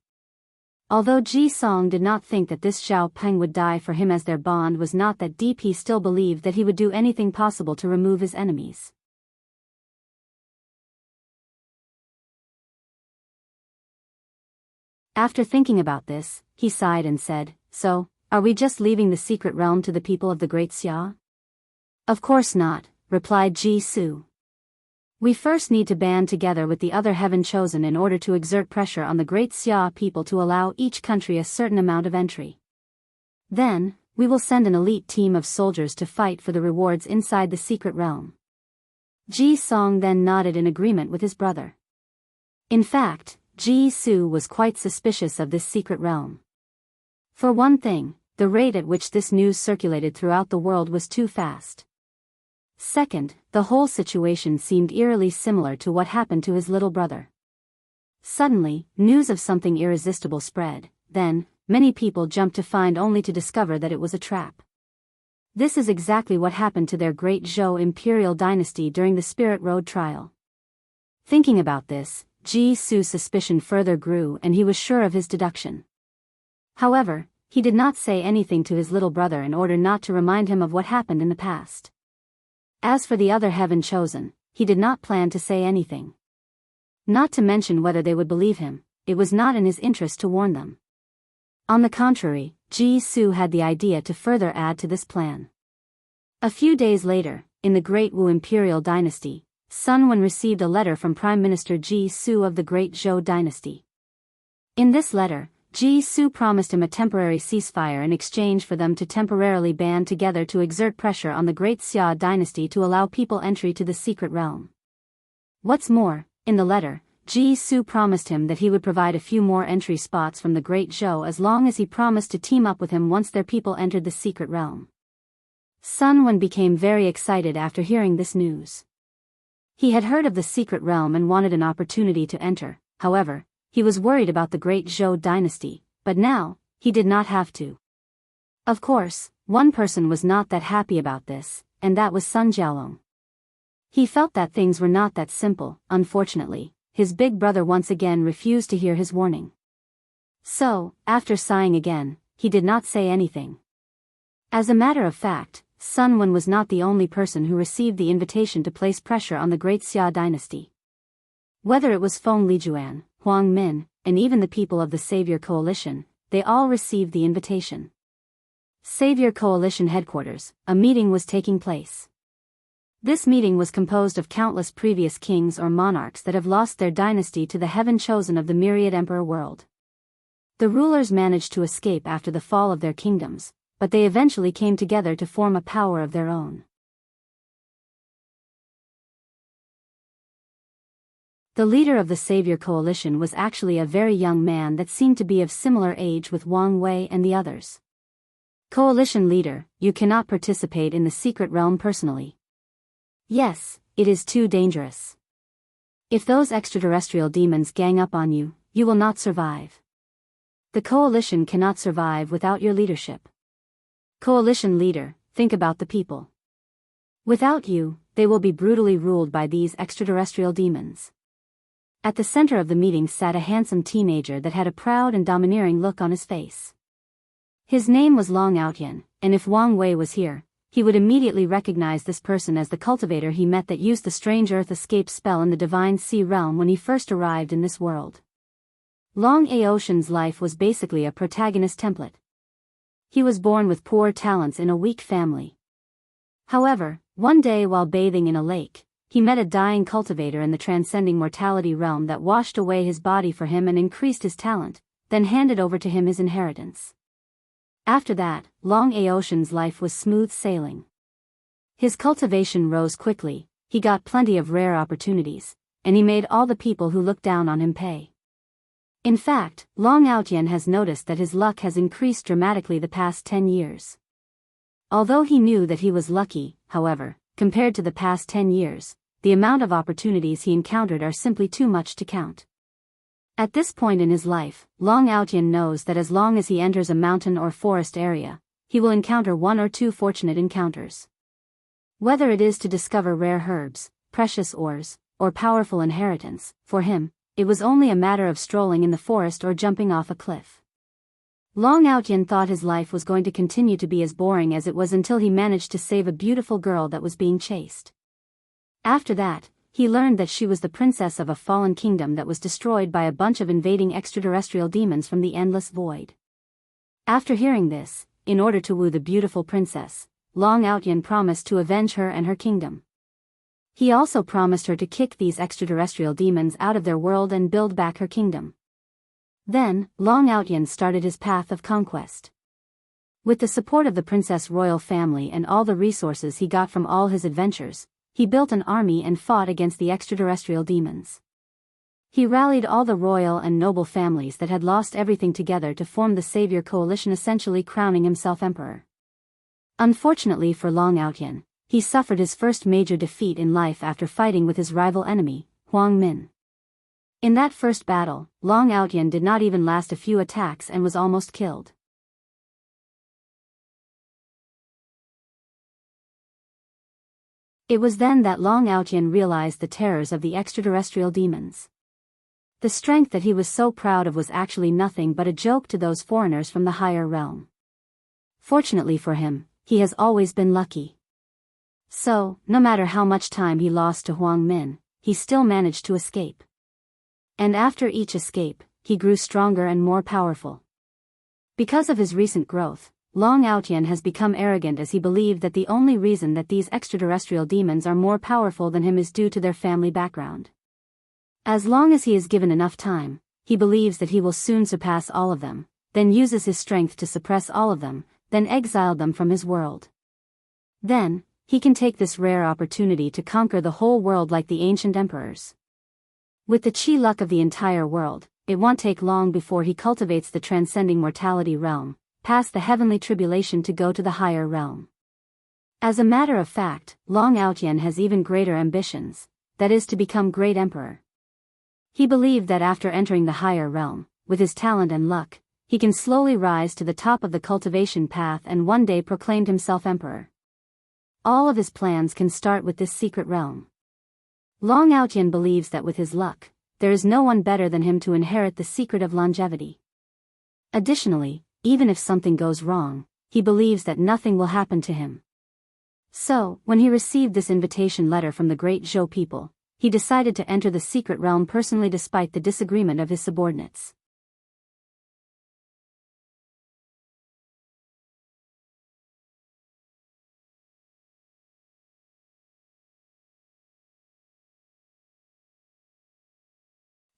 Although Ji Song did not think that this Zhao Peng would die for him as their bond was not that deep, he still believed that he would do anything possible to remove his enemies. After thinking about this, he sighed and said, So, are we just leaving the secret realm to the people of the Great Xia? Of course not, replied Ji Su. We first need to band together with the other Heaven Chosen in order to exert pressure on the Great Xia people to allow each country a certain amount of entry. Then, we will send an elite team of soldiers to fight for the rewards inside the secret realm. Ji Song then nodded in agreement with his brother. In fact, Ji Su was quite suspicious of this secret realm. For one thing, the rate at which this news circulated throughout the world was too fast. Second, the whole situation seemed eerily similar to what happened to his little brother. Suddenly, news of something irresistible spread, then, many people jumped to find only to discover that it was a trap. This is exactly what happened to their great Zhou imperial dynasty during the Spirit Road trial. Thinking about this, Ji Su's suspicion further grew and he was sure of his deduction. However, he did not say anything to his little brother in order not to remind him of what happened in the past. As for the other Heaven Chosen, he did not plan to say anything. Not to mention whether they would believe him, it was not in his interest to warn them. On the contrary, Ji Su had the idea to further add to this plan. A few days later, in the Great Wu imperial dynasty, Sun Wen received a letter from Prime Minister Ji Su of the Great Zhou dynasty. In this letter, Ji Su promised him a temporary ceasefire in exchange for them to temporarily band together to exert pressure on the Great Xia dynasty to allow people entry to the secret realm. What's more, in the letter, Ji Su promised him that he would provide a few more entry spots from the Great Zhou as long as he promised to team up with him once their people entered the secret realm. Sun Wen became very excited after hearing this news. He had heard of the secret realm and wanted an opportunity to enter, however, he was worried about the Great Zhou dynasty, but now, he did not have to. Of course, one person was not that happy about this, and that was Sun Jialong. He felt that things were not that simple. Unfortunately, his big brother once again refused to hear his warning. So, after sighing again, he did not say anything. As a matter of fact, Sun Wen was not the only person who received the invitation to place pressure on the Great Xia dynasty. Whether it was Feng Lijuan, Huang Min, and even the people of the Savior Coalition, they all received the invitation. Savior Coalition headquarters, a meeting was taking place. This meeting was composed of countless previous kings or monarchs that have lost their dynasty to the Heaven Chosen of the myriad emperor world. The rulers managed to escape after the fall of their kingdoms, but they eventually came together to form a power of their own. The leader of the Savior Coalition was actually a very young man that seemed to be of similar age with Wang Wei and the others. Coalition leader, you cannot participate in the secret realm personally. Yes, it is too dangerous. If those extraterrestrial demons gang up on you, you will not survive. The coalition cannot survive without your leadership. Coalition leader, think about the people. Without you, they will be brutally ruled by these extraterrestrial demons. At the center of the meeting sat a handsome teenager that had a proud and domineering look on his face. His name was Long Outyan, and if Wang Wei was here, he would immediately recognize this person as the cultivator he met that used the strange earth escape spell in the divine sea realm when he first arrived in this world. Long Aotian's life was basically a protagonist template. He was born with poor talents in a weak family. However, one day while bathing in a lake, he met a dying cultivator in the transcending mortality realm that washed away his body for him and increased his talent, then handed over to him his inheritance. After that, Long Aotian's life was smooth sailing. His cultivation rose quickly, he got plenty of rare opportunities, and he made all the people who looked down on him pay. In fact, Long Aotian has noticed that his luck has increased dramatically the past 10 years. Although he knew that he was lucky, however, compared to the past 10 years, the amount of opportunities he encountered are simply too much to count. At this point in his life, Long Aotian knows that as long as he enters a mountain or forest area, he will encounter one or two fortunate encounters. Whether it is to discover rare herbs, precious ores, or powerful inheritance, for him, it was only a matter of strolling in the forest or jumping off a cliff. Long Aotian thought his life was going to continue to be as boring as it was until he managed to save a beautiful girl that was being chased. After that, he learned that she was the princess of a fallen kingdom that was destroyed by a bunch of invading extraterrestrial demons from the endless void. After hearing this, in order to woo the beautiful princess, Long Aotian promised to avenge her and her kingdom. He also promised her to kick these extraterrestrial demons out of their world and build back her kingdom. Then, Long Aotian started his path of conquest. With the support of the princess royal family and all the resources he got from all his adventures, he built an army and fought against the extraterrestrial demons. He rallied all the royal and noble families that had lost everything together to form the Savior Coalition, essentially crowning himself emperor. Unfortunately for Long Aotian, he suffered his first major defeat in life after fighting with his rival enemy, Huang Min. In that first battle, Long Aotian did not even last a few attacks and was almost killed. It was then that Long Aotian realized the terrors of the extraterrestrial demons. The strength that he was so proud of was actually nothing but a joke to those foreigners from the higher realm. Fortunately for him, he has always been lucky. So, no matter how much time he lost to Huang Min, he still managed to escape. And after each escape, he grew stronger and more powerful. Because of his recent growth, Long Aotian has become arrogant, as he believed that the only reason that these extraterrestrial demons are more powerful than him is due to their family background. As long as he is given enough time, he believes that he will soon surpass all of them, then uses his strength to suppress all of them, then exile them from his world. Then, he can take this rare opportunity to conquer the whole world like the ancient emperors. With the chi luck of the entire world, it won't take long before he cultivates the transcending mortality realm, past the heavenly tribulation to go to the higher realm. As a matter of fact, Long Aotian has even greater ambitions, that is to become great emperor. He believed that after entering the higher realm, with his talent and luck, he can slowly rise to the top of the cultivation path and one day proclaimed himself emperor. All of his plans can start with this secret realm. Long Aotian believes that with his luck, there is no one better than him to inherit the secret of longevity. Additionally, even if something goes wrong, he believes that nothing will happen to him. So, when he received this invitation letter from the great Zhou people, he decided to enter the secret realm personally despite the disagreement of his subordinates.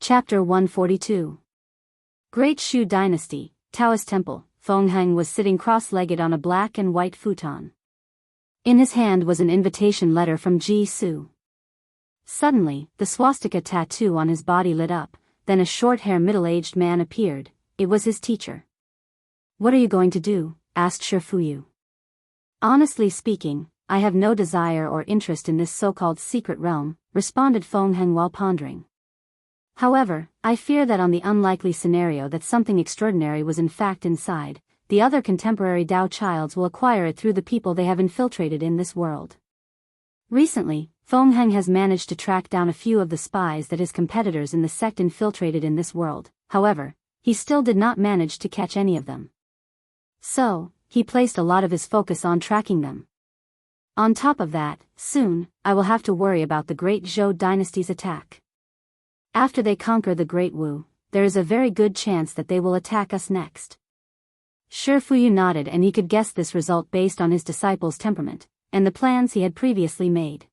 Chapter 142. Great Shu Dynasty, Taoist Temple. Feng was sitting cross-legged on a black and white futon. In his hand was an invitation letter from Ji Su. Suddenly, the swastika tattoo on his body lit up, then a short-haired middle-aged man appeared. It was his teacher. "What are you going to do?" asked Shifuyu. "Honestly speaking, I have no desire or interest in this so-called secret realm," responded Feng while pondering. "However, I fear that on the unlikely scenario that something extraordinary was in fact inside, the other contemporary Dao childs will acquire it through the people they have infiltrated in this world." Recently, Feng has managed to track down a few of the spies that his competitors in the sect infiltrated in this world. However, he still did not manage to catch any of them. So, he placed a lot of his focus on tracking them. On top of that, soon, I will have to worry about the Great Zhou Dynasty's attack. After they conquer the Great Wu, there is a very good chance that they will attack us next. Shifuyu nodded, and he could guess this result based on his disciple's temperament, and the plans he had previously made.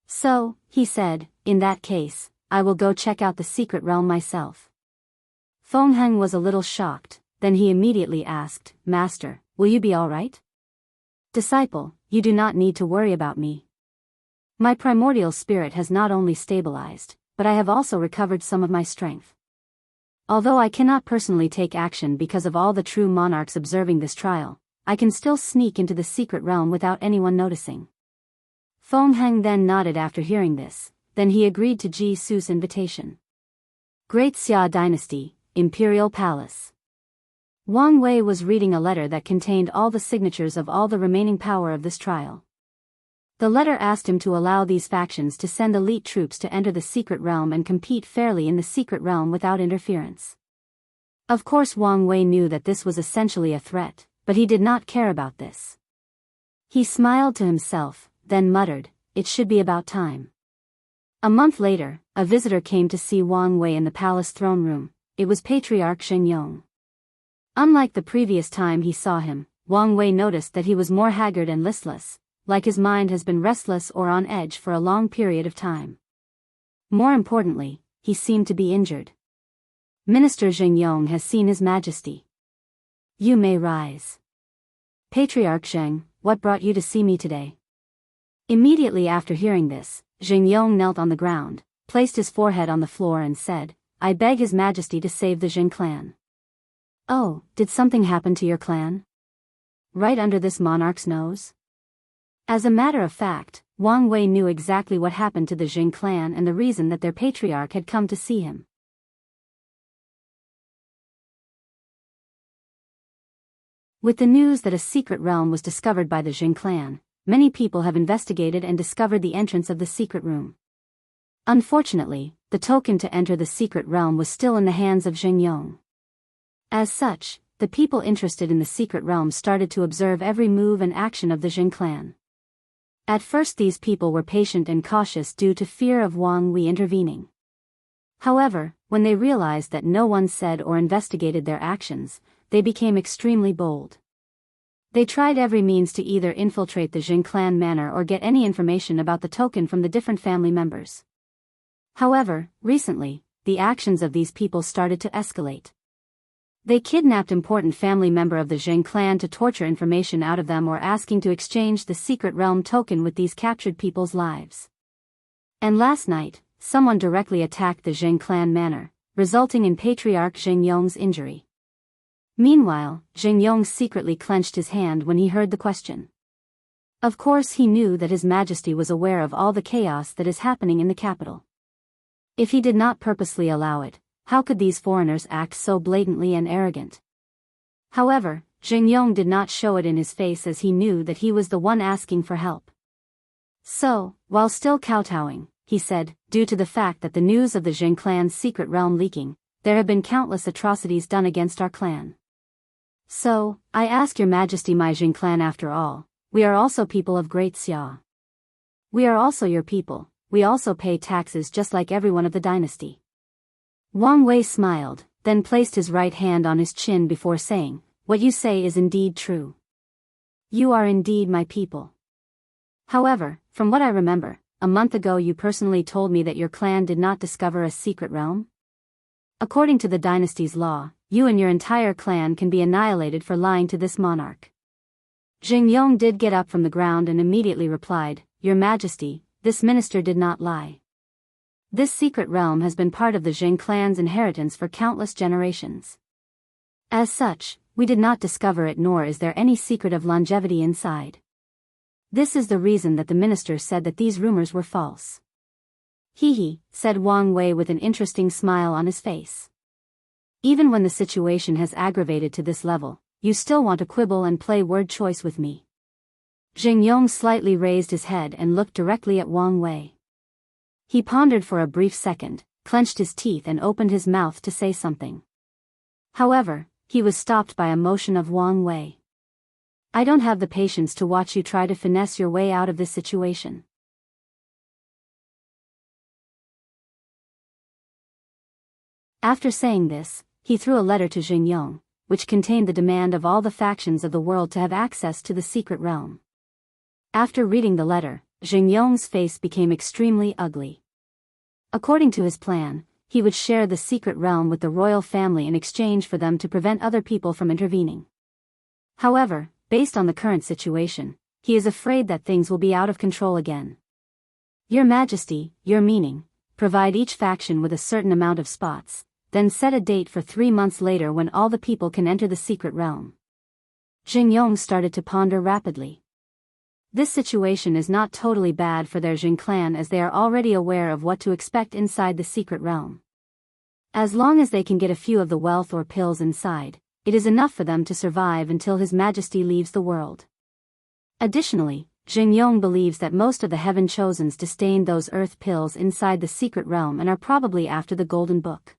So, he said, in that case, I will go check out the secret realm myself. Feng Heng was a little shocked, then he immediately asked, Master, will you be all right? Disciple, you do not need to worry about me. My primordial spirit has not only stabilized, but I have also recovered some of my strength. Although I cannot personally take action because of all the true monarchs observing this trial, I can still sneak into the secret realm without anyone noticing. Feng Heng then nodded after hearing this, then he agreed to Ji Su's invitation. Great Xia Dynasty, Imperial Palace. Wang Wei was reading a letter that contained all the signatures of all the remaining power of this trial. The letter asked him to allow these factions to send elite troops to enter the secret realm and compete fairly in the secret realm without interference. Of course, Wang Wei knew that this was essentially a threat, but he did not care about this. He smiled to himself, then muttered, it should be about time. A month later, a visitor came to see Wang Wei in the palace throne room. It was Patriarch Zhengyong. Unlike the previous time he saw him, Wang Wei noticed that he was more haggard and listless, like his mind has been restless or on edge for a long period of time. More importantly, he seemed to be injured. Minister Zhengyong has seen His Majesty. You may rise. Patriarch Zheng, what brought you to see me today? Immediately after hearing this, Zhengyong knelt on the ground, placed his forehead on the floor and said, I beg His Majesty to save the Zheng clan. Oh, did something happen to your clan? Right under this monarch's nose? As a matter of fact, Wang Wei knew exactly what happened to the Zheng clan and the reason that their patriarch had come to see him. With the news that a secret realm was discovered by the Zheng clan, many people have investigated and discovered the entrance of the secret room. Unfortunately, the token to enter the secret realm was still in the hands of Zhengyong. As such, the people interested in the secret realm started to observe every move and action of the Zheng clan. At first these people were patient and cautious due to fear of Wang Wei intervening. However, when they realized that no one said or investigated their actions, they became extremely bold. They tried every means to either infiltrate the Zheng clan manor or get any information about the token from the different family members. However, recently, the actions of these people started to escalate. They kidnapped important family member of the Zheng clan to torture information out of them or asking to exchange the secret realm token with these captured people's lives. And last night, someone directly attacked the Zheng clan manor, resulting in Patriarch Zhengyong's injury. Meanwhile, Zhengyong secretly clenched his hand when he heard the question. Of course he knew that His Majesty was aware of all the chaos that is happening in the capital. If he did not purposely allow it, how could these foreigners act so blatantly and arrogant? However, Zhengyong did not show it in his face as he knew that he was the one asking for help. So, while still kowtowing, he said, due to the fact that the news of the Zheng clan's secret realm leaking, there have been countless atrocities done against our clan. So, I ask Your Majesty, my Zheng clan after all, we are also people of Great Xia. We are also your people, we also pay taxes just like everyone of the dynasty. Wang Wei smiled, then placed his right hand on his chin before saying, what you say is indeed true. You are indeed my people. However, from what I remember, a month ago you personally told me that your clan did not discover a secret realm? According to the dynasty's law, you and your entire clan can be annihilated for lying to this monarch. Zhengyong did get up from the ground and immediately replied, Your Majesty, this minister did not lie. This secret realm has been part of the Zheng clan's inheritance for countless generations. As such, we did not discover it, nor is there any secret of longevity inside. This is the reason that the minister said that these rumors were false. He, said Wang Wei with an interesting smile on his face. Even when the situation has aggravated to this level, you still want to quibble and play word choice with me. Zhengyong slightly raised his head and looked directly at Wang Wei. He pondered for a brief second, clenched his teeth and opened his mouth to say something. However, he was stopped by a motion of Wang Wei. I don't have the patience to watch you try to finesse your way out of this situation. After saying this, he threw a letter to Xingyong, which contained the demand of all the factions of the world to have access to the secret realm. After reading the letter, Xingyong's face became extremely ugly. According to his plan, he would share the secret realm with the royal family in exchange for them to prevent other people from intervening. However, based on the current situation, he is afraid that things will be out of control again. Your Majesty, your meaning, provide each faction with a certain amount of spots, then set a date for 3 months later when all the people can enter the secret realm. Xingyong started to ponder rapidly. This situation is not totally bad for their Jin clan as they are already aware of what to expect inside the secret realm. As long as they can get a few of the wealth or pills inside, it is enough for them to survive until His Majesty leaves the world. Additionally, Xingyong believes that most of the Heaven Chosens disdain those earth pills inside the secret realm and are probably after the Golden Book.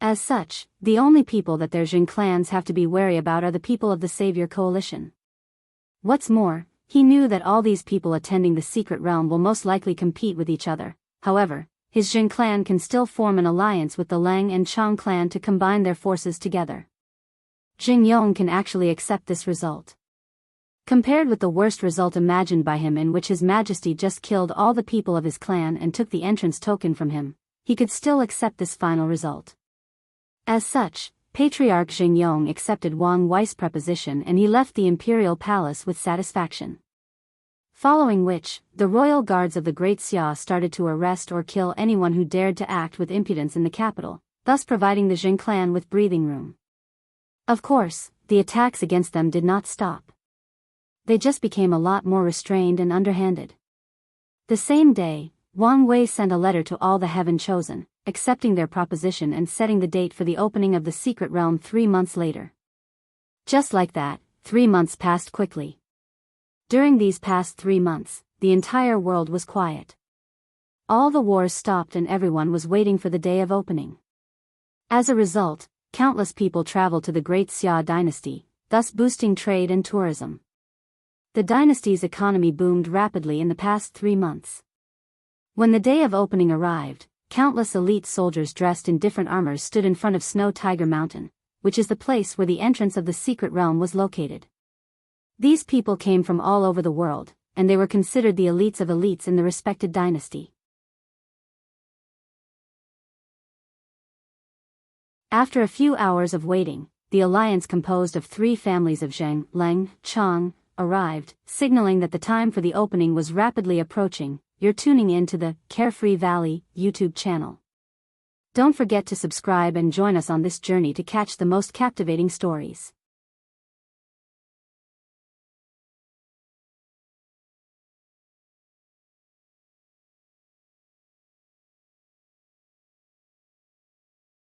As such, the only people that their Jin clans have to be wary about are the people of the Savior Coalition. What's more, he knew that all these people attending the secret realm will most likely compete with each other. However, his Jin clan can still form an alliance with the Lang and Chang clan to combine their forces together. Xingyong can actually accept this result. Compared with the worst result imagined by him in which His Majesty just killed all the people of his clan and took the entrance token from him, he could still accept this final result. As such, Patriarch Xingyong accepted Wang Wei's proposition and he left the imperial palace with satisfaction. Following which, the royal guards of the Great Xia started to arrest or kill anyone who dared to act with impudence in the capital, thus providing the Jin clan with breathing room. Of course, the attacks against them did not stop. They just became a lot more restrained and underhanded. The same day, Wang Wei sent a letter to all the Heaven Chosen, accepting their proposition and setting the date for the opening of the secret realm 3 months later. Just like that, 3 months passed quickly. During these past 3 months, the entire world was quiet. All the wars stopped and everyone was waiting for the day of opening. As a result, countless people traveled to the Great Xia dynasty, thus boosting trade and tourism. The dynasty's economy boomed rapidly in the past 3 months. When the day of opening arrived, countless elite soldiers dressed in different armors stood in front of Snow Tiger Mountain, which is the place where the entrance of the secret realm was located. These people came from all over the world, and they were considered the elites of elites in the respected dynasty. After a few hours of waiting, the alliance composed of 3 families of Zheng, Leng, Chang, arrived, signaling that the time for the opening was rapidly approaching. You're tuning in to the Carefree Valley YouTube channel. Don't forget to subscribe and join us on this journey to catch the most captivating stories.